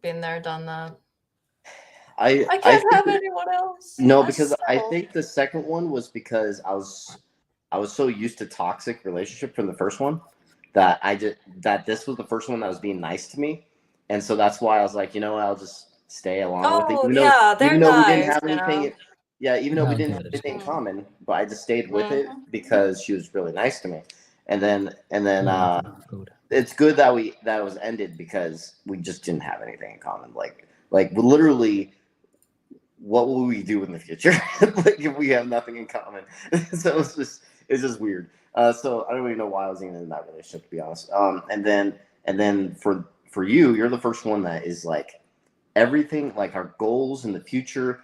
been there, done that. I I I can't think have anyone else. no, I because I settle. think the second one was because I was so used to toxic relationship from the first one that this was the first one that was being nice to me, and so that's why I was like, you know what, I'll just stay along with it, Oh yeah, even they're though we didn't nice, have you know. anything, yeah, even though we How didn't have good. anything in Mm. common, but I just stayed with it Mhm. because she was really nice to me, and then Good. it's good that it was ended because we just didn't have anything in common, like literally what will we do in the future like if we have nothing in common. So it's just weird. So I don't really know why I was even in that relationship, to be honest. And then for you, you're the first one that is like everything, like our goals in the future,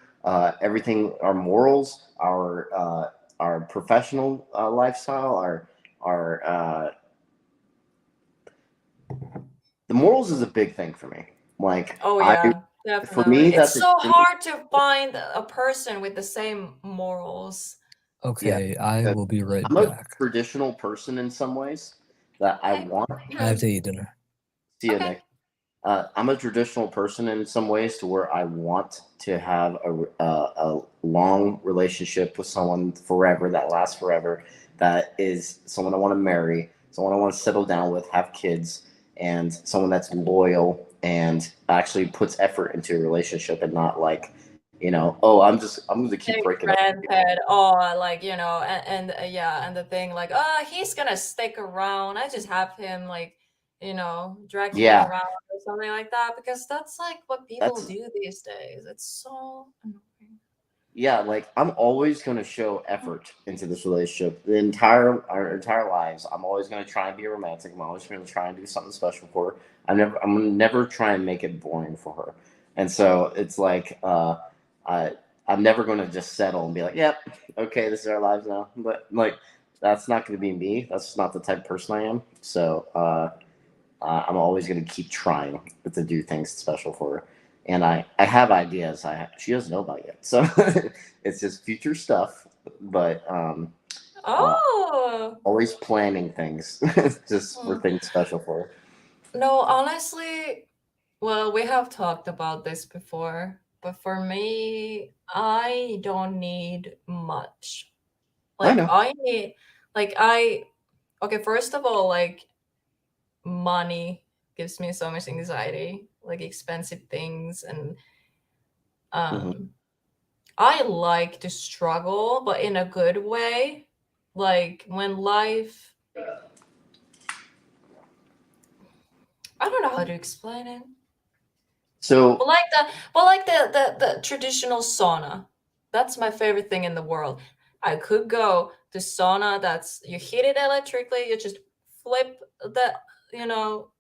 everything, our morals, our professional lifestyle, our the morals is a big thing for me. Like Oh I yeah, for definitely. me It's that's so extremely, hard to find a person with the same morals. yeah. Okay, I will be right I'm a back. traditional person in some ways that I Okay. want. I have to eat dinner. See you, Okay. Nick. I'm a traditional person in some ways to where I want to have a long relationship with someone forever, that lasts forever, that is someone I want to marry, someone I want to settle down with, have kids, and someone that's loyal and actually puts effort into a relationship and not like, oh, I'm going to keep Big breaking up. granddad, oh, like, you know, and yeah, and the thing like, oh, he's gonna stick around. I just have him like, you know, drag him Yeah, around or something like that because that's like what people that's do these days. It's so annoying. yeah, like I'm always going to show effort into this relationship. Our entire lives, I'm always going to try and be romantic. I'm always going to try and do something special for her. I'm gonna never try and make it boring for her. And so it's like I I'm never going to just settle and be like, yep, okay, this is our lives now. But like that's not going to be me. That's not the type of person I am. So I'm always going to keep trying to do things special for her. And I have ideas she doesn't know about yet. So it's just future stuff, but uh, Oh. always planning things just for Hmm. things special for her. No, honestly, well, we have talked about this before, but for me, I don't need much. I Like know. I need like I okay, first of all, like money gives me so much anxiety, like expensive things and Hmm. um I like to struggle, but in a good way. Like when life I don't know how to explain it. So But like the traditional sauna. That's my favorite thing in the world. I could go to sauna that's you heat it electrically, you just flip the you know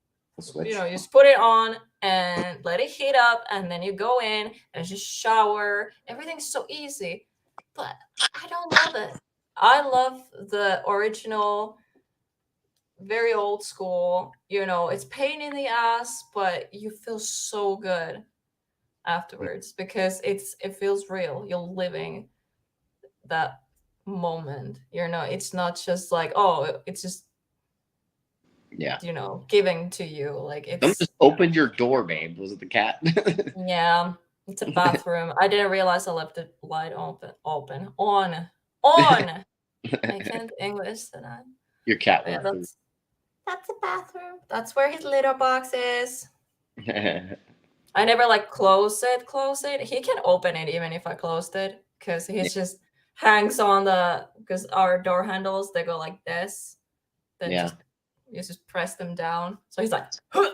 switch. you just put it on and let it heat up and then you go in and just shower. Everything's so easy. But I don't love it. I love the original, very old school, you know, it's pain in the ass, but you feel so good afterwards because it feels real. You're living that moment. You know, it's not just like, oh, it's just, Yeah. you know, giving to you. Like Someone it's just opened your door, babe. Was it the cat? yeah, it's a bathroom. I didn't realize I left the light on. I can't English tonight. Your cat Yeah, went through. that's a bathroom. That's where his litter box is. I never like close it. He can open it even if I closed it because he's just hangs on the, because our door handles, they go like this. Then Yeah. you just press them down. So he's like, "Huh!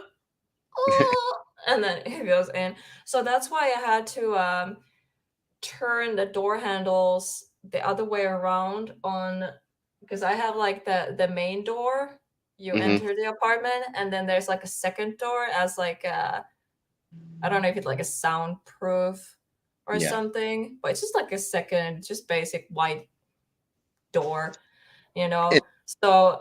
Oh!" and then he goes in. So that's why I had to turn the door handles the other way around on, because I have like the main door. You Mhm. enter the apartment, and then there's like a second door as like a, I don't know if it's like a soundproof or Yeah. something, but it's just like a second, just basic white door, you know. It- So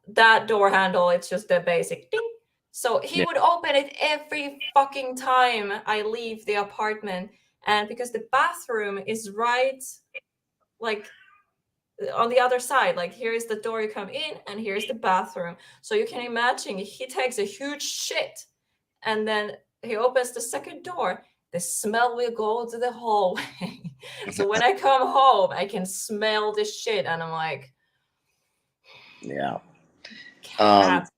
that door handle, it's just the basic ding. So he Yeah. would open it every fucking time I leave the apartment, and because the bathroom is right like on the other side, like here is the door you come in and here's the bathroom, so you can imagine he takes a huge shit and then he opens the second door, the smell will go to the hallway. So when I come home I can smell this shit and I'm like, Yeah. cat.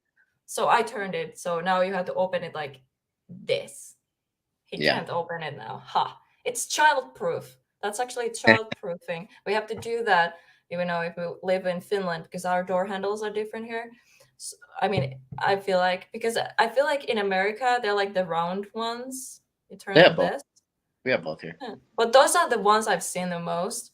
So I turned it, so now you have to open it like this. He Yeah. can't open it now. Ha. It's child-proof. That's actually child-proofing. We have to do that, even though if we live in Finland, because our door handles are different here. So, I mean, I feel like, because I feel like in America, they're like the round ones. You turn Yeah, like both. this. We have both here. Yeah. But those are the ones I've seen the most.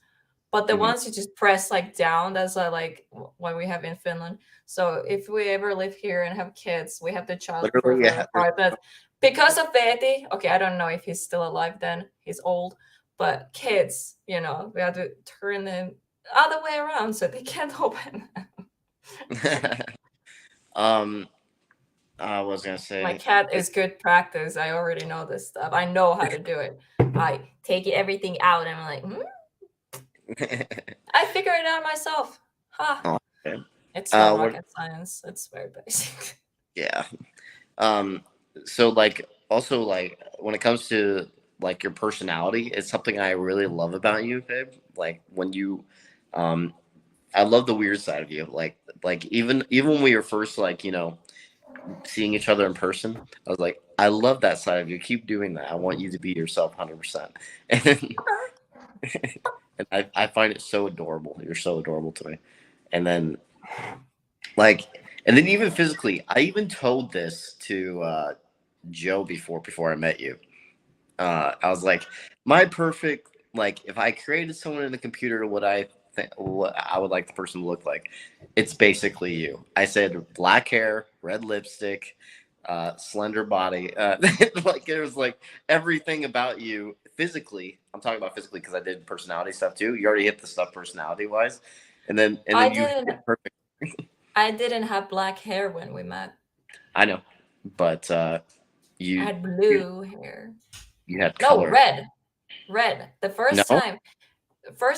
But the Mhm. ones you just press like down, that's like what we have in Finland. So if we ever live here and have kids, we have to child-proof Literally, our yeah. apartment. Because of Betty, okay, I don't know if he's still alive then, he's old, but kids, you know, we have to turn them other way around so they can't open. I was gonna My say. cat is good practice. I already know this stuff. I know how to do it. I take everything out and I'm like, I figure it out myself. Ha. Oh, okay. It's not What? rocket science. It's very basic. Yeah. Um. So like, also like, when it comes to like your personality, it's something I really love about you, babe. Like when you, um, I love the weird side of you. Like even when we were first like seeing each other in person, I was like, I love that side of you. Keep doing that. I want you to be yourself 100%. And I find it so adorable. You're so adorable to me. And then and then even physically, I even told this to Joe before I met you. I was like, my perfect, like, if I created someone in the computer, what I would like the person to look like, it's basically you. I said black hair, red lipstick, slender body. Like there's like everything about you physically. I'm talking about physically because I did personality stuff too. You already hit the stuff personality wise, and then I you hit didn't it perfect. I didn't have black hair when we met. I know, but I you had blue hair. you had No, color. red. Red. The No. first time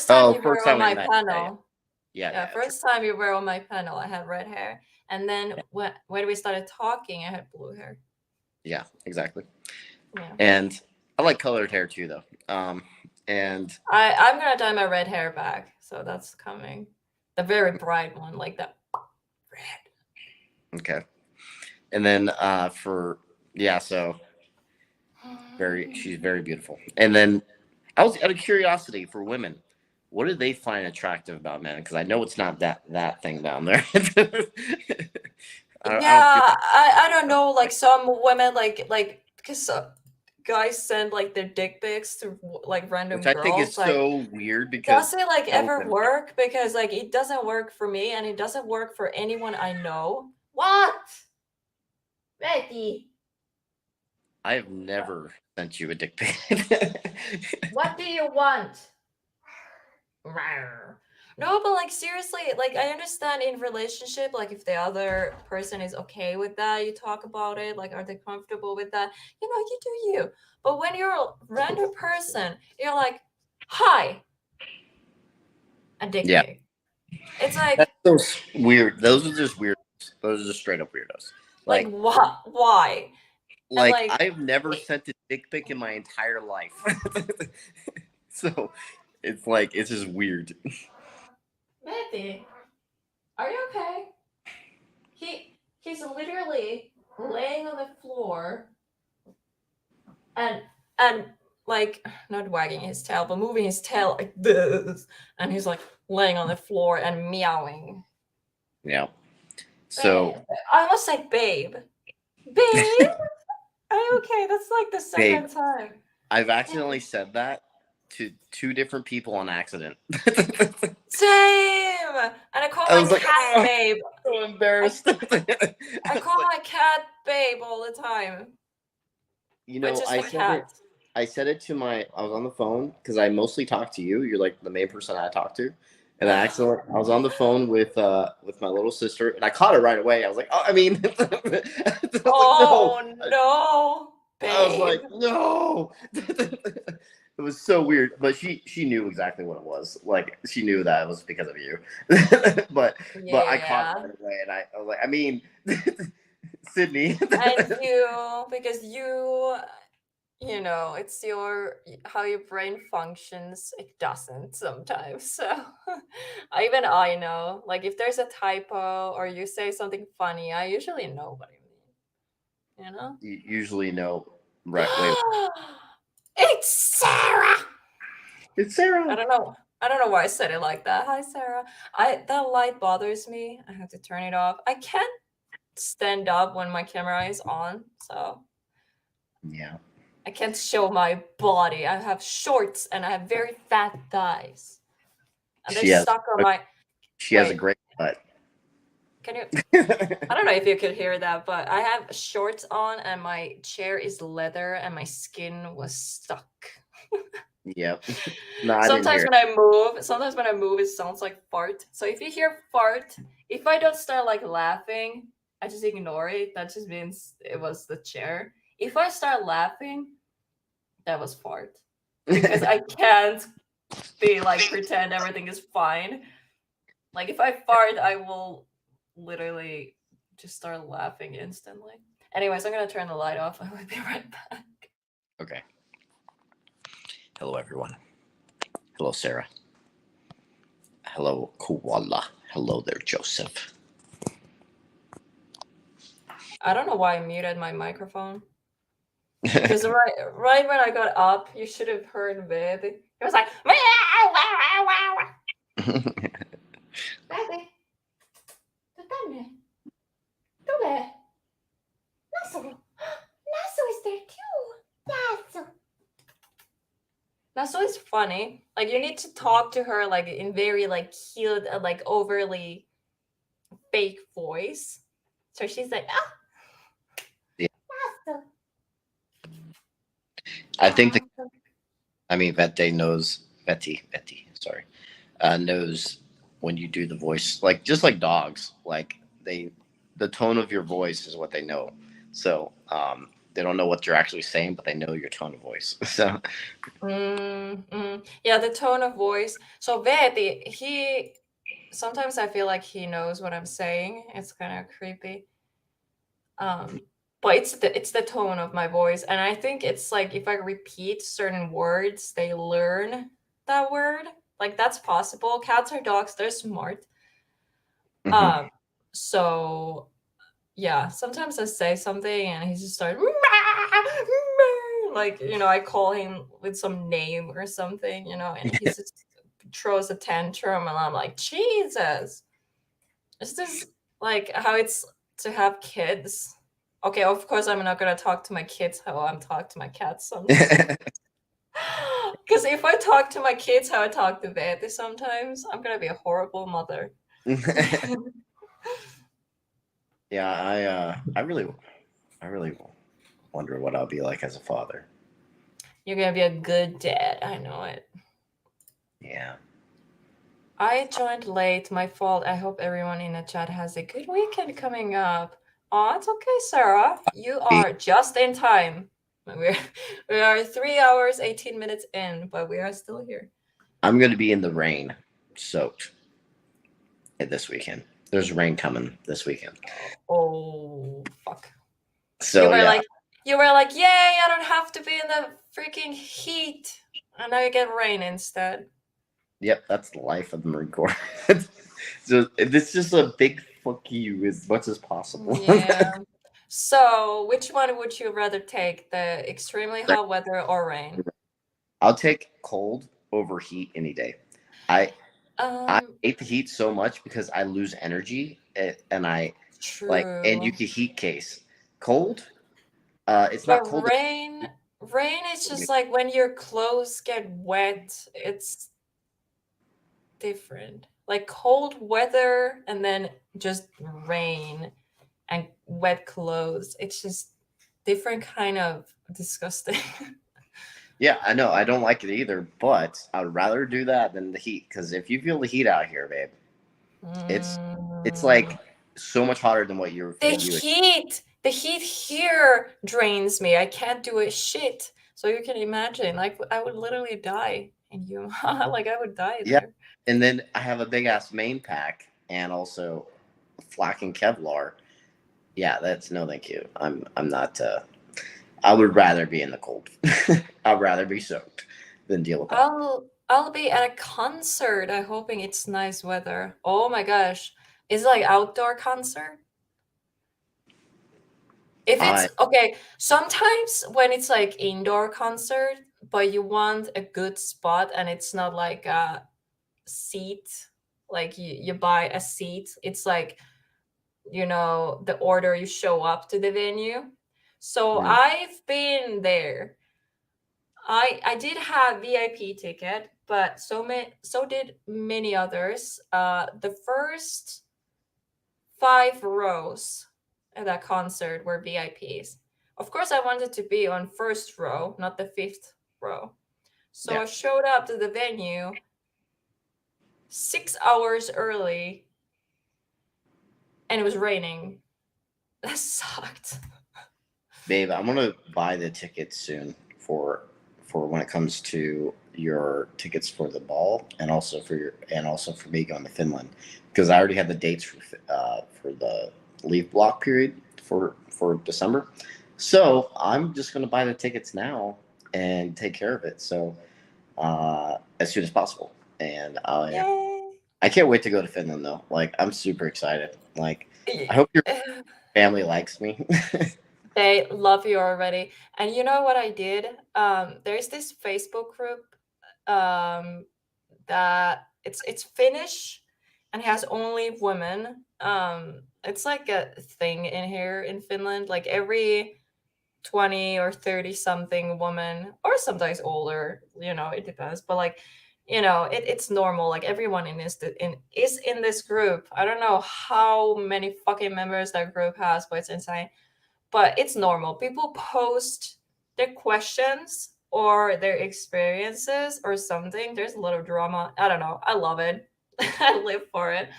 Oh, you first were on time we my met. panel. Yeah. First time you were on my panel, I had red hair. And then when we started talking, I had blue hair. Yeah, exactly. Yeah. And I like colored hair too, though. And I'm gonna dye my red hair back, so that's coming. The very bright one, like that red. okay. And then so she's very beautiful. And then I was out of curiosity for women, what do they find attractive about men? Because I know it's not that thing down there. I don't feel I don't know, like some women like because guys send like their dick pics to like random which I think is girls. Like, so weird does because it like no ever women. work? Because like it doesn't work for me and it doesn't work for anyone I know. What? Betty, I have never sent you a dick pic. what do you want? No, but like seriously, like I understand in relationship, like if the other person is okay with that, you talk about it, like are they comfortable with that? You know, you do you. But when you're a random person, you're like, hi, a dick Yeah. pic. It's like, That's those weird. Those are just weird. Those are just straight up weirdos. like what? Why? And Like like, I've never sent a dick pic in my entire life. So it's just weird. Betty, are you okay? He's literally laying on the floor and like not wagging his tail, but moving his tail like this, and he's like laying on the floor and meowing. Yeah. So, I must say, babe. Babe? Are you okay? That's like the second babe, time. I've accidentally said that to 2 different people on accident. Same! And I call I my was like, cat "Oh, babe. so embarrassed." I call my cat babe all the time. You Which know, is the cat. I said it to I was on the phone because I mostly talk to you. You're like the main person I talk to. And I was on the phone with my little sister, and I caught her right away. I was like, oh, I mean, I was like, Oh no. no, I was babe. like, no. It was so weird, but she knew exactly what it was. Like she knew that it was because of you. but I caught it right away, and I was like, I mean, Sydney. And you, because you know, it's how your brain functions. It doesn't sometimes. So even I know, like if there's a typo or you say something funny, I usually know what you mean. You know? You usually know, right? Wait, It's Sarah. it's Sarah. I don't know. I don't know why I said it like that. Hi, Sarah. That light bothers me. I have to turn it off. I can't stand up when my camera is on, so Yeah. I can't show my body. I have shorts and I have very fat thighs, and they're stuck on my. She has a Wait, great butt. can you? I don't know if you could hear that, but I have shorts on and my chair is leather and my skin was stuck. Yep. No, I didn't hear Sometimes when I move, it sounds like fart. So if you hear fart, if I don't start like laughing, I just ignore it. That just means it was the chair. If I start laughing, that was fart. Because I can't be like pretend everything is fine. Like if I fart, I will literally just start laughing instantly. Anyways, I'm gonna turn the light off. I will be right back. Okay. Hello, everyone. Hello, Sarah. Hello, Koala. Hello there, Joseph. I don't know why I muted my microphone. Because right when I got up, you should have heard Baby. It was like, Baby, tu tanne. Tule. Nasu. Nasu is there too. Nasu. Nasu is funny. Like you need to talk to her like in very like cute, like overly fake voice. So she's like, ah. Yeah. Nasu. I think Betty, sorry, knows when you do the voice, like just like dogs, like the tone of your voice is what they know. So they don't know what you're actually saying, but they know your tone of voice. So Yeah, the tone of voice. So Betty, sometimes I feel like he knows what I'm saying. It's kind of creepy. But it's the tone of my voice, and I think it's like if I repeat certain words, they learn that word. Like that's possible. Cats or dogs, they're smart. mhm. So yeah, sometimes I say something and he just starts like, you know, I call him with some name or something, you know, and he just throws a tantrum and I'm like, Jesus. It's just like how it's to have kids. Okay, of course I'm not gonna talk to my kids how I'm talking to my cats sometimes. Because if I talk to my kids how I talk to Betty sometimes, I'm gonna be a horrible mother. Yeah, I really wonder what I'll be like as a father. You're gonna be a good dad, I know it. Yeah. I joined late, my fault. I hope everyone in the chat has a good weekend coming up. Oh, it's okay, Sarah. You are just in time. We are 3 hours, 18 minutes in, but we are still here. I'm going to be in the rain, soaked this weekend. There's rain coming this weekend. Oh, fuck. So you were like, yay, I don't have to be in the freaking heat. And now you get rain instead. Yep, that's the life of the Marine Corps. So it's just a big fuck you as much as possible. Yeah. So, which one would you rather take, the extremely hot weather or rain? I'll take cold over heat any day. I I Um, hate the heat so much because I lose energy, and I and you true. can heat case cold. It's But not cold. rain is just like when your clothes get wet, it's different. Like cold weather and then just rain and wet clothes. It's just different kind of disgusting. Yeah, I know. I don't like it either, but I would rather do that than the heat. Because if you feel the heat out here, babe, it's Mm. like so much hotter than what The you. heat here drains me. I can't do a shit. So you can imagine, like I would literally die in you. Like I would die Yeah, there. and then I have a big ass main pack and also flak and Kevlar. Yeah, that's no thank you. I'm not. I would rather be in the cold. I'd rather be soaked than deal with that. I'll be at a concert. I'm hoping it's nice weather. Oh my gosh. Is it like outdoor concert? If it's I okay, sometimes when it's like indoor concert, but you want a good spot and it's not like a seat, like you buy a seat. It's like, the order you show up to the venue. So mm, I've been there. I did have VIP ticket, but so did many others. The first 5 rows at that concert were VIPs. Of course, I wanted to be on first row, not the fifth row. So yeah, I showed up to the venue 6 hours early, and it was raining. That sucked. babe, I'm gonna buy the tickets soon for when it comes to your tickets for the ball and also for me going to Finland because I already have the dates for the leave block period for December. So I'm just gonna buy the tickets now and take care of it. So as soon as possible. And Yay! I can't wait to go to Finland though. Like I'm super excited. Like I Y- hope your family likes me. They love you already. And you know what I did? There's this Facebook group that it's Finnish and has only women. It's like a thing in here in Finland. Like every 20 or 30 something woman, or sometimes older, it depends. But like, it's normal. Like everyone is in this group. I don't know how many fucking members that group has, but it's insane. But it's normal. People post their questions or their experiences or something. There's a lot of drama. I don't know. I love it. I live for it.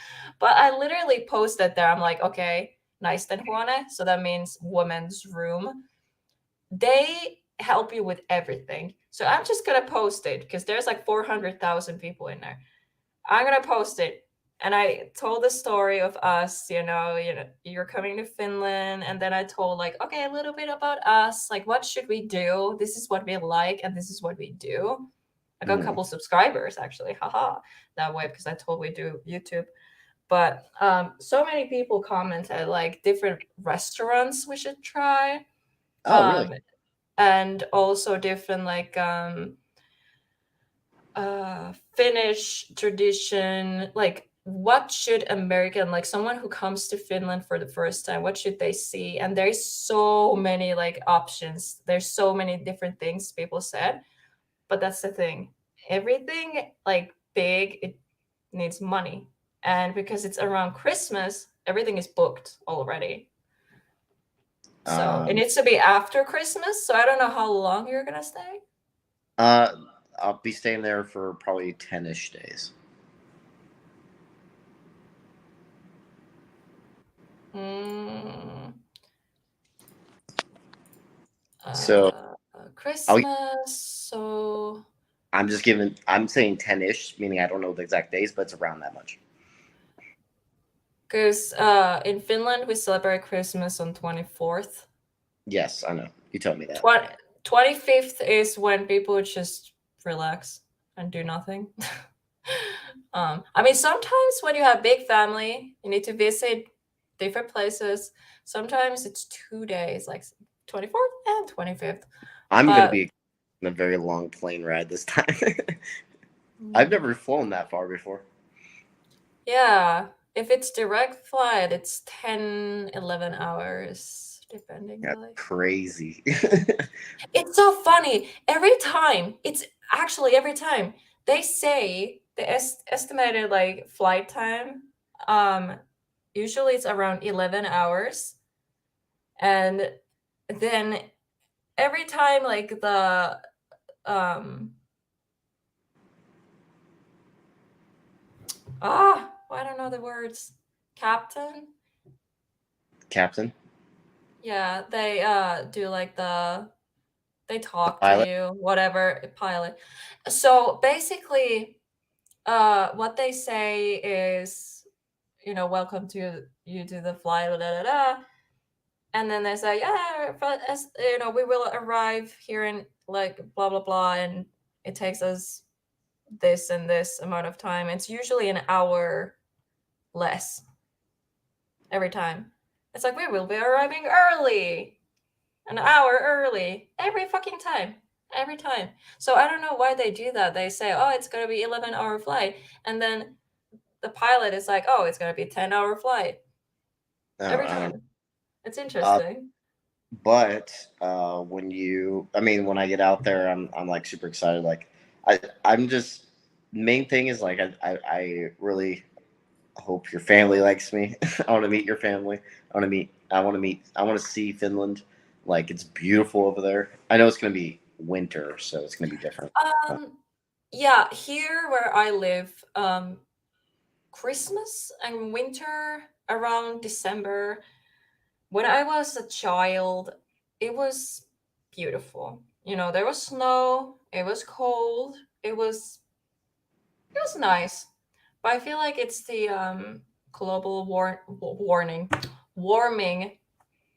But I literally posted there. I'm like, okay, nice then Juane. So that means women's room. They help you with everything. So I'm just gonna post it because there's like 400,000 people in there. I'm gonna post it. And I told the story of us, you're coming to Finland, and then I told like, okay, a little bit about us, like what should we do? This is what we like, and this is what we do. I got a Mhm. couple subscribers actually, haha, that way because I told we do YouTube. But so many people commented like different restaurants we should try, Oh, really? um, and also different like Finnish tradition, like what should American, like someone who comes to Finland for the first time, what should they see? And there's so many like options. There's so many different things people said, but that's the thing. Everything like big, it needs money. And because it's around Christmas, everything is booked already. So it Um, needs to be after Christmas. So I don't know how long you're gonna stay. uh, I'll be staying there for probably 10-ish days. Mm. So I'll, Christmas. So, I'm saying 10-ish, meaning I don't know the exact days, but it's around that much. because in Finland we celebrate Christmas on 24th. Yes, I know. You told me that. 25th is when people just relax and do nothing. I mean, sometimes when you have big family, you need to visit different places. Sometimes it's 2 days, like 24th and 25th. I'm gonna But be a very long plane ride this time. I've never flown that far before. Yeah, if it's direct flight, it's 10, 11 hours, depending. That's Like, crazy. it's so funny. Every time, it's actually every time they say the estimated like flight time, usually it's around 11 hours. And then every time like the I don't know the words. Captain? Captain, Yeah, they do like they talk to pilot. you, whatever, pilot. So basically, what they say is, welcome to you to the flight, da, da, da. And then they say, yeah, but as we will arrive here in like blah blah blah, and it takes us this and this amount of time. It's usually an hour less every time. It's like we will be arriving early, an hour early, every fucking time. Every time. So I don't know why they do that. They say, oh, it's going to be 11-hour flight. And then the pilot is like, oh, it's going to be a 10-hour flight. Every I don't time. It's know. interesting. But when I get out there, I'm like super excited. Like I'm just main thing is like I really hope your family likes me. I want to meet your family. I want to see Finland. Like it's beautiful over there. I know it's gonna be winter, so it's gonna be different. Yeah, here where I live, Christmas and winter around December. When I was a child, it was beautiful. There was snow, it was cold, it was nice. But I feel like it's the global warming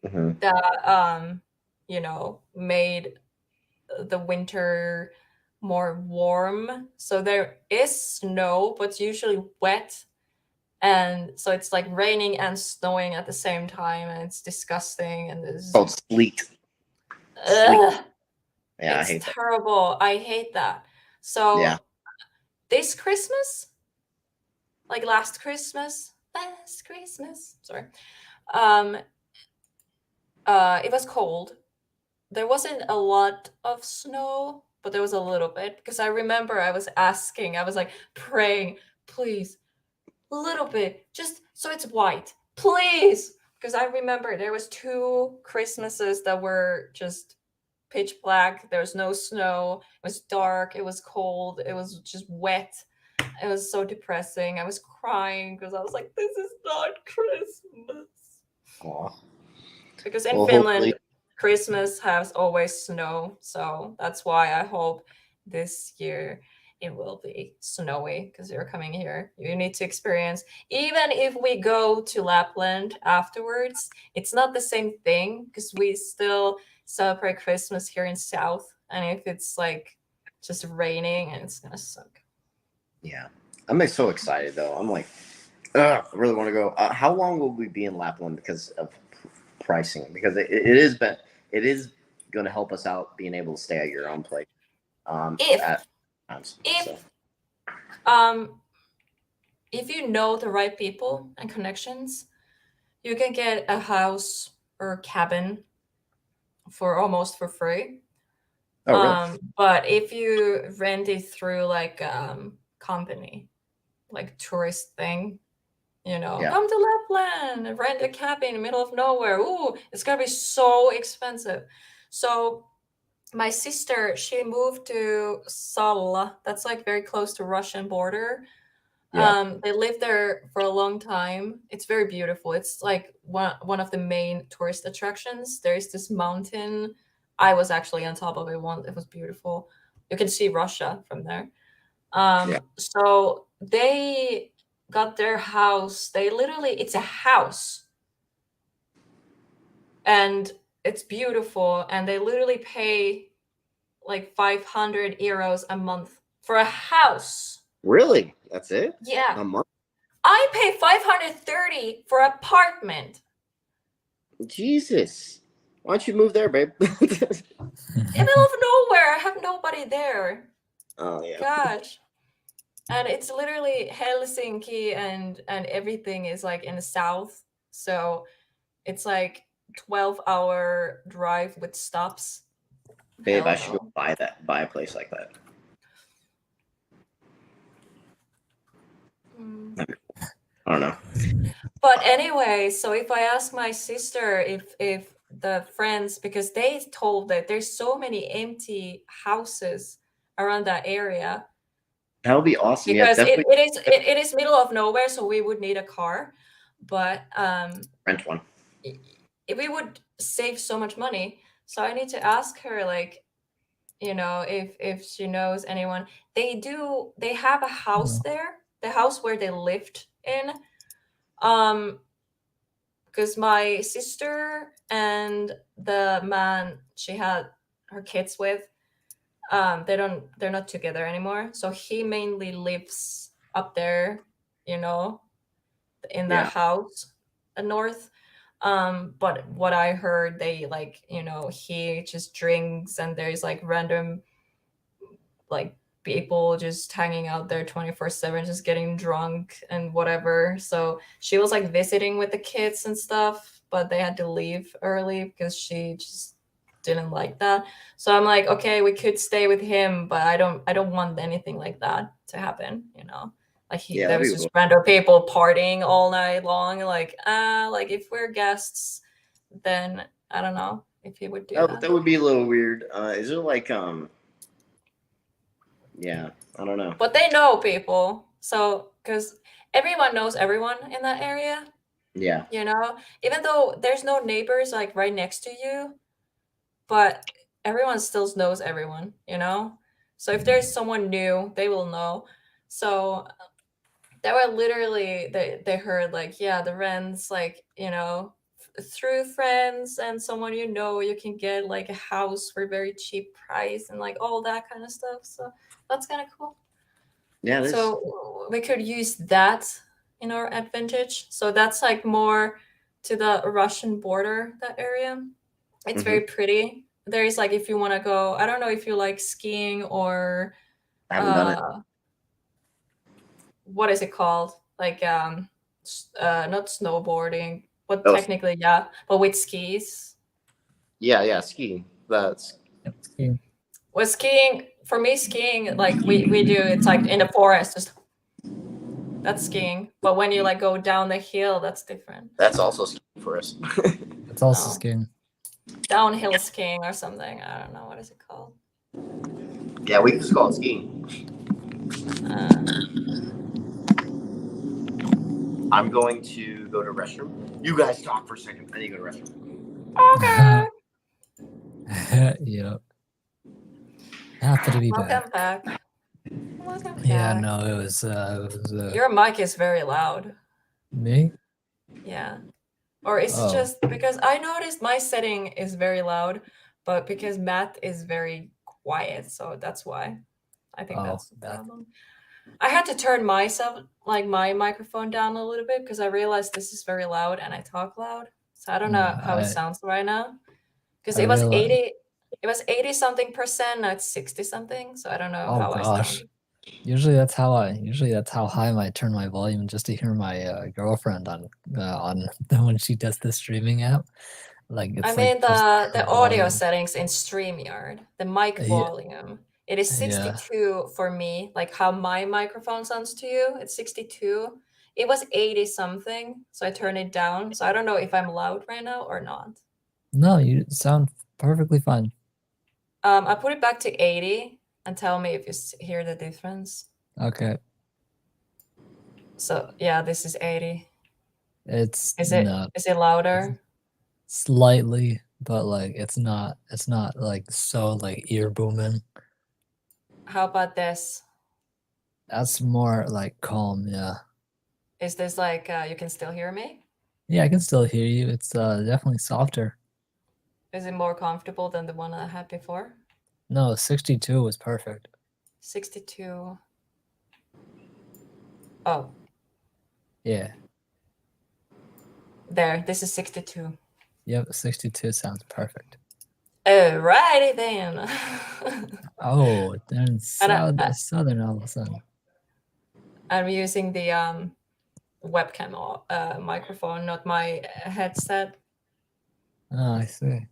Hmm. that made the winter more warm. So there is snow, but it's usually wet. And so it's like raining and snowing at the same time, and it's disgusting. And Called sleet. ugh, Yeah, I it's hate that. terrible. I hate that. So Yeah. this Christmas, like last Christmas, sorry, um, it was cold. There wasn't a lot of snow, but there was a little bit, because I remember I was like praying, please, a little bit, just so it's white, please. Because I remember there was 2 Christmases that were just pitch black. There was no snow. It was dark. It was cold. It was just wet. It was so depressing. I was crying because I was like, this is not Christmas. Aw. Because in Well, Finland, hopefully, Christmas has always snow. So that's why I hope this year it will be snowy, because you're coming here. You need to experience, even if we go to Lapland afterwards, it's not the same thing, because we still celebrate Christmas here in South. And if it's like just raining, and it's gonna suck. yeah. I'm like so excited though. I'm like, I really want to go. How long will we be in Lapland because of pricing? Because it is going to help us out being able to stay at your own place. If At times. So if um if you know the right people and connections, you can get a house or a cabin for almost for free. oh really? But if you rent it through like company, like tourist thing, Yeah. come to Lapland, rent a cabin in the middle of nowhere. Ooh, it's gonna be so expensive. So my sister, she moved to Salla. That's like very close to Russian border. Yeah. They lived there for a long time. It's very beautiful. It's like one of the main tourist attractions. There is this mountain. I was actually on top of it once. It was beautiful. You can see Russia from there. Yeah. So they got their house. It's a house, and it's beautiful. And they literally pay like 500 euros a month for a house. Really? That's it? Yeah. A month? I pay 530 for apartment. Jesus. Why don't you move there, babe? In the middle of nowhere. I have nobody there. Oh yeah. Gosh. And it's literally Helsinki, and everything is like in the south. So it's like 12-hour drive with stops. Babe, Hell I should go no. buy a place like that. Mm. I don't know. But anyway, so if I ask my sister if the friends, because they told that there's so many empty houses around that area, That would be awesome. Yeah, because definitely it is middle of nowhere, so we would need a car, but rent one. we would save so much money. So I need to ask her, like, if she knows anyone. They have a house there, the house where they lived in, because my sister and the man she had her kids with, they're not together anymore, so he mainly lives up there, you know in that Yeah. house north. But what I heard, they, like, he just drinks, and there's like random, like, people just hanging out there 24/7, just getting drunk and whatever. So she was like visiting with the kids and stuff, but they had to leave early because she just didn't like that. So I'm like, okay, we could stay with him, but I don't want anything like that to happen, like, Yeah, there that'd was be just cool. random people partying all night long, like if we're guests, then I don't know if he would do that. That would be a little weird. Is it like yeah, I don't know. But they know people, so, because everyone knows everyone in that area, Yeah. even though there's no neighbors like right next to you, but everyone still knows everyone. So if there's someone new, they will know. So they were literally, they heard, like, yeah, the rents, like, through friends and someone, you can get like a house for a very cheap price, and like all that kind of stuff. So that's kind of cool. Yeah, it is. So we could use that in our advantage. So that's like more to the Russian border, that area. It's very pretty. There is, like, if you want to go, I don't know if you like skiing or I haven't done it. what is it called? Like, not snowboarding, but Oh, technically, yeah, but with skis. yeah, skiing. That's With skiing, for me, skiing, like we do, it's like in the forest, just that's skiing. But when you like go down the hill, that's different. also skiing for us. It's also Oh. skiing. Downhill skiing or something. I don't know, what is it called. Yeah, we just call it skiing. I'm going to go to restroom. You guys talk for a second. I need to go to restroom. Okay. Yep. Happy to be Welcome back. back. Welcome Yeah, back. no, it was Your mic is very loud. me. Yeah. Or is it just because I noticed my setting is very loud, but because Matt is very quiet, so that's why. I think that's the problem. I had to turn myself, like my microphone down a little bit, because I realized this is very loud and I talk loud. So I don't know how it sounds right now. Because I it was realized- 80 something percent, now it's 60 something. So I don't know Oh how I gosh. sound. Usually that's how high I turn my volume just to hear my girlfriend on when she does the streaming app. Like it's I mean just the her audio volume. settings in StreamYard, the mic volume. It is Yeah. 62 for me, like how my microphone sounds to you. It's 62. It was 80 something, so I turned it down. So I don't know if I'm loud right now or not. No, you sound perfectly fine. I put it back to 80 and tell me if you hear the difference. Okay. So yeah, this is 80. Is Is it louder? Slightly, but like it's not like so like ear booming. How about this? That's more like calm, yeah. Is this like you can still hear me? Yeah, I can still hear you. It's definitely softer. Is it more comfortable than the one I had before? No, 62 was perfect. 62. Oh. Yeah. There, this is 62. Yep, 62 sounds perfect. Alrighty then. Oh, then And southern all of a sudden. I'm using the webcam microphone, not my headset. Oh, I see.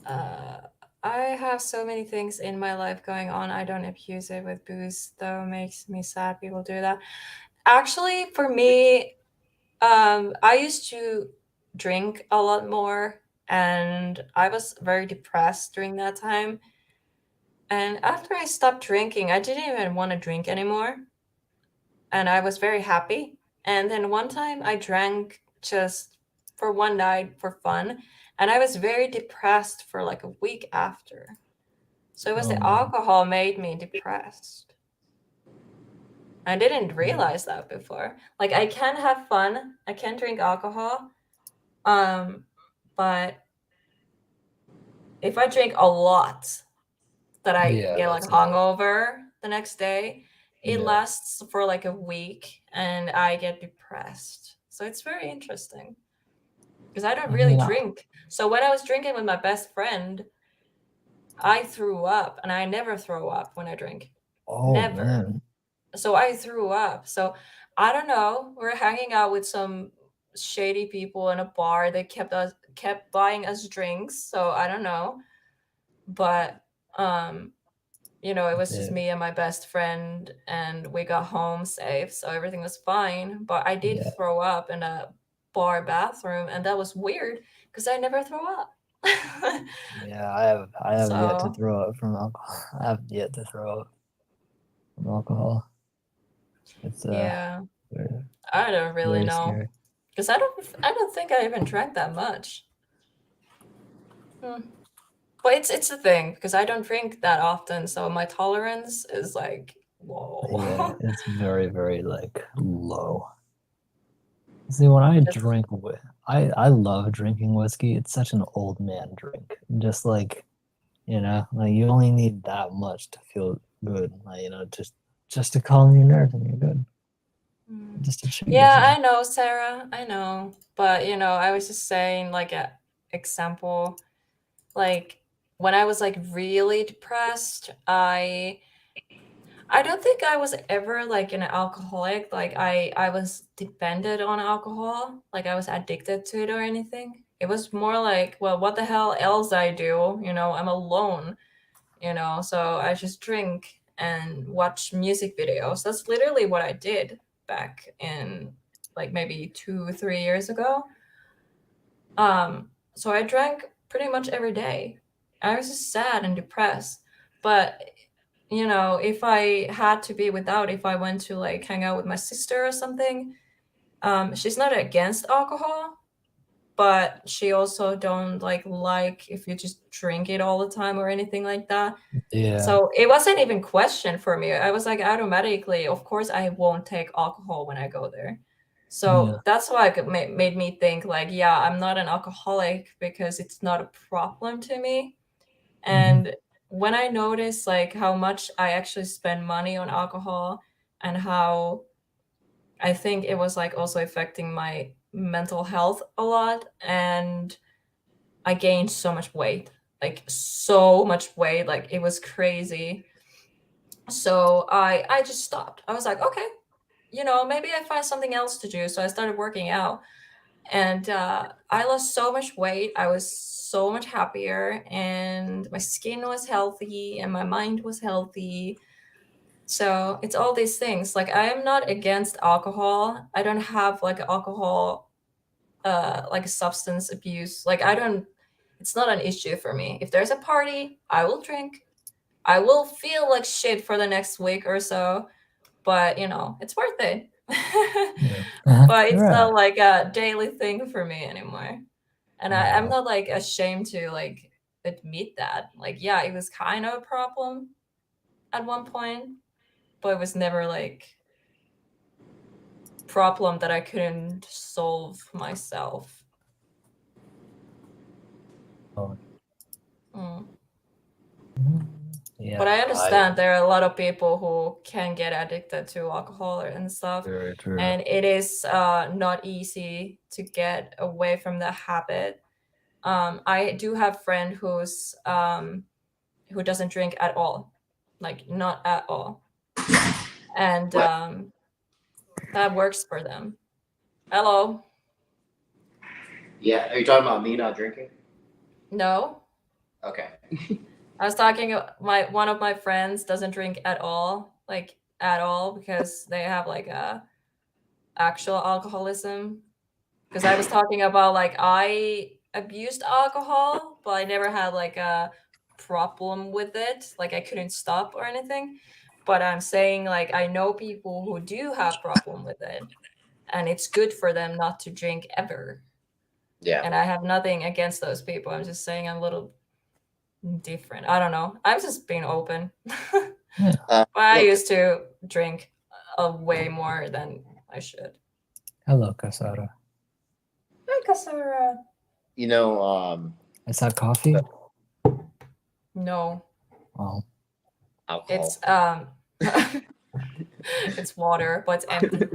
I have so many things in my life going on. I don't abuse it with booze, though. Makes me sad people do that. Actually, for me, I used to drink a lot more, and I was very depressed during that time. And after I stopped drinking, I didn't even want to drink anymore, and I was very happy. And then one time I drank just for one night for fun, and I was very depressed for like a week after. So it was Oh, the man. alcohol made me depressed. I didn't realize that before. Like I can have fun, I can drink alcohol, but if I drink a lot that I Yeah, get like that's hungover the next day, it Yeah. lasts for like a week and I get depressed. So it's very interesting because I don't I really mean, drink. So when I was drinking with my best friend, I threw up, and I never throw up when I drink. oh Never. man. So I threw up. So I don't know. We're hanging out with some shady people in a bar. They kept buying us drinks. So I don't know. But it was just Yeah. me and my best friend, and we got home safe, so everything was fine. But I did Yeah. throw up in a bar bathroom, and that was weird because I never throw up. Yeah, I have yet to So throw up from alcohol. I have yet to throw up from alcohol. It's yeah, very, I don't really very know scary. because I don't think I even drank that much. Hmm. But it's a thing because I don't drink that often, so my tolerance is like whoa. Yeah, it's very, very like low. See, when I Just drink I love drinking whiskey. It's such an old man drink. Just like, like you only need that much to feel good. Like, just to calm your nerves and you're good. mm. Just to chill Yeah, yourself. I know, Sarah. I know. But I was just saying like a example, like when I was like really depressed, I don't think I was ever like an alcoholic. Like I was dependent on alcohol, like I was addicted to it or anything. It was more like, well, what the hell else I do? I'm alone, so I just drink and watch music videos. That's literally what I did back in like maybe 2 3 years ago. So I drank pretty much every day. I was just sad and depressed. But if I had to be without, if I went to like hang out with my sister or something, she's not against alcohol, but she also don't like if you just drink it all the time or anything like that. Yeah. So it wasn't even question for me. I was like automatically, of course, I won't take alcohol when I go there. Yeah. So that's why it made me think like, yeah, I'm not an alcoholic because it's not a problem to me. Mhm. And when I noticed like how much I actually spend money on alcohol and how I think it was like also affecting my mental health a lot, and I gained so much weight, like so much weight, like it was crazy. So I just stopped. I was like, okay, maybe I find something else to do. So I started working out, and I lost so much weight. I was so much happier, and my skin was healthy, and my mind was healthy. So it's all these things. Like I am not against alcohol. I don't have like alcohol, like substance abuse. Like I don't. It's not an issue for me. If there's a party, I will drink. I will feel like shit for the next week or so, but it's worth it. Yeah. But it's Right. not like a daily thing for me anymore. And I'm No. not like ashamed to like admit that. Like, yeah, it was kind of a problem at one point, but it was never like problem that I couldn't solve myself. Oh. Mm. But Yeah. I understand there are a lot of people who can get addicted to alcohol and stuff, Very true. and it is not easy to get away from the habit. I do have friend who doesn't drink at all, like not at all, and that works for them. Hello. Yeah, are you talking about me not drinking? No, Okay. I was talking one of my friends doesn't drink at all, like at all, because they have like a actual alcoholism. Because I was talking about like I abused alcohol, but I never had like a problem with it. Like I couldn't stop or anything. But I'm saying like I know people who do have problem with it, and it's good for them not to drink ever. Yeah. And I have nothing against those people. I'm just saying I'm a little different. I don't know. I'm just being open. But I Look, used to drink way more than I should. Hello, Casara. Hi, Kasara. you know, Is that coffee? No, Oh, alcohol. it's it's water, but it's empty.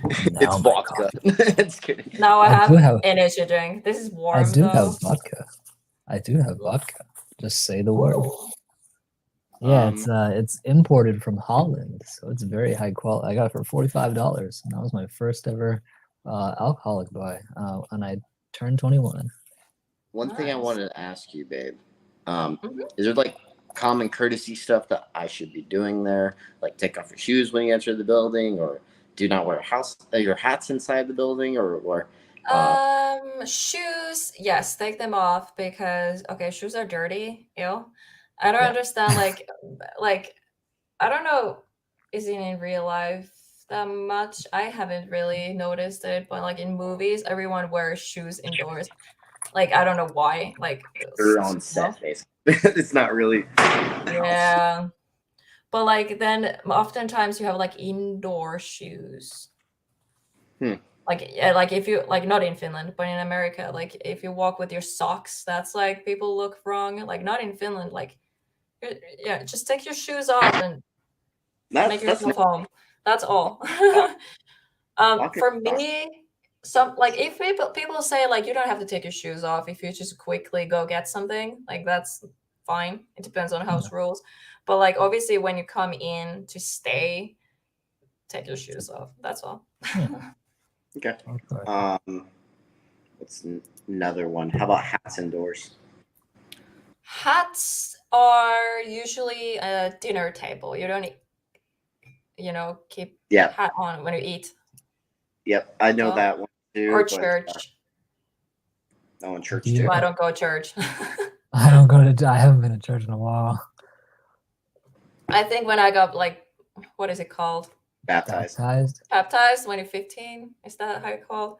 It's now my vodka. coffee. It's kidding. Now I I do have have. energy drink. This is I warm do though. have vodka. I do have vodka. Just say the word. Yeah, it's imported from Holland, so it's very high quality. I got it for $45, and that was my first ever alcoholic buy. And I turned 21. One thing I Nice. wanted to ask you, babe, Mhm. is there like common courtesy stuff that I should be doing there? Like take off your shoes when you enter the building, or do not wear your hats inside the building, or Shoes, yes, take them off because okay, shoes are dirty. Ew. I don't Yeah. understand like I don't know, is it in real life that much? I haven't really noticed it, but like in movies, everyone wears shoes indoors. Like I don't know why. Like you're on set, basically. It's not really. yeah. But like then oftentimes you have like indoor shoes. Like yeah, like if you like not in Finland, but in America, like if you walk with your socks, that's like people look wrong. Like not in Finland, like yeah, just take your shoes off and make That's yourself home. That's all. Walking For socks. me, some like if people say like you don't have to take your shoes off if you just quickly go get something, like that's fine. It depends on house rules. But like obviously when you come in to stay, take your shoes off. That's all. Okay. Okay. What's another one? How about hats indoors? Hats are usually a dinner table. You don't, keep Yeah. hat on when you eat. Yep, I know So- that one too. Or but, church. oh, in church Yeah. too. But I don't go to church. I don't go to. I haven't been to church in a while. I think when I got like, what is it called? Baptized. Baptized when you're 15. Is that how you call?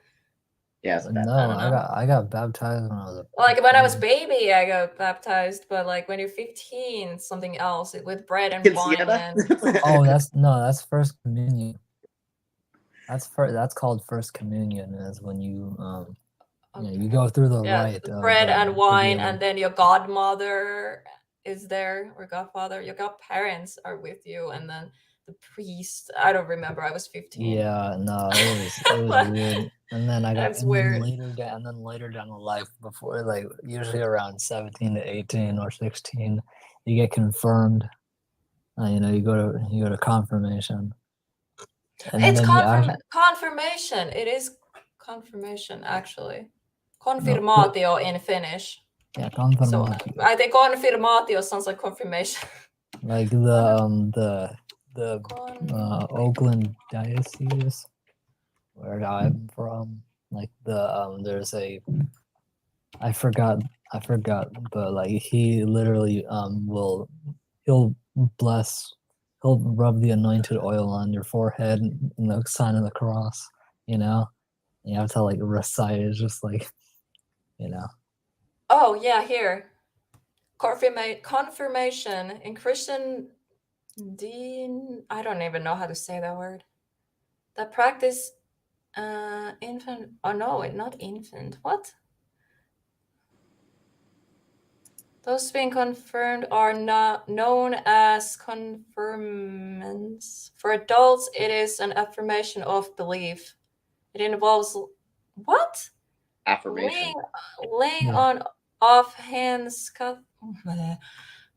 Yeah, it's No, I don't know. I got baptized when I was Like when I was baby, I got baptized. But like when you're 15, it's something else with bread and wine. And Oh, that's first communion. That's called first communion. Is when you you go through the rite of bread and wine, forgiving. and then your godmother is there or godfather. Your godparents are with you, and then the priest. I don't remember. I was 15. Yeah, no, it was weird. And then I got That's weird. later down the life before like usually around 17 to 18 or 16, you get confirmed. You go to confirmation. And It's then confirmation. It is confirmation actually. No, Confirmatio in Finnish. yeah, So confirmation. I think confirmatio sounds like confirmation. Like the Oakland diocese where I'm from, like there's a I forgot, but like he literally he'll rub the anointed oil on your forehead in the sign of the cross, you have to like recite it, just like Oh yeah, here. Confirmation in Christian Dean. I don't even know how to say that word. The practice infant. Oh no, not infant. What? Those being confirmed are not known as confirmants. For adults, it is an affirmation of belief. It involves what? affirmation. laying Yeah. on offhands.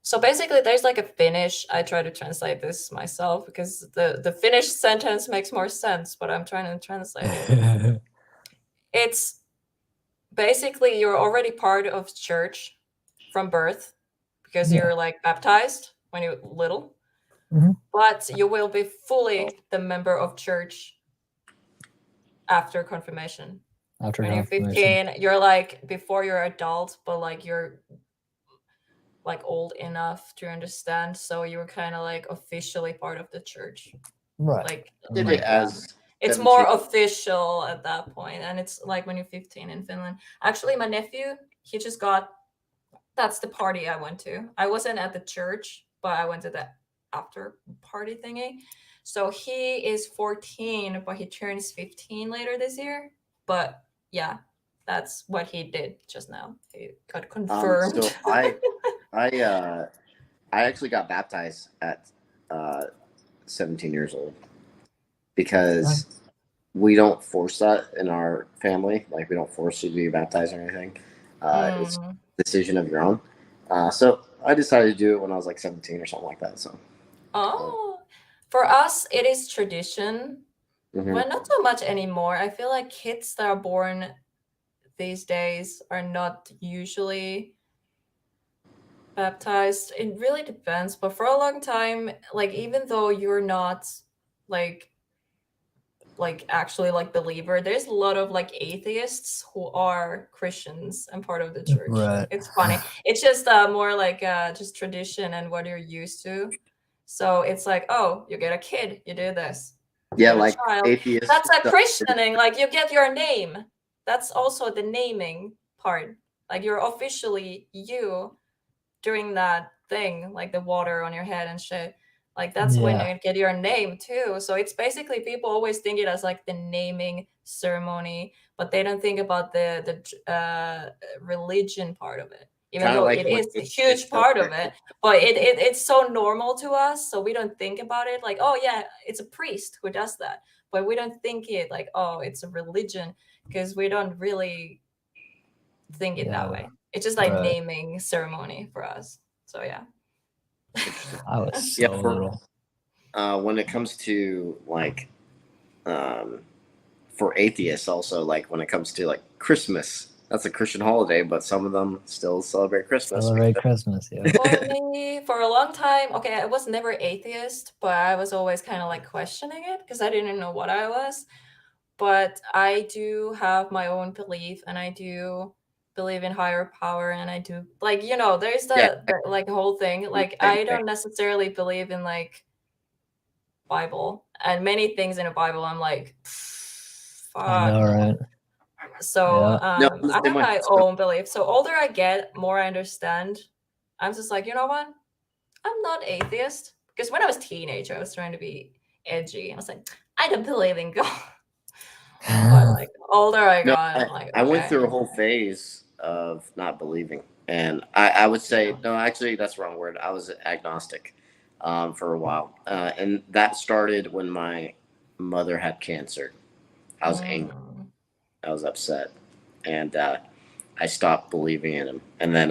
So basically, there's like a Finnish. I try to translate this myself because the Finnish sentence makes more sense, but I'm trying to translate it. It's basically you're already part of church from birth because Yeah. you're like baptized when you're little, Mhm. but you will be fully the member of church after confirmation. After When you're confirmation. 15, you're like before you're adult, but like you're like old enough to understand, so you were kind of like officially part of the church. Right. Like Did like it as it's 17. more official at that point, and it's like when you're 15 in Finland. Actually, my nephew, he just got, that's the party I went to. I wasn't at the church, but I went to the after party thingy. So he is 14, but he turns 15 later this year. But yeah, that's what he did just now. He got confirmed. So I actually got baptized at 17 years old because we don't force that in our family. Like, we don't force you to be baptized or anything. It's a decision of your own. So I decided to do it when I was like 17 or something like that. So. Oh, for us, it is tradition. Mhm. Well, not so much anymore. I feel like kids that are born these days are not usually baptized. It really depends. But for a long time, like even though you're not like actually like believer, there's a lot of like atheists who are Christians and part of the church. Right. It's funny. It's just more like just tradition and what you're used to. So it's like, oh, you get a kid, you do this. Yeah, Get a like child. atheists. That's a christening. Like you get your name. That's also the naming part. Like you're officially you doing that thing, like the water on your head and shit. Like that's when Yeah. you get your name too. So it's basically people always think it as like the naming ceremony, but they don't think about the religion part of it. Even Kind of though like it when is a you get huge part of it, but it's so normal to us, so we don't think about it like, oh yeah, it's a priest who does that. But we don't think it like, oh, it's a religion, because we don't really think it that Yeah. way. It's just like Right. naming ceremony for us. So yeah. Interesting. I was Yeah, so for little. when it comes to like for atheists also, like when it comes to like Christmas, that's a Christian holiday, but some of them still celebrate Christmas. Celebrate Christmas, yeah. For me, for a long time, okay, I was never atheist, but I was always kind of like questioning it because I didn't know what I was. But I do have my own belief, and I do believe in higher power, and I do like, there's Yeah, the like whole thing. Like same I thing. don't necessarily believe in like Bible, and many things in the Bible I'm like, I know, fuck. right? So Yeah. No, I'm the I same have way. my own belief. So older I get, more I understand. I'm just like, you know what? I'm not atheist. Because when I was a teenager, I was trying to be edgy. I was like, I don't believe in God. But like older I No, got, I'm like, I went okay. through a whole phase of not believing, and I would say no. Actually, that's the wrong word. I was agnostic for a while, and that started when my mother had cancer. I was angry. Mm. I was upset, and I stopped believing in him. And then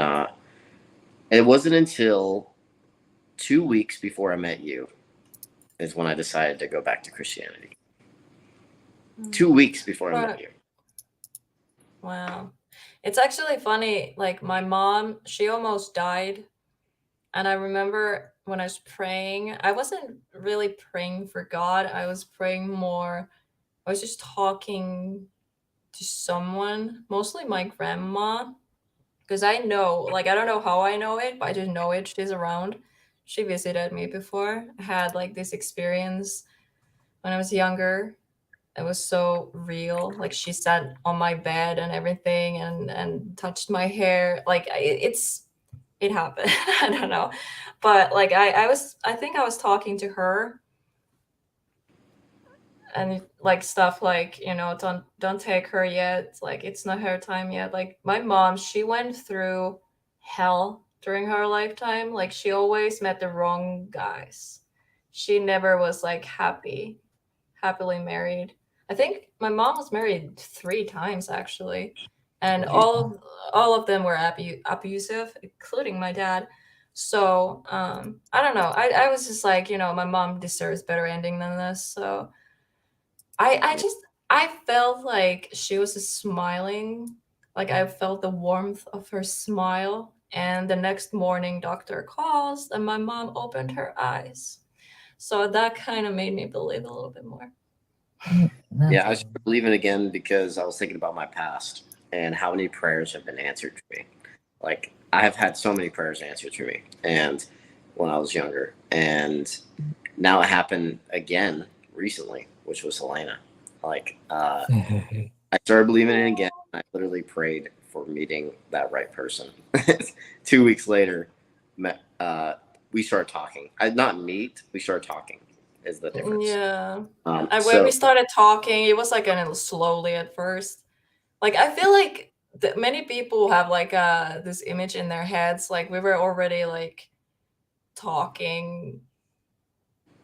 it wasn't until 2 weeks before I met you is when I decided to go back to Christianity. 2 weeks before I met But you. wow. It's actually funny. Like my mom, she almost died. And I remember when I was praying, I wasn't really praying for God. I was praying more, I was just talking to someone, mostly my grandma, because I know, like, I don't know how I know it, but I just know it. She's around. She visited me before. I had like this experience when I was younger. It was so real. Like she sat on my bed and everything, and touched my hair. Like it happened. I don't know, but like I think I was talking to her, and like stuff like, don't take her yet, like it's not her time yet. Like my mom, she went through hell during her lifetime. Like she always met the wrong guys. She never was like happily married. I think my mom was married 3 times actually, and all of them were abusive, including my dad. So I don't know. I was just like, my mom deserves better ending than this. So I felt like she was just smiling. Like I felt the warmth of her smile. And the next morning, doctor calls, and my mom opened her eyes. So that kind of made me believe a little bit more. Yeah, I started believing again because I was thinking about my past and how many prayers have been answered for me. Like I have had so many prayers answered for me, and when I was younger, and now it happened again recently, which was Helena. Like I started believing it again. I literally prayed for meeting that right person. 2 weeks later, we started talking. I not meet. We started talking. Is the difference? Yeah. And when So we started talking, it was like kind of slowly at first. Like I feel like many people have like this image in their heads, like we were already like talking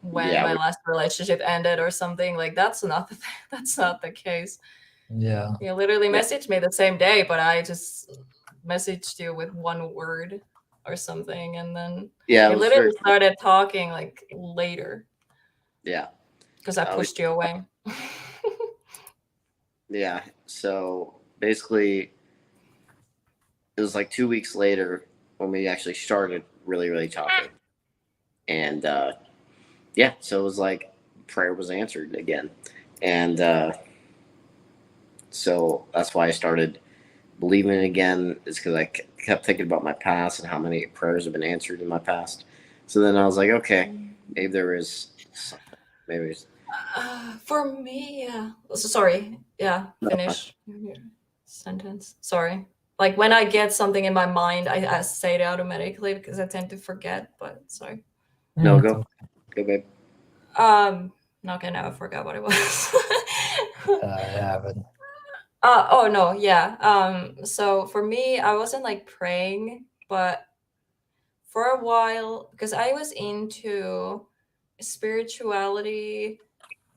when yeah, my last relationship ended or something. Like that's not that's not the case. Yeah. You literally Yeah. messaged me the same day, but I just messaged you with one word or something, and then yeah, we it was literally very started talking like later yeah. because I pushed you away. Yeah. So basically, it was like 2 weeks later when we actually started really talking, and yeah, so it was like prayer was answered again, and so that's why I started believing it again. Is because I kept thinking about my past and how many prayers have been answered in my past. So then I was like, okay, maybe there is something. Maybe it's, For me, yeah. So, sorry. Yeah, finish your sentence. Sorry. Like when I get something in my mind, I say it automatically because I tend to forget. But sorry. no, It's go okay. go babe. Okay, now I forgot what it was. I haven't. Oh no, yeah. So for me, I wasn't like praying, but for a while, because I was into spirituality,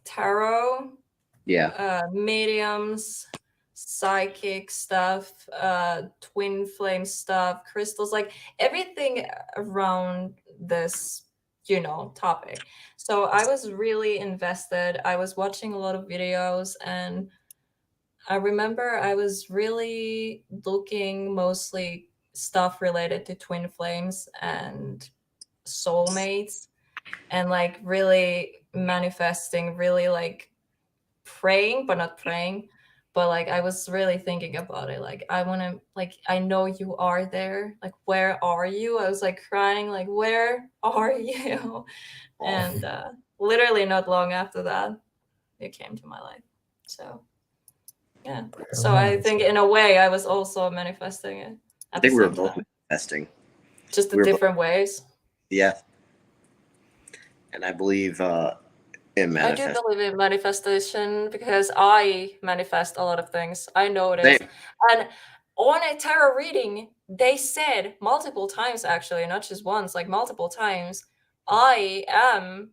tarot, Yeah, mediums, psychic stuff, twin flame stuff, crystals, like everything around this, topic. So I was really invested. I was watching a lot of videos, and I remember I was really looking mostly stuff related to twin flames and soulmates, and like really manifesting, really like praying, but not praying. But like I was really thinking about it. Like I want to, like I know you are there. Like where are you? I was like crying. Like where are you? And literally not long after that, you came to my life. So yeah. So I think in a way I was also manifesting it I at the think we were same both time, manifesting. just We in were both, different ways. yeah, and I believe in I do manifest. believe in manifestation because I manifest a lot of things. I noticed. Same. And on a tarot reading, they said multiple times, actually, not just once, like multiple times, I am,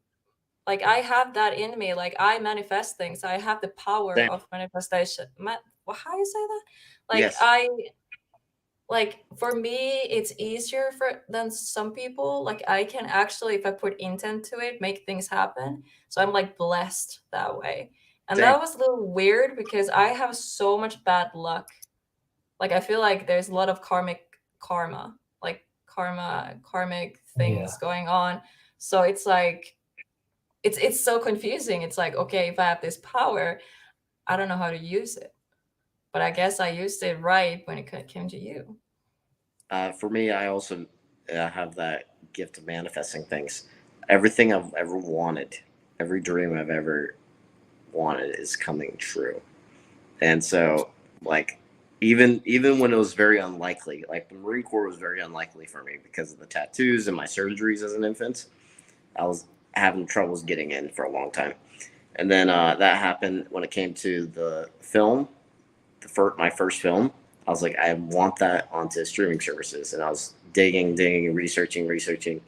like, I have that in me. Like, I manifest things. I have the power Same. of manifestation. Well, how do you say that? Like, Yes. like for me it's easier than some people. Like I can actually, if I put intent to it, make things happen. So I'm like blessed that way. And Same. that was a little weird because I have so much bad luck. Like I feel like there's a lot of karma, like karmic things going on. So it's like it's so confusing. It's like, okay, if I have this power, I don't know how to use it, but I guess I used it right when it came to you. For me, I also have that gift of manifesting things. Everything I've ever wanted, every dream I've ever wanted is coming true. And so, like, even when it was very unlikely, like the Marine Corps was very unlikely for me because of the tattoos and my surgeries as an infant. I was having troubles getting in for a long time, and then that happened when it came to the film, my first film. I was like, I want that onto streaming services, and I was digging, researching,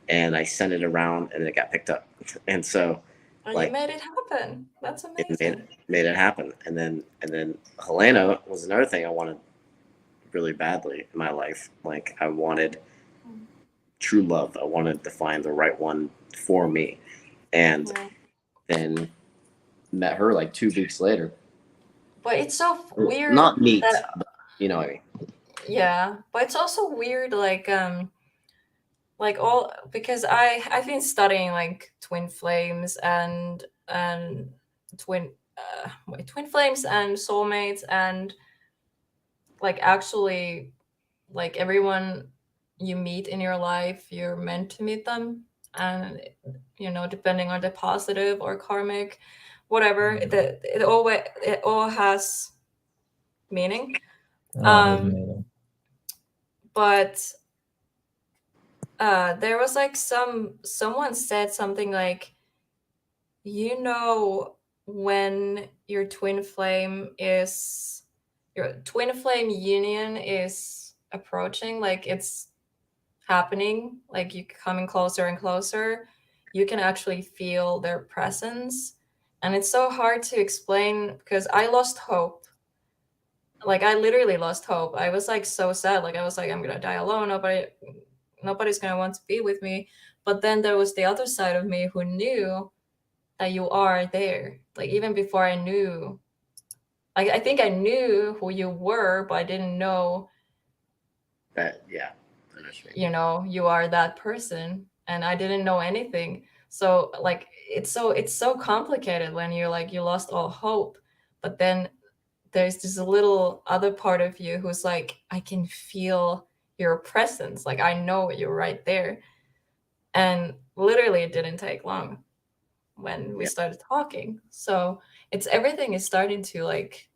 and I sent it around, and it got picked up. And so And Like, you made it happen. That's it amazing. made it happen. And then Helena was another thing I wanted really badly in my life. Like, I wanted true love. I wanted to find the right one for me. And Yeah. then met her like 2 weeks later. But it's so weird Not meet, that but you know what I mean. yeah, but it's also weird like all because I've been studying like twin flames and twin flames and soulmates and like actually like everyone you meet in your life you're meant to meet them, and you know, depending on the positive or karmic whatever, it all has meaning. Oh, it is um amazing. but there was like someone said something like, you know, when your twin flame union is approaching, like it's happening, like you coming closer and closer, you can actually feel their presence. And it's so hard to explain because I lost hope. Like I literally lost hope. I was like so sad. Like I was like, I'm gonna die alone. Nobody's gonna want to be with me. But then there was the other side of me who knew that you are there. Like even before I knew, like I think I knew who you were, but I didn't know, That, yeah, I understand. you know, you are that person, and I didn't know anything. So like it's so complicated when you're like you lost all hope, but then there's this little other part of you who's like, I can feel your presence. Like I know you're right there. And literally it didn't take long when we Yeah. started talking. So it's everything is starting to like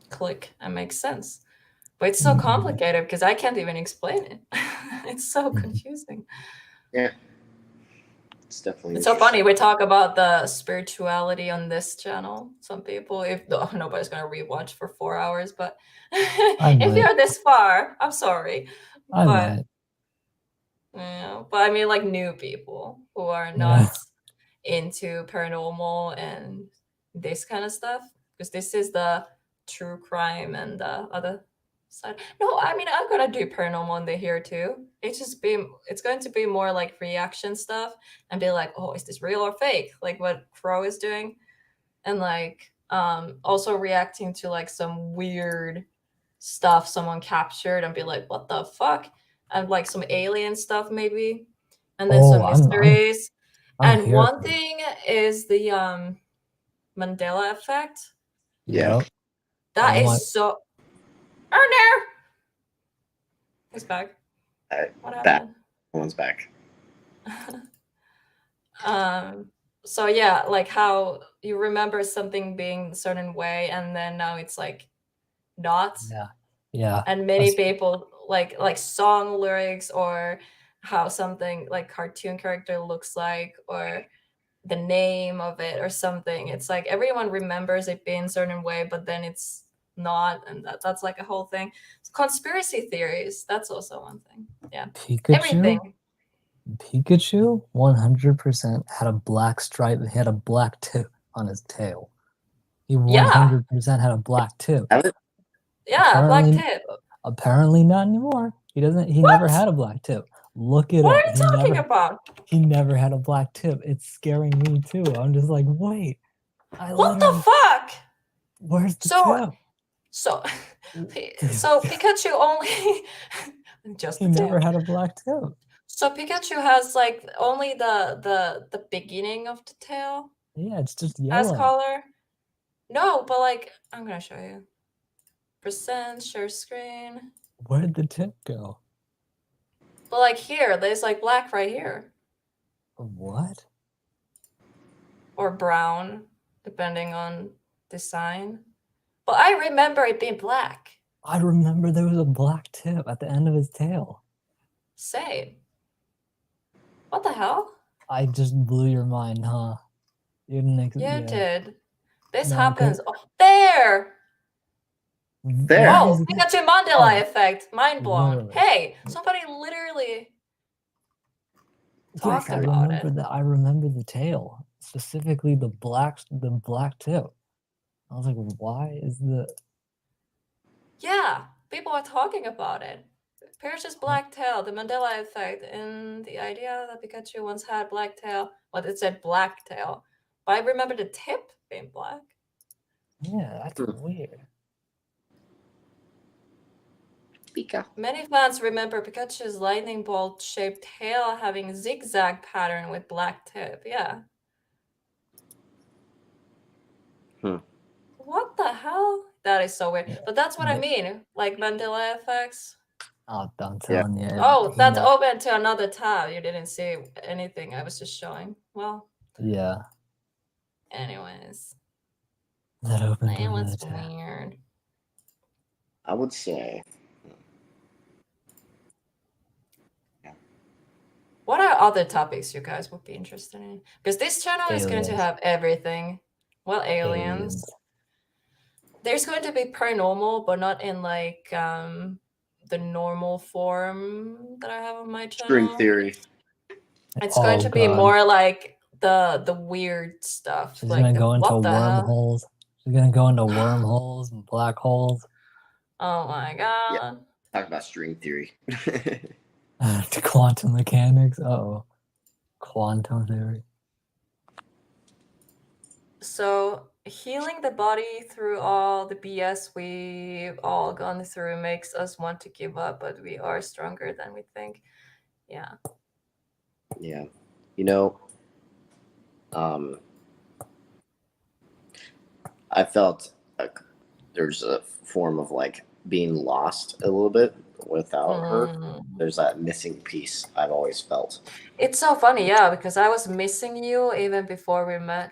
click and make sense. But it's so Mhm. complicated because I can't even explain it. It's so Mhm. confusing. Yeah. It's definitely It's so funny. interesting. We talk about the spirituality on this channel. Some people, if nobody's gonna rewatch for 4 hours, but I if might. you're this far, I'm sorry. I But might. yeah, but I mean, like new people who are Yeah. not into paranormal and this kind of stuff, because this is the true crime and the other side. No, I mean, I'm gonna do paranormal in the here too. It's going to be more like reaction stuff and be like, oh, is this real or fake? Like what Crow is doing, and like also reacting to like some weird stuff someone captured and be like, what the fuck? And like some alien stuff maybe. And then Oh, some I'm mysteries. I'm And here one for it. thing is the Mandela effect. Yeah. Yep. That Oh my. is so. Oh no! He's back. What Back. happened? One's back. um so yeah, like how you remember something being a certain way and then now it's like not. Yeah. Yeah. And many people like song lyrics or how something like cartoon character looks like or the name of it or something. It's like everyone remembers it being a certain way, but then it's not, and that's like a whole thing. Conspiracy theories, that's also one thing. Yeah, Pikachu. everything. Pikachu 100% had a black stripe. He had a black tip on his tail. He Yeah, 100% had a black tip. yeah, black Apparently, tip. apparently not anymore. He doesn't. He never What? had a black tip. Look it What up. are you talking about? He never had a black tip. It's scaring me too. I'm just like, wait. I What the literally. fuck? Where's the So tip? so so Pikachu only just He the never tail. had a black tip. So Pikachu has like only the beginning of the tail Yeah, it's just as yellow. color. No, but like I'm gonna show you. Percent share screen. Where did the tip go? But like here, there's like black right here. What? Or brown, depending on design. But I remember it being black. I remember there was a black tip at the end of his tail. Same. What the hell? I just blew your mind, huh? You didn't. You did. This No, happens. Oh, there! There. Why Whoa, is it- Pikachu Mandela effect. Mind blown. Literally. Hey, somebody literally Yes, talked I about remember it. that. I remember the tail. specifically the black tip. I was like, why is the Yeah, people are talking about it. Pierce's black tail, the Mandela effect, and the idea that Pikachu once had black tail. Well, it said black tail, but I remember the tip being black. yeah, that's weird. Pika. Many fans remember Pikachu's lightning bolt shaped tail having zigzag pattern with black tip. Yeah. What the hell? That is so weird. But that's what I mean. Like Mandela effects. Oh, I'm telling you. Oh, that's open to another tab. You didn't see anything. I was just showing. Well, yeah. anyways. That opened It another was tab. weird. I would say. What are other topics you guys would be interested in? Because this channel is going to Aliens. have everything. Well, aliens. There's going to be paranormal, but not in like the normal form that I have on my channel. String theory. It's going to be more like the weird stuff. She's like gonna go into what the hell? wormholes. She's gonna go into wormholes and black holes. Oh my god. Yeah. Talk about string theory. To quantum mechanics. Uh-oh. Quantum theory. So healing the body through all the BS we've all gone through makes us want to give up, but we are stronger than we think. Yeah. Yeah. You know, I felt like there's a form of like being lost a little bit without her. There's that missing piece I've always felt. It's so funny, yeah, because I was missing you even before we met.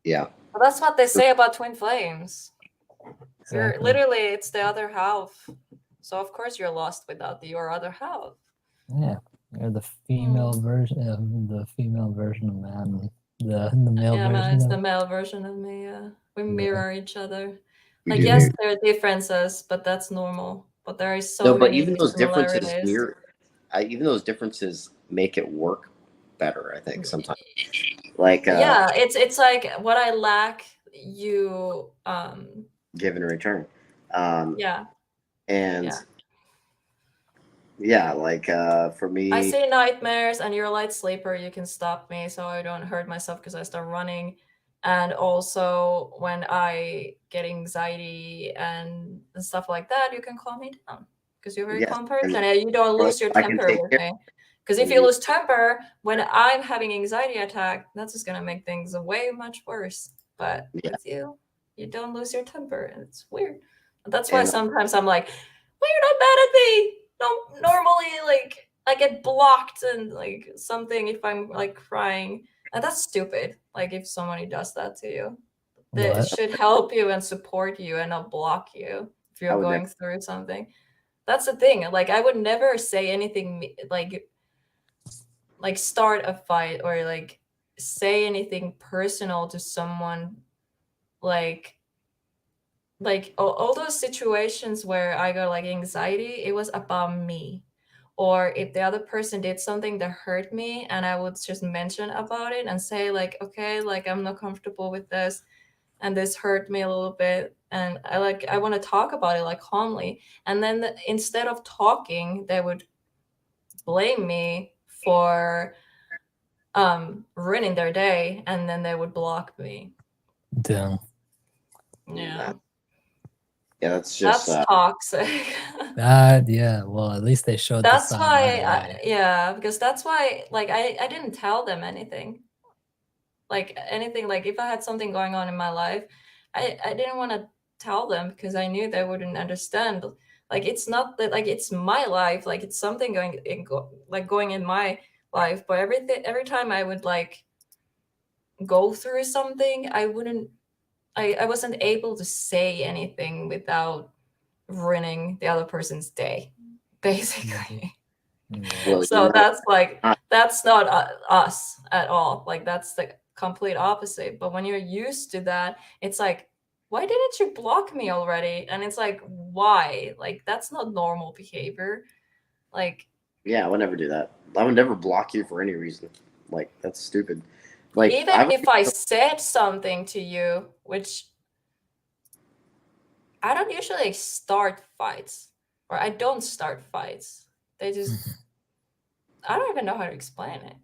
Yeah. Well, that's what they say about twin flames. You're Exactly. literally, it's the other half. So of course you're lost without your other half. Yeah. You're the female version of man. The male Yeah, man, version it's of the male version of me. Yeah, we mirror each other. We Like do. yes, there are differences, but that's normal. But there is so No, but many even those differences similarities. even those differences make it work better, I think, sometimes. Like yeah, it's like what I lack, you give and return. yeah. And yeah, like for me, I see nightmares and you're a light sleeper, you can stop me so I don't hurt myself because I start running. And also when I get anxiety and stuff like that, you can calm me down because you're a very calm person and you don't lose your temper with me. Because if you lose temper when I'm having anxiety attack, that's just gonna make things way much worse. But with you don't lose your temper, and it's weird. And that's why sometimes I'm like, well, you're not mad at me. No, normally like I get blocked and like something if I'm like crying, and that's stupid. Like if somebody does that to you, that should help you and support you and not block you if you're going through something. That's the thing. Like I would never say anything like start a fight or like say anything personal to someone like all those situations where I got like anxiety, it was about me. Or if the other person did something that hurt me and I would just mention about it and say like, okay, like I'm not comfortable with this and this hurt me a little bit and I want to talk about it like calmly. And then instead of talking, they would blame me for ruining their day and then they would block me. Damn. Yeah. Yeah, that's just that's toxic. Yeah, well, at least they showed that's the sign why right away. yeah, because that's why like I didn't tell them anything. Like anything, like if I had something going on in my life, I didn't want to tell them because I knew they wouldn't understand. Like it's not that like it's my life, like it's something going in my life, but every time I would like go through something, I wasn't able to say anything without ruining the other person's day, basically. Well, so that's like that's not us at all. Like that's the complete opposite. But when you're used to that, it's like, why didn't you block me already? And it's like, why? Like that's not normal behavior. Like yeah, I would never do that. I would never block you for any reason. Like that's stupid. Like Even if I said something to you, which I don't usually start fights, or I don't start fights. They just, I don't even know how to explain it.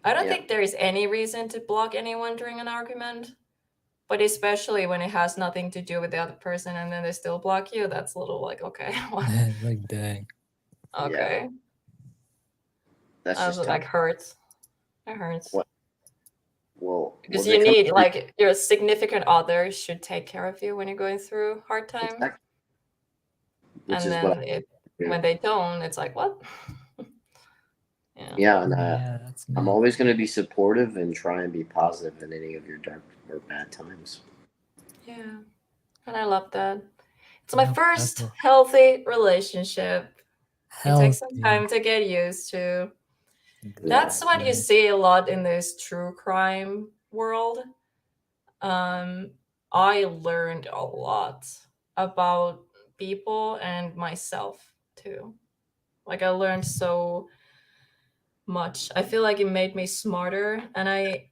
I don't Yeah. think there is any reason to block anyone during an argument, but especially when it has nothing to do with the other person and then they still block you, that's a little like, okay, what? Like, dang. Okay. That's That's just tough. like hurts. It hurts. What? Well, Because when you it comes need, to- like, your significant other should take care of you when you're going through hard times. Exactly. Which And is what then do. when they don't, it's like, what? Yeah. Yeah, and Yeah, that's me. I'm always going to be supportive and try and be positive in any of your dark or bad times. Yeah. And I love that. It's my Yep, first that's healthy relationship. It takes some healthy. time to get used to. Yeah. That's what you see a lot in this true crime world. I learned a lot about people and myself too. Like I learned so much. I feel like it made me smarter, and I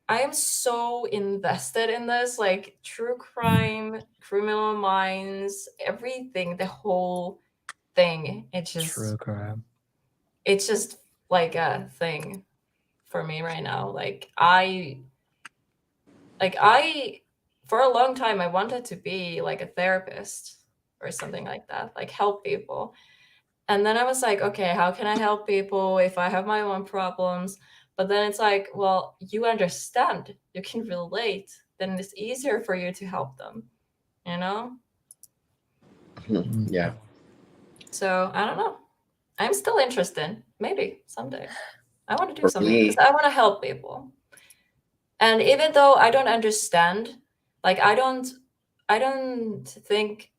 am so invested in this, like true crime, criminal minds, everything, the whole thing. True crime. It's just like a thing for me right now. Like I for a long time I wanted to be like a therapist or something like that, like help people. And then I was like, okay, how can I help people if I have my own problems? But then it's like, well, you understand, you can relate, then it's easier for you to help them, you know? Yeah. So I don't know. I'm still interested. Maybe someday. I want to do For something me- because I want to help people. And even though I don't understand, like I don't think,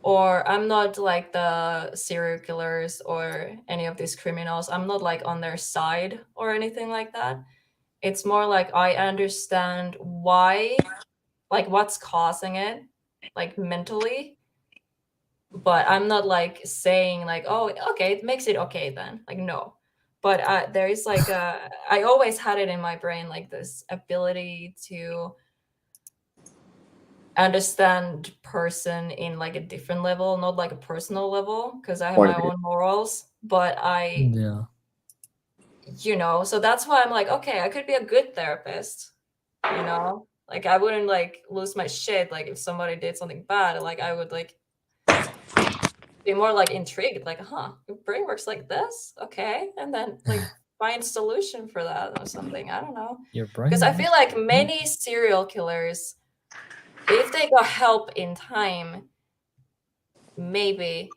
or I'm not like the serial killers or any of these criminals. I'm not like on their side or anything like that. It's more like I understand why, like what's causing it, like mentally. But I'm not like saying like, oh, okay, it makes it okay then. Like no. But there is like I always had it in my brain, like this ability to understand person in like a different level, not like a personal level, because I have Point my of view. own morals, but Yeah. so that's why I'm like, okay, I could be a good therapist, like I wouldn't like lose my shit like if somebody did something bad, like I would like be more like intrigued, like, your brain works like this, okay, and then like find solution for that or something. I don't know, Your brain. because I feel like many serial killers, if they got help in time, maybe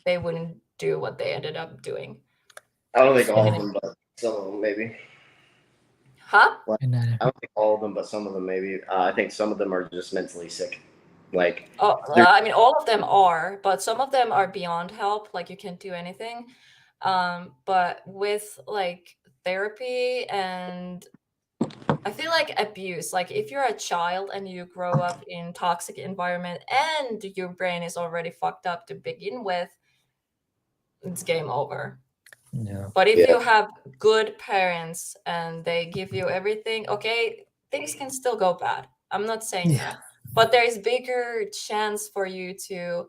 they wouldn't do what they ended up doing. I don't think all of them, but some of them maybe. Huh? I don't think all of them, but some of them maybe. I think some of them are just mentally sick. Like, I mean, all of them are, but some of them are beyond help. Like you can't do anything. But with like therapy and I feel like abuse, like if you're a child and you grow up in toxic environment and your brain is already fucked up to begin with, it's game over. Yeah. But if you have good parents and they give you everything, okay, things can still go bad. I'm not saying that. But there is bigger chance for you to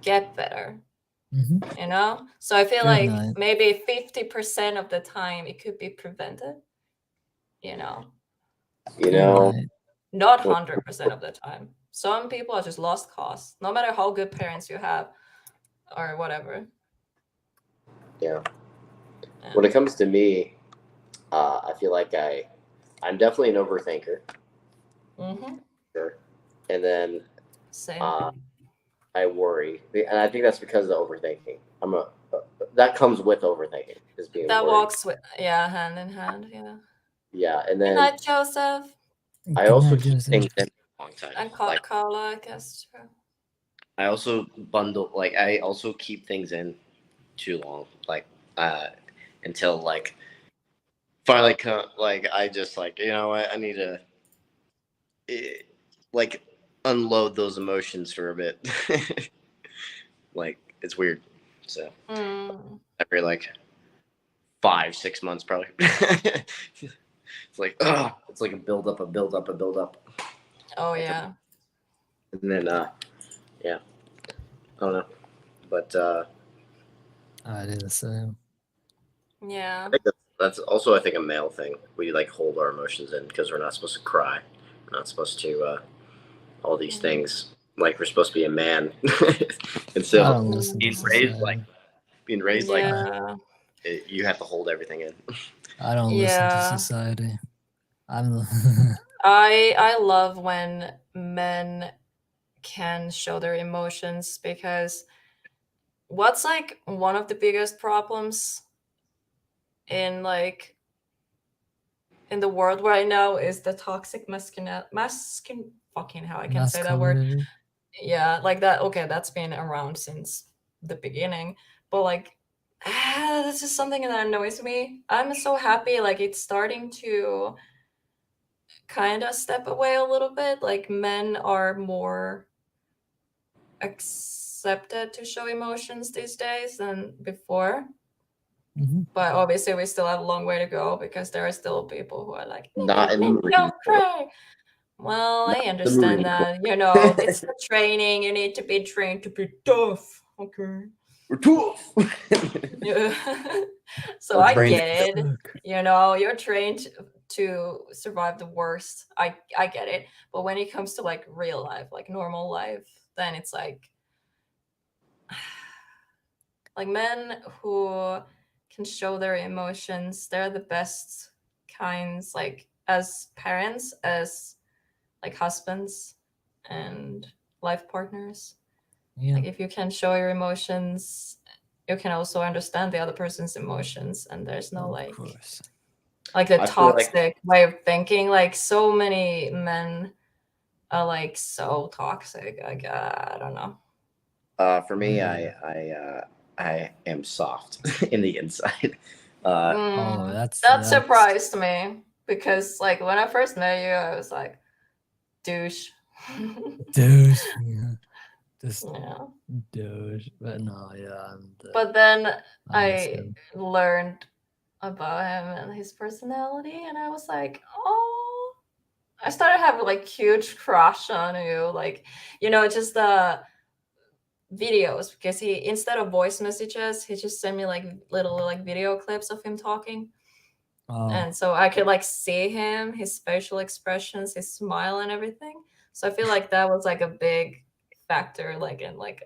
get better. So I feel like maybe 50% of the time it could be prevented. Not 100% of the time. Some people are just lost cause, no matter how good parents you have or whatever. Yeah. When it comes to me, I feel like I'm definitely an overthinker. Sure. And then Same. I worry, and I think that's because of the overthinking. That comes with overthinking, is being that worried. walks with hand in hand. Yeah, and then Good night, Joseph. I also keep things in a long time. And like, Carla, I guess too. I also I also keep things in too long, like until like finally like I just like I need to like unload those emotions for a bit. Like it's weird, so I feel like 5-6 months probably. It's like, it's like a build up, a build up, a build up. Oh yeah. And then, yeah, I don't know. But I do the same. Yeah. I think that's also, I think, a male thing. We like hold our emotions in because we're not supposed to cry. We're not supposed to all these things. Like we're supposed to be a man. And I so don't listen to being raised like Yeah. you have to hold everything in. I don't listen to Yeah. society. I'm I love when men can show their emotions, because what's like one of the biggest problems in like in the world right now is the toxic masculine fucking hell, I can't say that word. masculinity. Yeah, like that. Okay, that's been around since the beginning, but like this is something that annoys me. I'm so happy like it's starting to kind of step away a little bit. Like men are more accepted to show emotions these days than before. Mhm. But obviously, we still have a long way to go, because there are still people who are like, Not in the Marine don't Corps. cry. Well, Not I the understand Marine Corps. that. You know, it's the training. You need to be trained to be tough. Okay. We're tough. Yeah. So We're I trained get it. Look. You know, you're trained to survive the worst. I get it. But when it comes to like real life, like normal life, then it's like men who can show their emotions, they're the best kinds, like as parents, as like husbands and life partners. Yeah. Like if you can show your emotions, you can also understand the other person's emotions, and there's no Of course. like the I feel like- toxic way of thinking. Like so many men are like so toxic. Like I don't know. For me, Yeah. I am soft in the inside. Oh, That surprised me, because like when I first met you, I was like, douche. douche. Yeah. Just Yeah. douche. But no, yeah. But then I miss I him. learned about him and his personality, and I was like, oh, I started having like huge crush on you. Like, you know, just the videos, because he, instead of voice messages, he just sent me like little like video clips of him talking. Oh, And so I could like see him, his facial expressions, his smile and everything. So I feel like that was like a big factor, like in like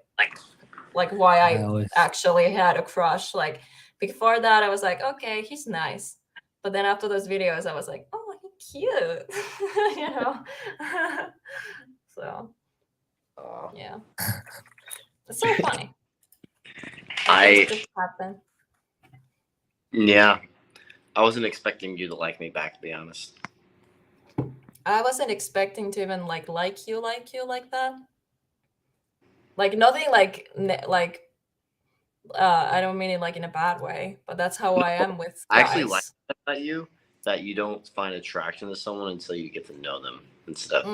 why I I always actually had a crush. Like before that, I was like, okay, he's nice. But then after those videos, I was like, oh, he's cute. You know. So yeah, it's so funny. I Things just happen. yeah, I wasn't expecting you to like me back, to be honest. I wasn't expecting to even like you like that. Like nothing like I don't mean it like in a bad way, but that's how I am with I actually like guys. that about you, that you don't find attraction to someone until you get to know them and stuff.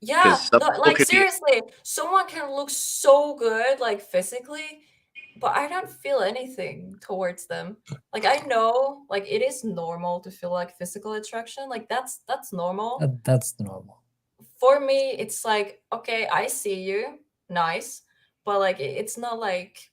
Yeah, Because some no, people like could be seriously, someone can look so good like physically, but I don't feel anything towards them. Like I know like it is normal to feel like physical attraction. Like that's normal. that's normal. For me, it's like, okay, I see you, nice, but like it's not like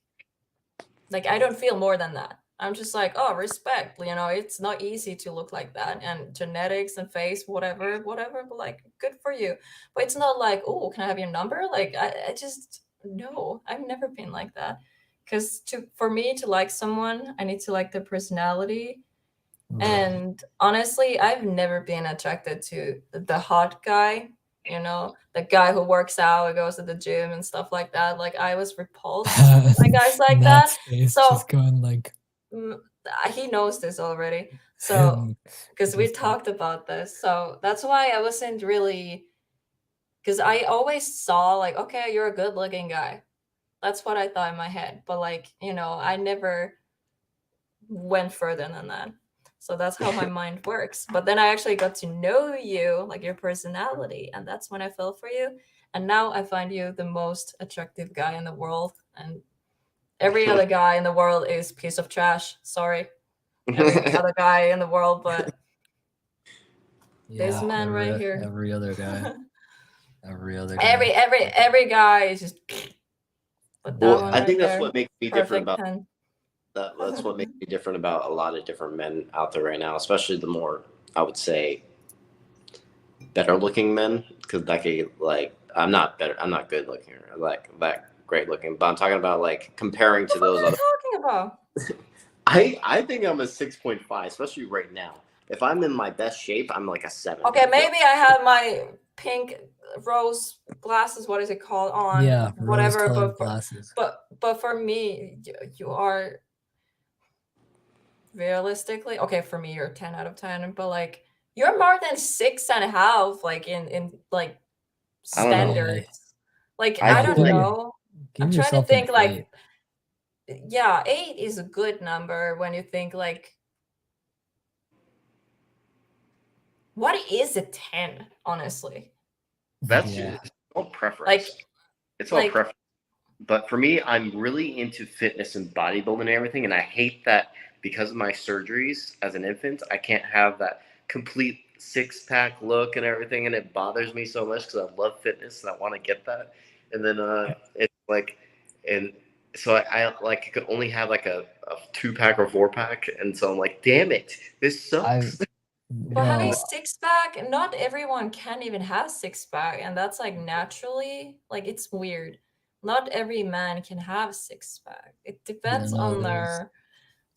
I don't feel more than that. I'm just like, oh, respect. You know, it's not easy to look like that, and genetics and face, whatever, but like, good for you. But it's not like, oh, can I have your number? Like, I just no, I've never been like that. Because for me to like someone, I need to like their personality. And honestly, I've never been attracted to the hot guy, you know, the guy who works out, goes to the gym and stuff like that. Like I was repulsed by guys like that. Matt's face So just going like he knows this already. So because we just like, talked about this. So that's why I wasn't really, because I always saw like, okay, you're a good looking guy. That's what I thought in my head. But like, you know, I never went further than that. So that's how my mind works. But then I actually got to know you, like your personality, and that's when I fell for you. And now I find you the most attractive guy in the world, and every other guy in the world is piece of trash. Sorry. every other guy in the world, but this Yeah, man right here. every other guy. Every other guy. every guy is just. But that Well, one I right think that's there, what makes me different perfect about 10. that's what makes me different about a lot of different men out there right now, especially the more, I would say, better looking men. Because that could, like, I'm not good looking or like that great looking, but I'm talking about like comparing to What those are you other. talking about? I think I'm a 6.5, especially right now. If I'm in my best shape, I'm like a 7. Okay, maybe I have my pink rose glasses. What is it called on? Yeah, Whatever. rose-colored glasses. But for me, you are realistically okay. For me, you're 10 out of 10. But like, you're more than 6.5. Like in like I don't know. standards. Like I I feel don't like know. Give I'm trying to yourself an think like 8. yeah, 8 is a good number when you think like what is a 10, honestly? that's Yeah. it's all preference. Like It's all like preference. But for me, I'm really into fitness and bodybuilding and everything, and I hate that because of my surgeries as an infant, I can't have that complete six-pack look and everything, and it bothers me so much because I love fitness and I want to get that. And then it's like, and so I like could only have like a 2-pack or 4-pack, and so I'm like, damn it, this sucks. but having Well, 6-pack, not everyone can even have 6-pack, and that's like naturally like it's weird. Not every man can have 6-pack. It depends no, on there's their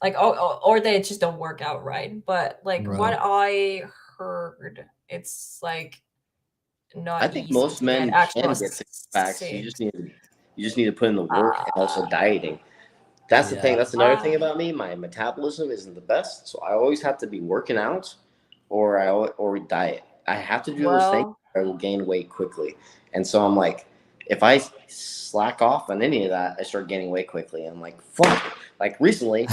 like or they just don't work out right. But like what right. I heard, it's like I not think easy most to get men actual can get 6-packs. You six. just need to put in the work and also Uh, dieting. That's the thing. Yeah. That's another thing about me. My metabolism isn't the best, so I always have to be working out, or diet. I have to do those things. well, Or I will gain weight quickly, and so I'm like, if I slack off on any of that, I start gaining weight quickly. And I'm like, fuck. Like recently,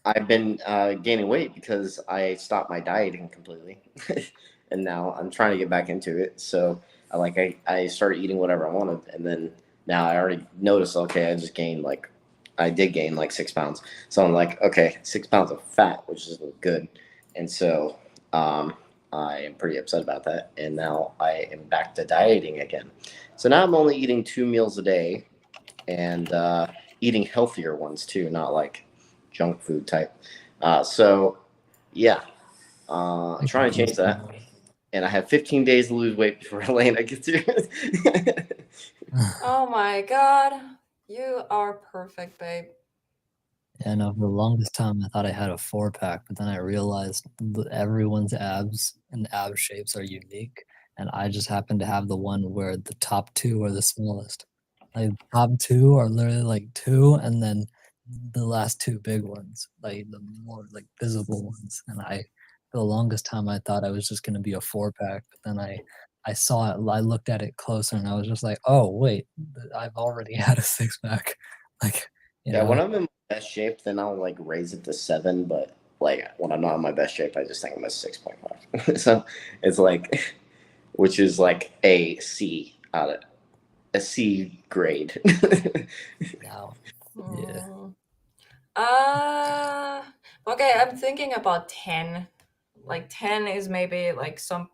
I've been gaining weight because I stopped my dieting completely, and now I'm trying to get back into it. So I started eating whatever I wanted, and then now I already noticed. Okay, I did gain like 6 pounds. So I'm like, okay, 6 pounds of fat, which is good, and so I am pretty upset about that. And now I am back to dieting again. So now I'm only eating 2 meals a day, and eating healthier ones too, not like junk food type. So yeah, I'm trying to change that, and I have 15 days to lose weight before Elena gets here. oh my god, you are perfect, babe. And for the longest time, I thought I had a 4-pack, but then I realized everyone's abs and ab shapes are unique, and I just happen to have the one where the top 2 are the smallest. Like top 2 are literally like 2, and then the last 2 big ones, like the more like visible ones. And for the longest time, I thought I was just gonna be a 4-pack, but then I saw it. I looked at it closer, and I was just like, oh wait, I've already had a 6-pack. Like Yeah, when I'm in my best shape, then I'll like raise it to 7. But like when I'm not in my best shape, I just think I'm a 6.5. So it's like, which is like a C out of a C grade. Now, yeah. Okay, I'm thinking about 10. Like 10 is maybe like some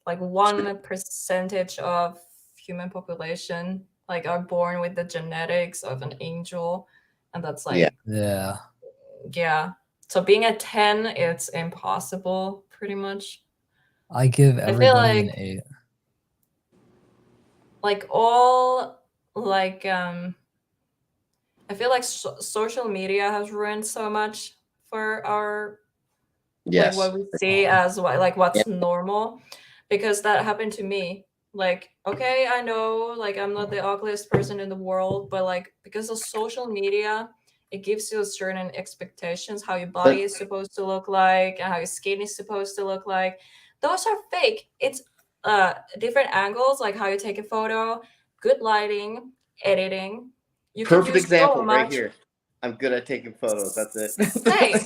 like 1% of human population like are born with the genetics of an angel, and that's like Yeah. yeah. So being a 10, it's impossible pretty much. I give I feel everybody like an 8. like all like I feel like social media has ruined so much for our like Yes. what we see as like what's normal, because that happened to me. Like okay, I know like I'm not the ugliest person in the world, but like because of social media, it gives you certain expectations how your body is supposed to look like and how your skin is supposed to look like. Those are fake. It's different angles, like how you take a photo, good lighting, editing. You can Perfect do so example right much. here. I'm good at taking photos. That's it. Same.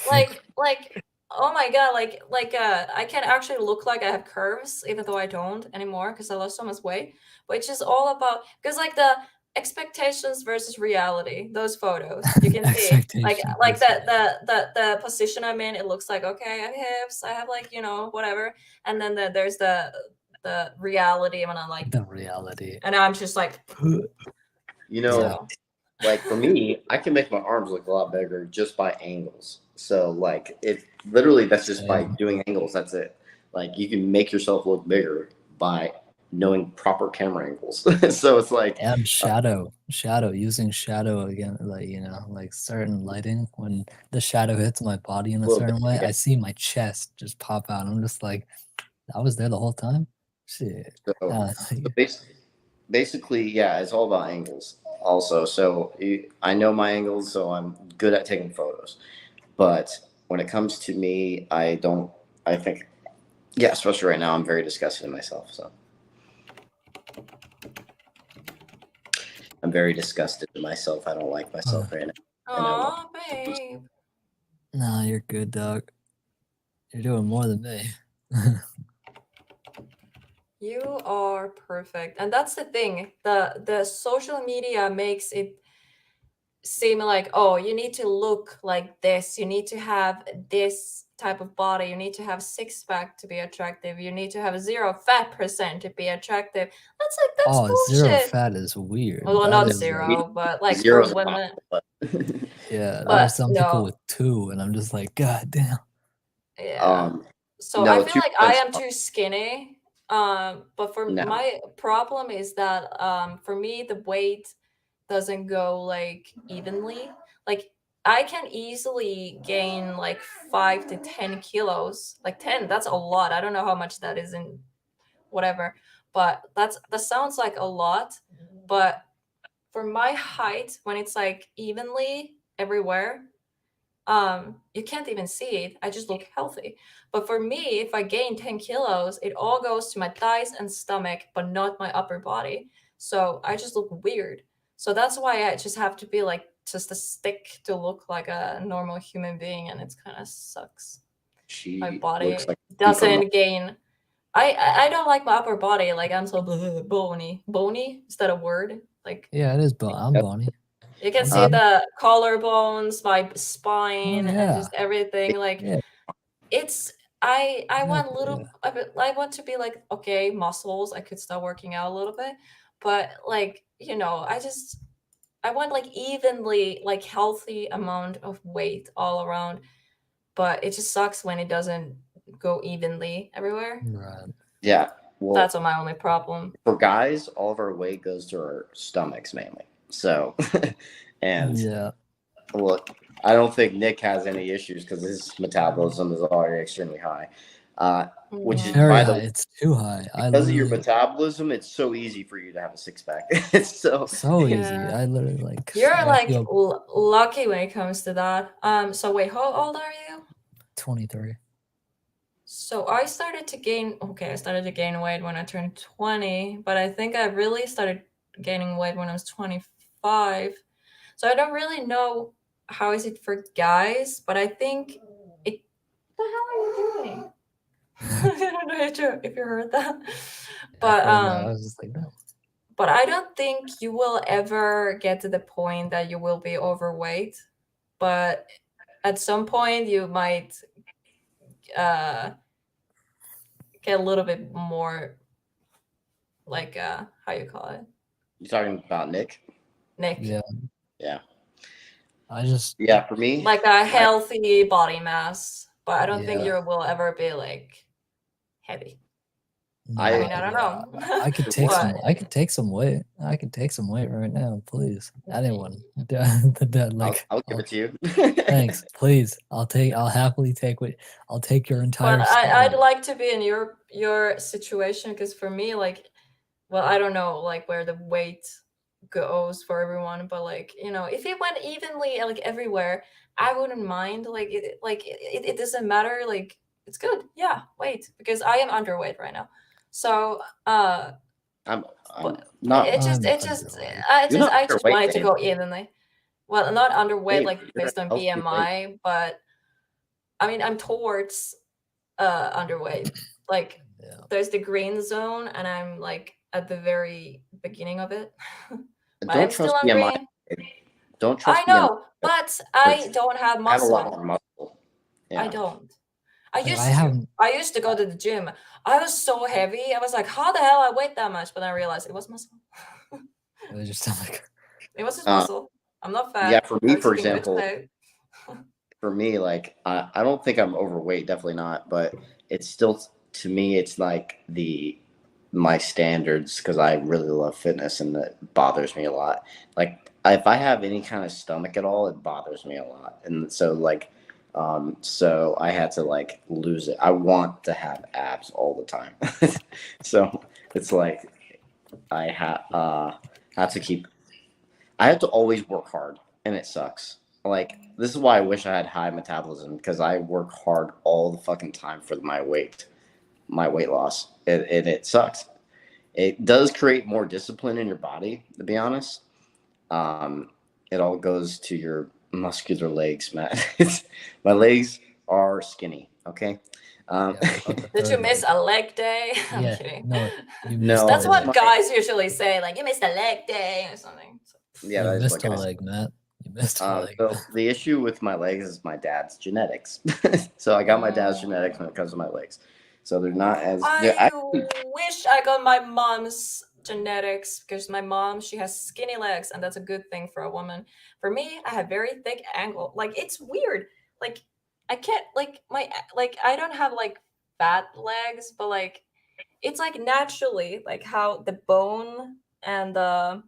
like oh my god, like I can actually look like I have curves even though I don't anymore because I lost so much weight. But it's just all about because like the expectations versus reality. Those photos you can see, like Expectation the position I'm in. It looks like okay, I have hips, I have like whatever, and then there's the reality when I'm like the reality. and I'm just like So, like for me, I can make my arms look a lot bigger just by angles. So like it literally that's just by doing angles. That's it. Like you can make yourself look bigger by knowing proper camera angles. So it's like and using shadow again, like like certain lighting, when the shadow hits my body in a certain way, I see my chest just pop out. I'm just like, I was there the whole time. Shit. So basically, yeah, it's all about angles also. So I know my angles, so I'm good at taking photos. But when it comes to me, I think, yeah, especially right now, I'm very disgusted in myself. So I'm very disgusted in myself. I don't like myself right now. oh babe, Nah, you're good, dog. You're doing more than me. you are perfect. And that's the thing, the social media makes it seem like, oh, you need to look like this, you need to have this type of body, you need to have six-pack to be attractive, you need to have 0 fat% to be attractive. That's like, that's Zero bullshit. fat is weird. Well, That not is, zero, but like Zero's for women. yeah, But there's some people no, with 2, and I'm just like, God damn. yeah. So No, I feel like I 2%'s am too skinny. But for no. my problem is that for me the weight doesn't go like evenly. Like I can easily gain like 5 to 10 kilos. Like 10, that's a lot. I don't know how much that is in whatever, but that sounds like a lot. But for my height, when it's like evenly everywhere, you can't even see it. I just look healthy. But for me, if I gain 10 kilos, it all goes to my thighs and stomach, but not my upper body. So I just look weird. So that's why I just have to be like just a stick to look like a normal human being, and it kind of sucks. My She body looks like doesn't gain. I don't like my upper body. Like I'm so bony. Bony, is that a word? Like Yeah, it is, but I'm bony. you can I'm see bony. the collarbones, my Oh, spine, and yeah. just everything. Like Yeah. it's I want Exactly, little. I want to be like, okay, muscles. I could start working out a little bit, but like I want like evenly like healthy amount of weight all around. But it just sucks when it doesn't go evenly everywhere. Right. Yeah. Well, That's my only problem. for guys, all of our weight goes to our stomachs mainly. So, and Yeah. look, I don't think Nick has any issues because his metabolism is already extremely high. Which is Very by high. the It's too high. because of your metabolism, it's so easy for you to have a six-pack. It's so easy. Yeah. I literally like. You're I like feel lucky when it comes to that. So wait, how old are you? 23. So I started to gain weight when I turned 20, but I think I really started gaining weight when I was 25. So I don't really know how is it for guys, but I think it. What the hell are you doing? I don't know if you heard that, but I was just like, no. But I don't think you will ever get to the point that you will be overweight. But at some point, you might get a little bit more like how you call it? you're talking about Nick? Nick. Yeah. Yeah. Yeah, for me, like a healthy body mass. But I don't think Yeah. you will ever be like heavy. No, I mean, I don't know. I could take What? I could take some weight. I could take some weight right now, please. Anyone. Like, I'll give it to you. thanks, please. I'll happily take weight. I'll take your entire But stomach. I'd like to be in your situation, because for me, like, well, I don't know like where the weight goes for everyone, but like, if it went evenly like everywhere, I wouldn't mind. Like it doesn't matter. Like it's good. Yeah, weight, because I am underweight right now. So I'm but not. it just I'm it just underweight. You're not I just underweight, want it to Dave. go evenly. Well, not underweight Dave, like you're based a on healthy weight. BMI, but I mean I'm towards underweight. Like there's the green zone, and I'm like at the very beginning of it. But I don't am still trust BMI. hungry. Don't I trust BMI. know, but I Because don't have I have a lot muscle. more muscle. I Yeah. don't. I Like, used I to. haven't. I used to go to the gym. I was so heavy. I was like, how the hell I weighed that much? But then I realized it was muscle. It was just like It was just Uh, muscle. I'm not fat. yeah, for I me, was for eating good example, today. for me, like I don't think I'm overweight, definitely not, but it's still to me, it's like my standards because I really love fitness and it bothers me a lot. Like if I have any kind of stomach at all, it bothers me a lot, and so like. So I had to like lose it. I want to have abs all the time. So it's like have to keep. I have to always work hard, and it sucks. Like this is why I wish I had high metabolism because I work hard all the fucking time for my weight loss, and it sucks. It does create more discipline in your body, to be honest. Um, it all goes to your muscular legs, Matt. My legs are skinny. Okay. Um, yeah, what about the Did you third miss leg? a leg day? I'm Yeah, kidding. no, you No, missed That's a it's what leg. guys usually say. Like, you missed a leg day or something. yeah, You that is what missed a guys. leg, Matt. You missed a leg. So the issue with my legs is my dad's genetics. So I got my dad's genetics when it comes to my legs. So they're not as. I wish I got my mom's genetics because my mom, she has skinny legs, and that's a good thing for a woman. For me, I have very thick ankle. Like, it's weird. Like, I can't like I don't have like fat legs, but like it's like naturally like how the bone and the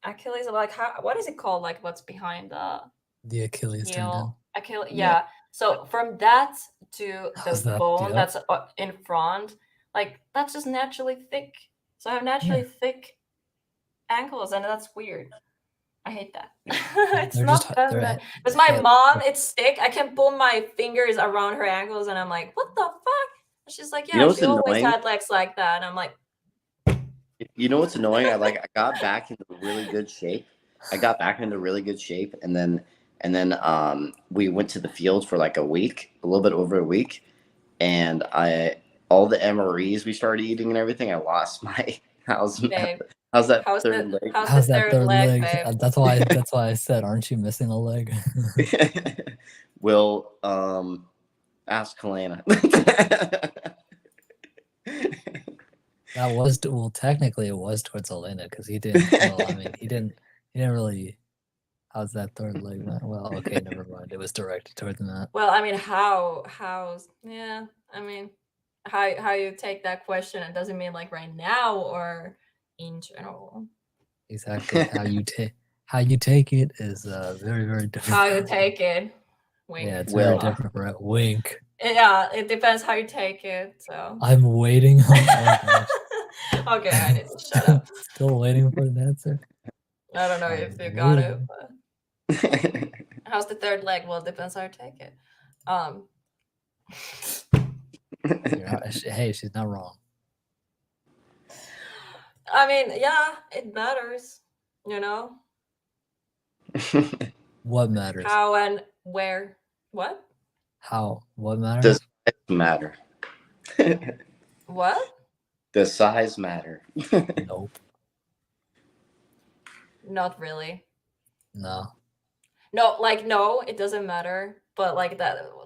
Achilles are like how what is it called? Like what's behind the The Achilles tendon. Achilles, Yeah. yeah. So from that to How's the that? bone Yep. that's in front, like that's just naturally thick. So I have naturally thick ankles, and that's weird. I hate that. It's They're not fun. they're Because my head- mom, it's thick. I can pull my fingers around her ankles, and I'm like, what the fuck? And she's like, You know yeah, what's she always annoying? had legs like that. And I'm like, You know what's annoying? I got back into really good shape. I got back into really good shape, and then we went to the field for like a week, a little bit over a week, and all the MREs we started eating and everything. I lost my babe, how's that how's third the leg? how's the How's that third third leg, leg? babe? That's why I said, aren't you missing a leg? Will ask Kalana. That was well, technically it was towards Elena because he didn't. Well, I mean, he didn't really. How's that third leg? Well, okay, never mind. It was directed towards Matt. Well, I mean, how's yeah. I mean, how you take that question? It doesn't mean like right now or in general. Exactly how you take it is very very different. How you take it? Wink. Yeah, it's Well, very different. Right? Wink. Yeah, it depends how you take it. So. I'm waiting. Oh gosh. Okay, I need to shut up. Still waiting for an answer. I don't know I'm if you got it. waiting. But how's the third leg? Well, it depends how you take it. Hey, she's not wrong. I mean, yeah, it matters. You know What matters? how and where. What? How? What matters? Does size matter? What? Does size matter? Nope. Not really. No. No, like no, it doesn't matter. But like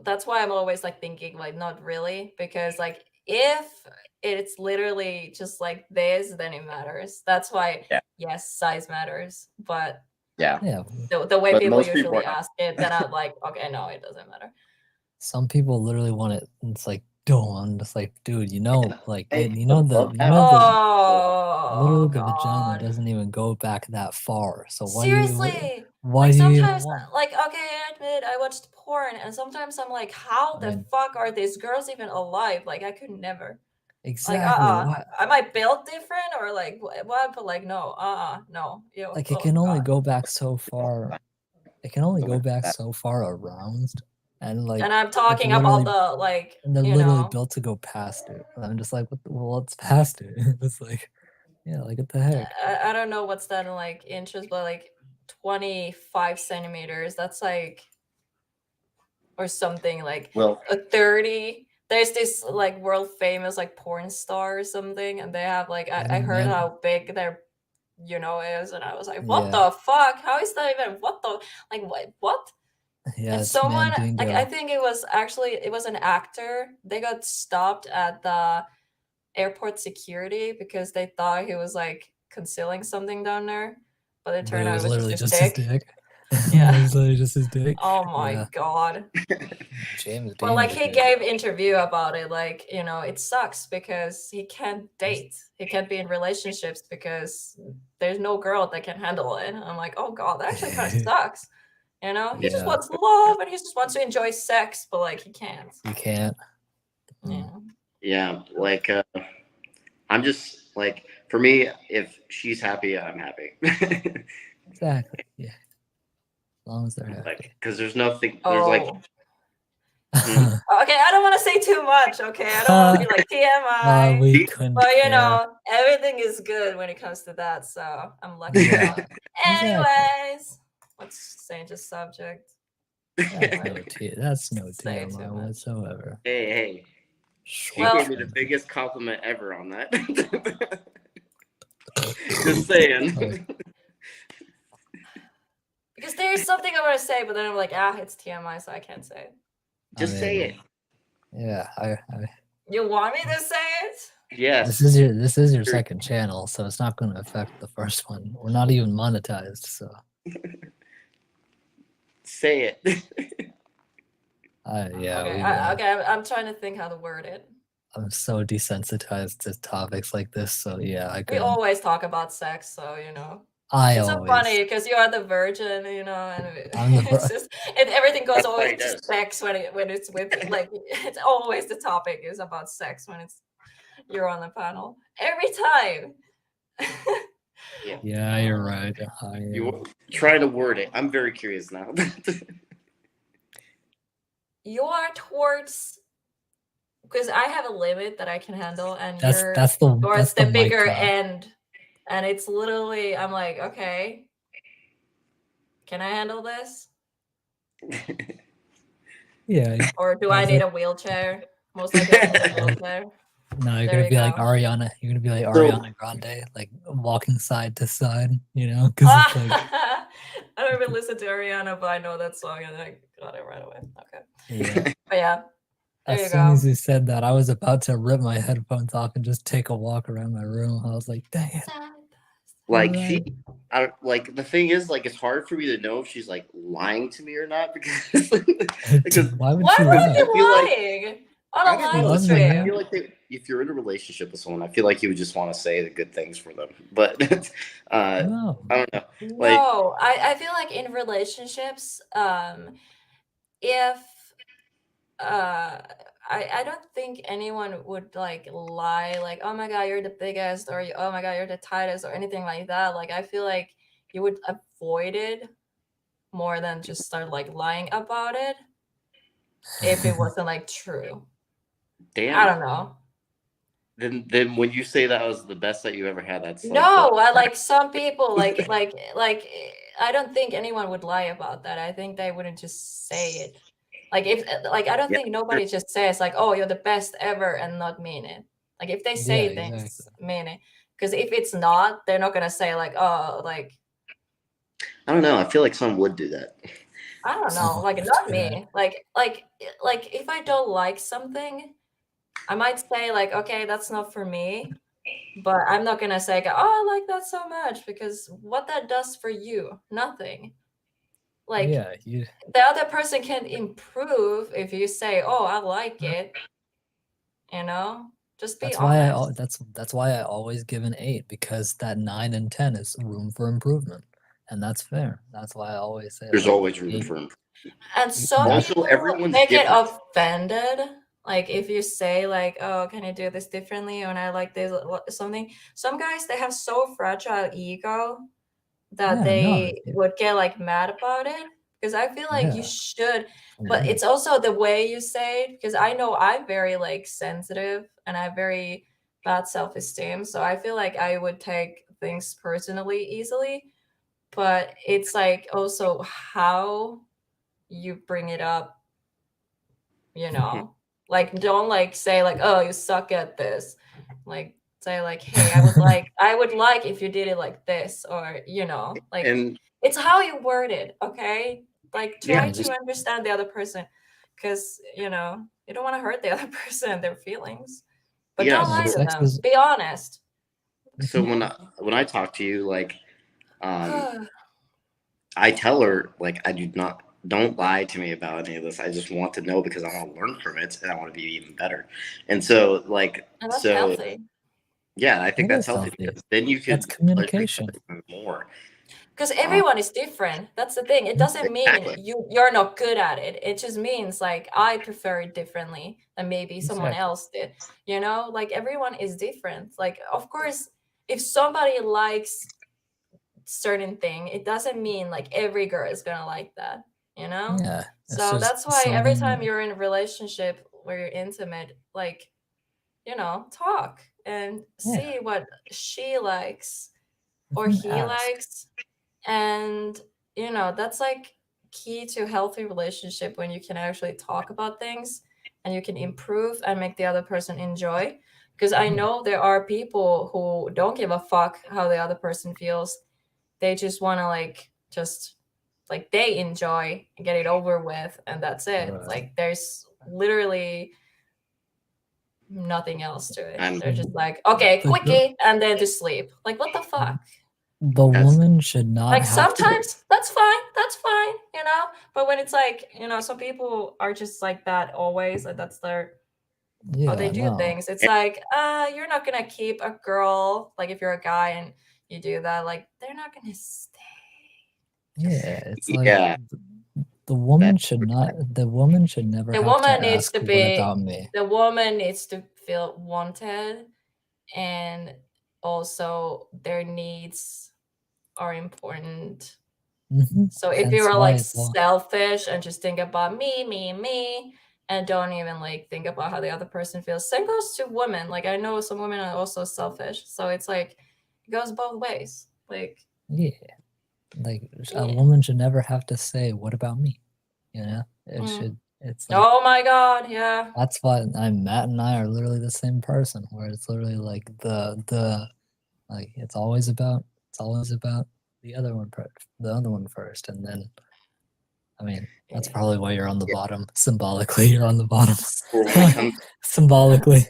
that's why I'm always like thinking like not really because like if it's literally just like this, then it matters. That's why Yeah. yes, size matters. But Yeah. Yeah. the way But people most people usually are not. ask it, then I'm like, okay, no, it doesn't matter. Some people literally want it. It's like, I'm just like, dude, like, Hey, you know the, love you that. know the, Oh, literally the vagina God. doesn't even go back that far. So Seriously. why Like do you even sometimes, want? like, okay, I admit I watched porn, and sometimes I'm like, how I the mean, fuck are these girls even alive? Like, I could never. Like, exactly. Why? am I built different or like what? But like, no, no. Yo, Like it oh, can only God. go back so far. It can only go back so far around, and like, And I'm it's talking literally, about the like, and they're you literally know, built to go past it. And I'm just like, what's past it? It's like, yeah, like what the heck? I don't know what's that in like inches, but like 25 centimeters. That's like or something like Well, a 30. There's this like world famous like porn star or something, and they have like I heard Isn't how big their is, and I was like, what Yeah. the fuck? How is that even? What the like? What? Yeah, And it's someone, man being like, girl. I think it was an actor. They got stopped at the airport security because they thought he was like concealing something down there, but it But turned it out was it was just literally his just his dick. dick. Yeah. It was literally just his dick. Oh my Yeah. god. James But being like the he dick. gave interview about it, like, it sucks because he can't date. He can't be in relationships because there's no girl that can handle it. I'm like, oh god, that actually kind of sucks. He just Yeah. wants love and he just wants to enjoy sex, but like he can't. You can't. Yeah. Yeah, like I'm just like, for me, if she's happy, I'm happy. Exactly. Yeah. As long as they're happy. Like, because there's nothing. There's like, Okay, I don't want to say too much. Okay, I don't want to be like TMI. we couldn't But care. everything is good when it comes to that, so I'm lucky. Yeah. Anyways, let's change the subject. That's no Say too TMI much. whatsoever. hey, she Well- gave me the biggest compliment ever on that. Just saying. Because there's something I want to say, but then I'm like, it's TMI, so I can't say it. Just say it. Yeah, You want me to say it? Yes. this is your second channel, so it's not going to affect the first one. We're not even monetized, so Say it. yeah. Okay, I'm trying to think how to word it. I'm so desensitized to topics like this, so yeah, I We could. always talk about sex, so It's so funny because you are the virgin, and I'm the it's just everything goes That's always right, to yes. sex when it's with like it's always the topic is about sex when you're on the panel every time. Yeah, you're right. You try to word it. I'm very curious now. You are towards because I have a limit that I can handle, and you're that's towards the mic bigger drop. end, and it's literally I'm like, okay, can I handle this? Yeah. Or do I need a wheelchair? Most likely I need a wheelchair. No, you're There gonna you be like go. Ariana. You're gonna be like So- Ariana Grande, like walking side to side, because it's like I don't even listen to Ariana, but I know that song and I got it right away. Okay. yeah. But yeah, there you As soon go. as you said that, I was about to rip my headphones off and just take a walk around my room. I was like, dang it. Like Right. like the thing is, like, it's hard for me to know if she's like lying to me or not because Why would Why she would lie? you I feel like- lying on I a don't live know. Love Like, I stream? feel like if you're in a relationship with someone, I feel like you would just want to say the good things for them. But No. I don't know. Like- No, I feel like in relationships, if I don't think anyone would like lie like, oh my god, you're the biggest, or oh my god, you're the tightest, or anything like that. Like I feel like you would avoid it more than just start like lying about it if it wasn't like true. Damn. I don't know. Then when you say that was the best that you ever had, that's like No, I like some people like I don't think anyone would lie about that. I think they wouldn't just say it. Like if like I don't Yeah, think nobody just says like, "Oh, you're the best ever," and not mean it. Like if they say Yeah, things, exactly. mean it. Because if it's not, they're not gonna say like, "Oh, like I don't know. I feel like some would do that. I don't know, Some like would not do me." Like if I don't like something, I might say like, "Okay, that's not for me." But I'm not gonna say, "Oh, I like that so much," because what that does for you, nothing. Like Yeah, the other person can improve if you say, "Oh, I like it." Just be that's honest. that's why I always give an 8, because that 9 and 10 is room for improvement, and that's fair. That's why I always say There's like, always room 8. for improvement. And some Also, people everyone's they get different. offended. Like if you say like, "Oh, can you do this differently?" and I like this something. Some guys they have so fragile ego that Yeah, they no, would get like mad about it. Because I feel like you Yeah. should, but Yeah. it's also the way you say it. Because I know I'm very like sensitive and I have very bad self-esteem. So I feel like I would take things personally easily. But it's like also how you bring it up, like don't like say like, oh, you suck at this. Like say like, hey, I would like if you did it like this, or like And it's how you word it, okay? Like try yeah, to just understand the other person, because you don't want to hurt the other person and their feelings, but yeah. don't yeah, lie to sex them. is Be honest. So mhm, when I talk to you, like, I tell her, like, don't lie to me about any of this. I just want to know because I want to learn from it and I want to be even better. And so, like, And that's so healthy. yeah, I think it that's is healthy healthy. because then you That's could communication. appreciate it more. Because Um, everyone is different. That's the thing. It Mhm. doesn't mean exactly. you're not good at it. It just means like I prefer it differently than maybe someone Exactly. else did. Like everyone is different. Like of course, if somebody likes certain thing, it doesn't mean like every girl is gonna like that. Yeah, it's So just that's why every time something. you're in a relationship where you're intimate, like talk and Yeah, see what she likes or even he ask. likes. And that's like key to a healthy relationship, when you can actually talk about things and you can improve and make the other person enjoy. Because I Yeah, know there are people who don't give a fuck how the other person feels. They just want to just like they enjoy and get it over with, and that's it. right. Like there's literally nothing else to it. And They're just like, okay, The girl, quickie, and then to sleep. Like what the fuck? the that's woman should not Like have to. sometimes that's fine, but when it's like some people are just like that always, like that's their how they Yeah, do no. things. It's like you're not gonna keep a girl, like if you're a guy and you do that, like they're not gonna stay. Yeah, it's like yeah, the that woman should not. The woman should never the have to woman needs ask, to "What be about me?" the woman needs to feel wanted, and also their needs are important. So if you Hence are why like it's all. selfish and just think about me, me, me, and don't even like think about how the other person feels. Same goes to women. Like I know some women are also selfish. So it's like it goes both ways. Like Yeah, like a yeah. woman should never have to say, "What about me?" It Mm. should. It's like Oh my god, yeah. that's why Matt and I are literally the same person. Where it's literally like like it's always about the other one first, and then I mean that's Yeah. probably why you're on the yeah. bottom. Symbolically, you're on the bottom. Or when it comes, Symbolically,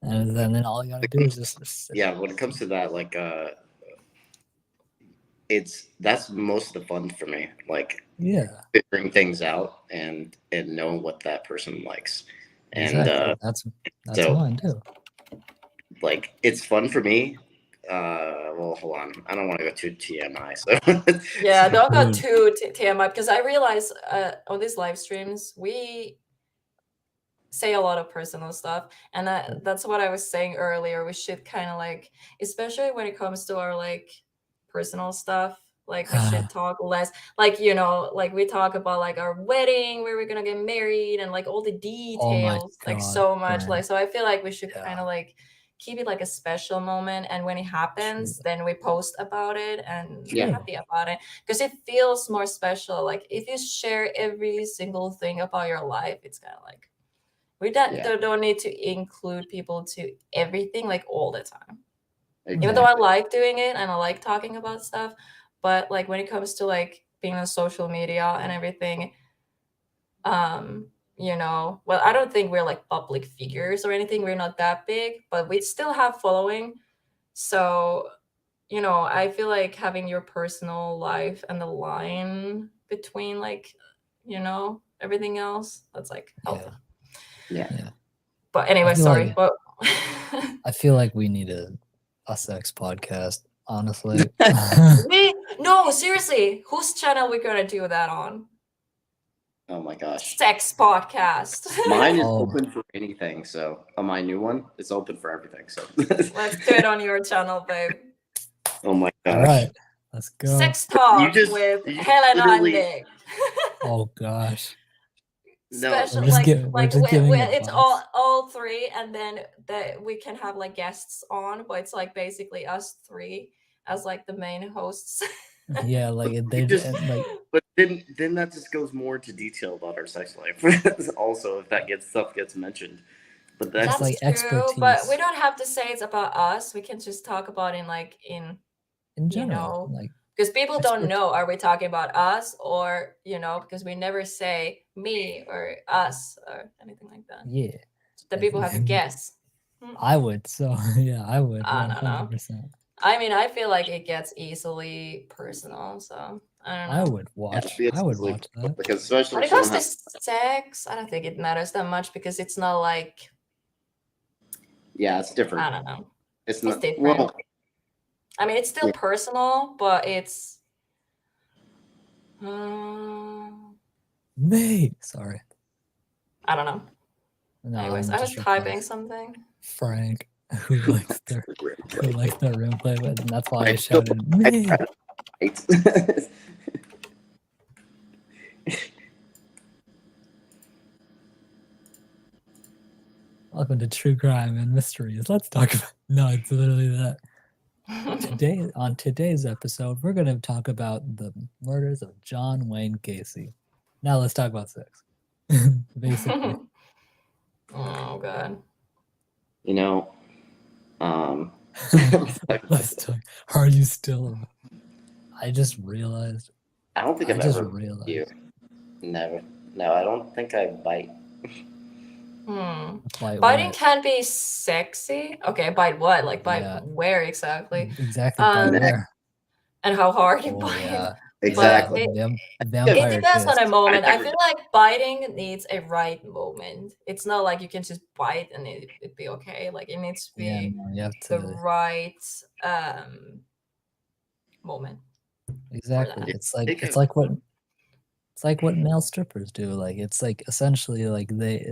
and then all you gotta do is just sit. yeah, when it comes to that, like, that's most of the fun for me. Like Yeah, figuring things out and knowing what that person likes, and exactly. That's so mine too. like it's fun for me. Well, hold on, I don't want to go too TMI. So, Yeah, don't go Dude, too TMI, because I realize on these live streams we say a lot of personal stuff, and that's what I was saying earlier. We should kind of like, especially when it comes to our like personal stuff, like we should talk less, like like we talk about like our wedding, where we're gonna get married, and like all the oh my details, like god, so much. friend. Like so I feel like we should kind Yeah, of like keep it like a special moment, and when it true, happens then we post about it and we're yeah, true. happy about it, because it feels more special. Like if you share every single thing about your life, it's kind of like we yeah, don't need to include people to everything like all the time. Even though Right. I exactly. like doing it and I like talking about stuff, but like when it comes to like being on social media and everything, um, well, I don't think we're like public figures or anything. We're not that big, but we still have following. So, I feel like having your personal life and the line between like, everything else, that's like Yeah, healthy. Yeah. yeah. But I anyway, feel sorry. like But I feel like we need a sex podcast, honestly. we no, seriously, whose channel we gonna do that on? Oh my gosh. Sex podcast. Mine is Oh, open for anything. So on my new one, it's open for everything. So, Let's do it on your channel, babe. oh my all gosh, right, let's go. Sex you talk just with you Helena and literally Dick. Oh gosh, no. Special, we're like just giving it's all advice. three, and then that we can have like guests on, but it's like basically us three as like the main hosts. Yeah, like You just like but then that just goes more into detail about our sex life. Also, if that gets mentioned, But Just That's like true, but we expertise don't have to say it's about us. We can just talk about in in you general, know, like because people don't expert. know, are we talking about us or, because we never say me or us or anything like that. Yeah, The that's- people have to guess. I would. So yeah, I would I don't know. 100%. I mean, I feel like it gets easily personal, so I don't I know. would watch. it's I would easily- watch that. because especially When if it comes someone to has, sex, I don't think it matters that much because it's not like, yeah, it's different. I don't know. It's It's not different. well. I mean, it's still Yeah. personal, but it's. um, Me. Sorry. I don't know. No, Anyways, I'm I was just typing replies. something. Frank, who likes their room play with, and that's why I Right. shouted me. Right. Welcome to True Crime and Mysteries. Let's talk about. No, it's literally that. Today, on today's episode, we're going to talk about the murders of John Wayne Gacy. Now let's talk about sex. Basically, Oh god. You know, let's talk. Are you still? I just realized. I don't think I I've just ever realized. you. Never. No, I don't think I bite. Bite Biting what? can be sexy. Okay, bite what? Like bite Yeah. where exactly? Exactly. Bite Neck. where? And how hard you Oh bite. yeah. Exactly. Yeah, It vampire depends on kiss. a moment. I never feel like biting needs a right moment. It's not like you can just bite and it'd be okay. Like it needs to Yeah, be no, you have the to. right moment for Exactly. that. It's like what male strippers do. Like it's like essentially like they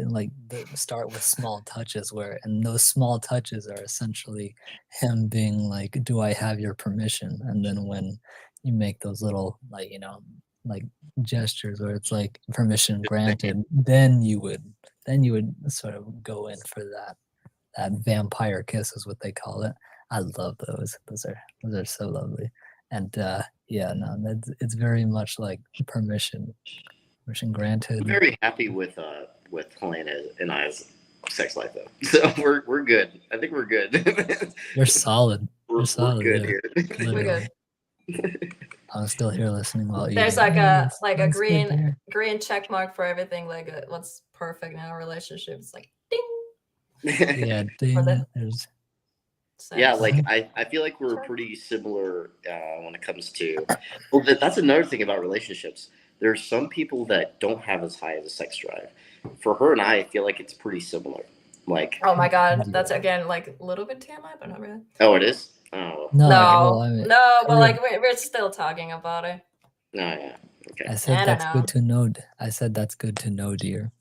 start with small touches and those small touches are essentially him being like, "Do I have your permission?" And then when you make those little like gestures where it's like permission granted, then you would sort of go in for that vampire kiss is what they call it. I love those. Those are so lovely. And yeah, no, it's very much like permission granted. I'm very happy with Helena and I's sex life though. So we're good. I think we're good. You're solid. we're You're solid. good Yeah, here. We're literally. good. I'm still here listening while eating. There's like Oh, a sounds good, dear. green check mark for everything. Like what's perfect in our relationship. It's like ding. Yeah, ding. There's Sex. Yeah, like I feel like we're pretty similar when it comes to. Well, that's another thing about relationships. There's some people that don't have as high of a sex drive. For her and I feel like it's pretty similar. Like, Oh my god, that's again like a little bit TMI, but not really. oh, it is. Oh, no. No, Well, I mean, no, but like we're still talking about it. no, yeah, okay. I said I don't that's know. good to know. I said that's good to know, dear.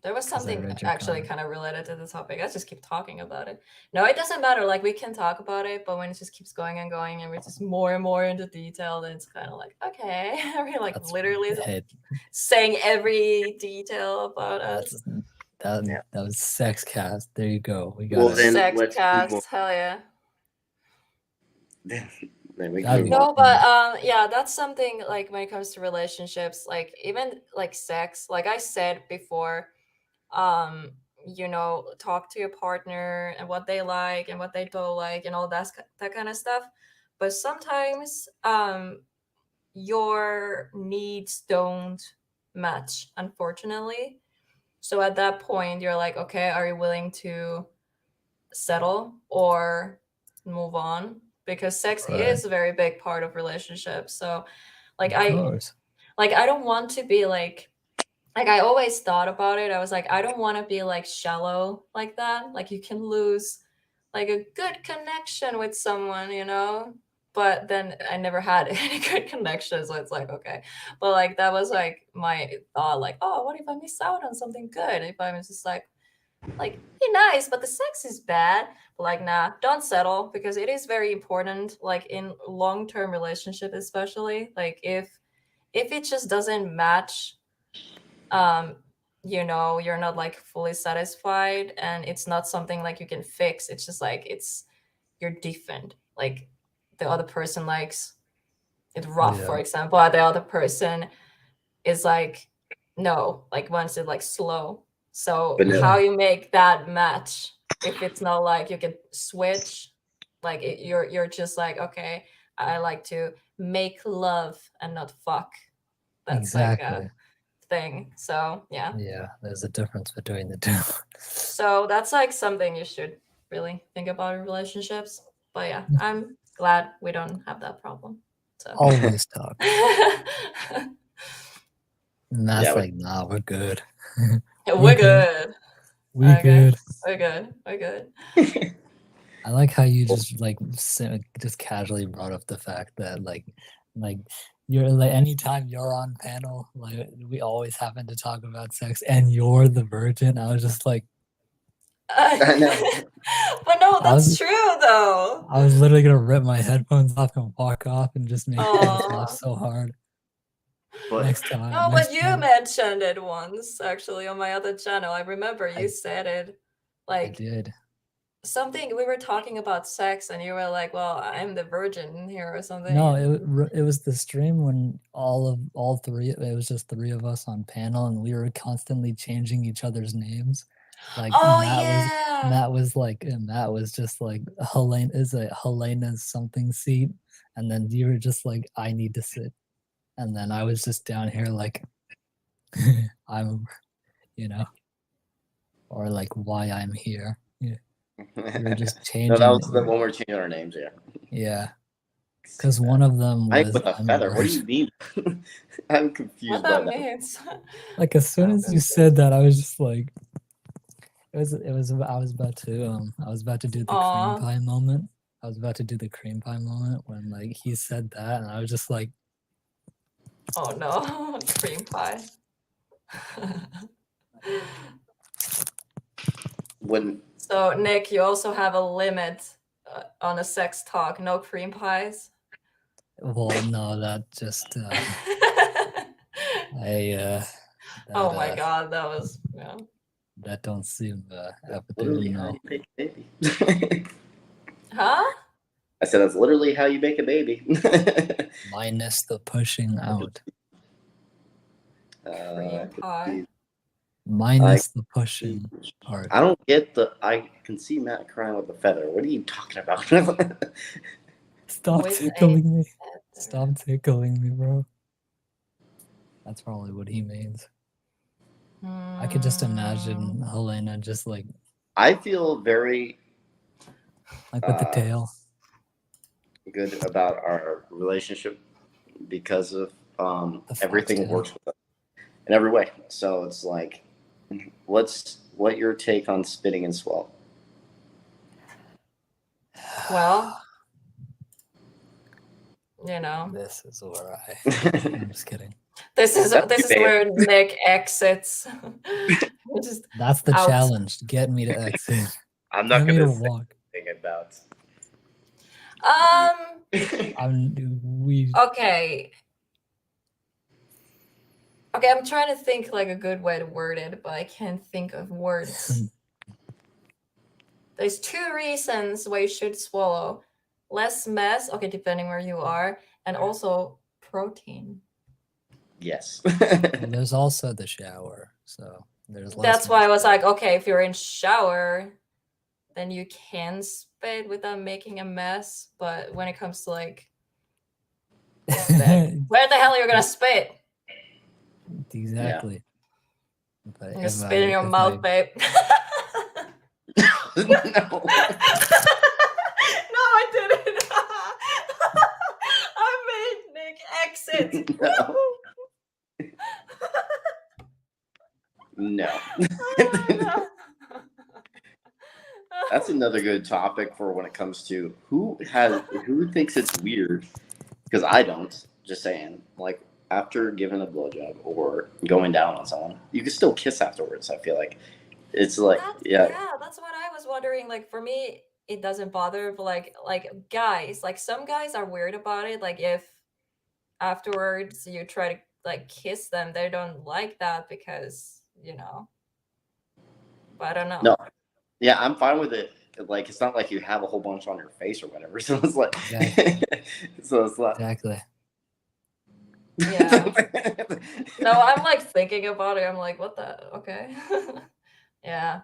There was 'Cause I something read your actually comment. kind of related to the topic. Let's just keep talking about it. No, it doesn't matter. Like we can talk about it, but when it just keeps going and going, and we're just more and more into detail, then it's kind of like okay, we're like That's literally hey, saying every detail about us. that was sex cast. There you go. We got Well, it. then Sex let's move cast, hell yeah. Then we That'd can be move on. No, but yeah, that's something like when it comes to relationships, like even like sex, like I said before, um, talk to your partner and what they like and what they don't like and all that kind of stuff. But sometimes your needs don't match, unfortunately. So at that point, you're like, okay, are you willing to settle or move on? Because sex Right. is a very big part of relationships. So like Of course. I don't want to be like I always thought about it. I was like, I don't want to be like shallow like that. Like you can lose like a good connection with someone, but then I never had any good connection, so it's like okay. But like that was like my thought, like, oh, what if I miss out on something good? If I was just like be nice, but the sex is bad. But like, nah, don't settle because it is very important. Like in long-term relationship, especially, like if it just doesn't match, you're not like fully satisfied, and it's not something like you can fix. It's just like you're different. Like the other person likes it rough, Yeah. for example, or the other person is like No, like once it's like slow. So Vanilla. how you make that match if it's not like you can switch, like you're just like, okay, I like to make love and not fuck. That's like a Exactly. thing. So yeah. Yeah, there's a difference between the two. So that's like something you should really think about in relationships. But yeah, I'm glad we don't have that problem. So Always talk. And Matt's Yeah, like, nah, we're good. we're good. We Okay. good. We're good. We're good. I like how you just like just casually brought up the fact that like you're like anytime you're on panel, like we always happen to talk about sex and you're the virgin. I was just like, I know. But no, I that's was- true though. I was literally gonna rip my headphones off and walk off and just make myself Aw. laugh so hard. But Next time. No, next but you time. mentioned it once actually on my other channel. I remember you said it. I Like did. something we were talking about sex and you were like, well, I'm the virgin here or something. No, it was the stream when all three, it was just three of us on panel and we were constantly changing each other's names. Like Oh Matt yeah. Matt was just like Helena's something seat, and then you were just like, I need to sit, and then I was just down here like I'm, or like why I'm here. Yeah, we were just changing. No, that was the one we're changing our names. Yeah. Yeah. Because one of them I was with a I'm feather. What do virgin. you mean? I'm confused What by that that. means. Like as soon as you said that, I was just like, I was about to do the Aw. cream pie moment. I was about to do the cream pie moment when like he said that, and I was just like, Oh no, cream pie. When So Nick, you also have a limit on a sex talk. No cream pies. well, no, that just Oh my god, that was yeah. that don't seem literally appetizing. how No. you make a baby. Huh? I said that's literally how you make a baby. Minus the pushing out. Cream pie. Minus the pushing part. I don't get I can see Matt crying with a feather. What are you talking about? Stop With tickling me. Stop tickling me, bro. That's probably what he means. I could just imagine Helena just like I feel very with the tail. good about our relationship because of everything tail. works with us in every way. So it's like, what your take on spitting and swallow? Well, you know, This is where I'm just kidding. this is where Nick exits. That's the out. challenge. Get me to exit. I'm not Get me to gonna say walk. anything about. Okay. Okay, I'm trying to think like a good way to word it, but I can't think of words. There's 2 reasons why you should swallow. Less mess, okay, depending where you are, and also protein. Yes. Well, there's also the shower, so there's less. That's why I was like, okay, if you're in shower, then you can spit without making a mess. But when it comes to like, where the hell are you gonna spit? Exactly. But You spit in your mouth, babe. No. No, I didn't. I made Nick exit. No. No. Oh, no. That's another good topic for when it comes to who thinks it's weird, because I don't. Just saying, like after giving a blowjob or going down on someone, you can still kiss afterwards. I feel like it's like yeah, that's what I was wondering. Like for me, it doesn't bother, but like guys, like some guys are weird about it. Like if afterwards you try to like kiss them, they don't like that because but I don't know. No, yeah, I'm fine with it. Like it's not like you have a whole bunch on your face or whatever. So it's like, Exactly. so it's like Exactly. Yeah. No, I'm like thinking about it. I'm like, what the? Okay. Yeah.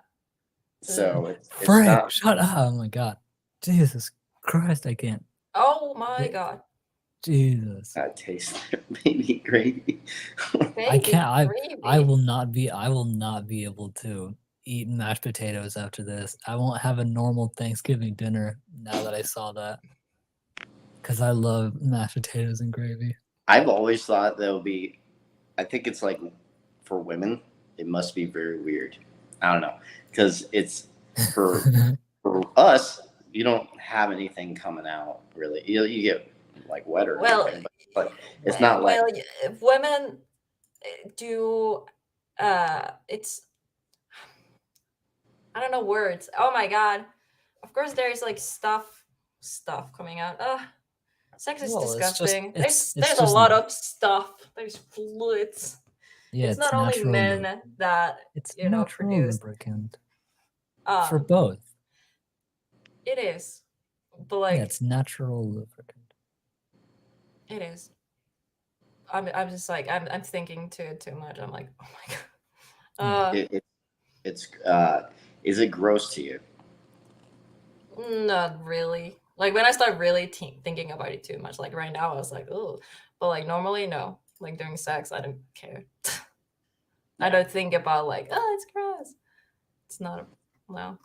So it's Frank, not. shut up! Oh my god, Jesus Christ, I can't. Oh my Yeah. God. Jesus, I taste baby gravy. I Baby can't. I gravy. will not be. I will not be able to eat mashed potatoes after this. I won't have a normal Thanksgiving dinner now that I saw that. Because I love mashed potatoes and gravy. I've always thought that would be. I think it's like for women, it must be very weird. I don't know, because it's for us. You don't have anything coming out really. You get like wetter, Well, but it's not like. well, if women do, it's, I don't know words. Oh my God. Of course, there's like stuff coming out. Sex is Well, it's just disgusting. it's There's a just lot of stuff. There's fluids. yeah, It's it's not only natural. men that It's you know natural produce. lubricant for Um, both. it is, but like Yeah, it's natural lubricant. it is. I'm just like I'm thinking too much. I'm like, oh my God. It's is it gross to you? Not really. Like when I start really thinking about it too much, like right now, I was like, oh, but like normally, no. Like during sex, I don't care. I don't think about like, oh, it's gross. It's not. No.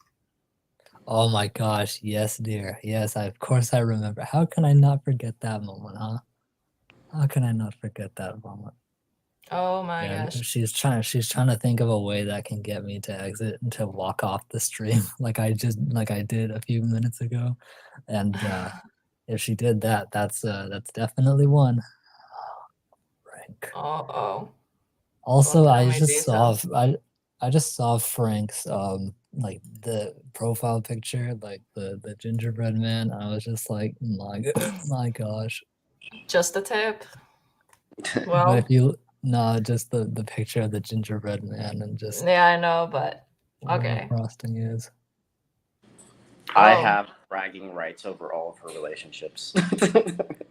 Oh my gosh, yes, dear. Yes, of course I remember. How can I not forget that moment, huh? How can I not forget that moment? Oh my Yeah, gosh. she's trying to think of a way that can get me to exit and to walk off the stream like I did a few minutes ago. And if she did that, that's definitely one. Frank. Oh. Also, Well, tell I me just saw details. I just saw Frank's like the profile picture, like the gingerbread man. I was just like, my gosh. Just a tip. But Well, if you no, just the picture of the gingerbread man and just yeah, I know, but where the okay. frosting is. I Oh. have bragging rights over all of her relationships.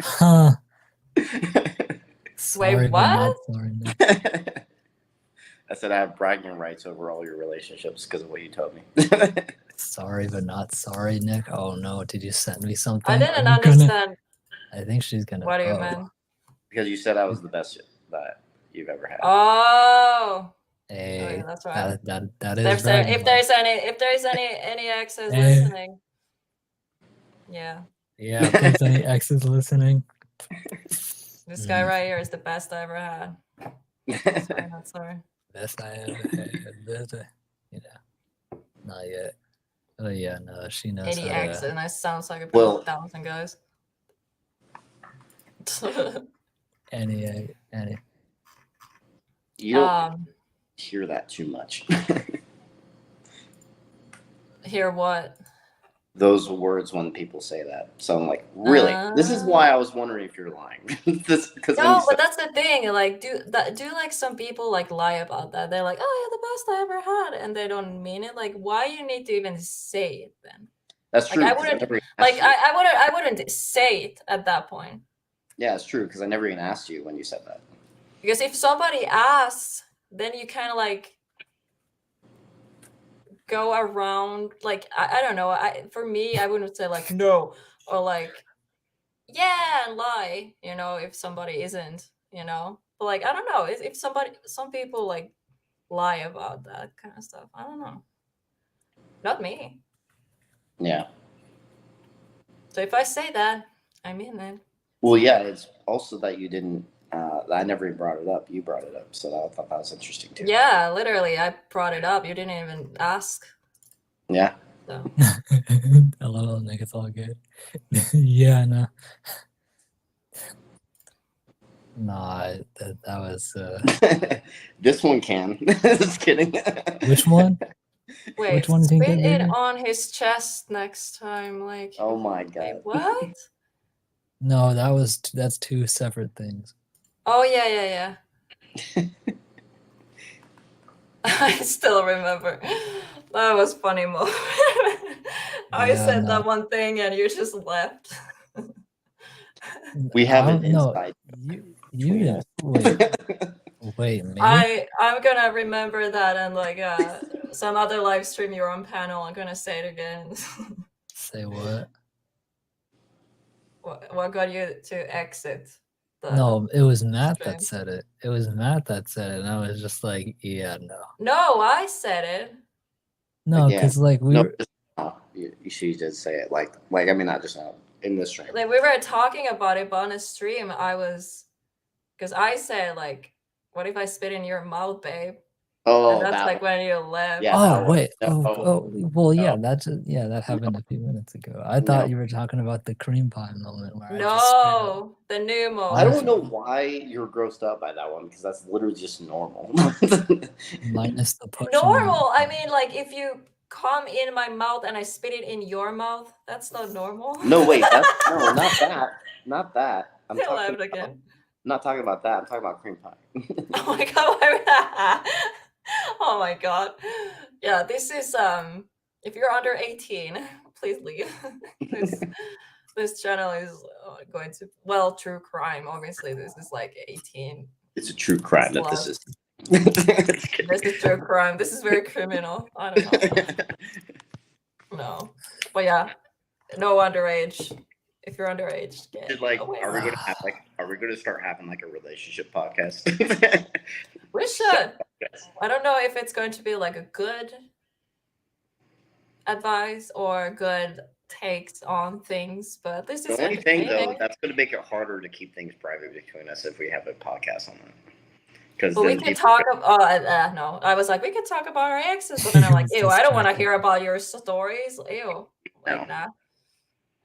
Huh. Sorry, but not what? sorry. No. I said I have bragging rights over all your relationships because of what you told me. Sorry, but not sorry, Nick. Oh no, did you send me something? I Are didn't you gonna? understand. I think she's gonna. What do you Oh, mean? Because you said I was the best that you've ever had. Oh. Oh hey, yeah, that's right. that is bragging If rights. there's any exes Hey. listening, yeah, Yeah, if there's any exes listening, this guy right here is the best I ever had. Sorry, not sorry. best I ever had. You know, not yet. Oh yeah, no, she knows Any how ex, to. and I sounds like Well- about 1,000 guys. Any. You don't hear that too much. Hear what? Those words when people say that. So I'm like, really? This is why I was wondering if you're lying. No, but that's the thing. Like, do like some people like lie about that? They're like, oh, yeah, the best I ever had, and they don't mean it. Like, why you need to even say it then? That's true. Like, I wouldn't say it at that point. Yeah, it's true because I never even asked you when you said that. Because if somebody asks, then you kind of like go around. Like, I don't know. For me, I wouldn't say like no or like yeah and lie. You know, if somebody isn't, you know. But like, I don't know. If some people like lie about that kind of stuff. I don't know. Not me. Yeah. So if I say that, I mean it. Well, yeah, it's also that you didn't. I never even brought it up. You brought it up, so I thought that was interesting too. Yeah, literally, I brought it up. You didn't even ask. Yeah. So. LOL, Nick, it's all good. Yeah, no. Nah, that was. This one can. Just kidding. Which one? Wait, Which one didn't spit get it bigger? on his chest next time. Like. Oh my Wait, god. what? No, that's two separate things. Oh yeah. I still remember. That was funny moment. I Yeah, said no. that one thing and you just left. We have I an don't know. inside. You between didn't. us. Wait, me? I'm gonna remember that and like some other live stream you're on panel. I'm gonna say it again. Say what? What got you to exit? No, it was Matt stream? that said it. It was Matt that said it, and I was just like, yeah, no. No, I said it. No, Yeah. because like we No, were. just now. She did say it. Like I mean, not just now. In this stream. Like we were talking about it, but on a stream, because I said like, "What if I spit in your mouth, babe?" Oh, And that's that like one. when you left. Yeah. Oh that one. wait. No. Well, yeah. No. That happened a few minutes ago. I No. thought you were talking about the cream pie moment where I just No, the new mode. I don't know why you're grossed out by that one because that's literally just normal. minus the pushing. Normal. I mean, like if you come in my mouth and I spit it in your mouth, that's not normal. No, wait. No, not that. Not that. I'm I laughed again. I'm not talking about that. I'm talking about cream pie. Oh my god. Oh my god. Yeah, this is if you're under 18, please leave. This channel is going to true crime. Obviously, this is like 18. It's a true crime that this is. This is true crime. This is very criminal. I don't know. No, but yeah, no underage. If you're underage, get Like, away. are we gonna start having like a relationship podcast? We should. I don't know if it's going to be like a good advice or good takes on things, but this is The only thing though, entertaining. that's going to make it harder to keep things private between us if we have a podcast on that. Because But we can talk about. No, I was like, we can talk about our exes, but then I'm like, ew, I don't want to hear about your stories. Ew, like nah.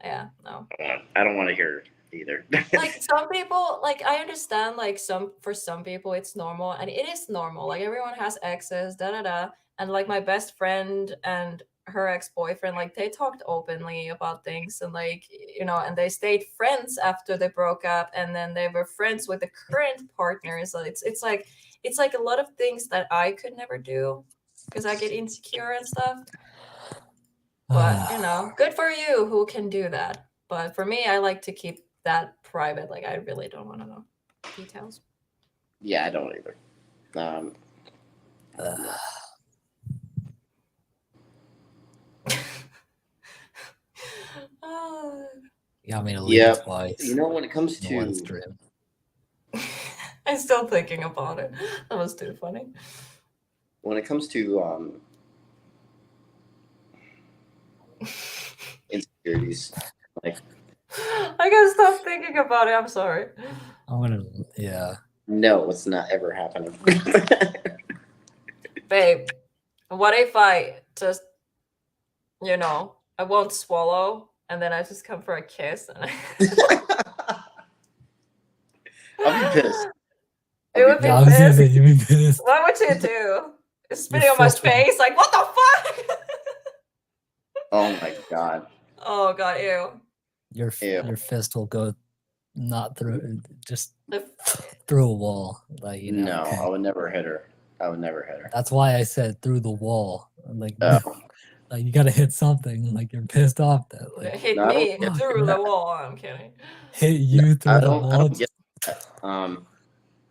Yeah, no. I don't want to hear it either. Like some people, like I understand, like for some people it's normal, and it is normal. Like everyone has exes, and like my best friend and her ex-boyfriend, like they talked openly about things, and like and they stayed friends after they broke up, and then they were friends with the current partner. So it's like a lot of things that I could never do because I get insecure and stuff. But good for you who can do that. But for me, I like to keep that private. Like I really don't want to know details. Yeah, I don't either. You got me to leave twice. You know, when it comes to one stream. I'm still thinking about it. That was too funny. When it comes to insecurities, like I gotta stop thinking about it. I'm sorry. No, it's not ever happening. Babe, what if I just, I won't swallow and then I just come for a kiss? And I'll be pissed. It would be I was gonna say you'd be pissed. What would you do? Spitting on my face? Like, what the fuck? Oh my god. Oh god, ew. Your fist will go not through, just through a wall. Like No, I would never hit her. That's why I said through the wall. Like, like you gotta hit something. Like you're pissed off that. Like, hit me through the wall. I'm kidding. Hit you through the wall. I don't get that.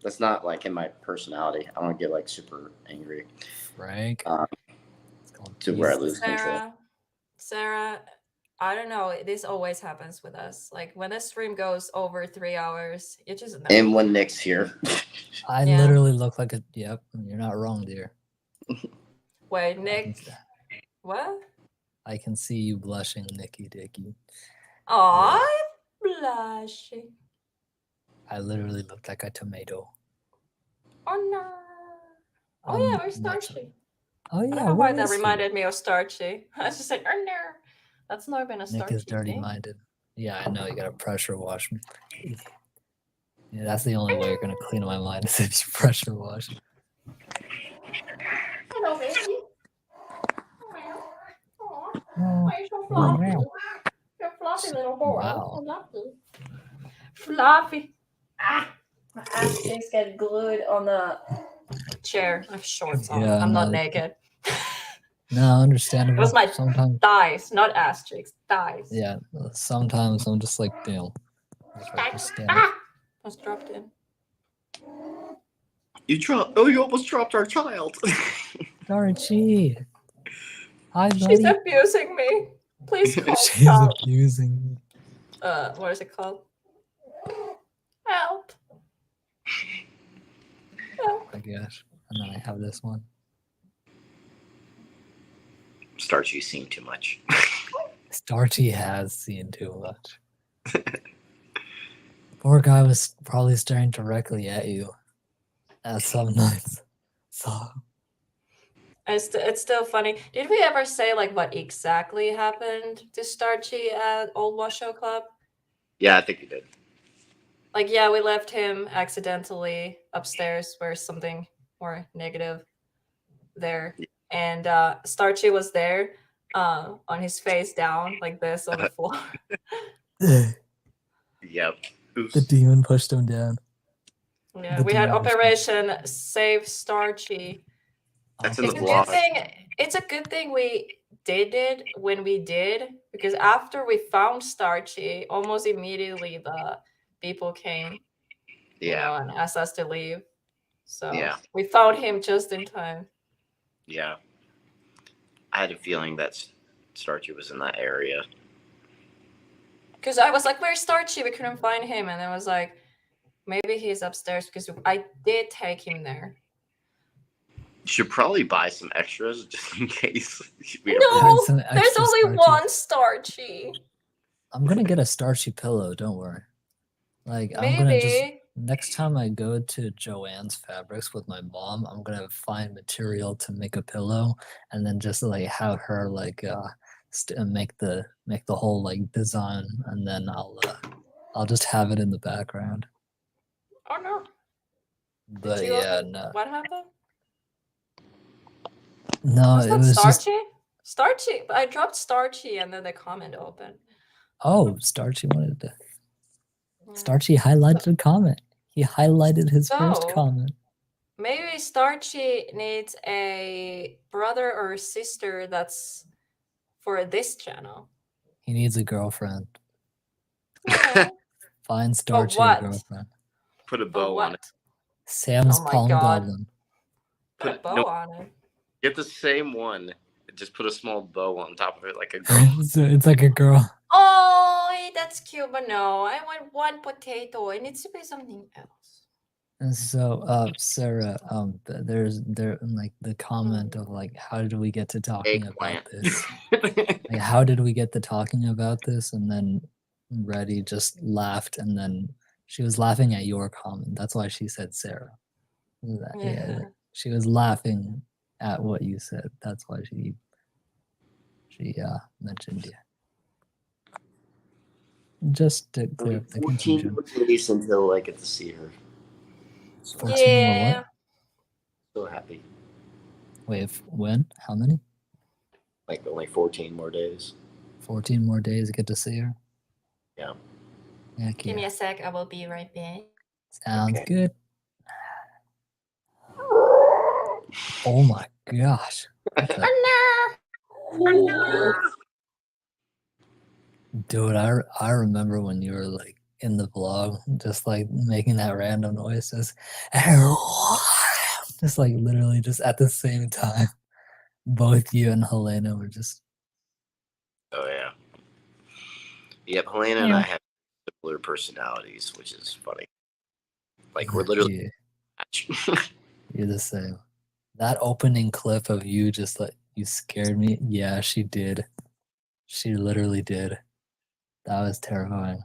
That's not like in my personality. I don't get like super angry. Frank. To where I lose control. Sarah, I don't know. This always happens with us. Like when the stream goes over 3 hours, it just know. And when Nick's here. I literally look like a. Yep, you're not wrong, dear. Wait, Nick. What? I can see you blushing, Nicky Dicky. Aw, I'm blushing. I literally look like a tomato. Oh no. Oh yeah, we're starchy. Oh yeah. I don't know why that reminded me of starchy. I just said, oh no. That's not been a starchy. Nick is dirty-minded. Yeah, I know. You gotta pressure wash me. Yeah, that's the only way you're gonna clean my mind is if you pressure wash. Hello, baby. Why are you so fluffy? You're a fluffy little boy. Wow. Fluffy. My ass cheeks get glued on the chair. I have shorts on. Yeah, I'm not naked. No, understandable. It was my sometimes thighs, not ass cheeks. Thighs. Yeah, sometimes I'm just like, just Just dropped in. You almost dropped our child. Starchy. Hi, She's buddy. abusing me. Please call She's help. abusing me. What is it called? Help. Help. I guess. And then I have this one. Starchy seen too much. Starchy has seen too much. Poor guy was probably staring directly at you at some nights. So It's still funny. Did we ever say like what exactly happened to Starchy at Old Washoe Club? Yeah, I think you did. Like, yeah, we left him accidentally upstairs where something more negative there. And Starchy was there on his face down like this on the floor. Yep. Oops. the demon pushed him down. Yeah, The we had demon pushed him. Operation Save Starchy. That's in It's the a vlog. good thing. It's a good thing we did it when we did, because after we found Starchy, almost immediately the people came, you know, and asked us to leave. So Yeah. we found him just in time. Yeah. I had a feeling that Starchy was in that area. Because I was like, "Where's Starchy?" We couldn't find him, and I was like, maybe he's upstairs, because I did take him there. You should probably buy some extras just in case. we No, There's some there's extra only Starchy. one Starchy. I'm gonna get a Starchy pillow, don't worry. Like I'm gonna just Maybe. next time I go to Joanne's Fabrics with my mom, I'm gonna find material to make a pillow and then just like have her like make the whole like design, and then I'll just have it in the background. Oh no. But Did you yeah, open? no, What happened? no, Was it that was just Starchy? Starchy. I dropped Starchy and then the comment opened. Starchy wanted to. Yeah. Starchy highlighted a comment. He highlighted his first So- comment. Maybe Starchy needs a brother or sister that's for this channel. He needs a girlfriend. Yeah. Find Starchy a what? girlfriend. Put a But bow on it. what? Sam's Oh my Palm God. Goblin. Put a bow on it. Get the same one. Just put a small bow on top of it like a girl. So it's like a girl. Oh, that's cute, but no. I want one potato. It needs to be something else. And so, Sarah, there's like the comment of like, how did we get to talking about Eggplant. this? Like, how did we get to talking about this? And then Reddy just laughed, and then she was laughing at your comment. That's why she said Sarah. Yeah. She was laughing at what you said. That's why she mentioned you. Just to clear up the 14 confusion. more days until I get to see her. So 14 more Yeah. what? so happy. Wait, when? How many? Like only 14 more days. 14 more days to get to see her? Yeah. Heck Give me yeah. a sec. I will be right back. Sounds Okay. good. Oh my gosh. Dude, I remember when you were like in the vlog, just like making that random noise, just like literally just at the same time. Both you and Helena were just Oh yeah. Yep. Helena and I have similar personalities, which is funny. Like we're literally. Yeah, you're the same. That opening clip of you just like you scared me. Yeah, she did. She literally did. That was terrifying.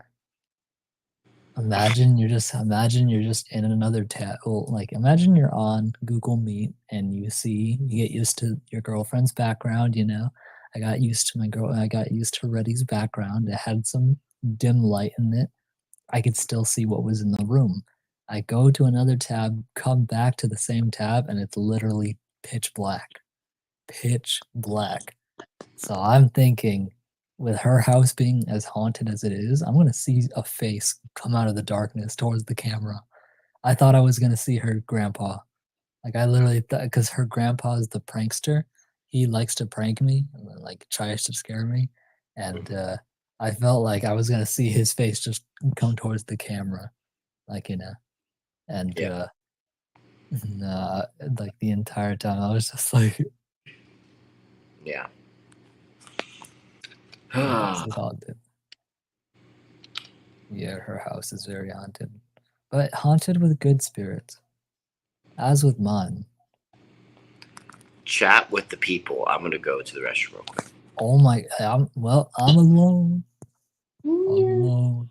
Imagine you're just in another tab. Well, like imagine you're on Google Meet and you get used to your girlfriend's background. You know, I got used to Reddy's background. It had some dim light in it. I could still see what was in the room. I go to another tab, come back to the same tab, and it's literally pitch black. Pitch black. So I'm thinking, with her house being as haunted as it is, I'm gonna see a face come out of the darkness towards the camera. I thought I was gonna see her grandpa. Like I literally thought, because her grandpa is the prankster. He likes to prank me and then, like tries to scare me, and I felt like I was gonna see his face just come towards the camera, like you know. And Yeah. like the entire time I was just like, Yeah. her house is haunted. Yeah, her house is very haunted. But haunted with good spirits. As with mine. Chat with the people. I'm gonna go to the restroom real quick. Oh my, I'm alone. I'm alone.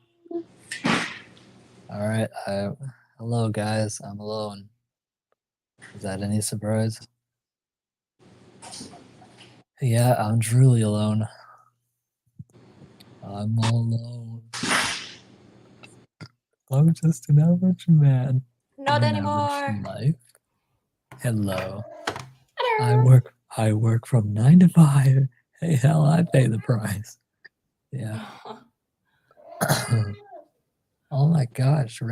All right, hello guys, I'm alone. Is that any surprise? Yeah, I'm truly alone. I'm all alone. I'm just an average man. Not in an average anymore. life. Hello. I work from 9 to 5. Hey, hell, I pay the price. Yeah. Oh my gosh,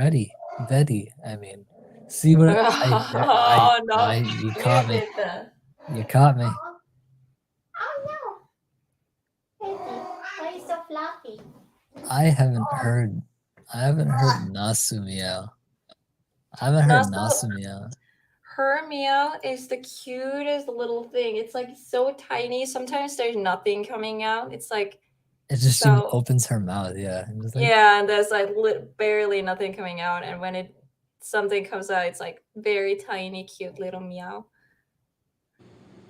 Betty. I mean, see what Oh no, you you caught me. did that. You caught me. Oh no! Baby, why are you so fluffy? I haven't heard Nasu meow. I haven't heard Nasu meow. Her meow is the cutest little thing. It's like so tiny. Sometimes there's nothing coming out. It's like It just she so opens her mouth, yeah. And just like, yeah, and there's like barely nothing coming out. And when something comes out, it's like very tiny, cute little meow.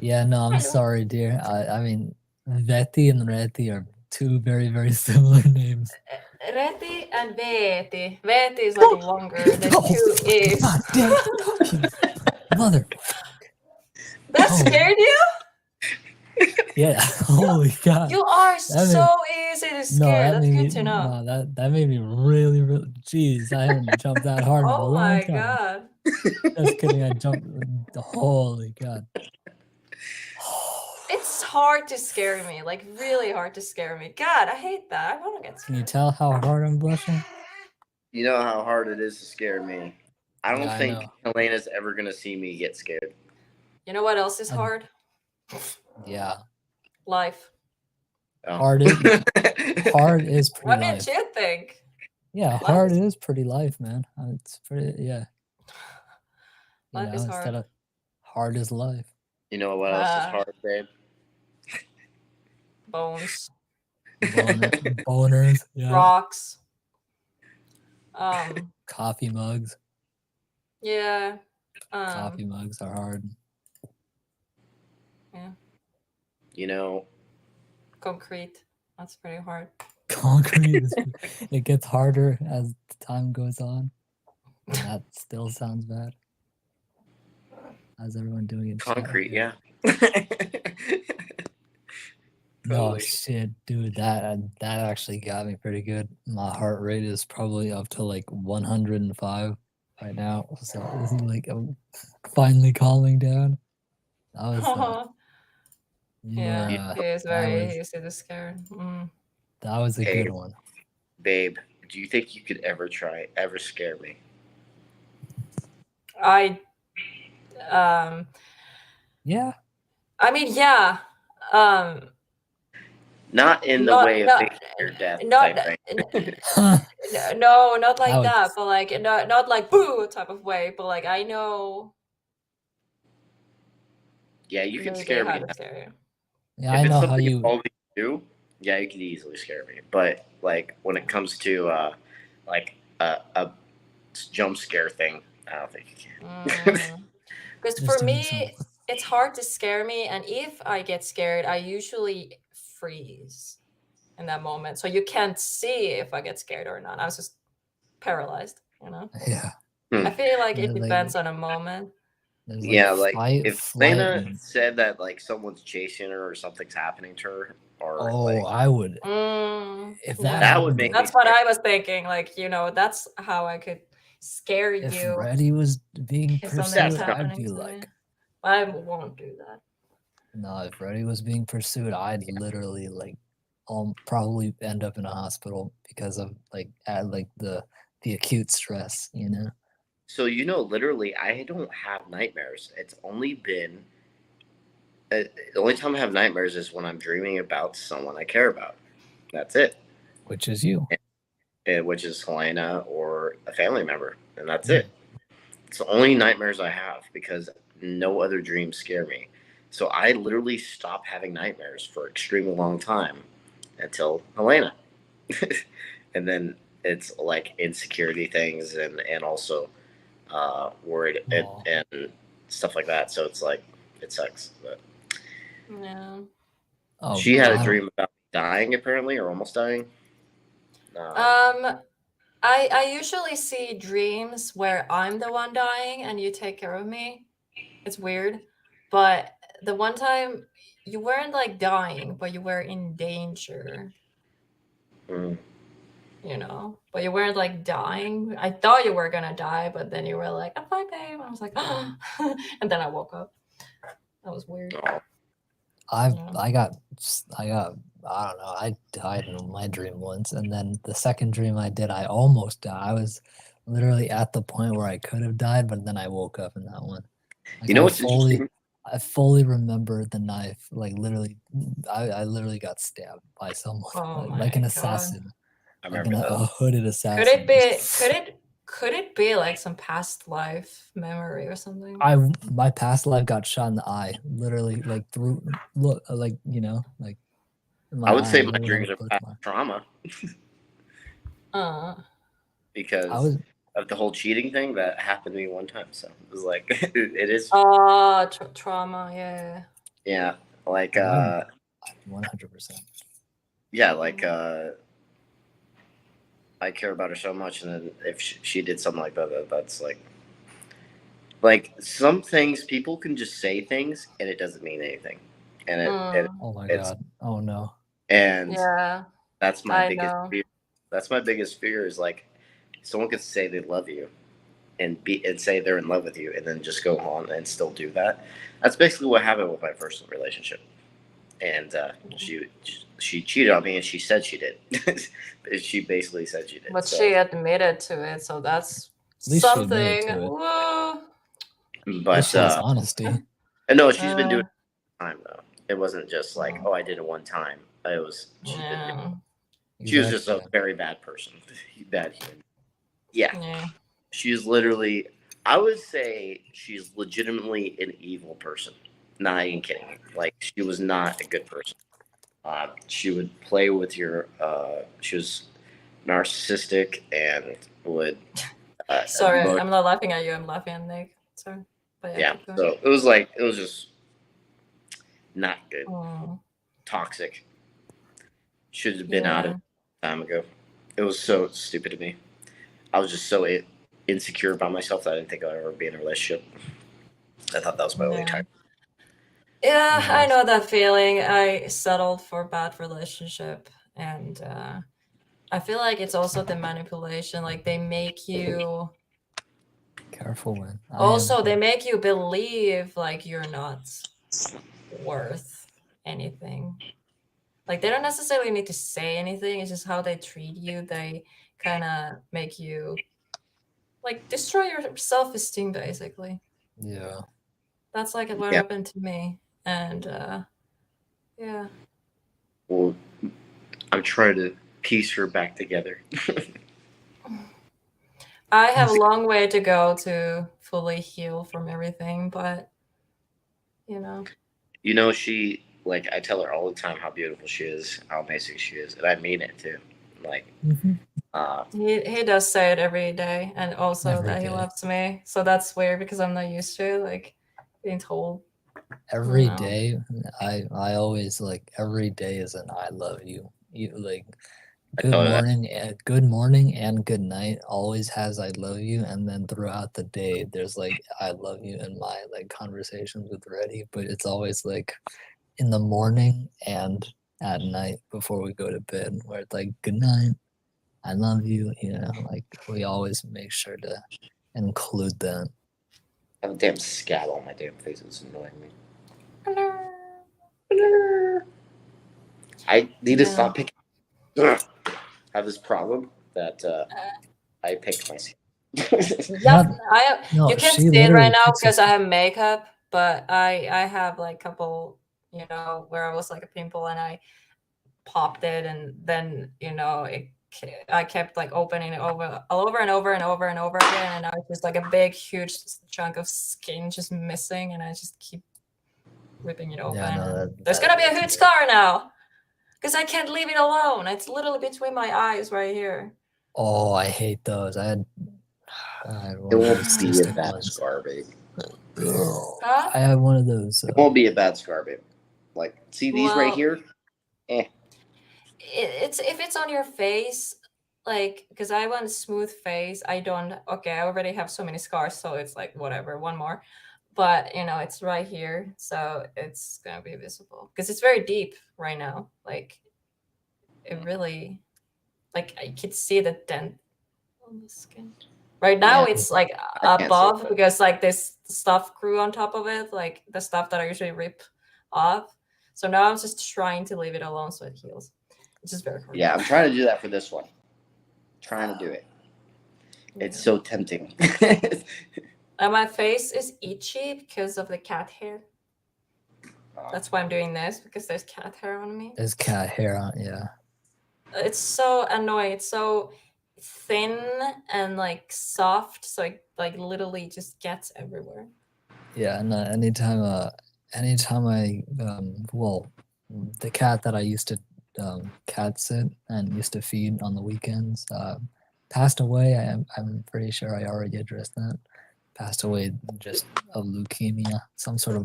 yeah, no, I'm sorry, dear. I mean, Veti and Reti are two very, very similar names. Reti and Veeti. Veeti is like longer. There's two E's. God damn. Mother. That scared you? Yeah, holy God. You are That so easy to scare. That's good to know. No, that made me really, really. Jeez, I haven't jumped that hard in a Oh long my time. god. Just kidding, I jumped. Holy God. It's hard to scare me, like really hard to scare me. God, I hate that. I want to get Can you scared. tell how hard I'm blushing? You know how hard it is to scare me. I don't Yeah, I think know. Helena's ever gonna see me get scared. You know what else is hard? Yeah. Life. Oh. Hard is pretty What life. did you think? Yeah, Life hard is- is pretty life, man. It's pretty, yeah. You Life know, is instead hard. of hard is life. You know what else is hard, babe? Bones. Boners, yeah. Rocks. Coffee mugs. Yeah. Coffee mugs are hard. Yeah. You know, Concrete. That's pretty hard. Concrete it gets harder as time goes on. And that still sounds bad. How's everyone doing in chat? concrete, yeah. No Totally. shit, dude. That actually got me pretty good. My heart rate is probably up to like 105 right now. So this is like I'm finally calming down. That was Yeah, he is very easy to scare. that was a good one. Babe, do you think you could ever scare me? Yeah. I mean, yeah. Not in the way of thinking your death type thing. No, not like that, but like not like boo type of way, but like I know. Yeah, you can scare me. Yeah, I know how you do. Yeah, you can easily scare me. But like when it comes to like a jump scare thing, I don't think you can. Because for me, it's hard to scare me, and if I get scared, I usually freeze in that moment, so you can't see if I get scared or not. I was just paralyzed, you know. Yeah. I feel like it depends on a moment. Yeah, like if Lena said that like someone's chasing her or something's happening to her, or I would. If that would make. That's what I was thinking. Like, you know, that's how I could scare you. If Reddy was being pursued, I'd be like, I won't do that. No, if Reddy was being pursued, I'd literally like, probably end up in a hospital because of like the acute stress, you know. So you know, literally, I don't have nightmares. It's only been the only time I have nightmares is when I'm dreaming about someone I care about. That's it. Which is you. Which is Helena or a family member, and that's it. It's the only nightmares I have because no other dreams scare me. So I literally stopped having nightmares for an extremely long time until Helena. And then it's like insecurity things and also worried Aw. and stuff like that. So it's like it sucks. But Yeah. Oh, she had a I don't. dream about dying apparently or almost dying. I usually see dreams where I'm the one dying and you take care of me. It's weird, but the one time you weren't like dying, but you were in danger, Mm. you know. But you weren't like dying. I thought you were gonna die, but then you were like, "I'm fine, babe." I was like, "Oh," and then I woke up. That was weird. Oh, I Yeah. got I don't know. I died in my dream once, and then the second dream I did, I almost died. I was literally at the point where I could have died, but then I woke up in that one. Like you know what's interesting? I fully remember the knife. Like literally, I literally got stabbed by someone, Oh like an my god. assassin, I like remember a that. hooded Could assassin. it be? Could it be like some past life memory or something? My past life got shot in the eye, literally, like through look, like like in I my would eye. I say my literally have a dreams are past birthmark. trauma Uh. I because was of the whole cheating thing that happened to me one time. So it was like it is Oh, trauma. Yeah. yeah, like 100%. yeah, like I care about her so much, and then if she did something like that, that's like some things people can just say things and it doesn't mean anything, and Oh my it's god. Oh no. and Yeah, that's my I biggest know. fear. That's my biggest fear is like someone could say they love you and say they're in love with you and then just go on and still do that. That's basically what happened with my first relationship. And she cheated on me and she said she did. She basically said she did. But So, she admitted to it, so that's At least she admitted something. to it. Woo. At least but she has honesty. and no, she's been doing Uh, it all the time though. It wasn't just like, oh, I did it one time. It was she's been doing yeah. it. She was just a Exactly. very bad person, bad human. Yeah, Yeah. she's literally. I would say she's legitimately an evil person. Not even kidding. Like she was not a good person. She would play with your. She was narcissistic and would. Sorry, Emo- I'm not laughing at you. I'm laughing at Nick. Sorry, but yeah, yeah. keep going. So it was just not good. Mm, Toxic. Should have been out of yeah. it a time ago. It was so stupid of me. I was just so insecure about myself that I didn't think I'd ever be in a relationship. I thought that was my only Yeah. time. Yeah, I Yes. know that feeling. I settled for a bad relationship, and I feel like it's also the manipulation. Like they make you. Careful when. Also, they make you believe like you're not worth anything. Like they don't necessarily need to say anything. It's just how they treat you. They kind of make you like destroy your self-esteem, basically. Yeah. That's like what Yeah. happened to me, and yeah. Well, I'm trying to piece her back together. I have a long way to go to fully heal from everything, but you know. You know, she like I tell her all the time how beautiful she is, how amazing she is, and I mean it too. Like, Mhm. He does say it every day, and also Every that he day. loves me. So that's weird because I'm not used to it, like being told. Every No. day, I always like every day is an I love you. You like I tell her that. good morning and good night always has I love you, and then throughout the day there's like I love you in my like conversations with Reddy, but it's always like in the morning and at night before we go to bed, where it's like good night, I love you. Like we always make sure to include that. I have a damn scab on my damn face. It's annoying me. I need to stop picking. I have this problem that I pick myself. Yep, No, you can't she see it right literally now picks because us. I have makeup, but I have like a couple, where I was like a pimple and I popped it and then it I kept like opening it over and over again, and now it's just like a big, huge chunk of skin just missing, and I just keep ripping it open. Yeah, no, and there's gonna be a huge scar now because I can't leave it alone. It's literally between my eyes right here. Oh, I hate those. I had It one of won't those be a cystic bad ones. scar, babe. Huh? I had one of those. It won't be a bad scar, babe. Like, see these right Well, here? It's if it's on your face, like, because I want a smooth face. I don't. Okay, I already have so many scars, so it's like whatever, one more. But you know, it's right here, so it's gonna be visible because it's very deep right now. Like, it really, like, I could see the dent on the skin. Right now, Yeah. it's like I can't see above that. because like this stuff grew on top of it, like the stuff that I usually rip off. So now I'm just trying to leave it alone so it heals. Which is very hard. Yeah, I'm trying to do that for this one. Trying to do it. It's so tempting. And my face is itchy because of the cat hair. That's why I'm doing this, because there's cat hair on me. There's cat hair on, yeah. It's so annoying. It's so thin and like soft, so it like literally just gets everywhere. Yeah, and anytime I well, the cat that I used to cat sit and used to feed on the weekends passed away. I'm pretty sure I already addressed that. Passed away just of leukemia, some sort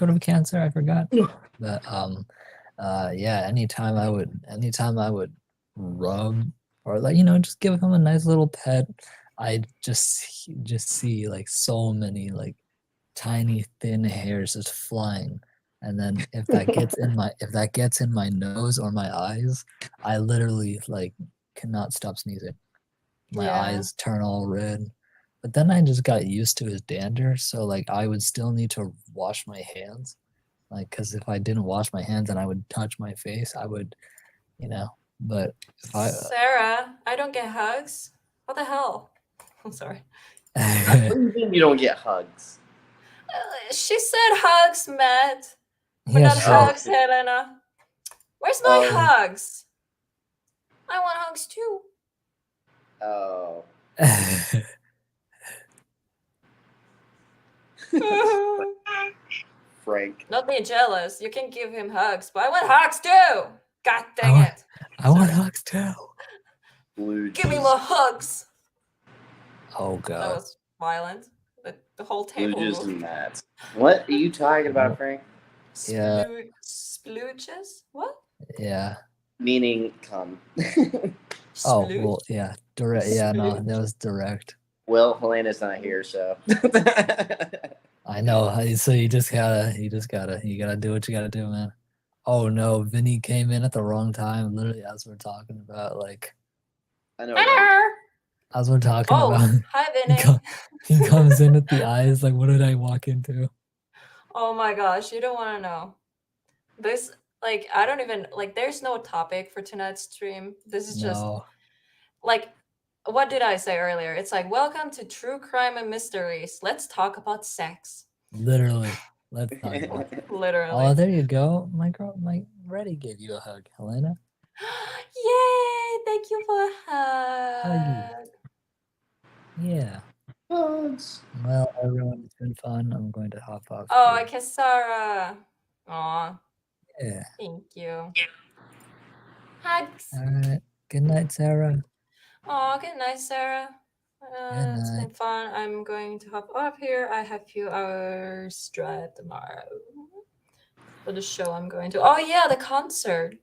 of cancer, I forgot. But yeah, anytime I would rub or like, you know, just give him a nice little pet, I just see like so many like tiny thin hairs just flying. And then if that gets in my nose or my eyes, I literally like cannot stop sneezing. My Yeah. eyes turn all red. But then I just got used to his dander, so like I would still need to wash my hands. Like, because if I didn't wash my hands and I would touch my face, I would, you know. But if I Sarah, I don't get hugs. What the hell? I'm sorry. What do you mean you don't get hugs? She said hugs, Matt. But yeah, not sure. hugs, Helena. Where's my Oh. hugs? I want hugs too. Oh. Frank. Not being jealous. You can give him hugs, but I want hugs too. God dang want- it. I want hugs too. Blue Give me cheese. more hugs. Oh That god. was violent. The whole table Blue moved. and Mats. What are you talking about, Frank? Yeah. Splooches? What? Yeah. Meaning come. Oh Splooge? well, yeah. Direct. Yeah, no, Splooge. that was direct. Well, Helena's not here, so. I know. So you gotta do what you gotta do, man. Oh no, Vinny came in at the wrong time, literally as we're talking about, like, I know. Right? Hello. as we're talking Oh, about. hi, He, Vinny. he comes in at the eyes, like, what did I walk into? Oh my gosh, you don't want to know. This, like, I don't even, like, there's no topic for tonight's stream. This is just, No, like, what did I say earlier? It's like, welcome to True Crime and Mysteries. Let's talk about sex. literally. Let's talk about it. Literally. Oh, there you go. My girl, my Reddy gave you a hug, Helena. Yay! Thank you for a Huggy. hug. Yeah. Well, everyone, it's been fun. I'm going to hop off. Oh, I here. kiss Sarah. Aw, Yeah. thank you. Hugs. All right. Good night, Sarah. Aw, good night, Sarah. Good It's been night. fun. I'm going to hop off here. I have a few hours drive tomorrow for the show I'm going to. Oh yeah, the concert.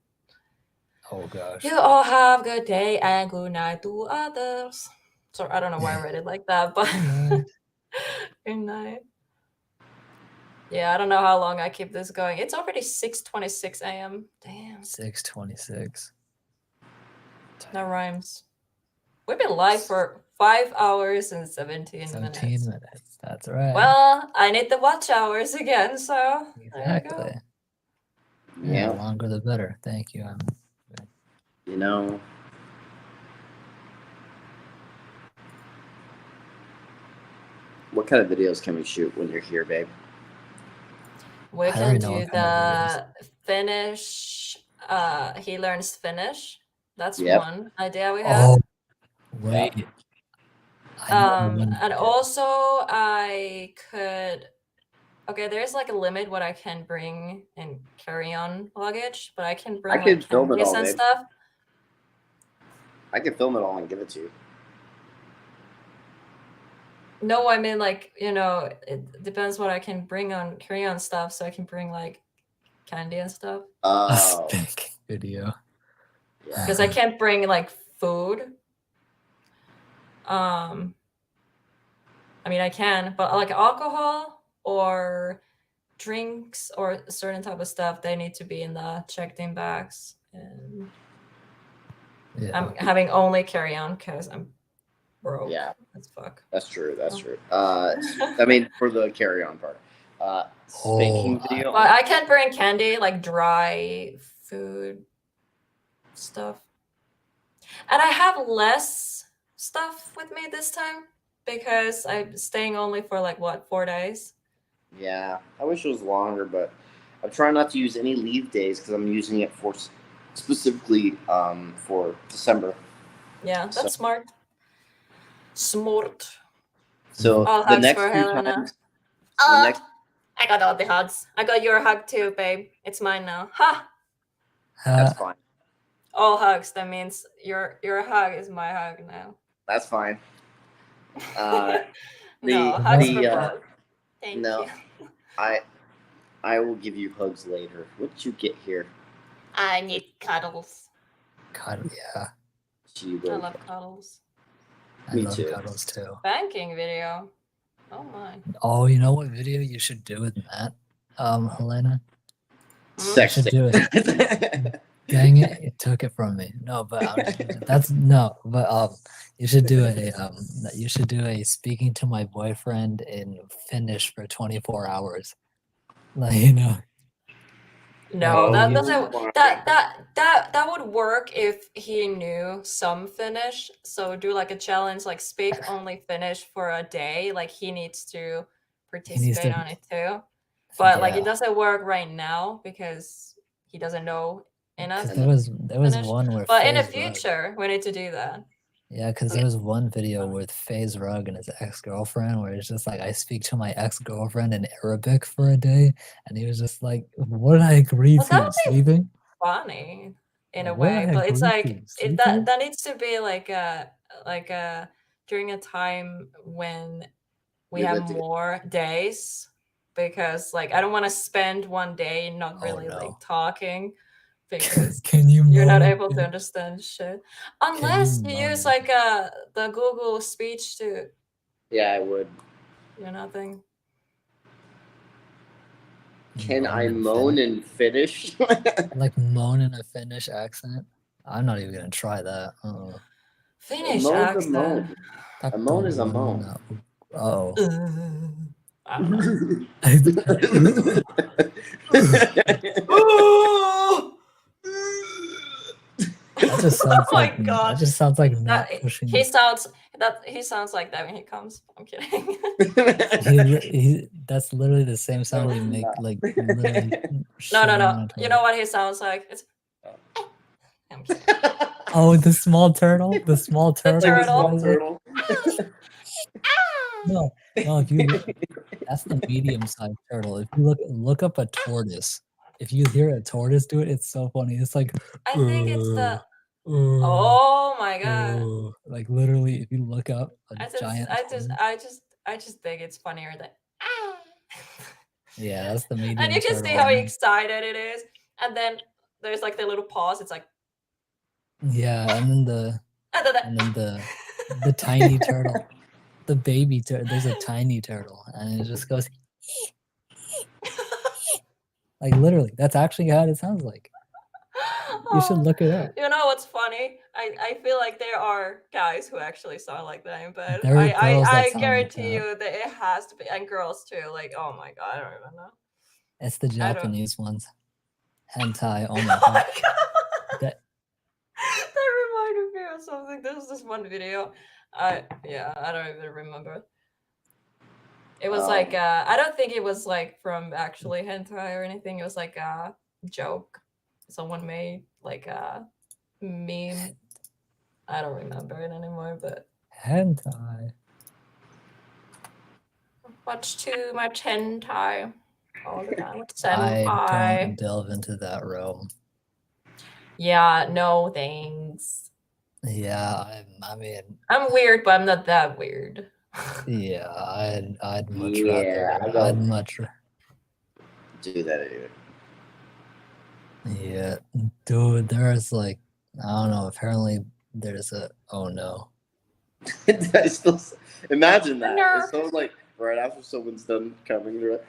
Oh gosh. You all have a good day and good night to others. Sorry, I don't know why I read it like that, but Good night. good night. Yeah, I don't know how long I keep this going. It's already 6:26 a.m. Damn, 6:26. that rhymes. We've been live for 5 hours and 17 17 minutes. minutes. That's right. Well, I need the watch hours again, so there you go. exactly. Yeah, Yeah. the longer the better. Thank you. You know. What kind of videos can we shoot when you're here, babe? We I can already know do what kind of the Finnish. He learns Finnish, That's Yep. one idea we have. Oh, wait. I know one. And also I could. Okay, there's like a limit what I can bring in carry-on luggage, but I can bring can like film it candies all, and babe. stuff. I can film it all and give it to you. No, I mean like, it depends what I can bring on carry-on stuff, so I can bring like candy and stuff. A Oh, spanking video. yeah. Because I can't bring like food. I mean I can, but like alcohol or drinks or a certain type of stuff, they need to be in the checked-in bags. And Yeah. I'm having only carry-on because I'm broke. Yeah. As fuck. That's true. That's Oh. true. I mean, for the carry-on part. Spanking video. But I can't bring candy, like dry food stuff. And I have less stuff with me this time because I'm staying only for like 4 days. Yeah, I wish it was longer, but I'm trying not to use any leave days because I'm using it for specifically for December. Yeah, that's So- smart. Smart. So All the hugs next for few Helena. times, I got all the hugs. I got your hug too, babe. It's mine now. Ha! that's fine. All hugs. That means your hug is my hug now. That's fine. No, hugs for the, both. Thank no. you. I will give you hugs later. What did you get here? I need cuddles. God, yeah. Gee, I love cuddles. I Me love too. cuddles too. Banking video. Oh my. Oh, you know what video you should do with Matt? Helena? Sexting. do it. Dang it, you took it from me. No, but you should do a speaking to my boyfriend in Finnish for 24 hours. Like, No, Oh, that you doesn't. want- That would work if he knew some Finnish. So do like a challenge, like speak only Finnish for a day. Like he needs to participate on it too. But like it doesn't work right now because he doesn't know enough. Because there was Finnish. one where But in the FaZe Rug- future, we need to do that. Yeah, because there was one video with FaZe Rug and his ex-girlfriend where it's just like, I speak to my ex-girlfriend in Arabic for a day, and he was just like, what did I agree Well, that to? would be Sleeping? Funny in a What did way, I but it's agree like to? that Sleeping? needs to be like during a time when we You're have good to go. more days, because like I don't want to spend one day not Oh, really no. like talking because Can you you're not moan? able to understand shit unless you use moan? like the Google speech to Yeah, I would. thing. Can I in moan Finnish? in Finnish? Like moan in a Finnish accent? I'm not even gonna try that. Finish moan's a accent. moan. A moan is a moan. Oh. I don't know. That just sounds Oh my like God. that just sounds like not That, pushing. he sounds like that when he comes. I'm kidding. That's literally the same sound you make, like literally. No. You know what he sounds like? It's. I'm kidding. Oh, the small turtle. The small turtle. turtle. Small turtle. No, if you that's the medium-sized turtle. If you look up a tortoise, if you hear a tortoise do it, it's so funny. It's like I think it's the. Oh my God. like literally, if you look up a giant. I just think it's funnier than. Yeah, that's the medium. And you can see turtle. how excited it is, and then there's like the little pause. It's like. Yeah, and then the tiny turtle, the baby turtle. There's a tiny turtle, and it just goes. Like literally, that's actually how it sounds like. You should look it up. You know what's funny? I feel like there are guys who actually sound like that, but There are girls that I sound like guarantee that. you that it has to be, and girls too. Like, oh my God, I don't even know. It's the Japanese ones. Hentai. Oh my Oh God. my God. That- That reminded me of something. There was this one video. I don't even remember. It was like I don't think it was like from actually hentai or anything. It was like a joke someone made, like meme. I don't remember it anymore, but Hentai. watch too much hentai all the time with I senpai. don't delve into that realm. Yeah, no thanks. Yeah, I mean, I'm weird, but I'm not that weird. yeah, I'd much Yeah, rather. I don't- I'd much. Do that anyway. Yeah, dude, there's like, I don't know. Apparently, there's a. Oh no. I still imagine that. No. It's so like right after someone's done coming, they're like,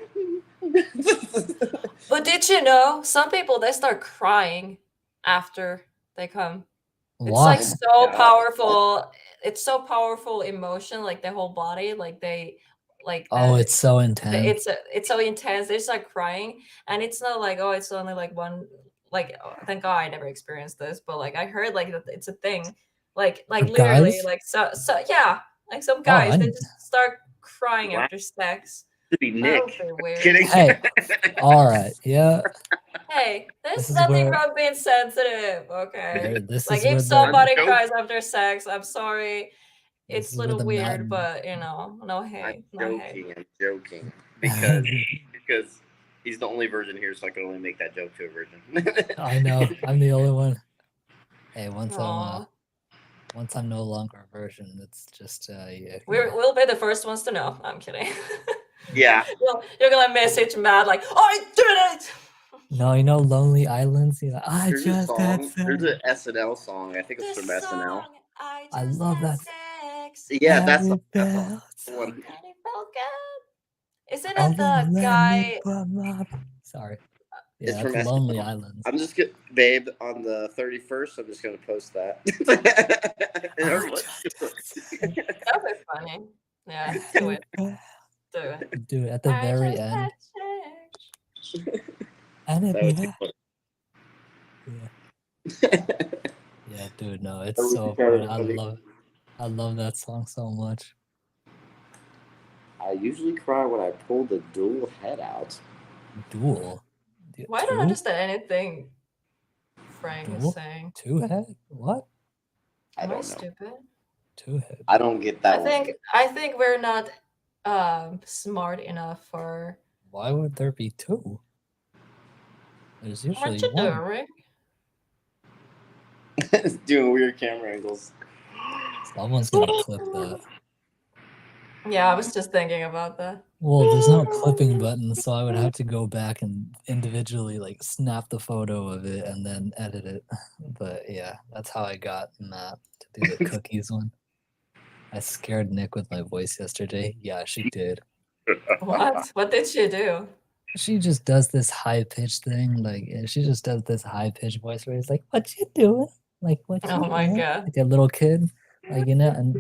But did you know some people they start crying after they come? It's Why? like so God. powerful. It's so powerful emotion, like their whole body, like they, like Oh, that. it's so intense. It's so intense. They start crying, and it's not like, oh, it's only like one. Like, thank God I never experienced this, but like I heard like that it's a thing. Like For literally, guys? like so yeah, like some Oh, guys I they just start crying Wow. after sex. to be That would Nick. be weird. Kidding. Hey, all right, yeah. Hey, there's This is nothing where- wrong being sensitive, okay? This Like is if where somebody Joke. cries after sex, I'm sorry. This It's is a where little the weird, Madden- but you know, no hate, no hate. I'm joking. Because he's the only virgin here, so I can only make that joke to a virgin. I know. I'm the only one. Hey, once Aw. I'm no longer a virgin, it's just yeah. We'll be the first ones to know. I'm kidding. Yeah. Well, you're gonna message Matt like, I did it. No, you know Lonely Islands? Yeah, I There's a just had song. sex. There's an SNL song. I think it's This from SNL. song, I just love had that. sex. Yeah, How that's it that's felt. the one. And it felt good. Isn't Oh, it the guy? Sorry. It's Yeah, from that's Lonely SNL. Islands. I'm just gonna, babe, on the 31st. I'm just gonna post that. And everyone- That would be funny. Yeah, do it. Do it. Do it at the I very just end. had sex. And That it would be yeah. funny. Yeah, dude, no, That it's would so be kinda funny. funny. I love that song so much. I usually cry when I pull the dual head out. Duel. Well, I don't understand anything Frank is Duel? saying. Two head? What? I Am I don't know. stupid? Two head. I don't get that. I think we're not smart enough for. Why would there be two? There's usually What you one. doing, Rick? One. Doing weird camera angles. Someone's gonna clip that. Yeah, I was just thinking about that. Well, there's no clipping button, so I would have to go back and individually like snap the photo of it and then edit it. But yeah, that's how I got Matt to do the cookies one. I scared Nick with my voice yesterday. Yeah, she did. What? What did she do? She just does this high pitched thing, like she just does this high pitched voice where it's like, "What you doing?" Like, "What you Oh my doing?" god. Like a little kid, like and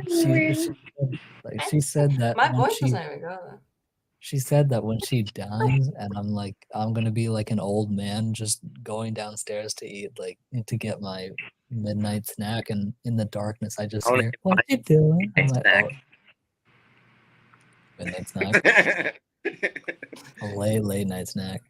she said that My when voice doesn't even go there. she said that when she dies, and I'm like, I'm gonna be like an old man just going downstairs to eat, like to get my midnight snack, and in the darkness, I just I wanna hear, get "What my you doing?" I'm midnight like, snack. "Oh, midnight snack, a late night snack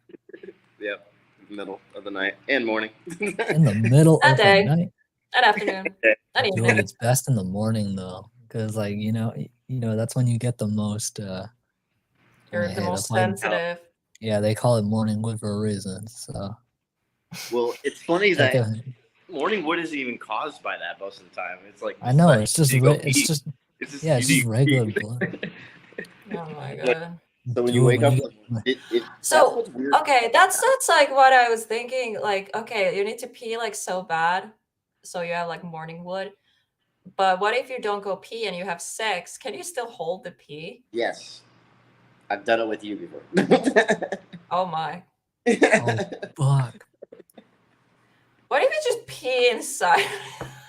Yep. Middle of the night and morning. in the middle That of the day. night." An afternoon. An Dude, evening. it's best in the morning though, because like you know that's when you get the most. You're hey, the most that's why- sensitive. Yeah, they call it morning wood for a reason. So Well, it's funny it's like that morning wood isn't even caused by that most of the time. It's like I know like, it's just you go it's pee. just It's just yeah, it's you just need regular pee. blood. Oh my god. So when you Dude, wake when up, you- it So, that's what's weird. Okay, that's like what I was thinking. Like, okay, you need to pee like so bad, so you have like morning wood. But what if you don't go pee and you have sex? Can you still hold the pee? Yes, I've done it with you before. Oh my. Oh fuck! What if you just pee inside?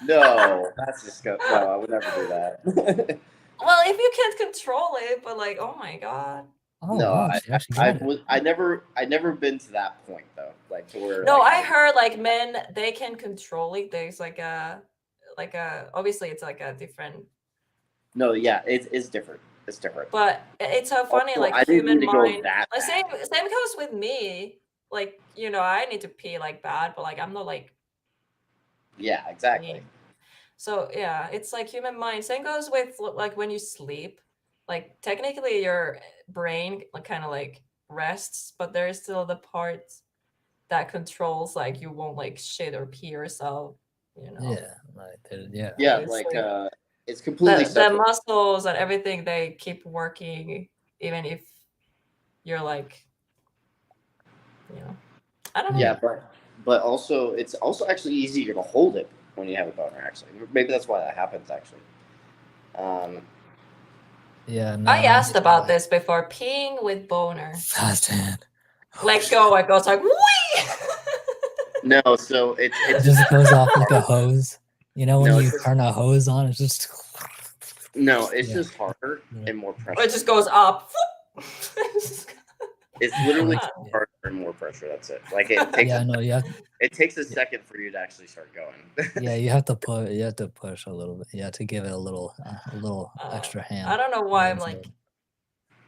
No, that's disgusting. No, I would never do that. Well, if you can't control it, but like, oh my god. Oh No, wow, she actually got it. I never been to that point though, like to where. No, like, I heard like men they can control it. There's like a obviously it's like a different, No, yeah, it's different. It's different. but it's so funny Also, like I didn't human need to go mind. that Like same bad. goes with me. Like, you know, I need to pee like bad, but like I'm not like Yeah, exactly. So yeah, it's like human mind. Same goes with like when you sleep. Like technically your brain like kind of like rests, but there's still the part that controls like you won't like shit or pee yourself, you know. Yeah, like yeah. Yeah, It's like like it's completely the separate. muscles and everything, they keep working even if you're like, you know, I don't know. Yeah, but also it's also actually easier to hold it when you have a boner. Actually, maybe that's why that happens. Actually, um, Yeah, no, I asked that's about why. this before, peeing with boner. Fast hand. Let go, it goes like whee! no, so It it's just goes off like a hose. You know when No, you it's just- turn a hose on, it's just no, it's Yeah. just harder Yeah. and more Or pressure. it just goes up. It's literally Yeah. harder and more pressure. That's it. Like it takes Yeah, no, it takes a second for you to actually start going. yeah, you have to push a little bit. You have to give it a little extra hand. I don't know why I'm That's like it.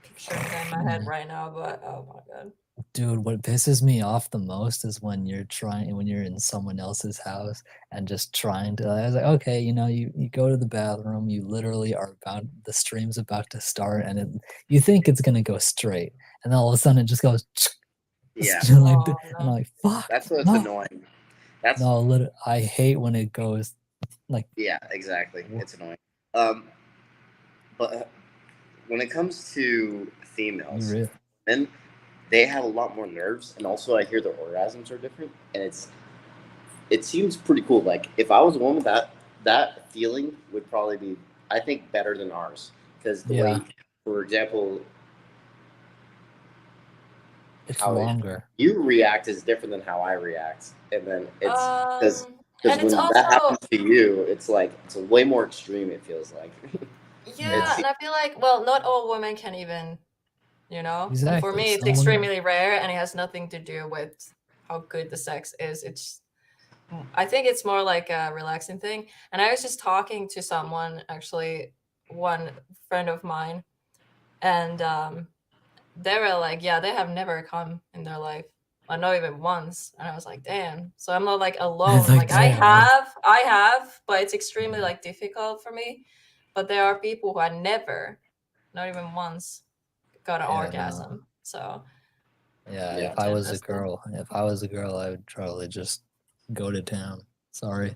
picturing that in my head right now, but oh my god. Dude, what pisses me off the most is when you're in someone else's house and just trying to. I was like, okay, you go to the bathroom, you literally are the stream's about to start, and you think it's gonna go straight, and then all of a sudden it just goes. Yeah, Like, Oh, and I'm no. like, fuck. that's what's No, annoying. That's no, I hate when it goes like. yeah, exactly. It's annoying. Um, but when it comes to females, men, they have a lot more nerves, and also I hear their orgasms are different, and it seems pretty cool. Like if I was a woman, that feeling would probably be, I think, better than ours, because the Yeah. way, for example, It's how longer. you react is different than how I react, and then it's because and it's when that also happens to you, it's like it's way more extreme. It feels like. yeah, and I feel like, well, not all women can even, and for Exactly. me it's extremely rare, and it has nothing to do with how good the sex is. It's I think it's more like a relaxing thing. And I was just talking to someone, actually, one friend of mine, and they were like, yeah, they have never come in their life, like not even once. And I was like, damn. So I'm not like alone. like, Like I damn. have, but it's extremely like difficult for me. But there are people who had never, not even once, got an orgasm. So Yeah, Yeah. if I was a interesting. girl, I would probably just go to town. Sorry.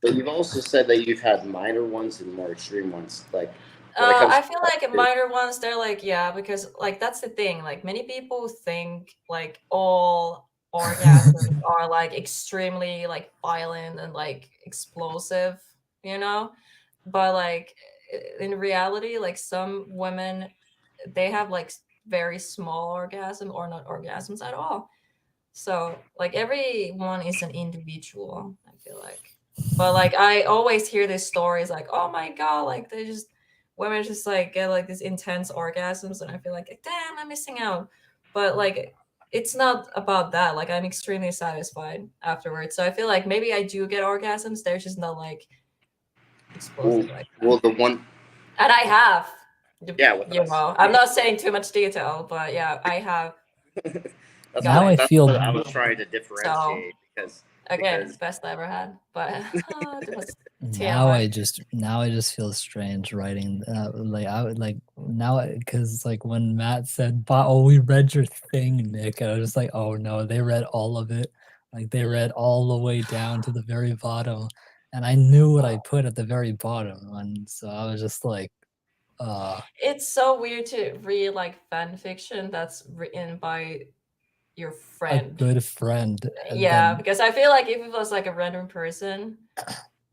But you've also said that you've had minor ones and more extreme ones. Like when it comes I to feel like minor ones, they're like, yeah, because like that's the thing. Like many people think like all orgasms are like extremely like violent and like explosive, you know? But like in reality, like some women, they have like very small orgasm or not orgasms at all. So like everyone is an individual, I feel like. But like I always hear these stories like, oh my god, like they just women just like get like these intense orgasms, and I feel like, damn, I'm missing out. But like it's not about that. Like I'm extremely satisfied afterwards. So I feel like maybe I do get orgasms. They're just not like explosive like that. well, the one, And I have. yeah, with us. I'm not saying too much detail, but yeah, I have That's got Now I it. that's feel what I was trying to So differentiate again, because best I ever had, but it was now TMI. I just feel strange writing like I would like now because like when Matt said, "Oh, we read your thing, Nick," I was just like, "Oh no, they read all of it." Like they read all the way down to the very bottom, and I knew what I put at the very bottom, and so I was just like, It's so weird to read like fan fiction that's written by your a friend. good friend." And Yeah, then because I feel like if it was like a random person,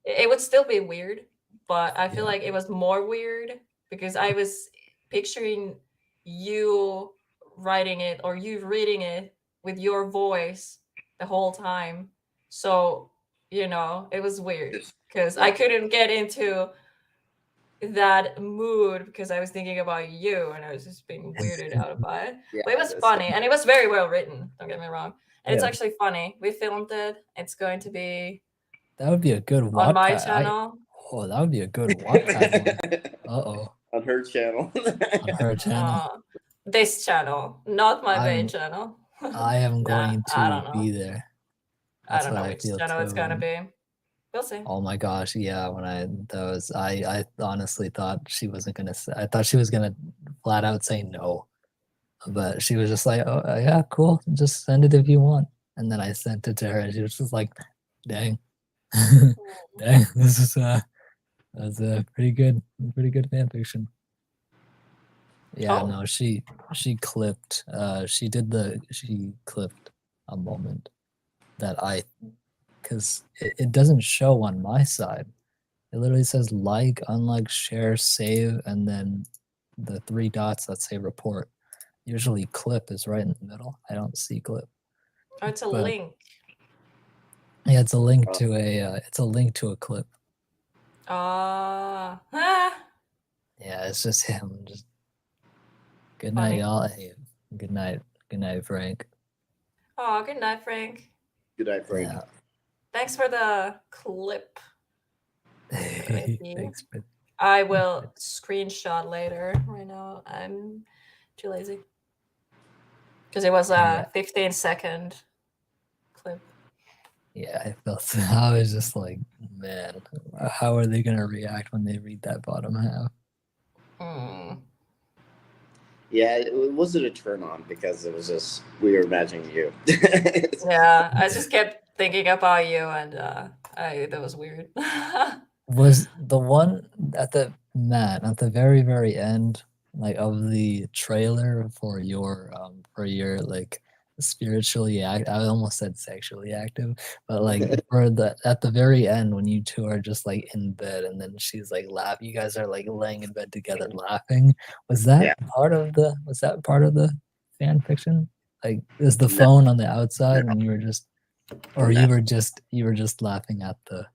it would still be weird, but I feel yeah, like it was more weird because I was picturing you writing it or you reading it with your voice the whole time. So, it was weird because I yeah, couldn't get into that mood because I was thinking about you and I was just being weirded out by it. yeah, But it was funny and it was very well written, don't get me wrong. And it's yeah, actually funny. We filmed it. It's going to be that would be a good on my Wattpad. channel. That would be a good Wattpad one. Uh-oh, on her channel. on her channel. This channel, not my main I'm channel. I am Nah, going I to don't know. be there. I That's don't what know I which feel channel it's gonna too. be. We'll see. Oh my gosh, yeah. When I honestly thought she wasn't gonna. I thought she was gonna flat out say no, but she was just like, "Oh yeah, cool. Just send it if you want." And then I sent it to her, and she was just like, "Dang, dang, this is that's a pretty good fan fiction." Yeah, Oh, no, she clipped. She clipped a moment that because it doesn't show on my side. It literally says like, unlike, share, save, and then the 3 dots that say report. Usually clip is right in the middle. I don't see clip. oh, it's a But link. yeah, it's a link to a clip. Ah. Yeah, it's just him. Just good Funny. night, y'all. Hey, good night, Frank. Oh, good night, Frank. Good night, Frank. Yeah. Thanks for the clip. Thanks, but I will screenshot later. Right now, I'm too lazy. Because it was a 15-second clip. yeah, I felt. I was just like, man, how are they gonna react when they read that bottom half? Hmm. Yeah, it wasn't a turn on because it was just we were imagining you. Yeah, I just kept thinking about you, and that was weird. Was the one at the very end, like of the trailer for your like spiritually I almost said sexually active, but like for the at the very end when you two are just like in bed and then she's like laughing, you guys are like laying in bed together laughing. Was that Yeah. part of the fan fiction? Like is the No. phone on the outside and you were just or No. you were just laughing at the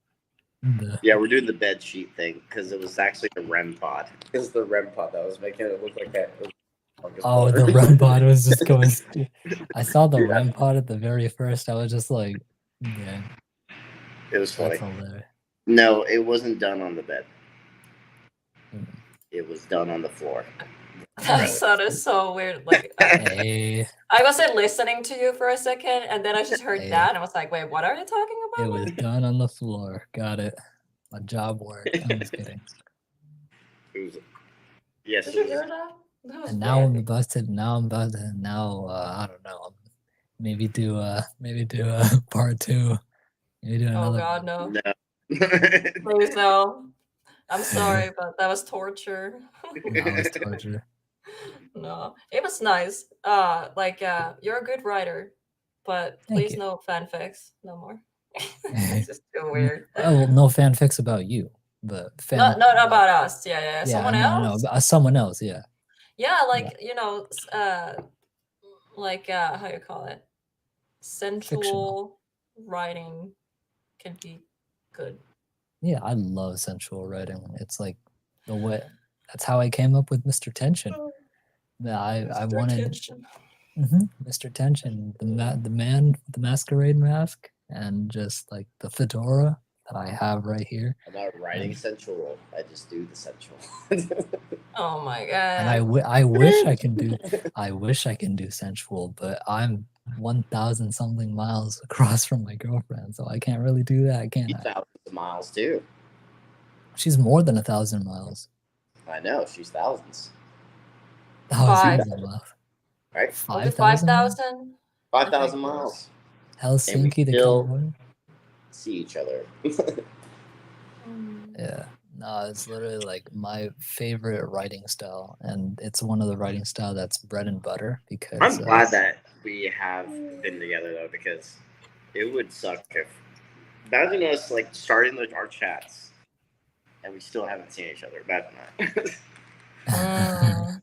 Yeah, we're doing the bed sheet thing because it was actually a REM pod. It's the REM pod that was making it look like that. Oh, the REM pod was just going. I saw the REM pod at the very first. I was just like, dang, It was funny. that's hilarious. No, it wasn't done on the bed. Mm. It was done on the floor. That sounded so weird. Like Hey, I wasn't listening to you for a second, and then I just heard Hey. that, and I was like, "Wait, what are you talking about?" it was done on the floor. Got it. My job worked. I'm just kidding. It was, yes, Did it you was. hear that? That was And now I'm weird. about to. I don't know. Maybe do part 2. Maybe do Oh another God, one. no! No. Please no. I'm sorry, but that was torture. No, it was torture. No, it was nice. You're a good writer, but Thank please you. no fanfics, no more. It's just too weird. Well, no fanfics about you, but Not about us. Yeah. Yeah, Someone no, else. someone else. Yeah. Yeah, how you call it? Sensual writing can be good. Yeah, I love sensual writing. It's like the way that's how I came up with Mr. Tension. Yeah, I Mr. wanted Tension. Mr. Tension, the man with the masquerade mask, and just like the fedora that I have right here. I'm not writing sensual. I just do the sensual. Oh my And God. I wish I can do sensual, but I'm 1,000 something miles across from my girlfriend, so I can't really do that, can I? Thousands of miles too. She's more than 1,000 miles. I know she's thousands. Five. 1,000 miles. Right? Was it 5,000 miles? 5,000? 5,000 miles. Helsinki to still- California? See each other. Yeah. No, it's literally like my favorite writing style, and it's one of the writing style that's bread and butter because I'm glad that we have been together though, because it would suck if imagine us like starting our chats and we still haven't seen each other. Imagine that.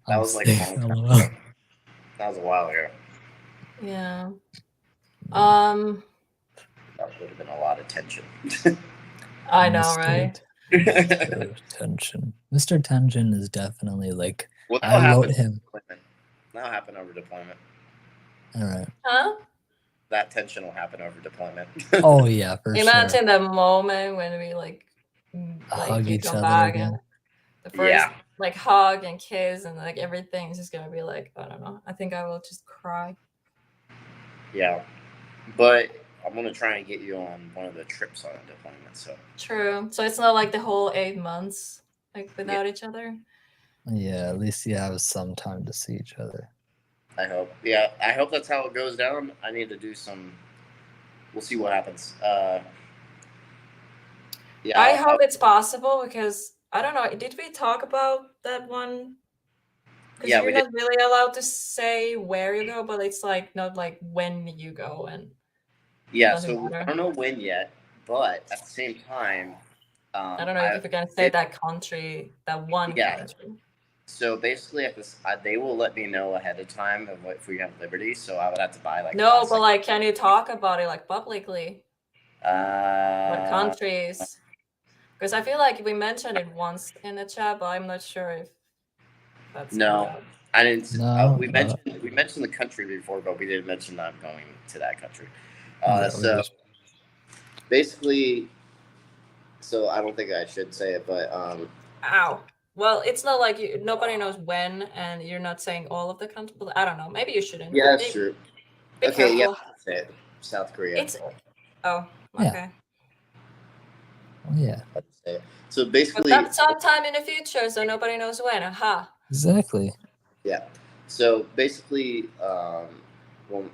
That was like a long time LOL. ago. That was a while ago. Yeah. That would have been a lot of tension. I know, right? Mr. Tension. Mr. Tension is definitely like Well, I that'll wrote happen. him. That'll happen over deployment. All right. Huh? That tension will happen over deployment. Oh yeah, for sure. Imagine the moment when we Hug you each come other back again. and the first Yeah. like hug and kiss and like everything's just gonna be like, I don't know. I think I will just cry. Yeah, but I'm gonna try and get you on one of the trips on a deployment. So True. So it's not like the whole 8 months like without each other. Yeah, at least you have some time to see each other. I hope. Yeah, I hope that's how it goes down. I need to do some. We'll see what happens. Yeah, I hope it's possible because I don't know. Did we talk about that one? Because Yeah, you're we did. not really allowed to say where you go, but it's like not like when you go and Yeah, doesn't so I matter. don't know when yet, but at the same time, I don't know if you're gonna say that country, that one Yeah. country. So basically, at this, they will let me know ahead of time of if we have Liberty. So I would have to buy like No, but like, can you talk about it like publicly? What uh, countries? Because I feel like we mentioned it once in the chat, but I'm not sure if that's no, allowed. I didn't. No, we mentioned the country before, but we didn't mention that I'm going to that country. Yeah, So basically, so I don't think I should say it, but Ow. Well, it's not like nobody knows when, and you're not saying all of the countries. But I don't know. Maybe you shouldn't. yeah, that's Maybe, true. be Okay, yeah, careful. that's it. South Korea. It's oh, Yeah. okay. Oh, yeah, Let's say it. So But basically, that's sometime in the future, so nobody knows when. Aha. exactly. yeah. So basically, well,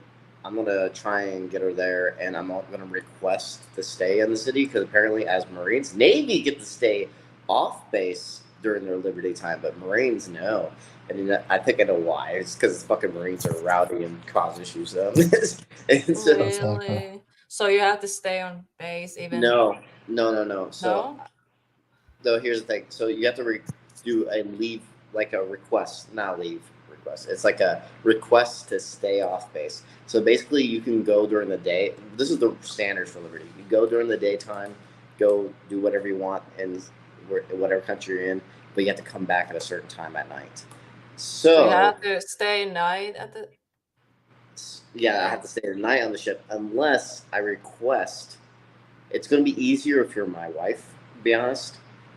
I'm gonna try and get her there, and I'm gonna request to stay in the city because apparently, as Marines, Navy get to stay off base during their Liberty time, but Marines no. And I think I know why. It's because fucking Marines are rowdy and cause issues. And so, Really? So you have to stay on base even? no. So, No? though here's the thing. So you have to do a leave, like a request, not leave request. It's like a request to stay off base. So basically, you can go during the day. This is the standard for Liberty. You go during the daytime, go do whatever you want in whatever country you're in, but you have to come back at a certain time at night. So you So have to stay night at the. yeah, I have to stay the night on the ship unless I request. It's going to be easier if you're my wife. To be honest,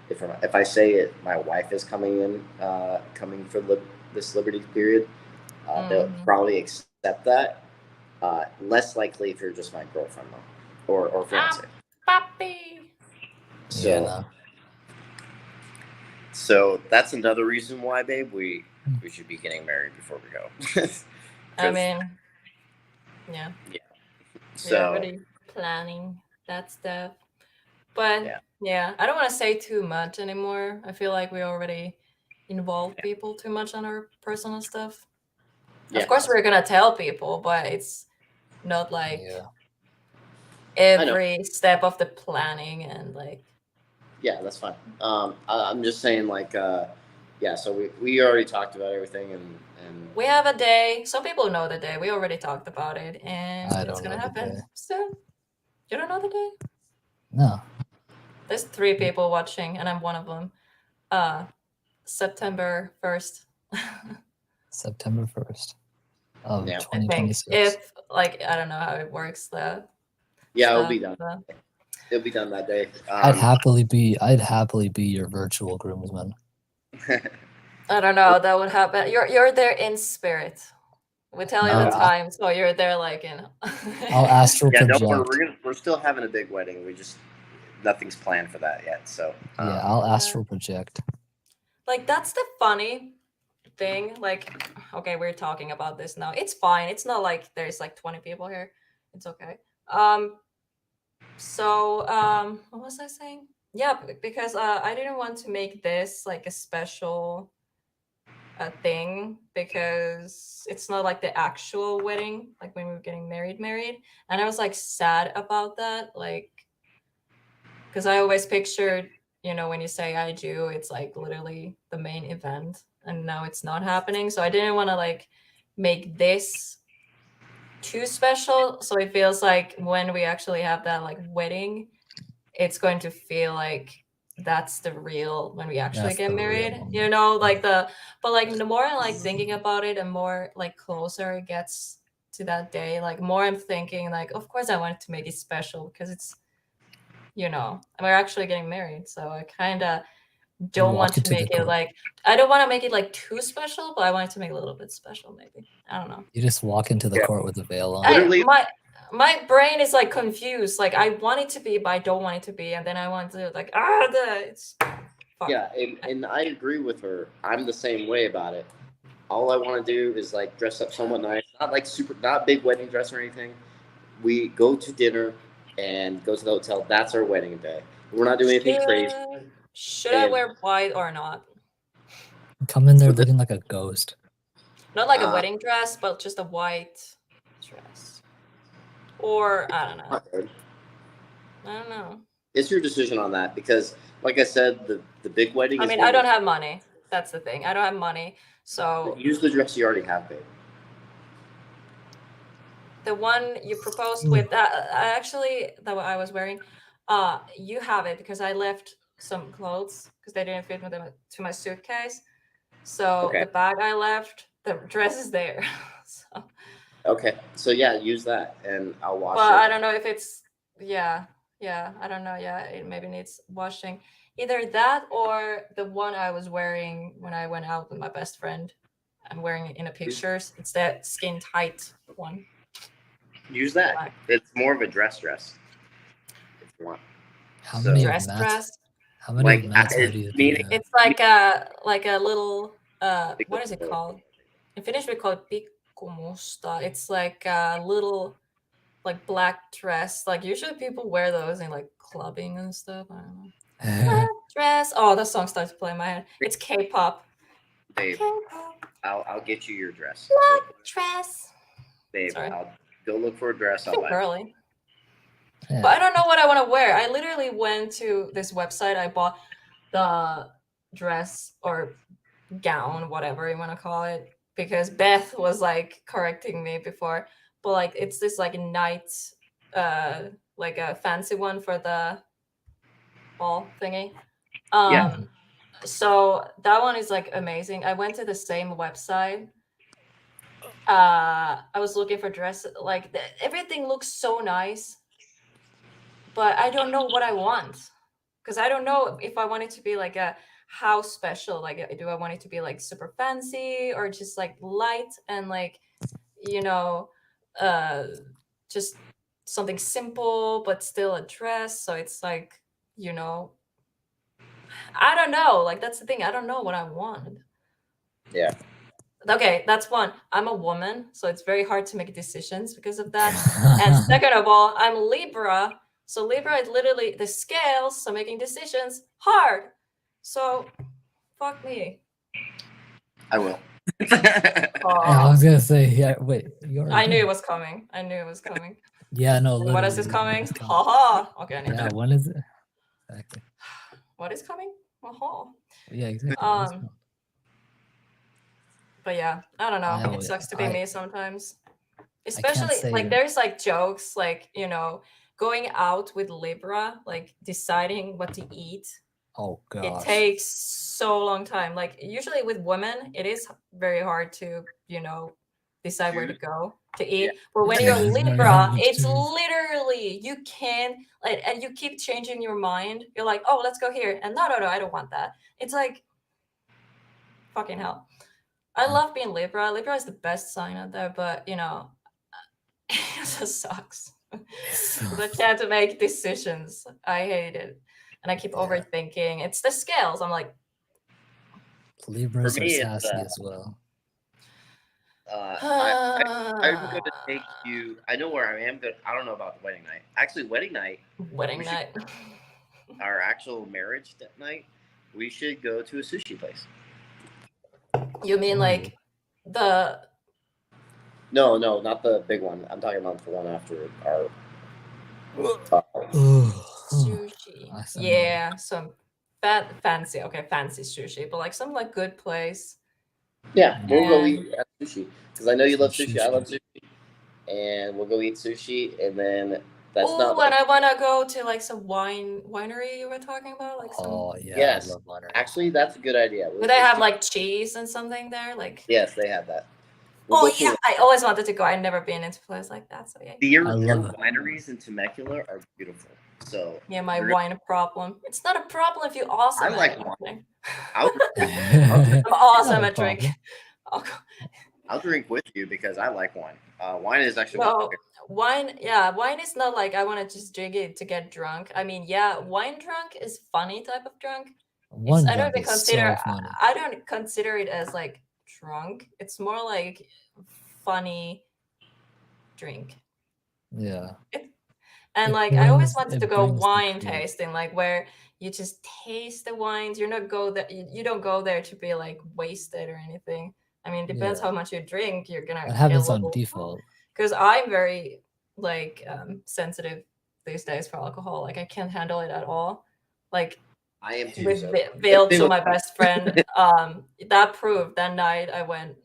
if I say it, my wife is coming in, coming for this Liberty period, they'll probably accept that. Less likely if you're just my girlfriend though, or fiance. Papi. So, Yeah, no. so that's another reason why, babe, we should be getting married before we go. I mean, yeah. So We're already planning that stuff. But yeah, I don't want to say too much anymore. I feel like we already involve people too much on our personal stuff. yeah, Of course, we're gonna tell people, but it's not like Yeah. every step of the planning and like. Yeah, that's fine. I'm just saying, like, yeah. So we already talked about everything, and We have a day. Some people know the day. We already talked about it, and I it's don't gonna know the happen day. soon. You don't know the day? No. There's 3 people watching, and I'm one of them. September 1st. September 1st of Yeah. I think 2026. if like I don't know how it works. yeah, stuff, it'll be done. It'll be done that day. I'd happily be your virtual groomsman. I don't know. That would happen. You're there in spirit. We tell you the No, time, so you're there like in. I'll astral Yeah, project. no, we're still having a big wedding. We just nothing's planned for that yet. So Yeah, I'll astral project. Like that's the funny thing. Like, okay, we're talking about this now. It's fine. It's not like there's like 20 people here. It's okay. So what was I saying? Yeah, because I didn't want to make this like a special thing because it's not like the actual wedding, like when we were getting married, and I was like sad about that, like because I always pictured, when you say I do, it's like literally the main event, and now it's not happening. So I didn't want to like make this too special, so it feels like when we actually have that like wedding, it's going to feel like that's the real when we actually get married, like but like the more I like thinking about it and more like closer it gets to that day, like more I'm thinking like of course I wanted to make it special because it's and we're actually getting married, so I kind of don't want to make it like I don't want to make it like too special, but I wanted to make it a little bit special, maybe. I don't know. You just walk into the court with a veil on. Literally, my brain is like confused. Like I want it to be, but I don't want it to be, and then I want to like it's fuck. Yeah, and I agree with her. I'm the same way about it. All I want to do is like dress up somewhat nice, not like not big wedding dress or anything. We go to dinner and go to the hotel. That's our wedding day. We're not doing anything crazy. Should I And- wear white or not? Come in there For this- looking like a ghost. Not like a wedding dress, but just a white dress. Or I don't know. I don't know. It's your decision on that because, like I said, the big wedding. I mean, I don't have money. That's the thing. I don't have money, so Use the dress you already have, babe. the one you proposed with actually that I was wearing, you have it because I left some clothes because they didn't fit with them to my suitcase. So Okay. the bag I left, the dress is there. So, Okay, so yeah, use that, and I'll wash but it. I don't know if it's I don't know. Yeah, it maybe needs washing. Either that or the one I was wearing when I went out with my best friend. I'm wearing it in the pictures. It's that skin tight one. Use that. Black. It's more of a dress. If you want. How So- many Dress. How many Like, mats it- do you meaning- have? It's like a little what is it called? In Finnish we call it pikkumusta. It's like a little like black dress. Like usually people wear those in like clubbing and stuff. I don't know. Black dress. Oh, the song starts to play in my head. It's K-pop. Babe, K-pop. I'll get you your dress. Black dress. Babe, Sorry. I'll go look for a dress. I'll Too buy it. girly. Yeah. But I don't know what I want to wear. I literally went to this website. I bought the dress or gown, whatever you want to call it, because Beth was like correcting me before. But like it's this like night, like a fancy one for the ball thingy. Yeah. So that one is like amazing. I went to the same website. I was looking for dress. Like everything looks so nice, but I don't know what I want because I don't know if I want it to be like a how special. Like, do I want it to be like super fancy or just like light and like, you know, just something simple but still a dress. So it's like, you know, I don't know. Like that's the thing. I don't know what I want. Yeah. Okay, that's one. I'm a woman, so it's very hard to make decisions because of that. And second of all, I'm Libra. So Libra is literally the scales, so making decisions hard. So fuck me. I will. Yeah, I Aw. was gonna say, yeah, wait. You I knew it did. was coming. I knew it was coming. Yeah, no, And what else is literally, coming? it's coming. Haha. Okay, I need Yeah, to. when is it? Exactly. What is coming? Haha. Yeah, exactly. when is it? But yeah, I don't know. I It always- sucks to be I- me sometimes. can't Especially say like that- there's like jokes like, you know, going out with Libra, like deciding what to eat. Oh It gosh. takes so long time. Like usually with women, it is very hard to, you know, decide where to go to eat. Yeah. But when Yeah, you're it's very Libra, hard to it's choose. literally you can like, and you keep changing your mind. You're like, oh, let's go here, and no, I don't want that. It's like fucking hell. I love being Libra. Libra is the best sign out there, but you know, it just sucks. I can't make decisions. I hate it, and I keep Yeah. overthinking. It's the scales. I'm like, Libras For are me, it's, sassy as well. I'm going to take you. I know where I am, but I don't know about the wedding night. Actually, wedding night, wedding we should- night. our actual marriage that night, we should go to a sushi place. You mean like the No, not the big one. I'm talking about the one after our. sushi? I see. Yeah, some fancy. Okay, fancy sushi, but like some like good place. Yeah, we'll go And- eat at sushi because I know you love Some sushi. I love sushi. sushi, and we'll go eat sushi, and then that's Oh, not like, and I want to go to like some winery you were talking about, like some. Oh yeah, Yes. I love butter. actually that's a good idea. Do they have like cheese and something there? Like. Yes, they have that. We'll Oh go to yeah, I always wanted to go. I've never been into a place like that, so yeah. Their I love it. wineries in Temecula are beautiful. So Yeah, my we're- wine problem. It's not a problem if you're awesome. I like at wine. something. I would, I'm awesome Not a at drinking. problem. I'll go- I'll drink with you because I like wine. Wine is actually No, wine, yeah, wine is not like I want to just drink it to get drunk. I mean, yeah, wine drunk is funny type of drunk. One I don't drunk even is consider so funny. I don't consider it as like drunk. It's more like funny drink. Yeah. And It like I always brings wanted to it go brings the wine truth. tasting, like where you just taste the wines. You're not go that you don't go there to be like wasted or anything. I mean, depends Yeah. how much you drink. You're gonna It get a happens on little default. because I'm very like sensitive these days for alcohol. Like I can't handle it at all. Like I am too. with So Bill, Same so with my me. best friend, that proved that night I went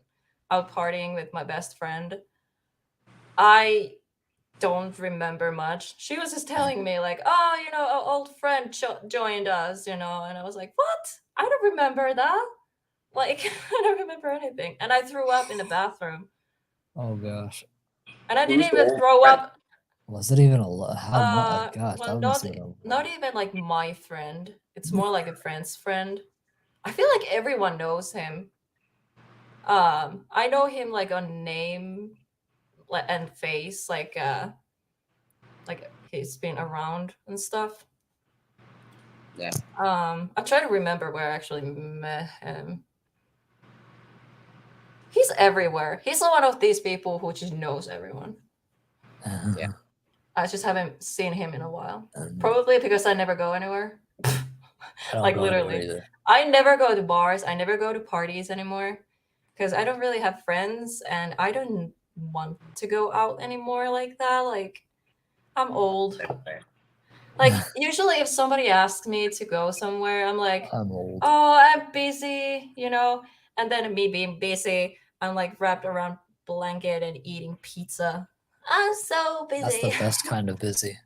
out partying with my best friend. I don't remember much. She was just telling me like, "Oh, you know, an old friend joined us," you know, and I was like, "What? I don't remember that. Like, I don't remember anything." And I threw up in the bathroom, Oh gosh. and I Who's didn't the even old throw friend? up. Was it even a lot? How much? Gosh, Well, that must have been a not lot. even like my friend. It's more like a friend's friend. I feel like everyone knows him. I know him like on name and face, like he's been around and stuff. Yeah. I try to remember where I actually met him. He's everywhere. He's one of these people who just knows everyone. Yeah. I just haven't seen him in a while. And Probably because I never go anywhere. I don't Like go anywhere literally. either. I never go to bars. I never go to parties anymore because I don't really have friends and I don't want to go out anymore like that. Like I'm old. Like usually if somebody asks me to go somewhere, I'm like, I'm old. "Oh, I'm busy," you know? And then me being busy, I'm like wrapped around blanket and eating pizza. I'm so That's the busy. best kind of busy.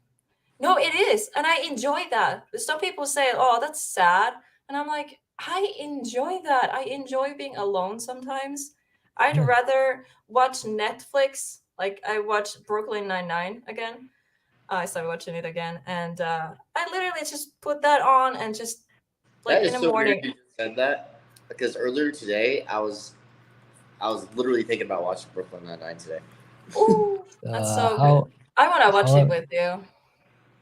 No, it is. And I enjoy that. Some people say, "Oh, that's sad." And I'm like, I enjoy that. I enjoy being alone sometimes. I'd Yeah. rather watch Netflix. Like I watched Brooklyn Nine-Nine again. I started watching it again, and I literally just put that on and just like That in is the so weird morning. you just said that because earlier today I was literally thinking about watching Brooklyn Nine-Nine today. Ooh, that's so good. How I want to watch it however, with you.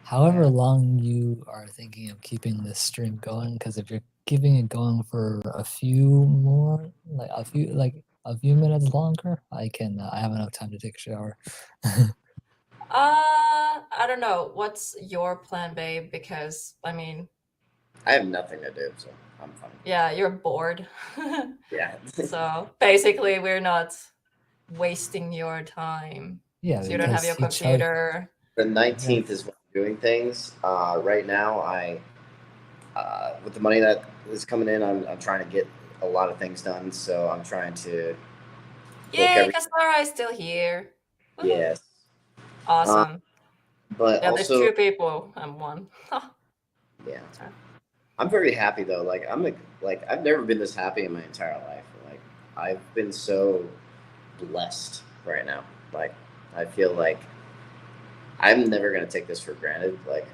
however long you are thinking of keeping this stream going, because if you're keeping it going for a few more, like a few minutes longer, I can. I have enough time to take a shower. I don't know. What's your plan, babe? Because I mean, I have nothing to do, so I'm fine. yeah, you're bored. Yeah. So basically, we're not wasting your time. Yeah, So you don't have your because you charge. computer. The 19th is when I'm doing things. Right now, with the money that is coming in, I'm trying to get a lot of things done. So I'm trying to book Yay, every. Kaslara is still here. Woohoo. Yes. Awesome. But Yeah, there's also, two people. I'm one. yeah, Sorry. I'm very happy though. Like I've never been this happy in my entire life. Like I've been so blessed right now. Like I feel like I'm never gonna take this for granted. Like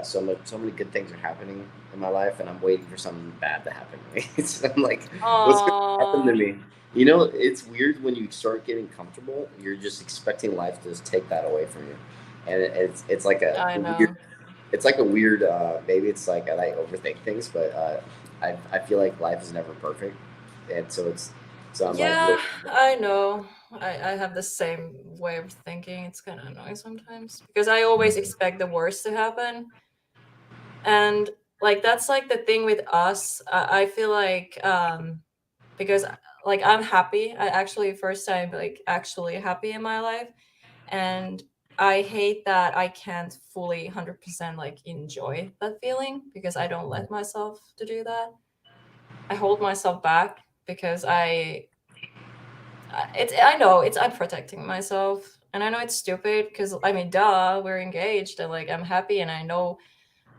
so many good things are happening in my life, and I'm waiting for something bad to happen to me. So I'm like, what's gonna happen to Aww. me? You know, it's weird when you start getting comfortable. You're just expecting life to just take that away from you, and it's like I a know. weird. It's like a weird. Maybe it's like I overthink things, but I feel like life is never perfect, and so I'm like, Yeah, I know. I have the same way of thinking. It's kind of annoying sometimes because I always expect the worst to happen. And like that's like the thing with us. I feel like because like I'm happy. I actually first time like actually happy in my life, and I hate that I can't fully 100% like enjoy that feeling because I don't let myself to do that. I hold myself back because I know I'm protecting myself, and I know it's stupid because I mean, duh, we're engaged and like I'm happy, and I know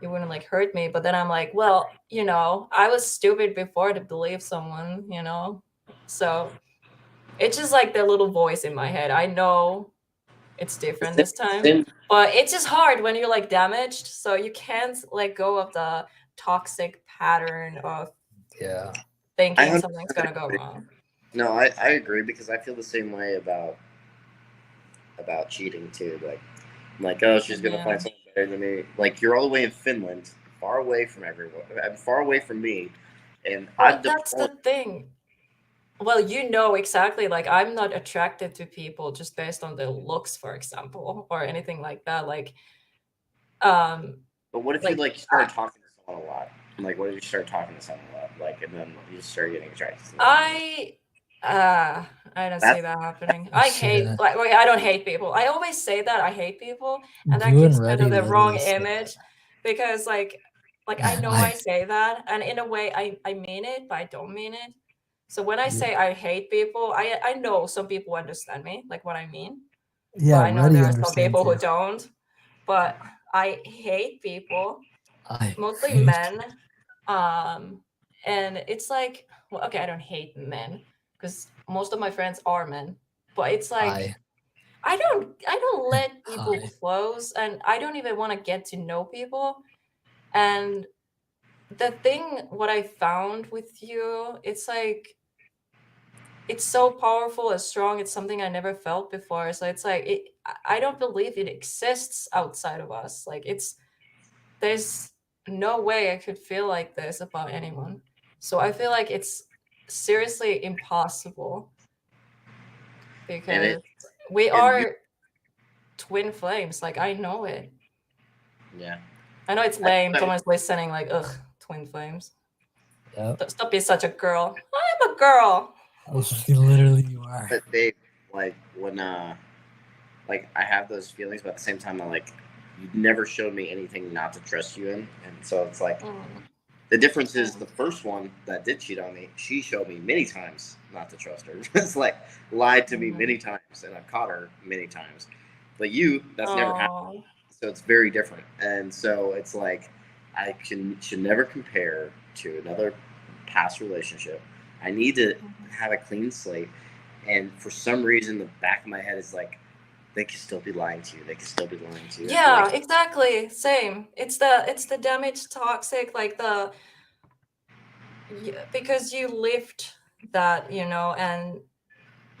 you wouldn't like hurt me. But then I'm like, well, you know, I was stupid before to believe someone, you know. So it's just like the little voice in my head. I know it's different this time, sin, but it's just hard when you're like damaged, so you can't let go of the toxic pattern of I thinking something's 100% gonna go agree. wrong. No, I agree because I feel the same way about cheating too. Like, I'm like, oh, she's gonna Yeah. find someone better than me. Like, you're all the way in Finland, far away from everyone. I'm far away from me, and Well, I've that's deployed. the thing. Well, you know exactly, like I'm not attracted to people just based on their looks, for example, or anything like that. Um, But what if you like like started talking to someone a lot? Like, what if you start talking to someone a lot, like, and then you just start getting attracted to them? I don't see That's that happening. I hate Yeah. like wait, I don't hate people. I always say that I hate people, and that You and gives kind of Reddy the wrong literally say image because like I know I like say that, and in a way I mean it, but I don't mean it. So when I yeah, say I hate people, I know some people understand me, like what I mean. But yeah, I know Reddy there are some understands people who you. don't. But I hate people, I mostly hate men. And it's like, well, okay, I don't hate men because most of my friends are men. But it's like I I don't let people I close, and I don't even want to get to know people. And the thing what I found with you, it's like it's so powerful and strong. It's something I never felt before. So it's like I don't believe it exists outside of us. Like there's no way I could feel like this about anyone. So I feel like it's seriously impossible and because it we and you are twin flames. Like I know it. yeah. I know it's I lame. think Someone's listening, like, ugh, twin flames. yep. Stop being such a girl. I'm a girl. Literally you are. that they like when like I have those feelings, but at the same time, I'm like, you never showed me anything not to trust you in, and so it's like Mm, the difference is yeah. the first one that did cheat on me, she showed me many times not to trust her. It's like lied to me Mhm. many times, and I've caught her many times. But you, that's never happened. Oh. So it's very different, and so it's like should never compare to another past relationship. I need to Mhm. have a clean slate, and for some reason, the back of my head is like, they could still be lying to you. They could still be lying to you. Yeah, Like, exactly. Same. It's the damaged toxic, like because you lived that, and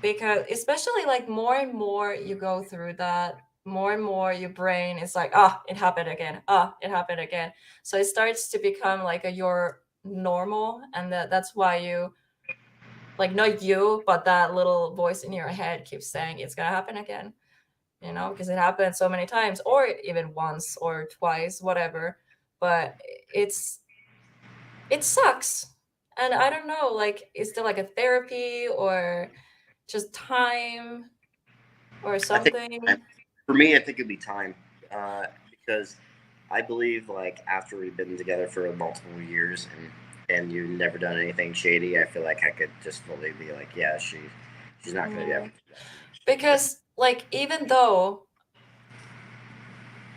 because especially like more and more you go through that, more and more your brain is like, ah, it happened again. Ah, it happened again. So it starts to become like your normal, and that's why you like not you, but that little voice in your head keeps saying it's gonna happen again. Because it happened so many times, or even once or twice, whatever. But it sucks. And I don't know, like, is there like a therapy or just time or I think something? for me, I think it'd be time because I believe like after we've been together for multiple years and you've never done anything shady, I feel like I could just fully be like, yeah, she's not gonna ever Mm. do that. But Because, like, even though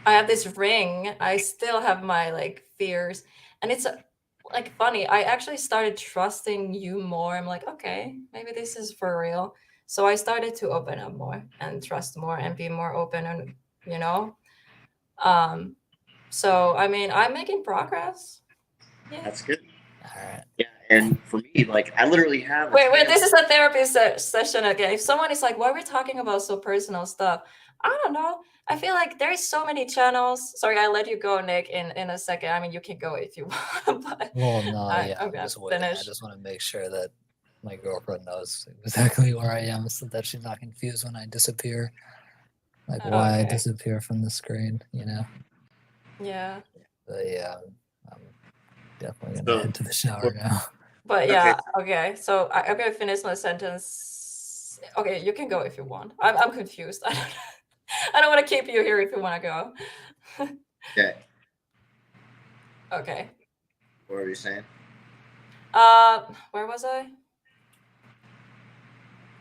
I have this ring, I still have my like fears. And it's like funny. I actually started trusting you more. I'm like, okay, maybe this is for real. So I started to open up more and trust more and be more open and you know. Um so I mean, I'm making progress. Yeah. that's good. Alright. Yeah, and for me, like I literally have a Wait, chance. this is a therapy session again. If someone is like, why are we talking about so personal stuff? I don't know. I feel like there is so many channels. Sorry, I let you go, Nick, in a second. I mean, you can go if you want, but Well, no, yeah, I'm I'm gonna just waiting. I finish. just want to make sure that my girlfriend knows exactly where I am so that she's not confused when I disappear. Like why I Okay. disappear from the screen, Yeah. But yeah, I'm definitely gonna So, head to the shower now. But okay, yeah, okay. So I'm gonna finish my sentence. Okay, you can go if you want. I'm confused. I don't want to keep you here if you want to go. okay. Okay. What were you saying? Where was I?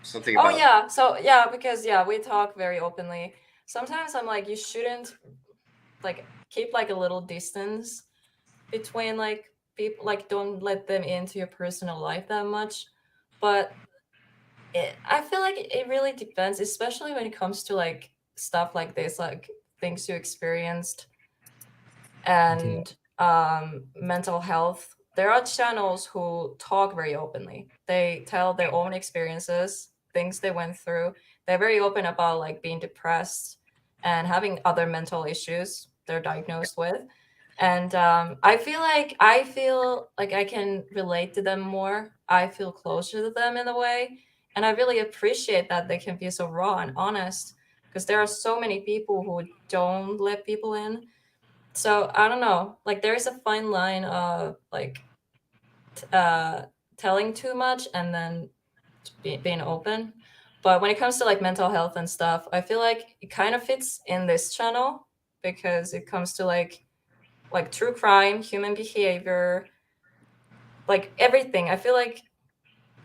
Something Oh about yeah. So yeah, because yeah, we talk very openly. Sometimes I'm like, you shouldn't like keep like a little distance between like people. Like, don't let them into your personal life that much. But I feel like it really depends, especially when it comes to like stuff like this, like things you experienced Yeah. and mental health. there are channels who talk very openly. They tell their own experiences, things they went through. They're very open about like being depressed and having other mental issues they're diagnosed with. And I feel like I can relate to them more. I feel closer to them in a way, and I really appreciate that they can be so raw and honest, because there are so many people who don't let people in. So I don't know, like there is a fine line of like telling too much and then being open. But when it comes to like mental health and stuff, I feel like it kind of fits in this channel, because it comes to like true crime, human behavior, like everything. I feel like,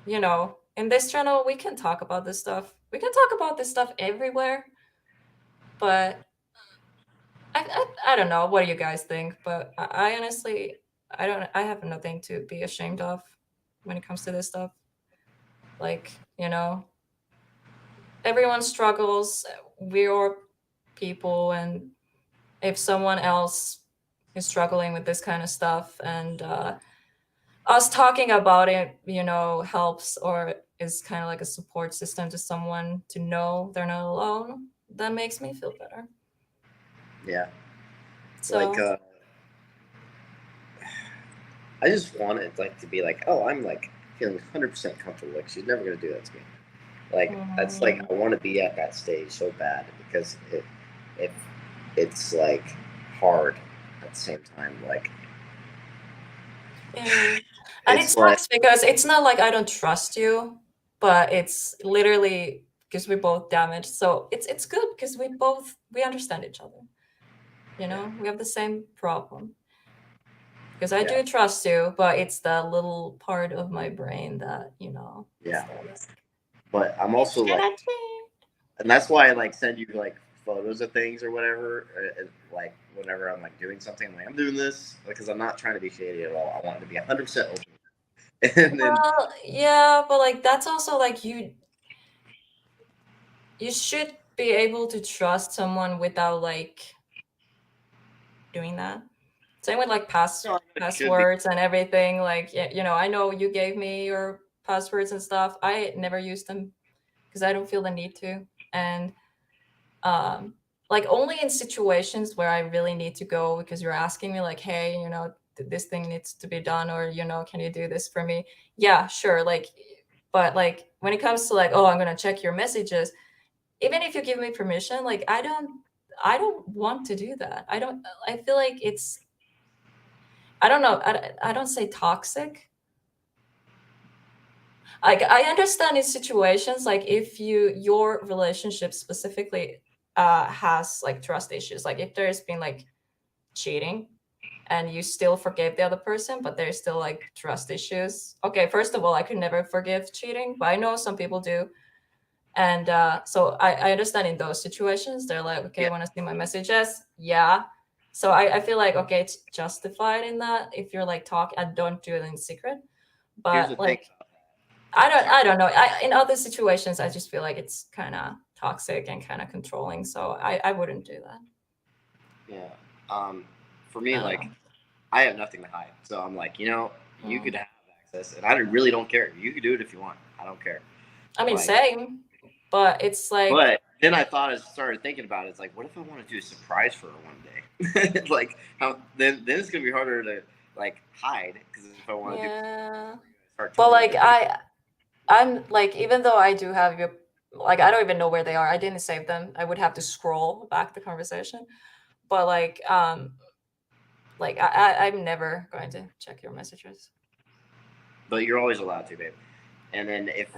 in this channel we can talk about this stuff. We can talk about this stuff everywhere, but I don't know. What do you guys think? But I honestly, I have nothing to be ashamed of when it comes to this stuff. Like, everyone struggles. We're people, and if someone else is struggling with this kind of stuff, and us talking about it, helps, or is kind of like a support system to someone to know they're not alone, that makes me feel better. Yeah. So Like, I just want it like to be like, oh, I'm like feeling 100% comfortable. Like she's never gonna do that to me. Like that's like I want to be at that stage so bad, because it's like hard at the same time. Like yeah. And it it's like sucks because it's not like I don't trust you, but it's literally because we're both damaged. So it's good because we understand each other. We have the same problem. Because I do trust you, but it's the little part of my brain that, Yeah. is like, But I'm also it's like, gonna change. and that's why I like send you like photos of things or whatever. Like whenever I'm like doing something, I'm like I'm doing this because I'm not trying to be shady at all. I want it to be 100% open. And then Well, yeah, but like that's also like you should be able to trust someone without like doing that. Same with like no, it should be. passwords and everything. Like, I know you gave me your passwords and stuff. I never use them because I don't feel the need to. And like only in situations where I really need to go because you're asking me like, hey, this thing needs to be done, or can you do this for me? Yeah, sure. Like, but like when it comes to like, oh, I'm gonna check your messages, even if you give me permission, like I don't want to do that. I feel like it's, I don't know, I don't say toxic. Like I understand in situations like if your relationship specifically has like trust issues, like if there's been like cheating and you still forgave the other person but there's still like trust issues. Okay, first of all, I could never forgive cheating, but I know some people do. And so I understand in those situations they're like, okay, Yeah. want to see my messages? Yeah. So I feel like, okay, it's justified in that if you're like talk and don't do it in secret. here's the But thing. like I don't know. In other situations, I just feel like it's kind of toxic and kind of controlling. So I wouldn't do that. Yeah. For me, I don't like know. I have nothing to hide, so I'm like, you could have access, and I really don't care. You could do it if you want. I don't care. I mean, Like, same, but it's like, but then I started thinking about it. It's like, what if I want to do a surprise for her one day? Like, how then it's gonna be harder to like hide, because if I want to yeah. start But telling like her I'm like, even though I do have your, like, I don't even know where they are. I didn't save them. I would have to scroll back the conversation. But like I'm never going to check your messages. but you're always allowed to, babe. And then if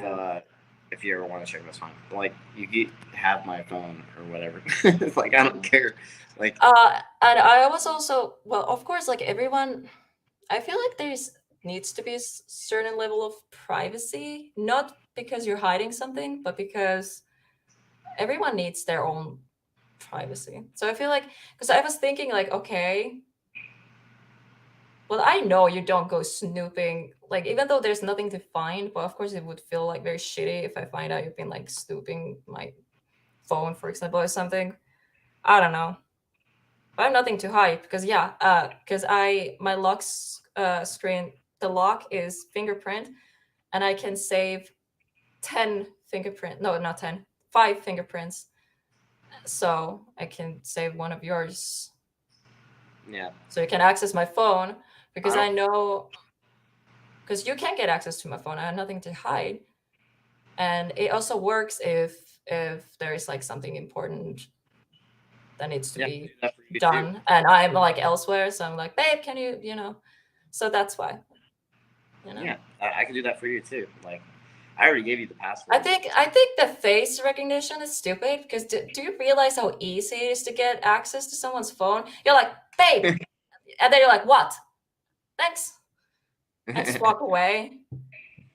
you ever want to check, that's fine. Like you can have my phone or whatever. It's like I don't care. Like And I was also, well, of course, like everyone, I feel like there's needs to be a certain level of privacy, not because you're hiding something, but because everyone needs their own privacy. So I feel like, because I was thinking like, okay, well, I know you don't go snooping, like even though there's nothing to find, but of course it would feel like very shitty if I find out you've been like snooping my phone, for example, or something. I don't know. I have nothing to hide because because my lock screen the lock is fingerprint, and I can save 10 fingerprint. No, not 10. 5 fingerprints. So I can save one of yours. Yeah. So you can access my phone because Wow. I know, because you can't get access to my phone. I have nothing to hide. And it also works if there is like something important that needs to Yeah, be do that for you too. done, and I'm like elsewhere, so I'm like, babe, can you, so that's why, Yeah, I can do that for you too. Like, I already gave you the password. I think the face recognition is stupid because do you realize how easy it is to get access to someone's phone? You're like, babe, and then you're like, what? Thanks, and just walk away.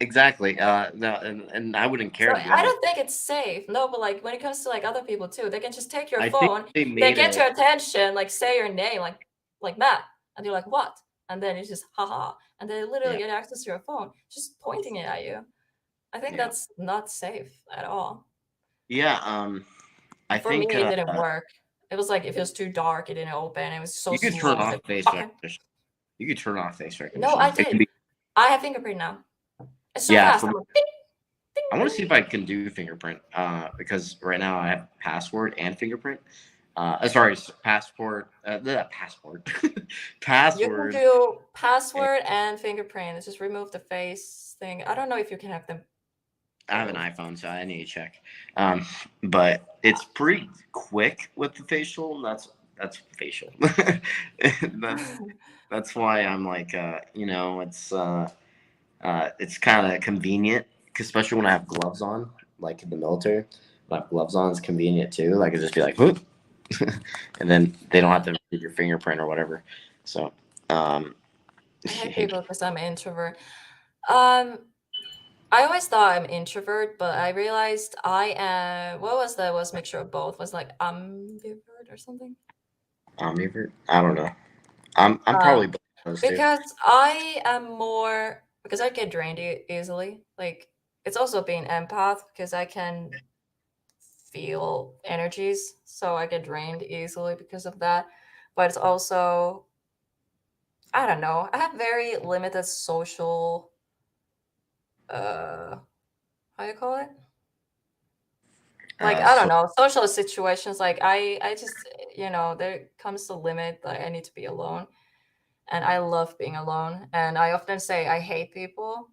Exactly. No, and I wouldn't care, So to be I honest. don't think it's safe. No, but like when it comes to like other people too, they can just take your I think phone, they they made get it. your attention, like say your name, like Matt, and you're like, what? And then it's just haha, and they literally Yeah. get access to your phone, just pointing it at you. I think Yeah. that's not safe at all. Yeah. I For think me, it didn't work. It was like if it was too dark, it didn't open. It was so you could slow. turn I was off like, face okay. recognition. You could turn off face recognition. No, I It can did. be- I have fingerprint now. It's so Yeah, fast. for I'm me- like, ding, ding, I want to ding. see if I can do fingerprint. Because right now I have password and fingerprint. Sorry, passport. Passport. You can Password. do password and fingerprint. Just remove the face thing. I don't know if you can have them. I have an iPhone, so I need to check. But it's pretty quick with the facial. That's facial. that's why I'm like, it's kind of convenient, especially when I have gloves on, like in the military. When I have gloves on, it's convenient too. Like, I just be like, whoop, and then they don't have to read your fingerprint or whatever. So, I hate people because I'm an introvert. I always thought I'm introvert, but I realized I am. What was that? Was mixture of both. Was like ambivert or something. ambivert. I don't know. I'm probably both of those two. Because I am more because I get drained easily. Like it's also being empath because I can feel energies, so I get drained easily because of that. But it's also I don't know. I have very limited social how you call it? Like I don't know, social situations. Like I just there comes a limit. Like I need to be alone, and I love being alone. And I often say I hate people,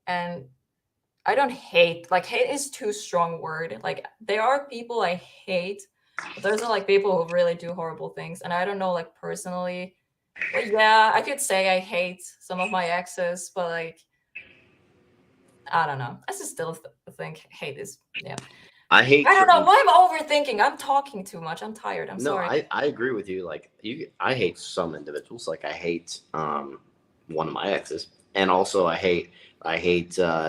and I don't hate. Like hate is too strong word. Like there are people I hate, but those are like people who really do horrible things. And I don't know, like personally. Well, yeah, I could say I hate some of my exes, but like I don't know. I just still think hate is yeah. I hate. I don't know certain- why I'm overthinking. I'm talking too much. I'm tired. I'm No, sorry. I agree with you. Like I hate some individuals. Like I hate one of my exes, and also I hate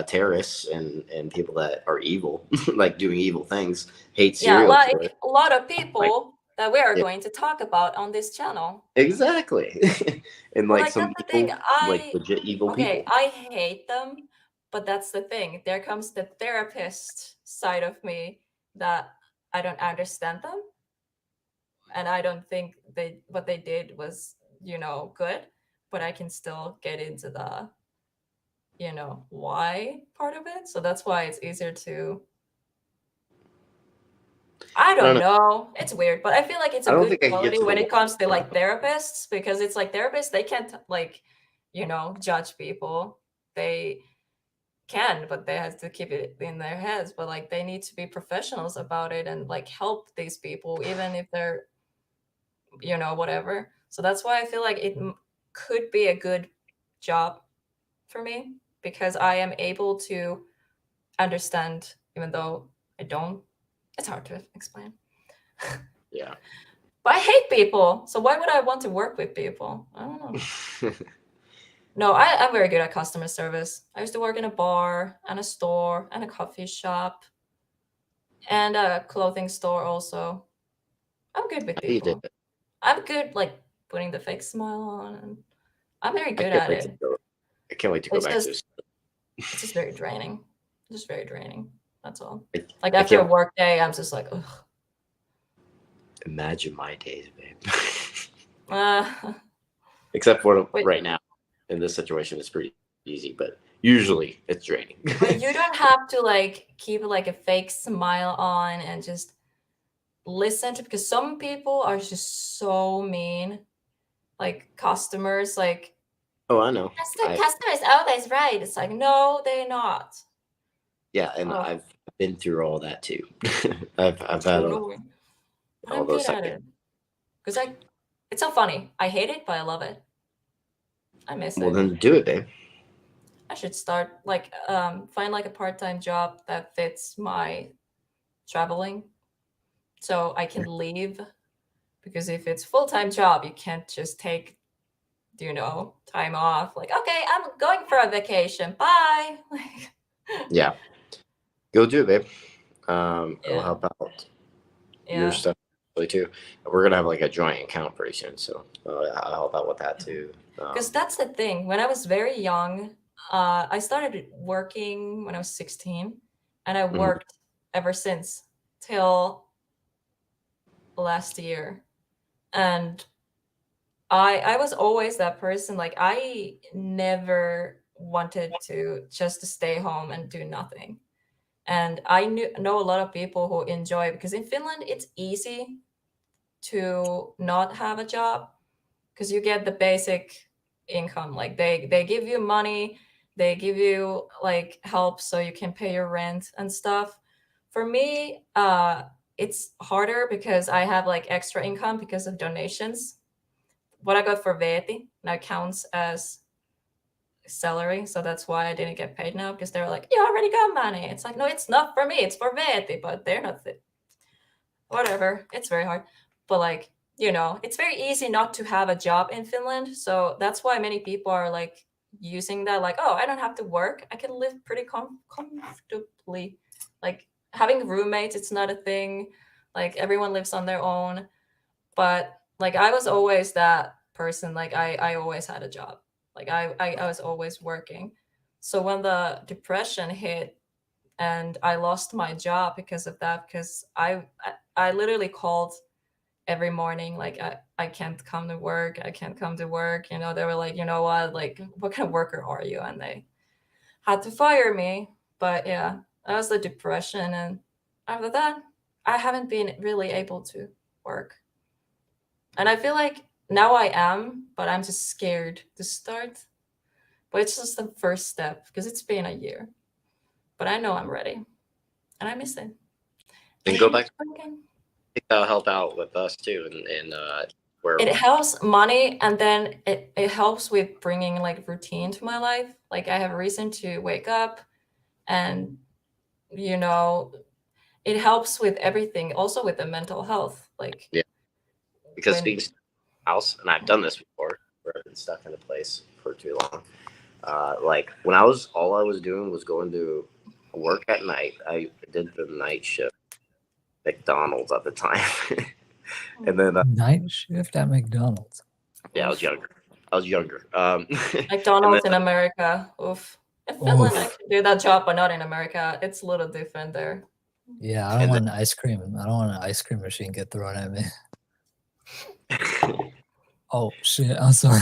terrorists and people that are evil, like doing evil things. Hate Yeah, serial like killers. a lot of people that we are Yeah. going to talk about on this channel. Exactly, and But like like some that's the thing. evil, like legit evil Okay, people. I hate them, but that's the thing. There comes the therapist side of me that I don't understand them, and I don't think what they did was good, but I can still get into the why part of it. So that's why it's easier to I I don't don't know. know. It's weird, but I feel like it's I a don't good think I can get quality to when the it comes to like therapists because it's like therapists they can't like judge people. They can, but they have to keep it in their heads. But like they need to be professionals about it and like help these people even if they're whatever. So that's why I feel like it could be a good job for me because I am able to understand even though I don't. It's hard to explain. Yeah. But I hate people. So why would I want to work with people? I don't know. No, I'm very good at customer service. I used to work in a bar and a store and a coffee shop and a clothing store also. I'm good with You did people. it. I'm good like putting the fake smile on and I'm very I good can't at wait it. to go. I can't wait to go It's back to just this. it's just very draining. Just very draining. That's all. I Like after a can't work day, I'm just like, ugh. imagine my days, babe. Uh, Except for Wait. right now, in this situation, it's pretty easy, but usually it's draining. But you don't have to like keep like a fake smile on and just listen to, because some people are just so mean, like customers, like Oh, I know. the customer is always right. It's like, no, they're not. Yeah, and Oh. I've been through all that too. I've had So annoying. But all I'm those good at it. Because it's so funny. I hate it, but I love it. I miss Well, it. then do it, babe. I should start like find like a part-time job that fits my traveling, so I can leave. Because if it's full-time job, you can't just take, time off. Like, okay, I'm going for a vacation. Bye. Yeah, go do it, babe. It'll Yeah. help out your Yeah. stuff too. We're gonna have like a joint account pretty soon, so I'll help out with that too. Because that's the thing. When I was very young, I started working when I was 16, and I worked ever since till last year. And I was always that person. Like, I never wanted to just stay home and do nothing. And I know a lot of people who enjoy, because in Finland it's easy to not have a job because you get the basic income. Like they give you money, they give you like help so you can pay your rent and stuff. For me, it's harder because I have like extra income because of donations. What I got for Veti now counts as salary, so that's why I didn't get paid now, because they're like, you already got money. It's like, no, it's not for me, it's for Veti, but they're not whatever. It's very hard, but like, it's very easy not to have a job in Finland, so that's why many people are like using that, like, oh, I don't have to work, I can live pretty comfortably. Like having roommates, it's not a thing, like everyone lives on their own. But like I was always that person, like I always had a job, like I was always working. So when the depression hit and I lost my job because of that, because I literally called every morning, like I can't come to work, I can't come to work. They were like, what, like, what kind of worker are you? And they had to fire me. But yeah, that was the depression. And after that, I haven't been really able to work. And I feel like now I am, but I'm just scared to start. But it's just the first step because it's been a year. But I know I'm ready. And I miss it. Then And go I back. miss working. I think that'll help out with us too, and where It helps money, and then it helps with bringing like routine to my life. Like I have a reason to wake up, and it helps with everything, also with the mental health. Like yeah, because when being stuck in the house, and I've done this before, where I've been stuck in a place for too long. Like when all I was doing was going to work at night. I did the night shift, McDonald's at the time, and then Night shift at McDonald's. yeah, I was younger. McDonald's and in America, oof. In Finland, I can do that job, but not in America. It's a little different there. Yeah, I don't want an ice cream. I don't want an ice cream machine get thrown at me. Oh shit! I'm sorry.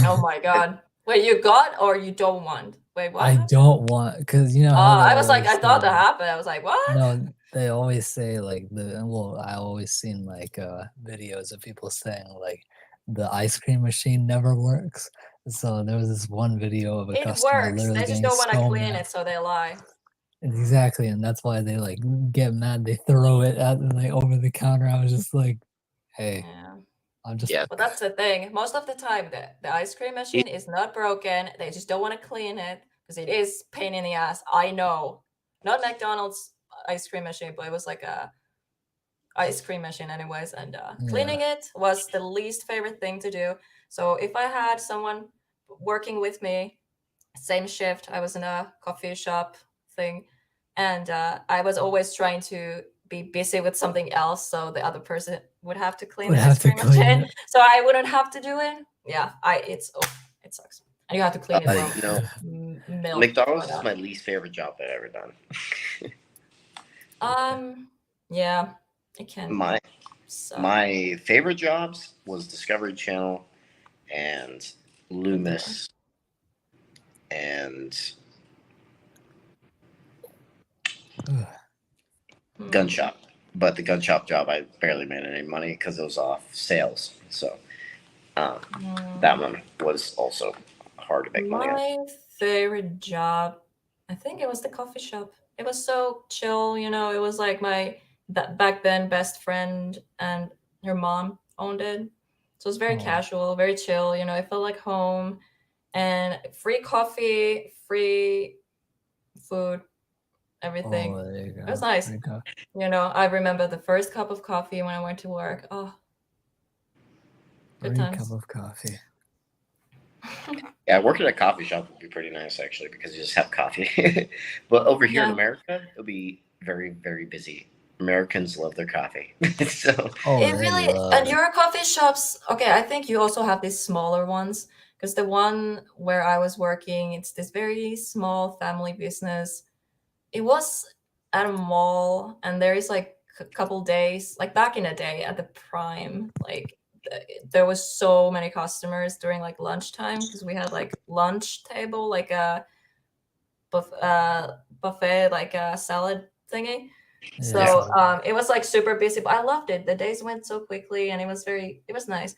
Oh my god! Wait, you got or you don't want? Wait, what? I don't want, because how I they was like, I always thought say- that happened. I was like, what? No, they always say like I always seen like videos of people saying like the ice cream machine never works. So there was this one video of a It customer works. literally They just getting don't want to so clean mad. it, so they lie. Exactly, and that's why they like get mad. They throw it at like over the counter. I was just like, hey, Yeah. I'm just yeah, But that's the thing. Most of the time, the ice cream machine is not broken. They just don't want to clean it because it is pain in the ass. I know. Not McDonald's ice cream machine, but it was like a ice cream machine anyways. And cleaning it was the least favorite thing to do. So if I had someone working with me, same shift, I was in a coffee shop thing, and I was always trying to be busy with something else, so the other person would have to clean would the have ice to cream clean machine, it. so I wouldn't have to do it. Yeah, it sucks, and you have to clean it from milk. McDonald's is my least favorite job I've ever done. Yeah, it can. My suck. my favorite jobs was Discovery Channel and Loomis. and Hmm. gun shop. But the gun shop job, I barely made any money because it was off sales. So that one was also hard to make money on. My favorite job, I think it was the coffee shop. It was so chill, you know. It was like my back then best friend and her mom owned it, so it was very Oh. casual, very chill. You know, it felt like home, and free coffee, free food, everything. Oh, there you go. It was nice. There you go. You know, I remember the first cup of coffee when I went to work. Oh, good Free times. cup of coffee. Yeah, working at a coffee shop would be pretty nice actually because you just have coffee. But over here in Yeah. America, it'll be very, very busy. Americans love their coffee. So Oh, It they really, love and it. your coffee shops, okay, I think you also have these smaller ones because the one where I was working, it's this very small family business. It was at a mall, and there is like a couple days, like back in the day at the prime, like there was so many customers during like lunchtime because we had like lunch table, like a buffet, like a salad thingy. So Yeah. it was like super busy, but I loved it. The days went so quickly, and it was nice.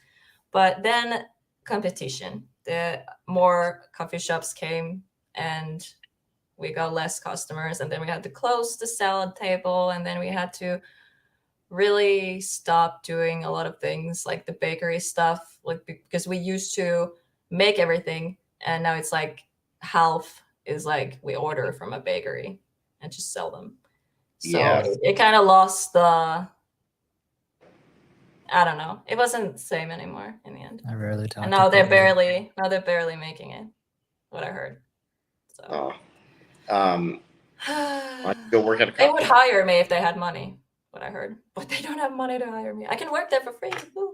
But then competition, the more coffee shops came, and we got less customers, and then we had to close the salad table, and then we had to really stop doing a lot of things like the bakery stuff, like because we used to make everything, and now it's like half is like we order from a bakery and just sell them. So Yeah. it kind of lost the, I don't know. It wasn't the same anymore in the end. I rarely talk And to now they're people. barely making it. What I heard. So oh, why don't you go work at a they coffee would shop? hire me if they had money. What I heard, but they don't have money to hire me. I can work there for free. Woo.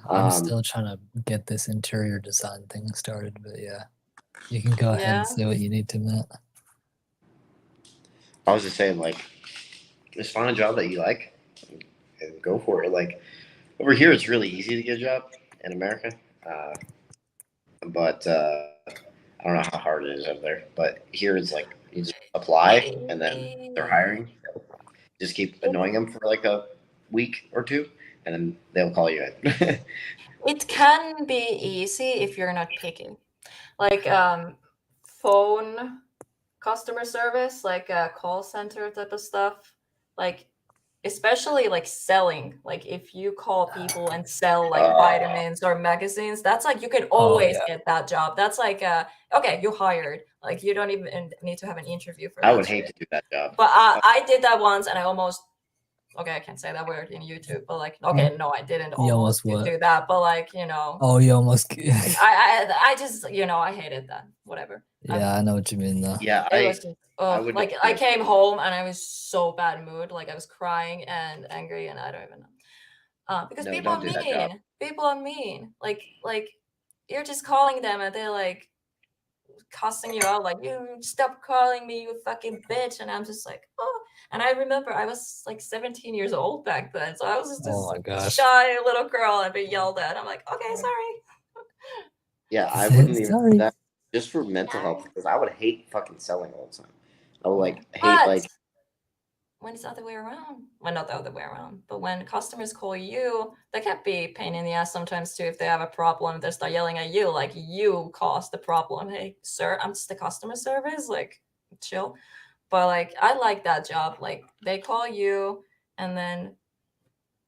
I'm still trying to get this interior design thing started, but yeah. You can go ahead Yeah. and say what you need to, Matt. I was just saying, like, just find a job that you like and go for it. Like, over here, it's really easy to get a job in America. But I don't know how hard it is over there. But here, it's like you just apply and then they're hiring. Just keep annoying them for like a week or two, and then they'll call you in. It can be easy if you're not picky. Like phone customer service, like a call center type of stuff. Like especially like selling. Like if you call people and sell like vitamins or magazines, that's like you can always yeah. get that job. That's like okay, you hired. Like you don't even need to have an interview for I that would shit. hate to do that job. But I did that once, and I almost, okay, I can't say that word in YouTube, but like, okay, no, I didn't You almost almost what? do that, but like, you know, Oh, you almost. I just, you know, I hated that. Whatever. Yeah, I know what you mean, though. Yeah, It was just, I would like not I do it. came home and I was so bad mood, like I was crying and angry, and I don't even know. Because No, people don't are do that job. mean. People are mean. Like you're just calling them and they're like cussing you out, like you stop calling me, you fucking bitch, and I'm just like, oh. And I remember I was like 17 years old back then, so I was just Oh my this gosh. shy little girl and being yelled at. I'm like, okay, sorry. Yeah, I wouldn't even Sorry. do that just for mental health because I would hate fucking selling all the time. I would like hate But like when it's the other way around, well, not the other way around, but when customers call you, that can be a pain in the ass sometimes too. If they have a problem, they start yelling at you, like you caused the problem. Hey, sir, I'm just the customer service. Like, chill. But like, I like that job. Like, they call you, and then,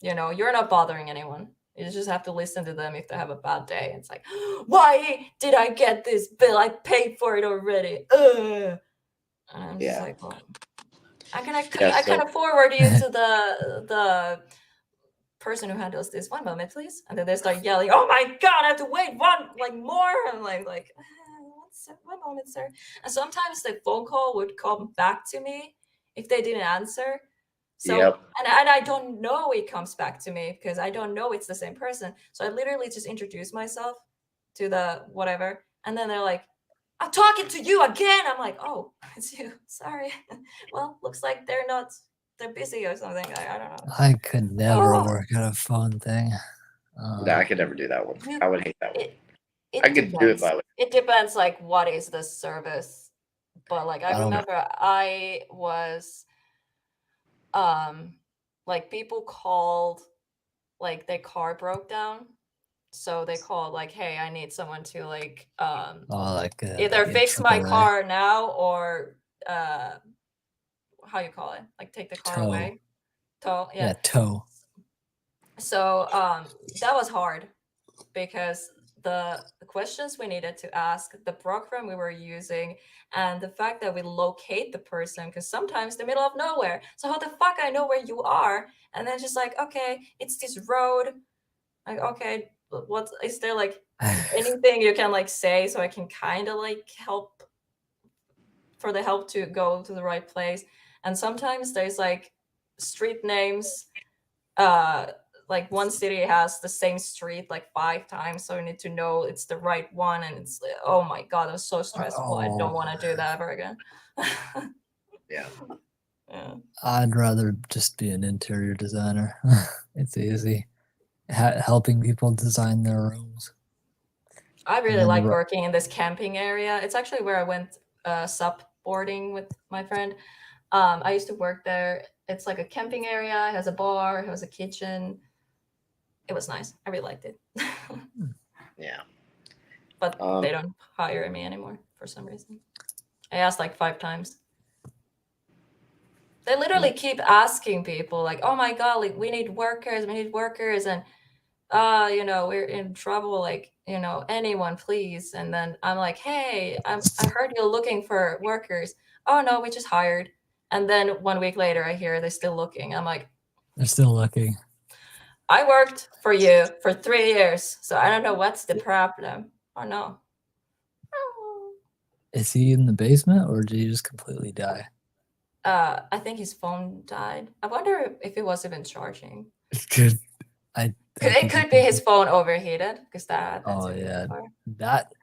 you know, you're not bothering anyone. You just have to listen to them if they have a bad day. It's like, why did I get this bill? I paid for it already. Ugh. And I'm just yeah. like, well, I Yeah, kind so of forward you to the person who handles this. One moment, please. And then they start yelling, "Oh my god, I have to wait more." I'm like, one moment, sir. And sometimes the phone call would come back to me if they didn't answer. So yep. and I don't know it comes back to me because I don't know it's the same person. So I literally just introduce myself to the whatever, and then they're like, I'm talking to you again. I'm like, oh, it's you. Sorry. Well, looks like they're busy or something. I don't know. I could never Oh. work at a phone thing. Yeah, I could never do that one. I would hate that one. It I could do it, depends. but It depends, like, what is the service. But like, I I don't- remember I was, like, people called, like, their car broke down, so they called like, hey, I need someone to like like either in fix my AAA. car now or how you call it, like take the car Tow. away. Tow, yeah. Yeah, tow. So that was hard because the questions we needed to ask, the program we were using, and the fact that we locate the person, because sometimes the middle of nowhere, so how the fuck I know where you are? And then just like, okay, it's this road, like, okay, what is there, like anything you can like say so I can kind of like help for the help to go to the right place. And sometimes there's like street names, like one city has the same street like 5 times, so you need to know it's the right one, and it's oh my god, it was so stressful. I don't Oh. want to do that ever again. yeah. Yeah. I'd rather just be an interior designer. It's easy. Helping people design their rooms. I really then like ru- working in this camping area. It's actually where I went subboarding with my friend. I used to work there. It's like a camping area. It has a bar. It has a kitchen. It was nice. I really liked it. Yeah. But they don't hire me anymore for some reason. I asked like 5 times. They literally keep asking people like, "Oh my god, like we need workers, and you know, we're in trouble, like, you know, anyone please." And then I'm like, "Hey, I heard you're looking for workers." "Oh no, we just hired." And then 1 week later I hear they're still looking. I'm like, They're still looking. "I worked for you for 3 years, so I don't know what's the problem." Oh no. Is he in the basement or did he just completely die? I think his phone died. I wonder if it was even charging. It could. It could be his phone overheated, because that happened Oh to me yeah, before. that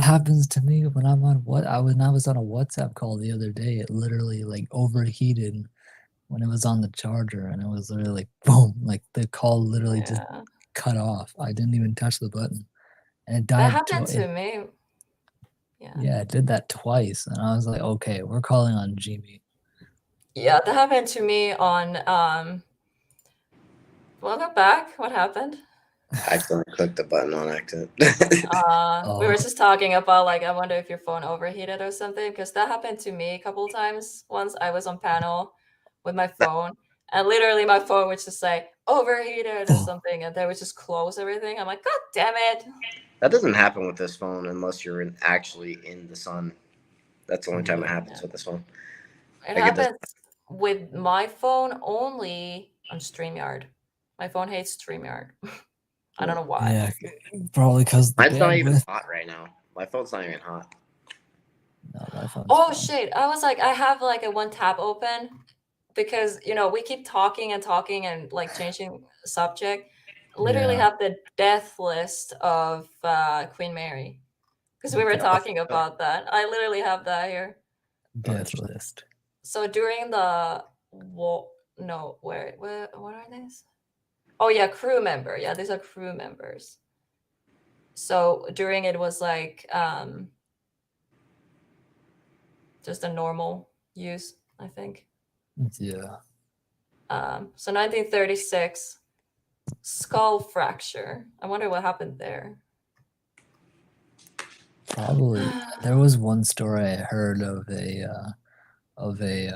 happens to me when I'm on when I was on a WhatsApp call the other day. It literally like overheated when it was on the charger, and it was literally like boom, like the call literally just Yeah. cut off. I didn't even touch the button, and it That died. happened to me. Yeah. Yeah, it did that twice, and I was like, okay, we're calling on Gmeet. Yeah, that happened to me on welcome back. What happened? I accidentally clicked the button on accident. We were just talking about like, I wonder if your phone overheated or something, because that happened to me a couple of times. Once I was on panel with my phone, and literally my phone would just say overheated or something, and they would just close everything. I'm like, God damn it. That doesn't happen with this phone unless you're actually in the sun. That's the only time it happens with this phone. It Like, it doesn't- happens with my phone only on StreamYard. My phone hates StreamYard. I don't know why. Yeah, probably because Mine's not even hot right now. My phone's not even hot. No, my phone's Oh fine. shit! I was like, I have like a one tab open because you know we keep talking and like changing subject. Literally Yeah. have the death list of Queen Mary because we were Death- talking about that. I literally have that here. Death list. So during the what are these? Oh yeah, crew member. Yeah, these are crew members. So during it was like just a normal use, I think. Yeah. So 1936, skull fracture. I wonder what happened there. Probably. There was one story I heard of a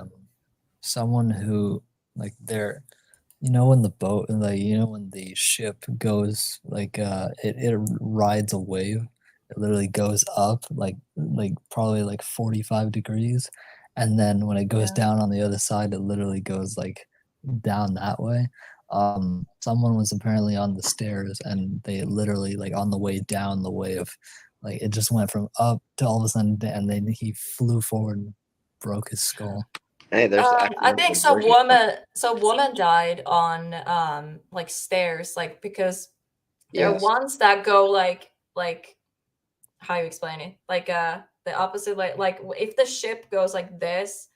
someone who like they're when the boat like when the ship goes like it rides a wave, it literally goes up like probably like 45 degrees, and then when it goes Yeah. down on the other side it literally goes like down that way. Someone was apparently on the stairs and they literally like on the way down the wave, like it just went from up to all of a sudden and then he flew forward and broke his skull. Hey, there's I think some woman died on like stairs, like because there are ones that go like how you explain it, like the opposite, like if the ship goes like this,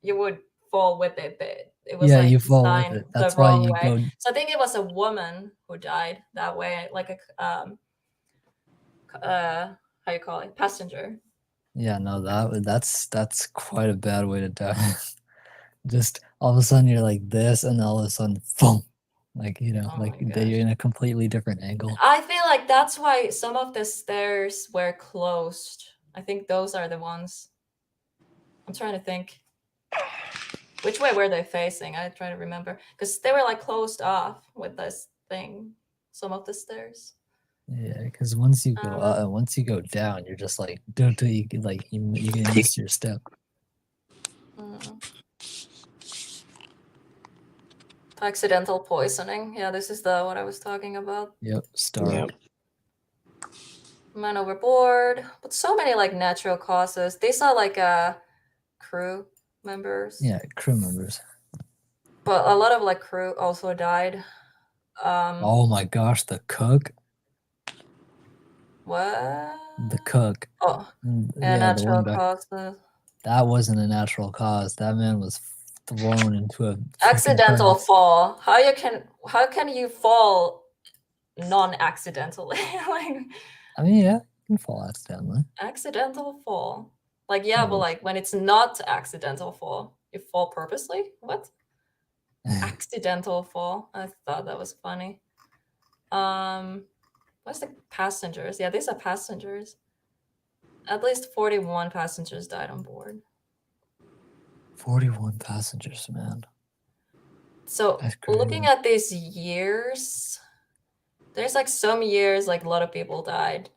you would fall with it, it was Yeah, like you fall with designed it. the That's why wrong you way. go. So I think it was a woman who died that way, like a how you call it, passenger. Yeah, no, that's quite a bad way to die. Just all of a sudden you're like this, and all of a sudden, boom, like Oh like my that you're gosh. in a completely different angle. I feel like that's why some of the stairs were closed. I think those are the ones. I'm trying to think. Which way were they facing? I try to remember because they were like closed off with this thing. Some of the stairs. Yeah, because once you go Uh, once you go down, you're just like, you can like you can miss your step. mm. Accidental poisoning. Yeah, this is the what I was talking about. Yep, star. Yeah. Man overboard, but so many like natural causes. These are like crew members. Yeah, crew members. But a lot of like crew also died. Oh my gosh, the cook. What? The cook. Oh, yeah, Yeah, the one natural back. causes. That wasn't a natural cause. That man was thrown into a freaking Accidental furnace. fall. How can you fall non-accidentally? Like I mean, yeah, you can fall accidentally. accidental fall. Like yeah, but Yeah. like when it's not accidental fall, you fall purposely? What? Accidental fall. I thought that was funny. What's the passengers? Yeah, these are passengers. At least 41 passengers died on board. 41 passengers, man. So That's crazy. looking at these years, there's like some years like a lot of people died.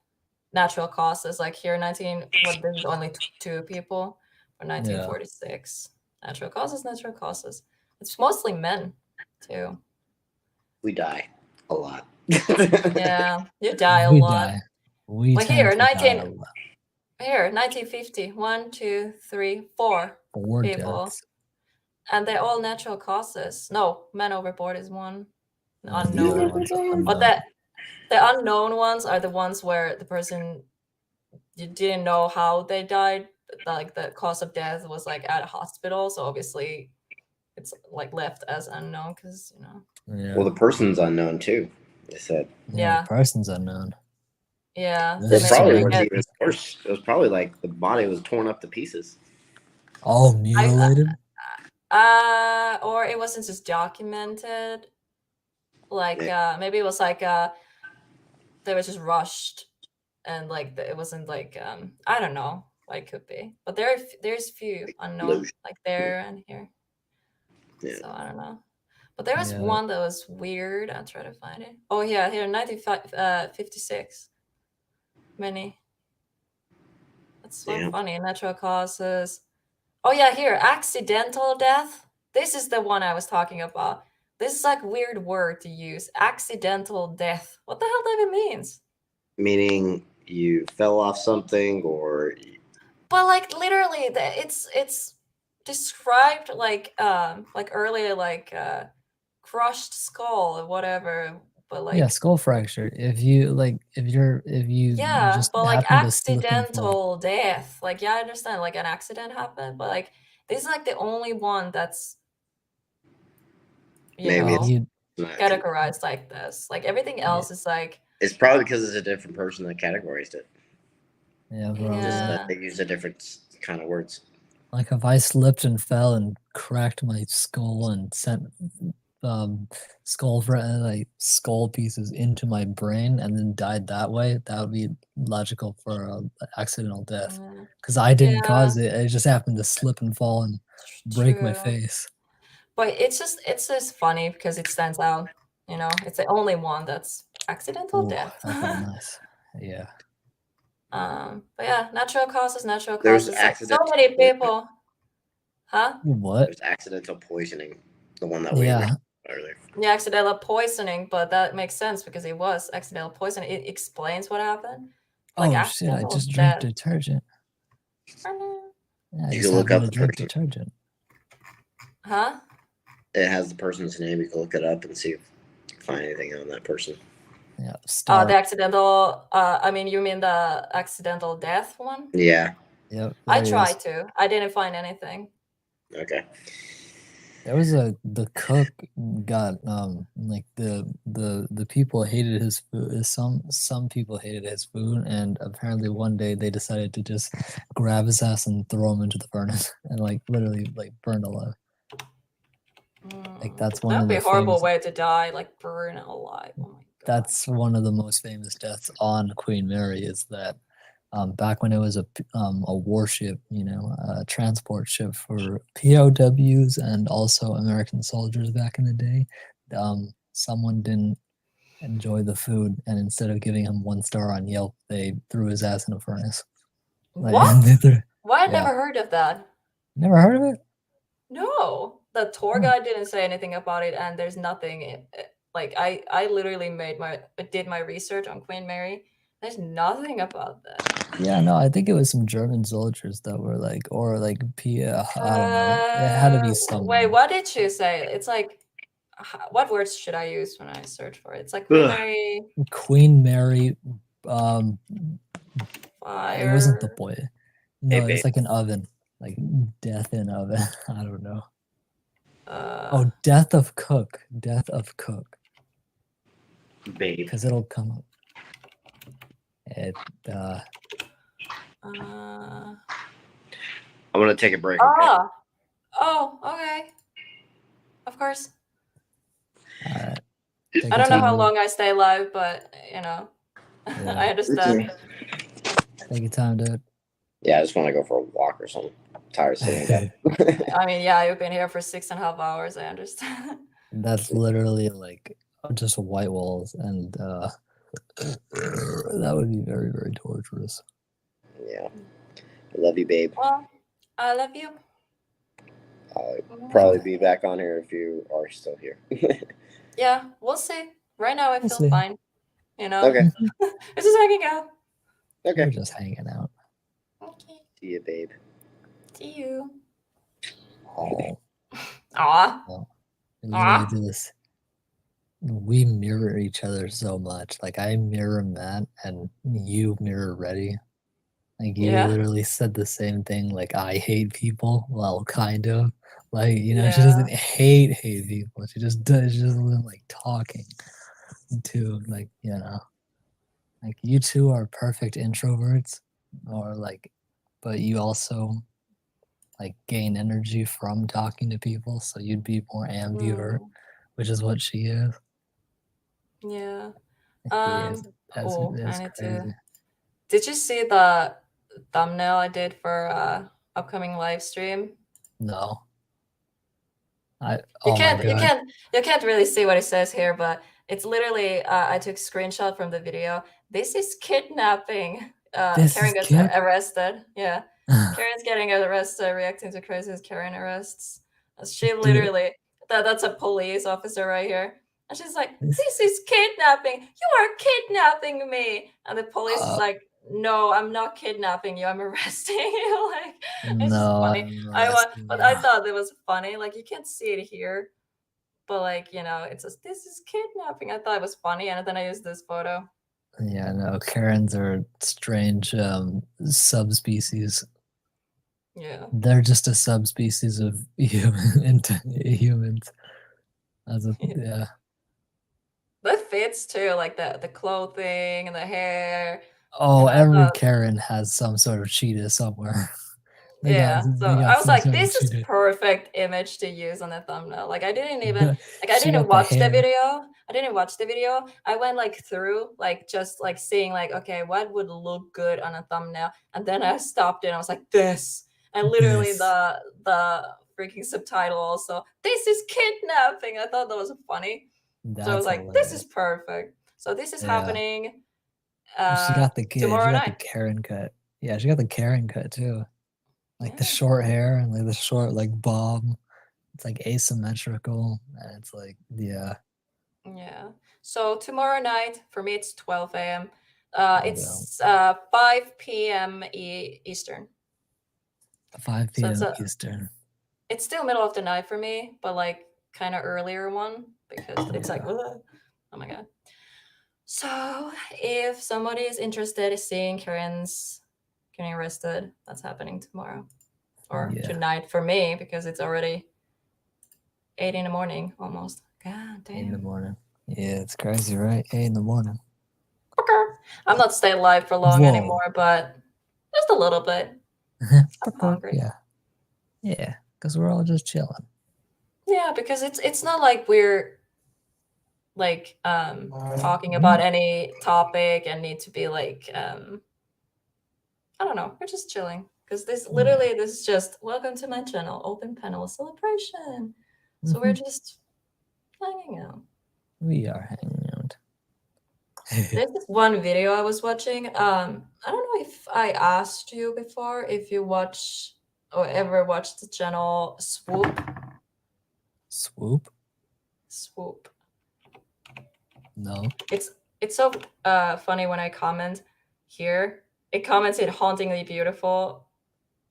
Natural causes, like here 19, what this is only 2 people for 1946. Natural causes. It's mostly men too. We die a lot. Yeah, you die a We lot. die. We Well, tend here to die 19 a lot. here 1950, 1, 2, 3, 4 4 people. deaths. And they're all natural causes. No, man overboard is one. Yeah, Unknown. one's But unknown. the unknown ones are the ones where the person, you didn't know how they died. Like the cause of death was like at a hospital, so obviously it's like left as unknown because Yeah. Well, the person's unknown too. They said. Yeah. The person's unknown. Yeah. That's Well, They probably make was it, even worse. It was probably like the body was torn up to pieces. All mutilated? or it wasn't just documented. Like maybe it was like they were just rushed, and like it wasn't like I don't know what it could be, but there's few unknown Loose. like there and here. Yeah. So I don't know, but there was Yeah. one that was weird. I'll try to find it. Oh yeah, here 1956. Many. That's so Yeah. funny. Natural causes. Oh yeah, here accidental death. This is the one I was talking about. This is like weird word to use. Accidental death. What the hell that even means? Meaning you fell off something or But like literally, it's described like earlier like crushed skull or whatever. But like Yeah, skull fracture. If you yeah, just but like happen to slip and fall. accidental death. Like yeah, I understand like an accident happened, but like this is like the only one that's you maybe know it's You not. categorized like this. Like everything else is like It's probably because it's a different person that categorized it. yeah, bro. Just Yeah. that they use a different kind of words. Like if I slipped and fell and cracked my skull and sent skull pieces into my brain and then died that way, that would be logical for accidental death. Yeah. Because I didn't Yeah. cause it; it just happened to slip and fall and break my True. face. But it's just funny because it stands out. It's the only one that's accidental Ooh, death. that felt nice. Yeah. But yeah, natural causes. There's Like, so accidental many poisoning. people. Huh? What? There's accidental poisoning, the one that we Yeah. read earlier. Yeah, accidental poisoning, but that makes sense because it was accidental poisoning. It explains what happened. Like Oh shit! I accidental just drank death. detergent. Yeah, I You just can look happened up to the drink person. detergent. Huh? It has the person's name. You can look it up and see if you can find anything on that person. Yeah, star. The accidental. I mean, you mean the accidental death one? Yeah. Yep. I there he tried is. to. I didn't find anything. Okay. There was the cook got like the people hated his food. Some people hated his food, and apparently one day they decided to just grab his ass and throw him into the furnace and like literally like burned alive. Like that's one That'd of be the a horrible famous. way to die, like burn alive. Oh my god. That's one of the most famous deaths on Queen Mary. Is that back when it was a warship, you know, a transport ship for POWs and also American soldiers back in the day. Someone didn't enjoy the food, and instead of giving him 1 star on Yelp, they threw his ass in a furnace. Like, What? Why I yeah. never heard of that? Never heard of it? No, the tour Hmm. guide didn't say anything about it, and there's nothing. Like I literally did my research on Queen Mary. There's nothing about that. Yeah, no, I think it was some German soldiers that were like, or like I don't know. It had to be Wait, someone. what did you say? It's like, what words should I use when I search for it? It's like Queen Ugh. Mary Queen Mary. It wasn't the fire. boy. Hey, No, babe. it's like an oven, like death in oven. I don't know. Uh, Oh, death of cook, death of cook, Babe. because it'll come up. It uh, I'm gonna take a break. Okay. oh, okay. Of course. all right. I don't know how long I stay alive, but you know, Yeah. I understand. Take your time, dude. Yeah, I just want to go for a walk or something. I'm tired of sitting down. I mean, yeah, you've been here for 6.5 hours. I understand. That's literally like just white walls, and that would be very, very torturous. Yeah. I love you, babe. Well, I love you. I'll probably be back on here if you are still here. Yeah, we'll see. Right now, I We'll feel see. fine. You know, Okay. it's just hanging out. Okay. We're just hanging out. Okay. See you, babe. See you. Oh, Aw. we literally do this. We mirror each other so much. Like I mirror Matt, and you mirror Reddy. Like you Yeah. literally said the same thing. Like I hate people. Well, kind of. Like you know, she Yeah. doesn't hate people. She just does. She doesn't like talking to like you know. Like you two are perfect introverts, or like, but you also like gain energy from talking to people. So you'd be more ambivert, which is what she is. Yeah. Yes, that's Oh, I that's need crazy. to. Did you see the thumbnail I did for upcoming live stream? No. You Oh my can't god. you can't really see what it says here, but it's literally I took screenshot from the video. This is kidnapping. This Karen is gets kid. arrested. Yeah. Karen's getting arrested, reacting to crazy Karen arrests. She literally that's a police officer right here. And she's like, this is kidnapping. You are kidnapping me. And the police is like, no, I'm not kidnapping you. I'm arresting you. Like, it's just No, funny. I'm But I thought it was funny. Like, you can't see it here, but like, you know, it says this is kidnapping. I thought it was funny, and then I used this photo. Yeah, no, Karens are strange subspecies. Yeah. They're just a subspecies of humans. Yeah. That fits too, like the clothing and the hair. Oh, And every Karen has some sort of cheetah somewhere. Yeah, so they got I was some like, sort of this is cheetah. perfect image to use on the thumbnail. Like I didn't even like I She didn't got the watch the hair. video. I didn't watch the video. I went like through like just like seeing like, okay, what would look good on a thumbnail, and then I stopped it and I was like, this, and literally This. the freaking subtitle also, this is kidnapping. I thought that was funny. So I was like, this is perfect. So this is happening She got the tomorrow night. Karen cut. Yeah, she got the Karen cut too. Like the short hair and like the short like bob. It's like asymmetrical, and it's like yeah. Yeah. So tomorrow night for me it's 12 a.m. It's 5 p.m. Eastern. 5 p.m. Eastern. It's still middle of the night for me, but like kind of earlier one because it's like, oh my god. So if somebody is interested in seeing Karen's getting arrested, that's happening tomorrow or tonight for me because it's already 8 in the morning almost. God 8 in the damn. morning. Yeah, it's crazy, right? 8 in the morning. I'm not staying live for long Whoa. anymore, but just a little bit. I'm hungry. Yeah. Yeah, because we're all just chilling. Yeah, because it's not like we're like talking about any topic and need to be like I don't know, we're just chilling. Because this is just welcome to my channel, open panel celebration. So we're just hanging out. We are hanging out. There's this one video I was watching. I don't know if I asked you before if you watch or ever watched the channel Swoop. Swoop? Swoop. No. It's so funny when I comment here. It comments in Hauntingly Beautiful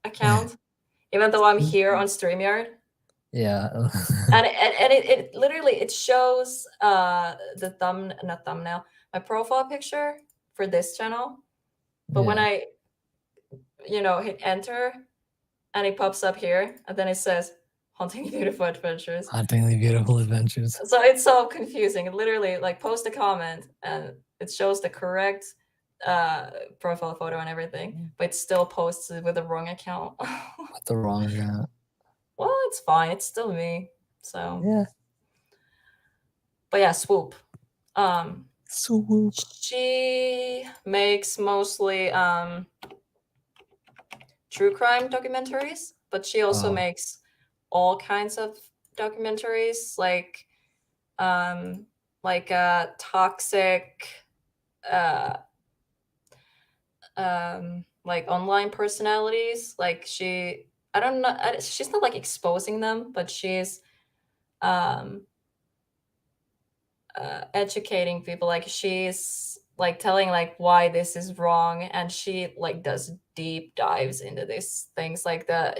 account, even though I'm here on StreamYard. Yeah. And it literally it shows the not thumbnail, my profile picture for this channel. But when Yeah. I hit enter and it pops up here and then it says Hauntingly Beautiful Adventures. Hauntingly Beautiful Adventures. So it's so confusing. It literally like post a comment and it shows the correct profile photo and everything, but it still posts it with the wrong account. With the wrong account. Well, it's fine. It's still me. So Yeah. but yeah, Swoop. Swoop. She makes mostly true crime documentaries, but she also makes all kinds of documentaries like toxic like online personalities. Like I don't know, she's not like exposing them, but she's educating people. Like she's like telling like why this is wrong, and she like does deep dives into these things. Like the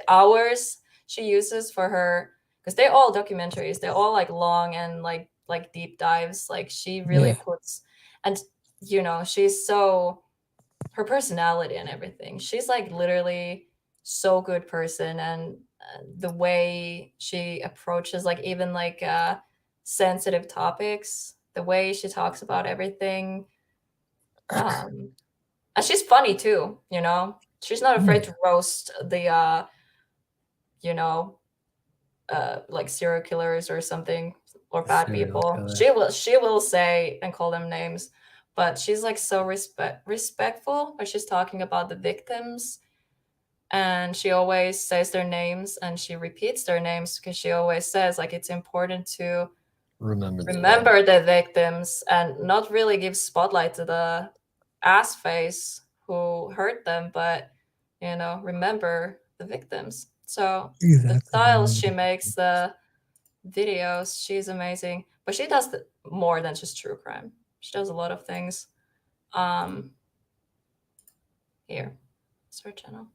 hours she uses for her, because they're all documentaries, they're all like long and like deep dives. Like she really puts, and she's so, her personality and everything, she's like literally so good person. And the way she approaches like even like sensitive topics, the way she talks about everything, and she's funny too, she's not afraid to roast the like serial killers or something, or bad people. She will say and call them names, but she's like so respectful when she's talking about the victims, and she always says their names and she repeats their names, because she always says like it's important to remember the victims and not really give spotlight to the ass face who hurt them, but remember the victims. So the styles she makes, the videos, she's amazing. But she does more than just true crime. She does a lot of things. Here, it's her channel.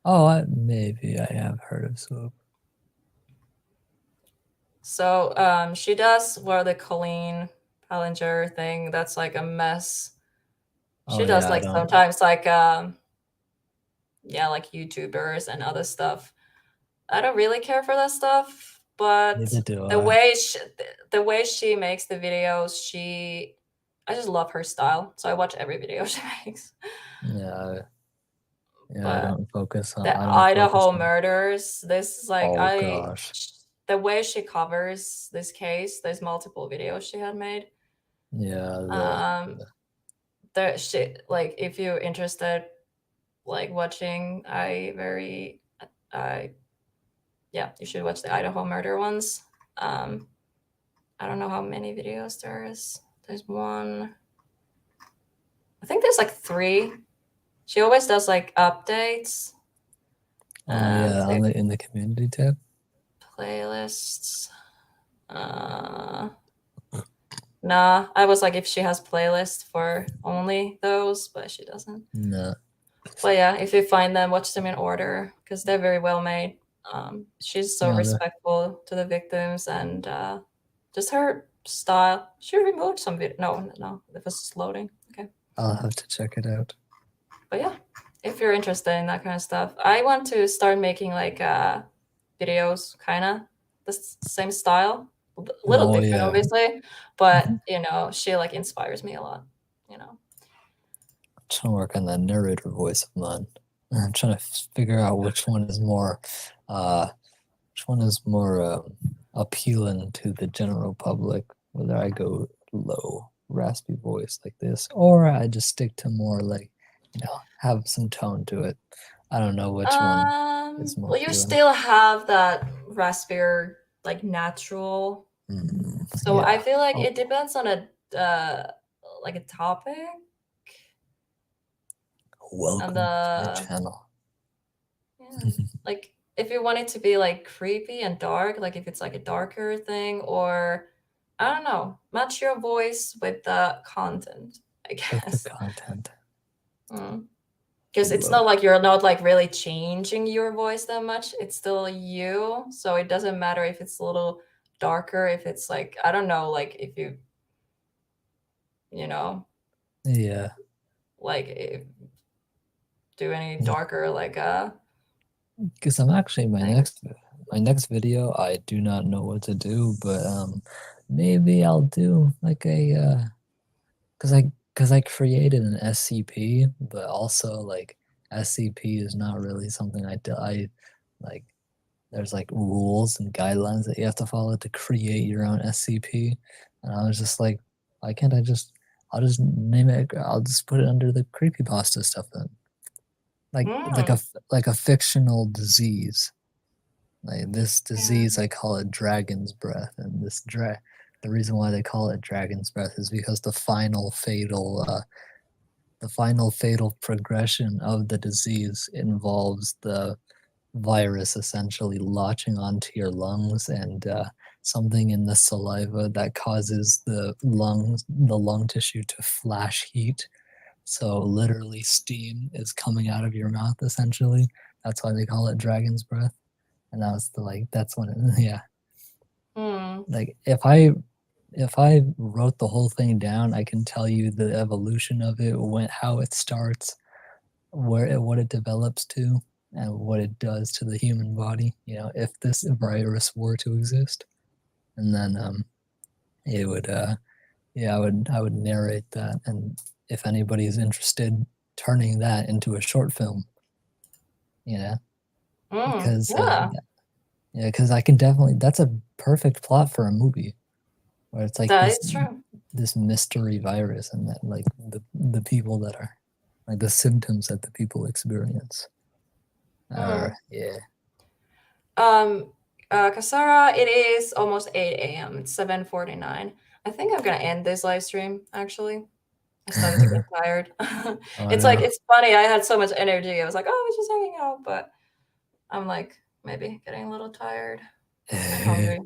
Oh, maybe I have heard of Swoop. So she does the Colleen Ballinger thing. That's like a mess. She does like sometimes like like YouTubers and other stuff. I don't really care for that stuff, but the way she makes the videos, I just love her style. So I watch every video she makes. Yeah, but I don't focus on the Idaho murders. This is like the way she covers this case. There's multiple videos she had made. Yeah. She like, if you're interested, like watching, you should watch the Idaho murder ones. I don't know how many videos there is. There's one. I think there's like 3. She always does like updates. In the community tab. Playlists. Nah, I was like, if she has playlists for only those, but she doesn't. No. But yeah, if you find them, watch them in order, because they're very well made. She's so respectful to the victims, and just her style. She removed some video. No, it was loading. Okay. I'll have to check it out. But yeah, if you're interested in that kind of stuff, I want to start making like videos, kind of the same style, a little Oh different, yeah. obviously, but Mhm. you know, she like inspires me a lot. You know. Trying to work on that narrator voice of mine. I'm trying to figure out which one is more appealing to the general public, whether I go low raspy voice like this or I just stick to more like, have some tone to it. I don't know which one is more Well, you appealing. still have that raspier, like natural. So I Yeah. feel like Oh, it depends on a like a topic and welcome to my channel. yeah, like if you want it to be like creepy and dark, like if it's like a darker thing, or I don't know, match your voice with the content, I With the guess. content. Because it's not like you're not like really changing your voice that much. It's still you. So it doesn't matter if it's a little darker, if it's like, I don't know, like if you know, Yeah. like do any darker, like Because I'm actually my next video, I do not know what to do, but maybe I'll do like a because I created an SCP, but also like SCP is not really something I like. There's like rules and guidelines that you have to follow to create your own SCP, and I was just like, why can't I'll just name it. I'll just put it under the creepypasta stuff then, like a fictional disease. Like this disease, I call it dragon's breath, and the reason why they call it dragon's breath is because the final fatal progression of the disease involves the virus essentially latching onto your lungs and something in the saliva that causes the lung tissue to flash heat. So literally steam is coming out of your mouth essentially. That's why they call it dragon's breath. And that was that's when yeah. Like if I wrote the whole thing down, I can tell you the evolution of it, how it starts, what it develops to, and what it does to the human body. If this virus were to exist, and then it would I would narrate that, and if anybody's interested, turning that into a short film, because because I can definitely that's a perfect plot for a movie where it's like that is true. this mystery virus and that like the people that are like the symptoms that the people experience are Kasara, it is almost 8 a.m. It's 7:49. I think I'm gonna end this live stream actually. I started to get tired. It's like it's funny, I had so much energy. I was like, oh, we're just hanging out, but I'm like maybe getting a little tired and hungry.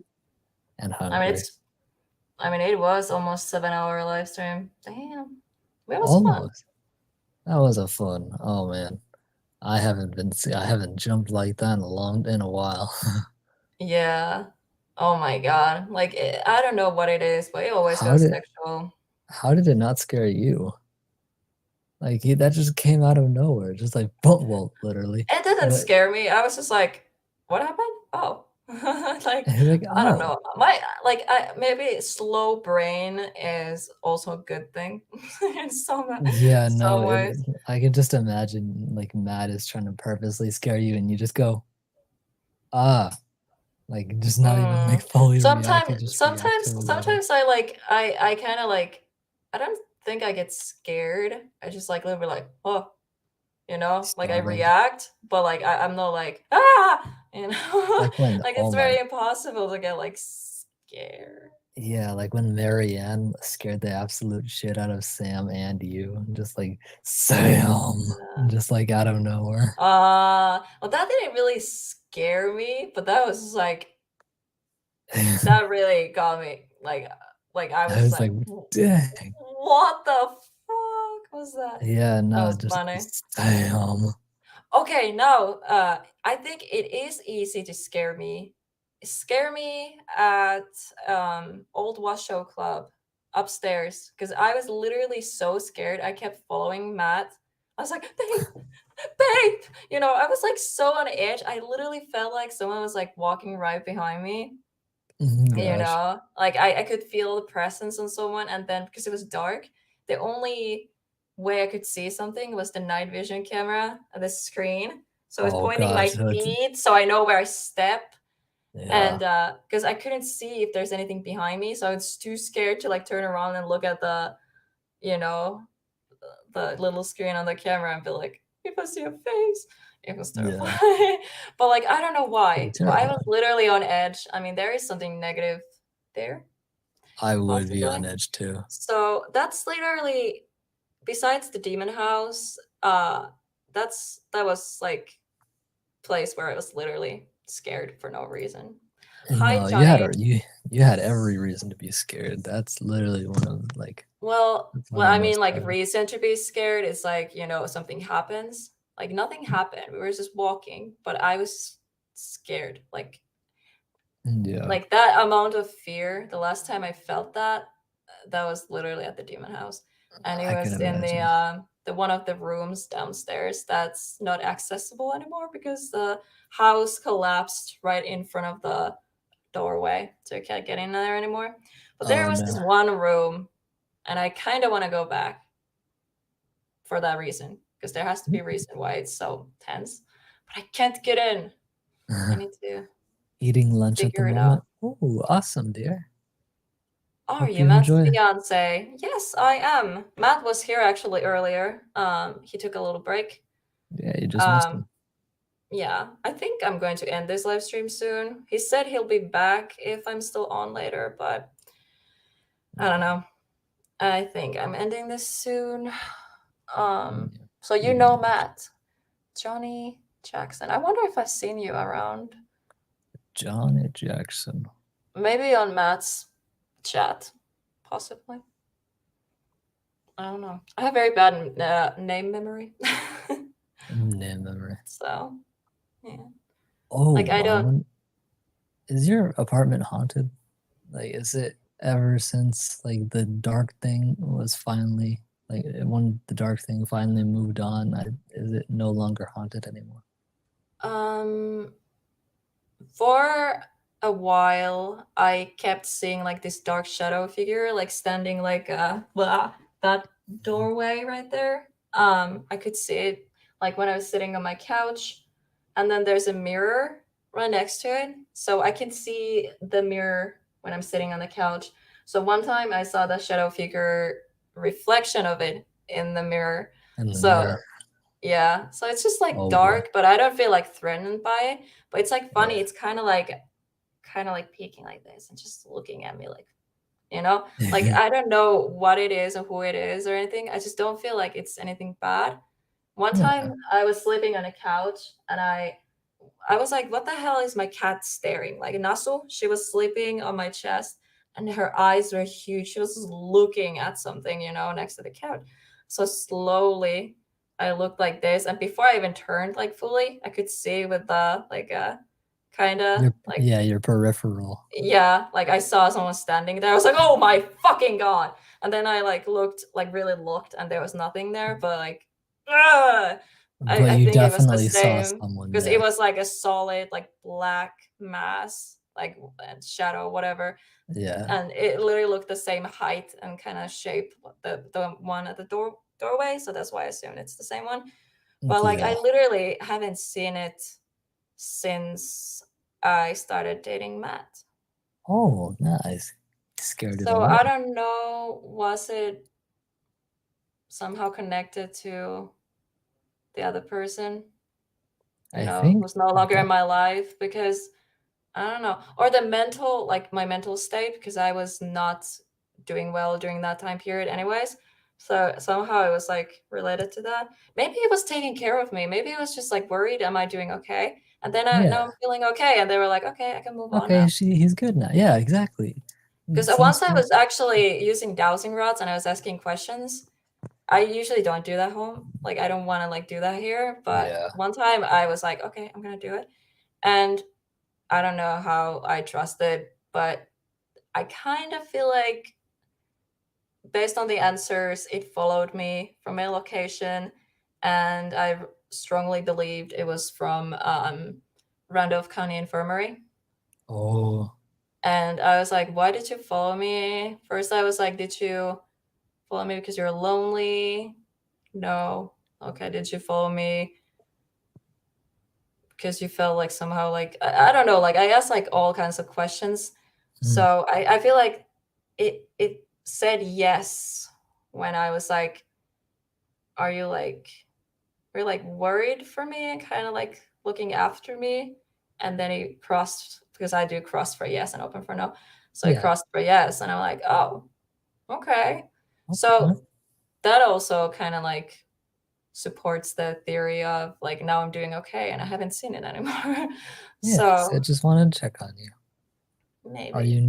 I mean it was almost 7-hour live stream. Damn. It was fun. That was a fun. Oh man. I haven't jumped like that in a while. Yeah. Oh my god. Like I don't know what it is, but it always goes sexual. How did it not scare you? Like that just came out of nowhere, just like boom, well, literally. It didn't scare me. I was just like, what happened? Oh. like I don't know. Maybe slow brain is also a good thing in some ways. I can just imagine like Matt is trying to purposely scare you and you just go like just not even like fully react. You just react to sometimes I kind of like I don't think I get scared. I just like literally like, oh, like I react, but like I'm not like like when like it's very impossible to get like scared. Yeah, like when Marianne scared the absolute shit out of Sam and you, just like Sam, just like out of nowhere. Well, that didn't really scare me, but that was just like that really got me. Like I was like, dang, what the fuck was that? Yeah, no, that was just funny. Sam. Okay, now I think it is easy to scare me. Scare me at Old Washoe Club upstairs because I was literally so scared. I kept following Matt. I was like, babe, I was like so on edge. I literally felt like someone was like walking right behind me. Gosh. Like I could feel the presence on someone, and then because it was dark, the only way I could see something was the night vision camera and the screen. So it's Oh pointing my gosh. feet, so I know where I step. And Yeah. because I couldn't see if there's anything behind me, so I was too scared to like turn around and look at you know, the little screen on the camera and be like, if I see a face. It was terrifying. Yeah. But like, I don't know Pretty why, but I was terrifying. literally on edge. I mean, there is something negative there, I would be on possibly. edge too. So that's literally, besides the demon house, that was like place where I was literally scared for no reason. Hi, No, Johnny. you had every reason to be scared. That's literally one of like Well, that's one well, of the I mean, most like terrible. reason to be scared is like, something happens. Like nothing happened. We were just walking, but I was scared. Yeah. Like that amount of fear. The last time I felt that, that was literally at the demon house, and it I can was in imagine. the one of the rooms downstairs that's not accessible anymore because the house collapsed right in front of the doorway, so you can't get in there anymore. But there Oh was no. this one room, and I kind of want to go back for that reason because there has to be a reason why it's so tense. But I can't get in. I need to Eating lunch at the figure it out. moment. Oh, awesome, dear. Are Hope you you Matt's enjoy. fiance? Yes, I am. Matt was here actually earlier. He took a little break. Yeah, you just missed Um, him. yeah, I think I'm going to end this live stream soon. He said he'll be back if I'm still on later, but I don't know. I think I'm ending this soon. So you know Matt, Johnny Jackson. I wonder if I've seen you around. Johnny Jackson. Maybe on Matt's chat, possibly. I don't know. I have very bad name memory. Name memory. So, yeah. Oh, Like, I don't. is your apartment haunted? Like, is it ever since like the dark thing was finally like when the dark thing finally moved on? Is it no longer haunted anymore? For a while, I kept seeing like this dark shadow figure, like standing like that doorway right there. I could see it like when I was sitting on my couch, and then there's a mirror right next to it, so I can see the mirror when I'm sitting on the couch. So one time I saw the shadow figure reflection of it in the mirror. In the So mirror. yeah, so it's just like Oh boy. dark, but I don't feel like threatened by it. But it's like funny. Yeah. It's kind of like peeking like this and just looking at me like I don't know what it is or who it is or anything. I just don't feel like it's anything bad. One Yeah. time I was sleeping on a couch and I was like, what the hell is my cat staring? Like Nasu, she was sleeping on my chest and her eyes were huge. She was just looking at something, next to the couch. So slowly I looked like this. And before I even turned like fully, I could see with the like kind of like, Your peripheral. yeah, like I saw someone standing there. I was like, oh my fucking God. And then I like looked, like really looked, and there was nothing there, but like, ah! But I you think it was the definitely saw same someone because it there. was like a solid like black mass, like shadow, whatever, Yeah. and it literally looked the same height and kind of shape the one at the doorway. So that's why I assumed it's the same one. But like Yeah. I literally haven't seen it since I started dating Matt. Oh, nice. Scared it So away. I don't know, was it somehow connected to the other person? I think Who's no longer in that my life, because I don't know, or the mental, like my mental state, because I was not doing well during that time period, anyways. So somehow it was like related to that. Maybe it was taking care of me. Maybe it was just like worried, am I doing okay? And then now yeah. I'm feeling okay, and they were like, okay, I can move on Okay, now. he's good now. Yeah, exactly. Because Some once I stuff. was actually using dowsing rods and I was asking questions. I usually don't do that home. Like I don't want to like do that here. But Yeah. one time I was like, okay, I'm gonna do it. And I don't know how I trust it, but I kind of feel like based on the answers, it followed me from my location, and I strongly believed it was from Randolph County Infirmary. Oh, And I was like, why did you follow me? First, I was like, did you follow me because you're lonely? No. Okay, did you follow me because you felt like somehow like I don't know, like I asked like all kinds of questions. So I feel like it said yes when I was like, are you like worried for me and kind of like looking after me? And then he crossed, because I do cross for yes and open for no. So he yeah. crossed for yes, and I'm like, oh, okay. Okay. So that also kind of like supports the theory of like now I'm doing okay and I haven't seen it anymore. Yeah, so I So just wanted to check on you. maybe. Are you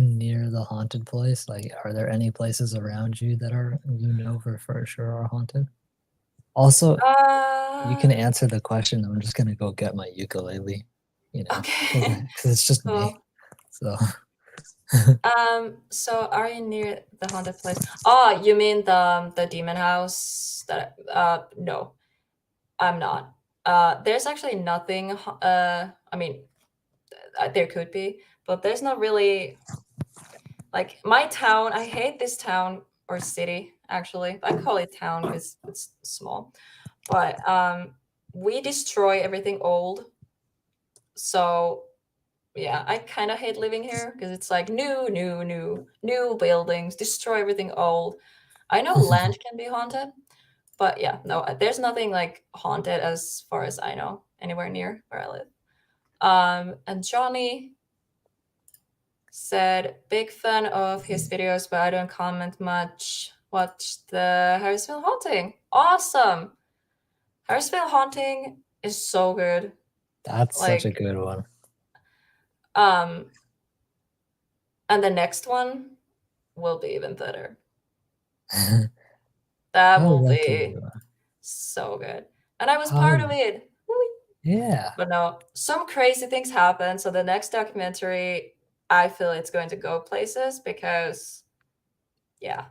near the haunted place? Like, are there any places around you that are for sure are haunted? Also, you can answer the question. I'm just gonna go get my ukulele, Okay. because it's just me. Cool. So So are you near the haunted place? Oh, you mean the demon house? That no, I'm not. There's actually nothing. I mean, there could be, but there's not really like my town. I hate this town or city actually. I call it town because it's small. But we destroy everything old. So yeah, I kind of hate living here because it's like new buildings, destroy everything old. I know land can be haunted, but yeah, no, there's nothing like haunted as far as I know anywhere near where I live. And Johnny said, big fan of his videos, but I don't comment much. Watch the Harrisville Haunting. Awesome. Harrisville Haunting is so good. that's such a Like, good one. And the next one will be even better. How That will lucky be you are. so good. And I was How- part of it. Yeah. But no, some crazy things happen. So the next documentary, I feel it's going to go places because, yeah,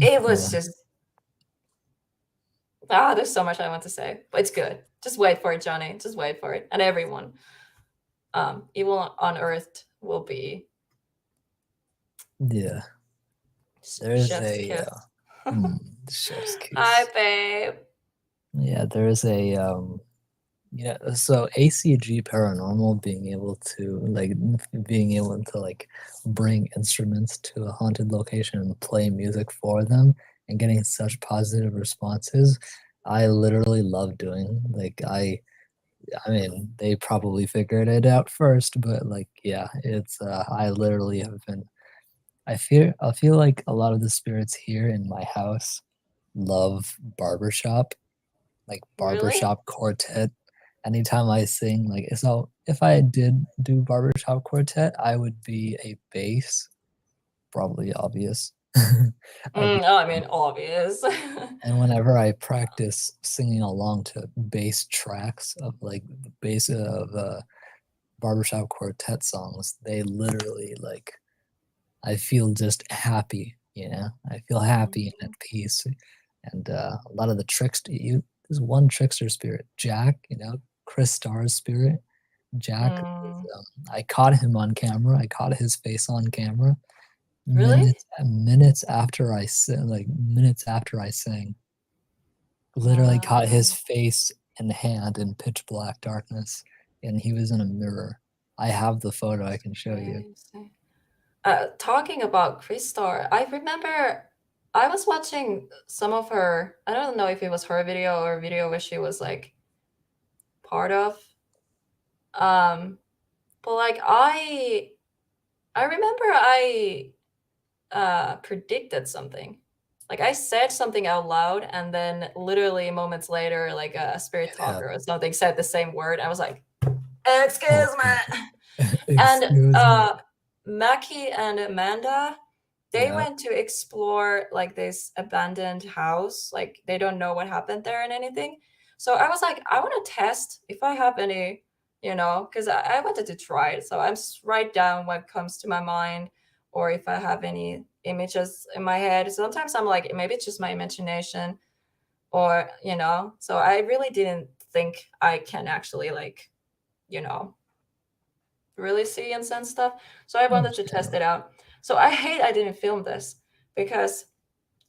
it was Yeah. just, there's so much I want to say, but it's good. Just wait for it, Johnny. Just wait for it. And everyone. Evil Unearthed will be Yeah. There's chef's a kiss. chef's kiss. Hi, babe. Yeah, there's a so ACG Paranormal being able to bring instruments to a haunted location and play music for them and getting such positive responses, I literally love doing. Like I mean, they probably figured it out first, but like yeah, it's I literally have been I feel like a lot of the spirits here in my house love barbershop, like Really? barbershop quartet. Anytime I sing, like so if I did do barbershop quartet, I would be a bass, probably obvious. I'd be, Oh, I mean, obvious. and whenever I practice singing along to bass tracks of like bass of barbershop quartet songs, they literally like I feel just happy, I feel happy and at peace. And a lot of the there's one trickster spirit, Jack, Chris Starr's spirit. Jack, I caught him on camera. I caught his face on camera. Really? Minutes after I sang, literally caught his face and hand in pitch black darkness, and he was in a mirror. I have the photo. I can show you. Talking about Crystar, I remember I was watching some of her, I don't know if it was her video or a video where she was like part of. But like I remember I predicted something. Like I said something out loud and then literally moments later, like a spirit talker or something said the same word. I was like, excuse me. And Excuse me. Mackie and Amanda, they Yeah. went to explore like this abandoned house. Like they don't know what happened there and anything. So I was like, I want to test if I have any, because I wanted to try it. So I'm just write down what comes to my mind or if I have any images in my head. Sometimes I'm like, maybe it's just my imagination or so I really didn't think I can actually like really see and sense stuff. So I wanted to test it out. So I hate I didn't film this because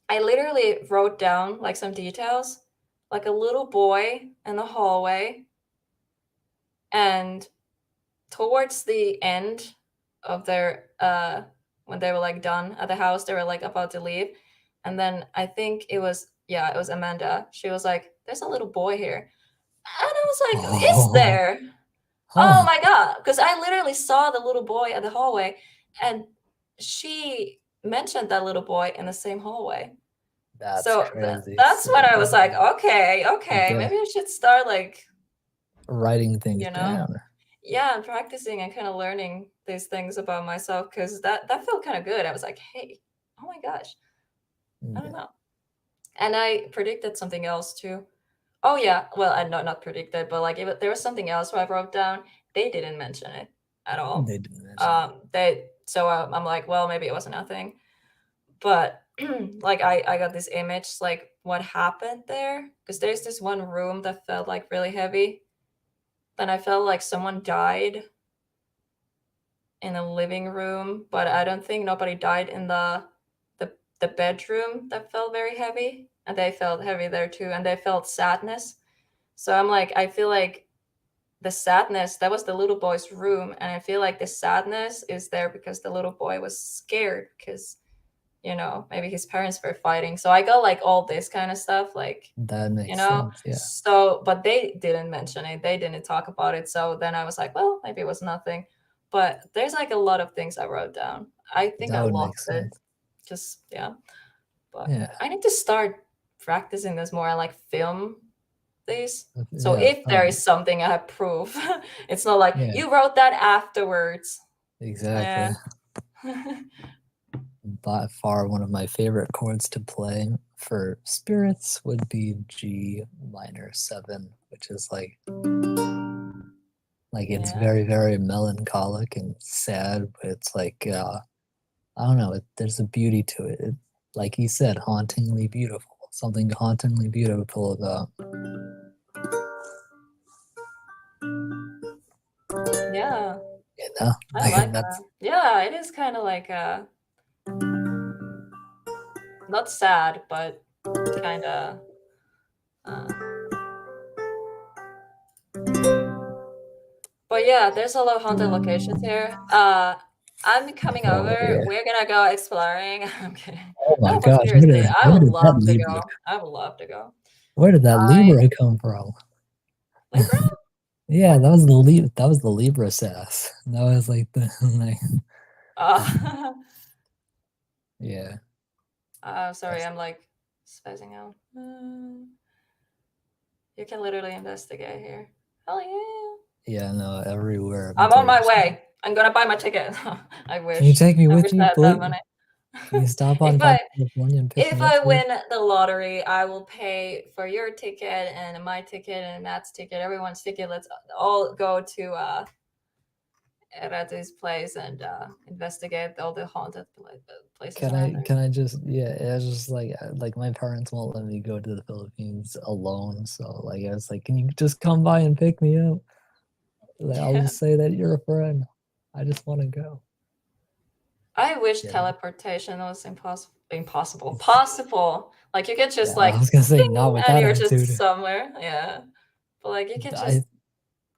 I literally wrote down like some details, like a little boy in the hallway, and towards the end of their when they were like done at the house, they were like about to leave, and then I think it was Amanda. She was like, "There's a little boy here," and I was like, "Is there?" Oh Huh. my god! Because I literally saw the little boy at the hallway, and she mentioned that little boy in the same hallway. That's So crazy. that's when I was like, So, okay, okay, maybe I should start like, writing things you know, down. yeah, practicing and kind of learning these things about myself because that felt kind of good. I was like, hey, oh my gosh, I don't Yeah, know. And I predicted something else too. Oh yeah, well, I not predicted, but like if there was something else where I wrote down, they didn't mention it at all. they didn't mention. I'm like, well, maybe it was nothing, but like I got this image like what happened there because there's this one room that felt like really heavy. Then I felt like someone died in the living room, but I don't think nobody died in the bedroom that felt very heavy, and they felt heavy there too, and they felt sadness. So I'm like, I feel like the sadness that was the little boy's room, and I feel like the sadness is there because the little boy was scared because maybe his parents were fighting. So I got like all this kind of stuff, like That makes sense. Yeah, so, but they didn't mention it, they didn't talk about it. So then I was like, well, maybe it was nothing. But there's like a lot of things I wrote down. I think that I would lost make it. sense. Just but Yeah, I need to start practicing this more and like film these. So yeah, if there is something I have proof, it's not like yeah, you wrote that afterwards. exactly. Yeah. By far, one of my favorite chords to play for spirits would be G minor 7, which is like it's Yeah. very, very melancholic and sad, but it's like I don't know, there's a beauty to it. Like you said, hauntingly beautiful. Something hauntingly beautiful about. Yeah. You know, I like that's that. Yeah, it is kind of like not sad, but kind of uh but yeah, there's a lot of haunted locations here. I'm coming oh over. yeah. We're gonna go exploring. I'm kidding. Oh my No, but gosh, seriously, I where would did that love to Libra? go. I would love to go. Where did that I Libra come from? Libra? Yeah, that was the Libra sass. That was like the like Uh, yeah. sorry, I'm like spacing out. You can literally investigate here. Hell yeah. Yeah, no, everywhere. I'm on my way. I'm gonna buy my ticket. I Can you wish. take me I with wish I you, had that please? money. Can you stop if on by I California and pick if me up, I please? win the lottery, I will pay for your ticket and my ticket and Matt's ticket, everyone's ticket. Let's all go to Ratu's place and investigate all the haunted places around there. Can I just yeah, it's just like my parents won't let me go to the Philippines alone, so like I was like, can you just come by and pick me up? Like I'll Yeah. just say that you're a friend. I just want to go. I wish Yeah. teleportation was impossible. Possible. Like you could just Yeah, I like was gonna say ding, not with and that you're just attitude. somewhere. Yeah. But like you could I just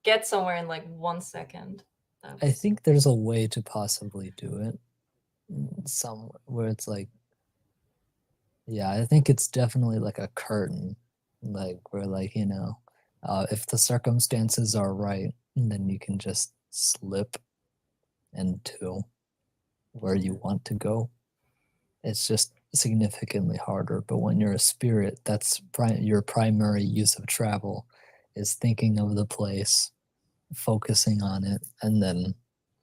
get somewhere in like 1 second. I think there's a way to possibly do it. Some where it's like yeah, I think it's definitely like a curtain. Like where like, if the circumstances are right, then you can just slip into where you want to go. It's just significantly harder. But when you're a spirit, that's your primary use of travel is thinking of the place, focusing on it, and then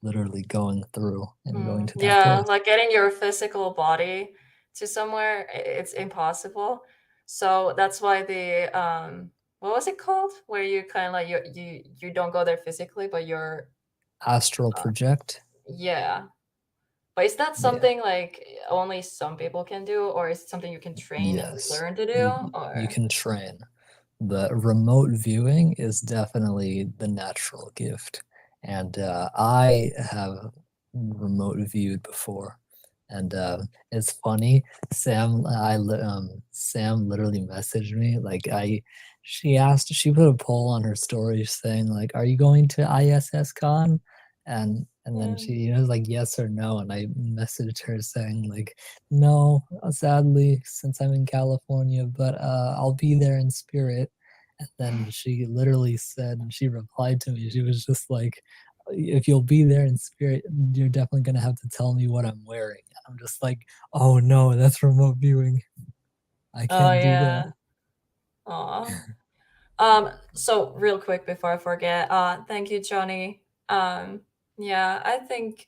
literally going through and going to that Yeah, place. like getting your physical body to somewhere, it's impossible. So that's why the what was it called? Where you kind of like you don't go there physically, but you're Astral project. yeah. But is that Yeah. something like only some people can do, or is it something you can train and Yes. learn to do? You Or can train. The remote viewing is definitely the natural gift, and I have remote viewed before, and it's funny. Sam literally messaged me like she put a poll on her story saying like, "Are you going to ISS Con?" And then Yeah. she was like yes or no, and I messaged her saying like, no, sadly, since I'm in California, but I'll be there in spirit. And then she literally said, she replied to me, she was just like, if you'll be there in spirit, you're definitely gonna have to tell me what I'm wearing. I'm just like, oh no, that's remote viewing. I Oh can't do yeah. that. So real quick before I forget, thank you, Johnny. Yeah, I think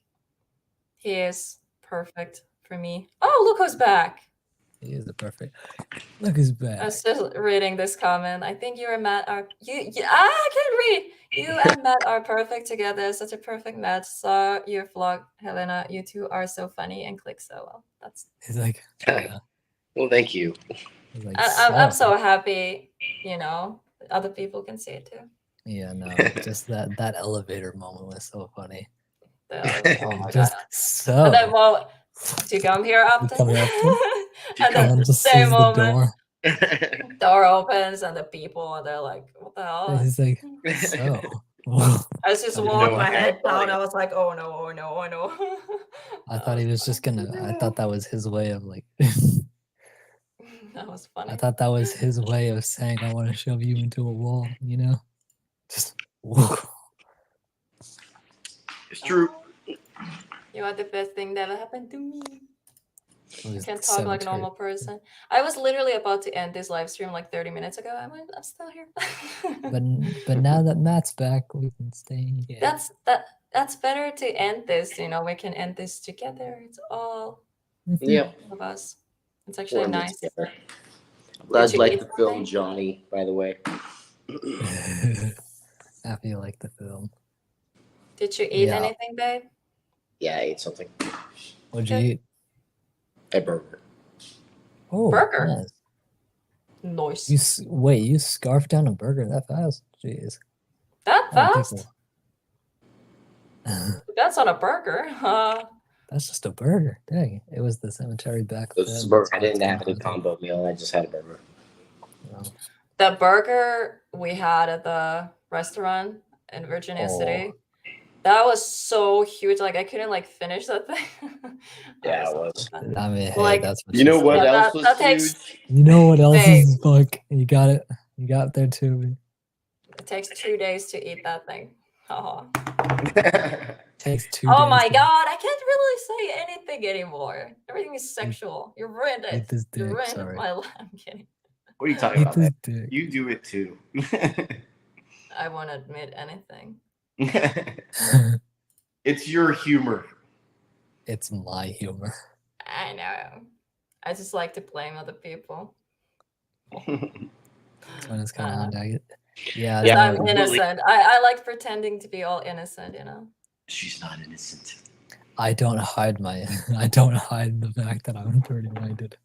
he is perfect for me. Oh, look who's back. He is a perfect. Look who's I back. was just reading this comment. I think you and Matt are I can't read. You and Matt are perfect together. Such a perfect match. Saw your vlog, Helena. You two are so funny and click so well. That's. He's like, yeah. Well, thank you. He's like, I'm so happy. You know, other people can see it too. Yeah, no, just that elevator moment was so funny. Oh my Just god. so. And then, well, do you come here often? come here often? And then And the just same sees the moment, door. door opens and the people and they're like, "What the hell?" And he's like, so. I just I didn't walked know my I head saw down. you. I was like, "Oh no! Oh no! Oh no!" I That thought he was funny. just gonna. I thought that was his way of like. That was funny. I thought that was his way of saying, "I want to shove you into a wall," you know. Just. It's true. You are the best thing that ever happened to me. It was Can't the talk like a cemetery. normal person. I was literally about to end this live stream like 30 minutes ago. I'm still here. But now that Matt's back, we can stay here. That's better to end this. You know, we can end this together. It's all Yeah. of us. It's We're actually in this nice. together. I'm glad Did you you like eat the film, something? Johnny, by the way. Happy you like the film. Did you eat Yeah. anything, babe? Yeah, I ate something. What'd you Okay. eat? A burger. Oh, Burger. nice. Nice. Wait, you scarfed down a burger that fast? Jeez. That How many fast? people? That's not a burger. That's just a burger. Dang, it was the cemetery back This is a then. burger. That's I why it's didn't have called any hunting. combo meal. I just had a burger. Wow. The burger we had at the restaurant in Virginia Oh. City, that was so huge. Like I couldn't like finish that thing. Yeah, it was. I mean, hey, Like, that's what You know she what said. else was that huge? takes You know what else Babe. is fuck? You got it. You got there too. it takes 2 days to eat that thing. Oh, Takes 2 oh days. my to god, I can't really say anything anymore. Everything is sexual. You ruined Eat it. this You dick. ruined Sorry. my life. I'm kidding. What are you talking Eat about, this man? dick. You do it too. I won't admit anything. It's your humor. It's my humor. I know. I just like to blame other people. That's when it's coming Uh, on, Daggett. Yeah, Because no, I'm really. innocent. I like pretending to be all innocent, you know. She's not innocent. I don't hide I don't hide the fact that I'm dirty-minded.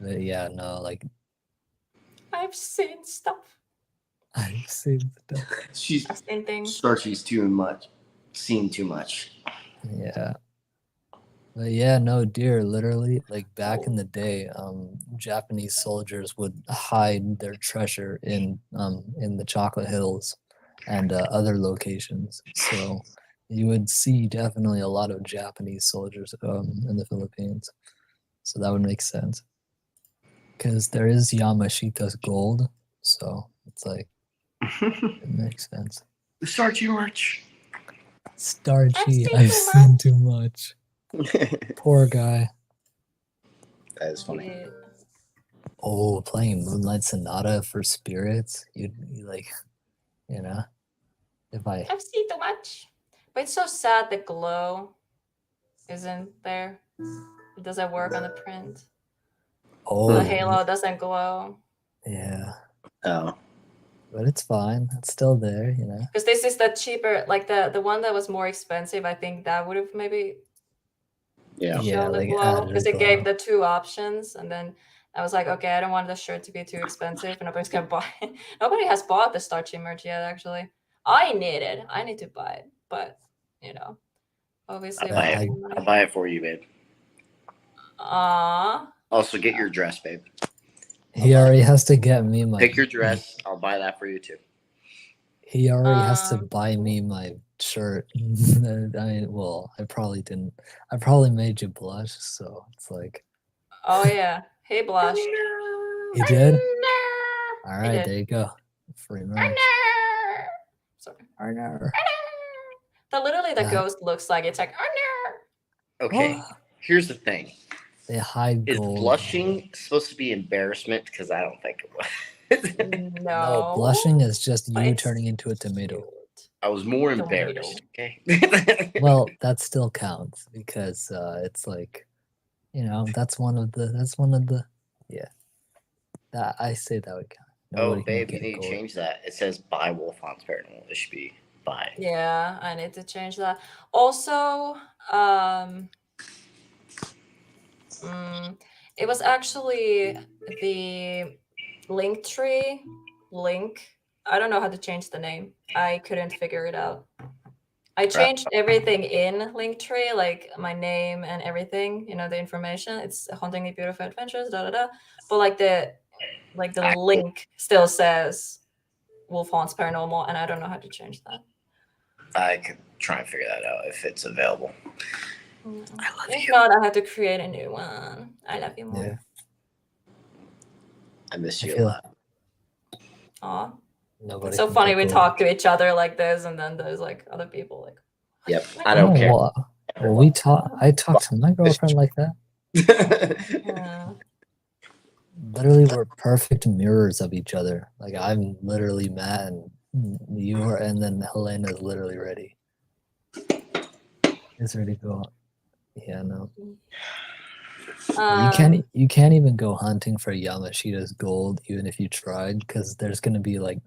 But yeah, no, like I've seen stuff. I've seen stuff. She's I've seen things. starchy's too much. Seen too much. Yeah. But yeah, no, dear, literally, like back in Oh. the day, Japanese soldiers would hide their treasure in the Chocolate Hills and other locations. So you would see definitely a lot of Japanese soldiers in the Philippines. So that would make sense. Because there is Yamashita's gold, so it's like it makes sense. The starchy merch. Starchy, seen I've too seen too much. Poor guy. That is funny. Yeah. Oh, playing Moonlight Sonata for spirits. You like, you know, if I I've seen too much. But it's so sad the glow isn't there. It doesn't work on the print. oh The halo doesn't glow. yeah, Oh. but it's fine. It's still there, you know. Because this is the cheaper, like the one that was more expensive. I think that would have maybe Yeah. Yeah, shown it like below added because a it gave glow. the 2 options, and then I was like, okay, I don't want the shirt to be too expensive, and nobody's gonna buy it. Nobody has bought the starchy merch yet, actually. I need it. I need to buy it, but you know, obviously, I'll buy it. I'll buy it for you, babe. Also, get your dress, babe. He already has to get me my. Pick your dress. I'll buy that for you too. He already has to Um, buy me my shirt. I mean, well, I probably didn't. I probably made you blush, so it's like. oh yeah, he blushed. He did. He All right, did. there you go. Free merch. Sorry. Arnar. That literally the Yeah. ghost looks like. It's like, Okay. Oh, Here's the thing. they hide Is gold. blushing supposed to be embarrassment? Because I don't think it was. No, blushing is just but you it's turning into a tomato. cute. I was more Tomato. embarrassed. Okay. Well, that still counts because it's like, that's one of the yeah. That I say that would count. Oh, Nobody can babe, you get need to gold. change that. It says by Wolf Hans Paranormal. It should be by. Yeah, I need to change that. Also, it was actually the Linktree link. I don't know how to change the name. I couldn't figure it out. I changed everything in Linktree, like my name and everything, the information. It's Hauntingly Beautiful Adventures, da da da. But like the link still says Wolf Haunts Paranormal, and I don't know how to change that. I could try and figure that out if it's available. I love if not, I had to create a new one. I love you more. Yeah. I miss you a feel- lot. Aw. Nobody. It's so can funny get we gold. talk to each other like this, and then there's like other people like. Yep, I don't care. Well, we talk. I talk to my girlfriend like that. Yeah. Literally, we're perfect mirrors of each other. Like I'm literally Matt, and you are, and then Helena is literally ready. It's ready to go. Yeah, no. You can't even go hunting for Yamashita's gold, even if you tried, because there's gonna be like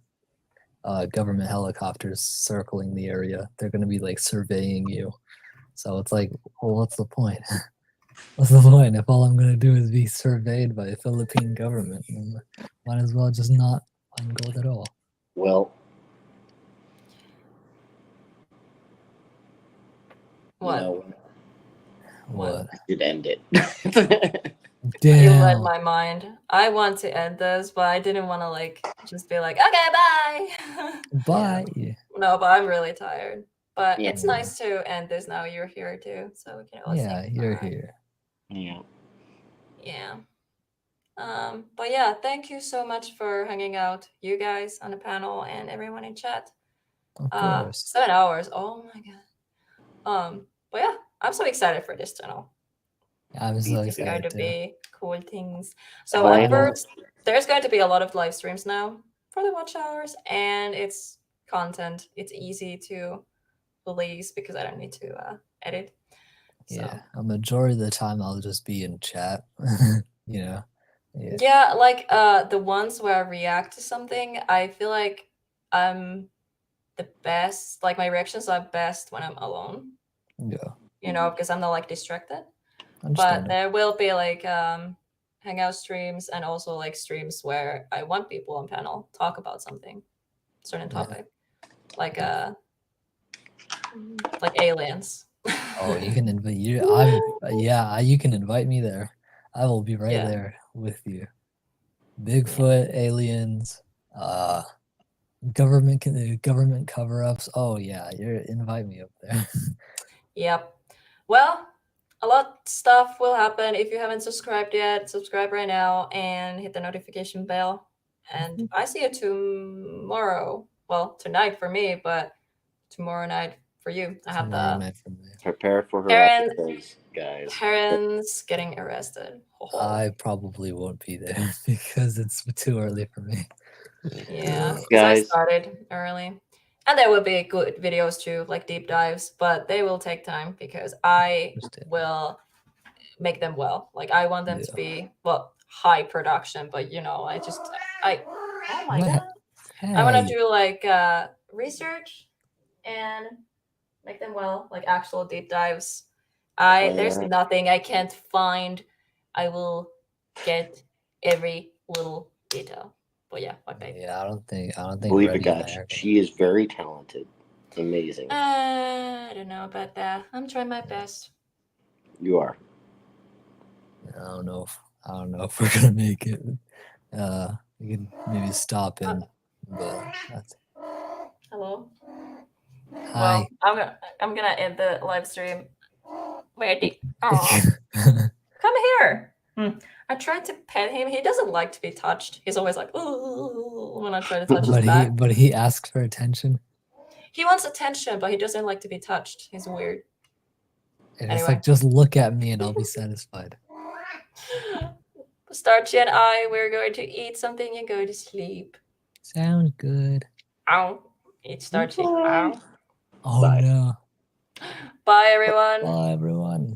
government helicopters circling the area. They're gonna be like surveying you. So it's like, well, what's the point? What's the point if all I'm gonna do is be surveyed by the Philippine government? Might as well just not find gold at all. Well, What? What? We should end it. Damn. You read my mind. I want to end this, but I didn't want to just be like, okay, bye. Bye. Yeah. No, but I'm really tired. But Yeah. it's nice to end this now. You're here too, so we can all say You're goodbye. here. Yeah. Yeah. But yeah, thank you so much for hanging out, you guys on the panel and everyone in chat. Of course. 7 hours. Oh my god. But yeah, I'm so excited for this channel. I'm so It's going excited to too. be cool things. So at first, there's going to be a lot of live streams now for the watch hours, and it's content. It's easy to release because I don't need to edit. Yeah, a majority of the time I'll just be in chat. Yeah. Yeah, like the ones where I react to something, I feel like I'm the best. Like my reactions are best when I'm alone. Yeah. Because I'm not like distracted. But Understandable. there will be like hangout streams and also like streams where I want people on panel talk about something, certain topic, like aliens. Oh, you can invite you. You can invite me there. I will be right there with you. Bigfoot, aliens, government cover-ups. Oh yeah, invite me up there. Yep. Well, a lot of stuff will happen. If you haven't subscribed yet, subscribe right now and hit the notification bell. And I see you tomorrow. Well, tonight for me, but tomorrow night for you. I have Prepare for her parents, episodes, guys. Parents getting arrested. I probably won't be there because it's too early for me. Yeah, because I Guys. started early. And there will be good videos too, like deep dives, but they will take time because I will make them well. Like I want them to be high production, but oh my god. I want to do like research and make them well, like actual deep dives. There's yeah. nothing I can't find. I will get every little detail. But yeah, my baby. Yeah, I don't think Believe it, Reddy and I guys. are gonna. She is very talented. Amazing. I don't know about that. I'm trying my best. You are. I don't know if we're gonna make it. We can maybe stop in, but that's Hello. hi. Well, I'm gonna end the live stream. Come here. I tried to pet him. He doesn't like to be touched. He's always like, ooh, when I try to touch his back. But he asks for attention. He wants attention, but he doesn't like to be touched. He's weird. And Anyway. it's like, just look at me and I'll be satisfied. Starchy and I, we're going to eat something and go to sleep. Sound good. Ow. Eat Starchy. Ow. Oh Bye. no. Bye, everyone. Bye everyone.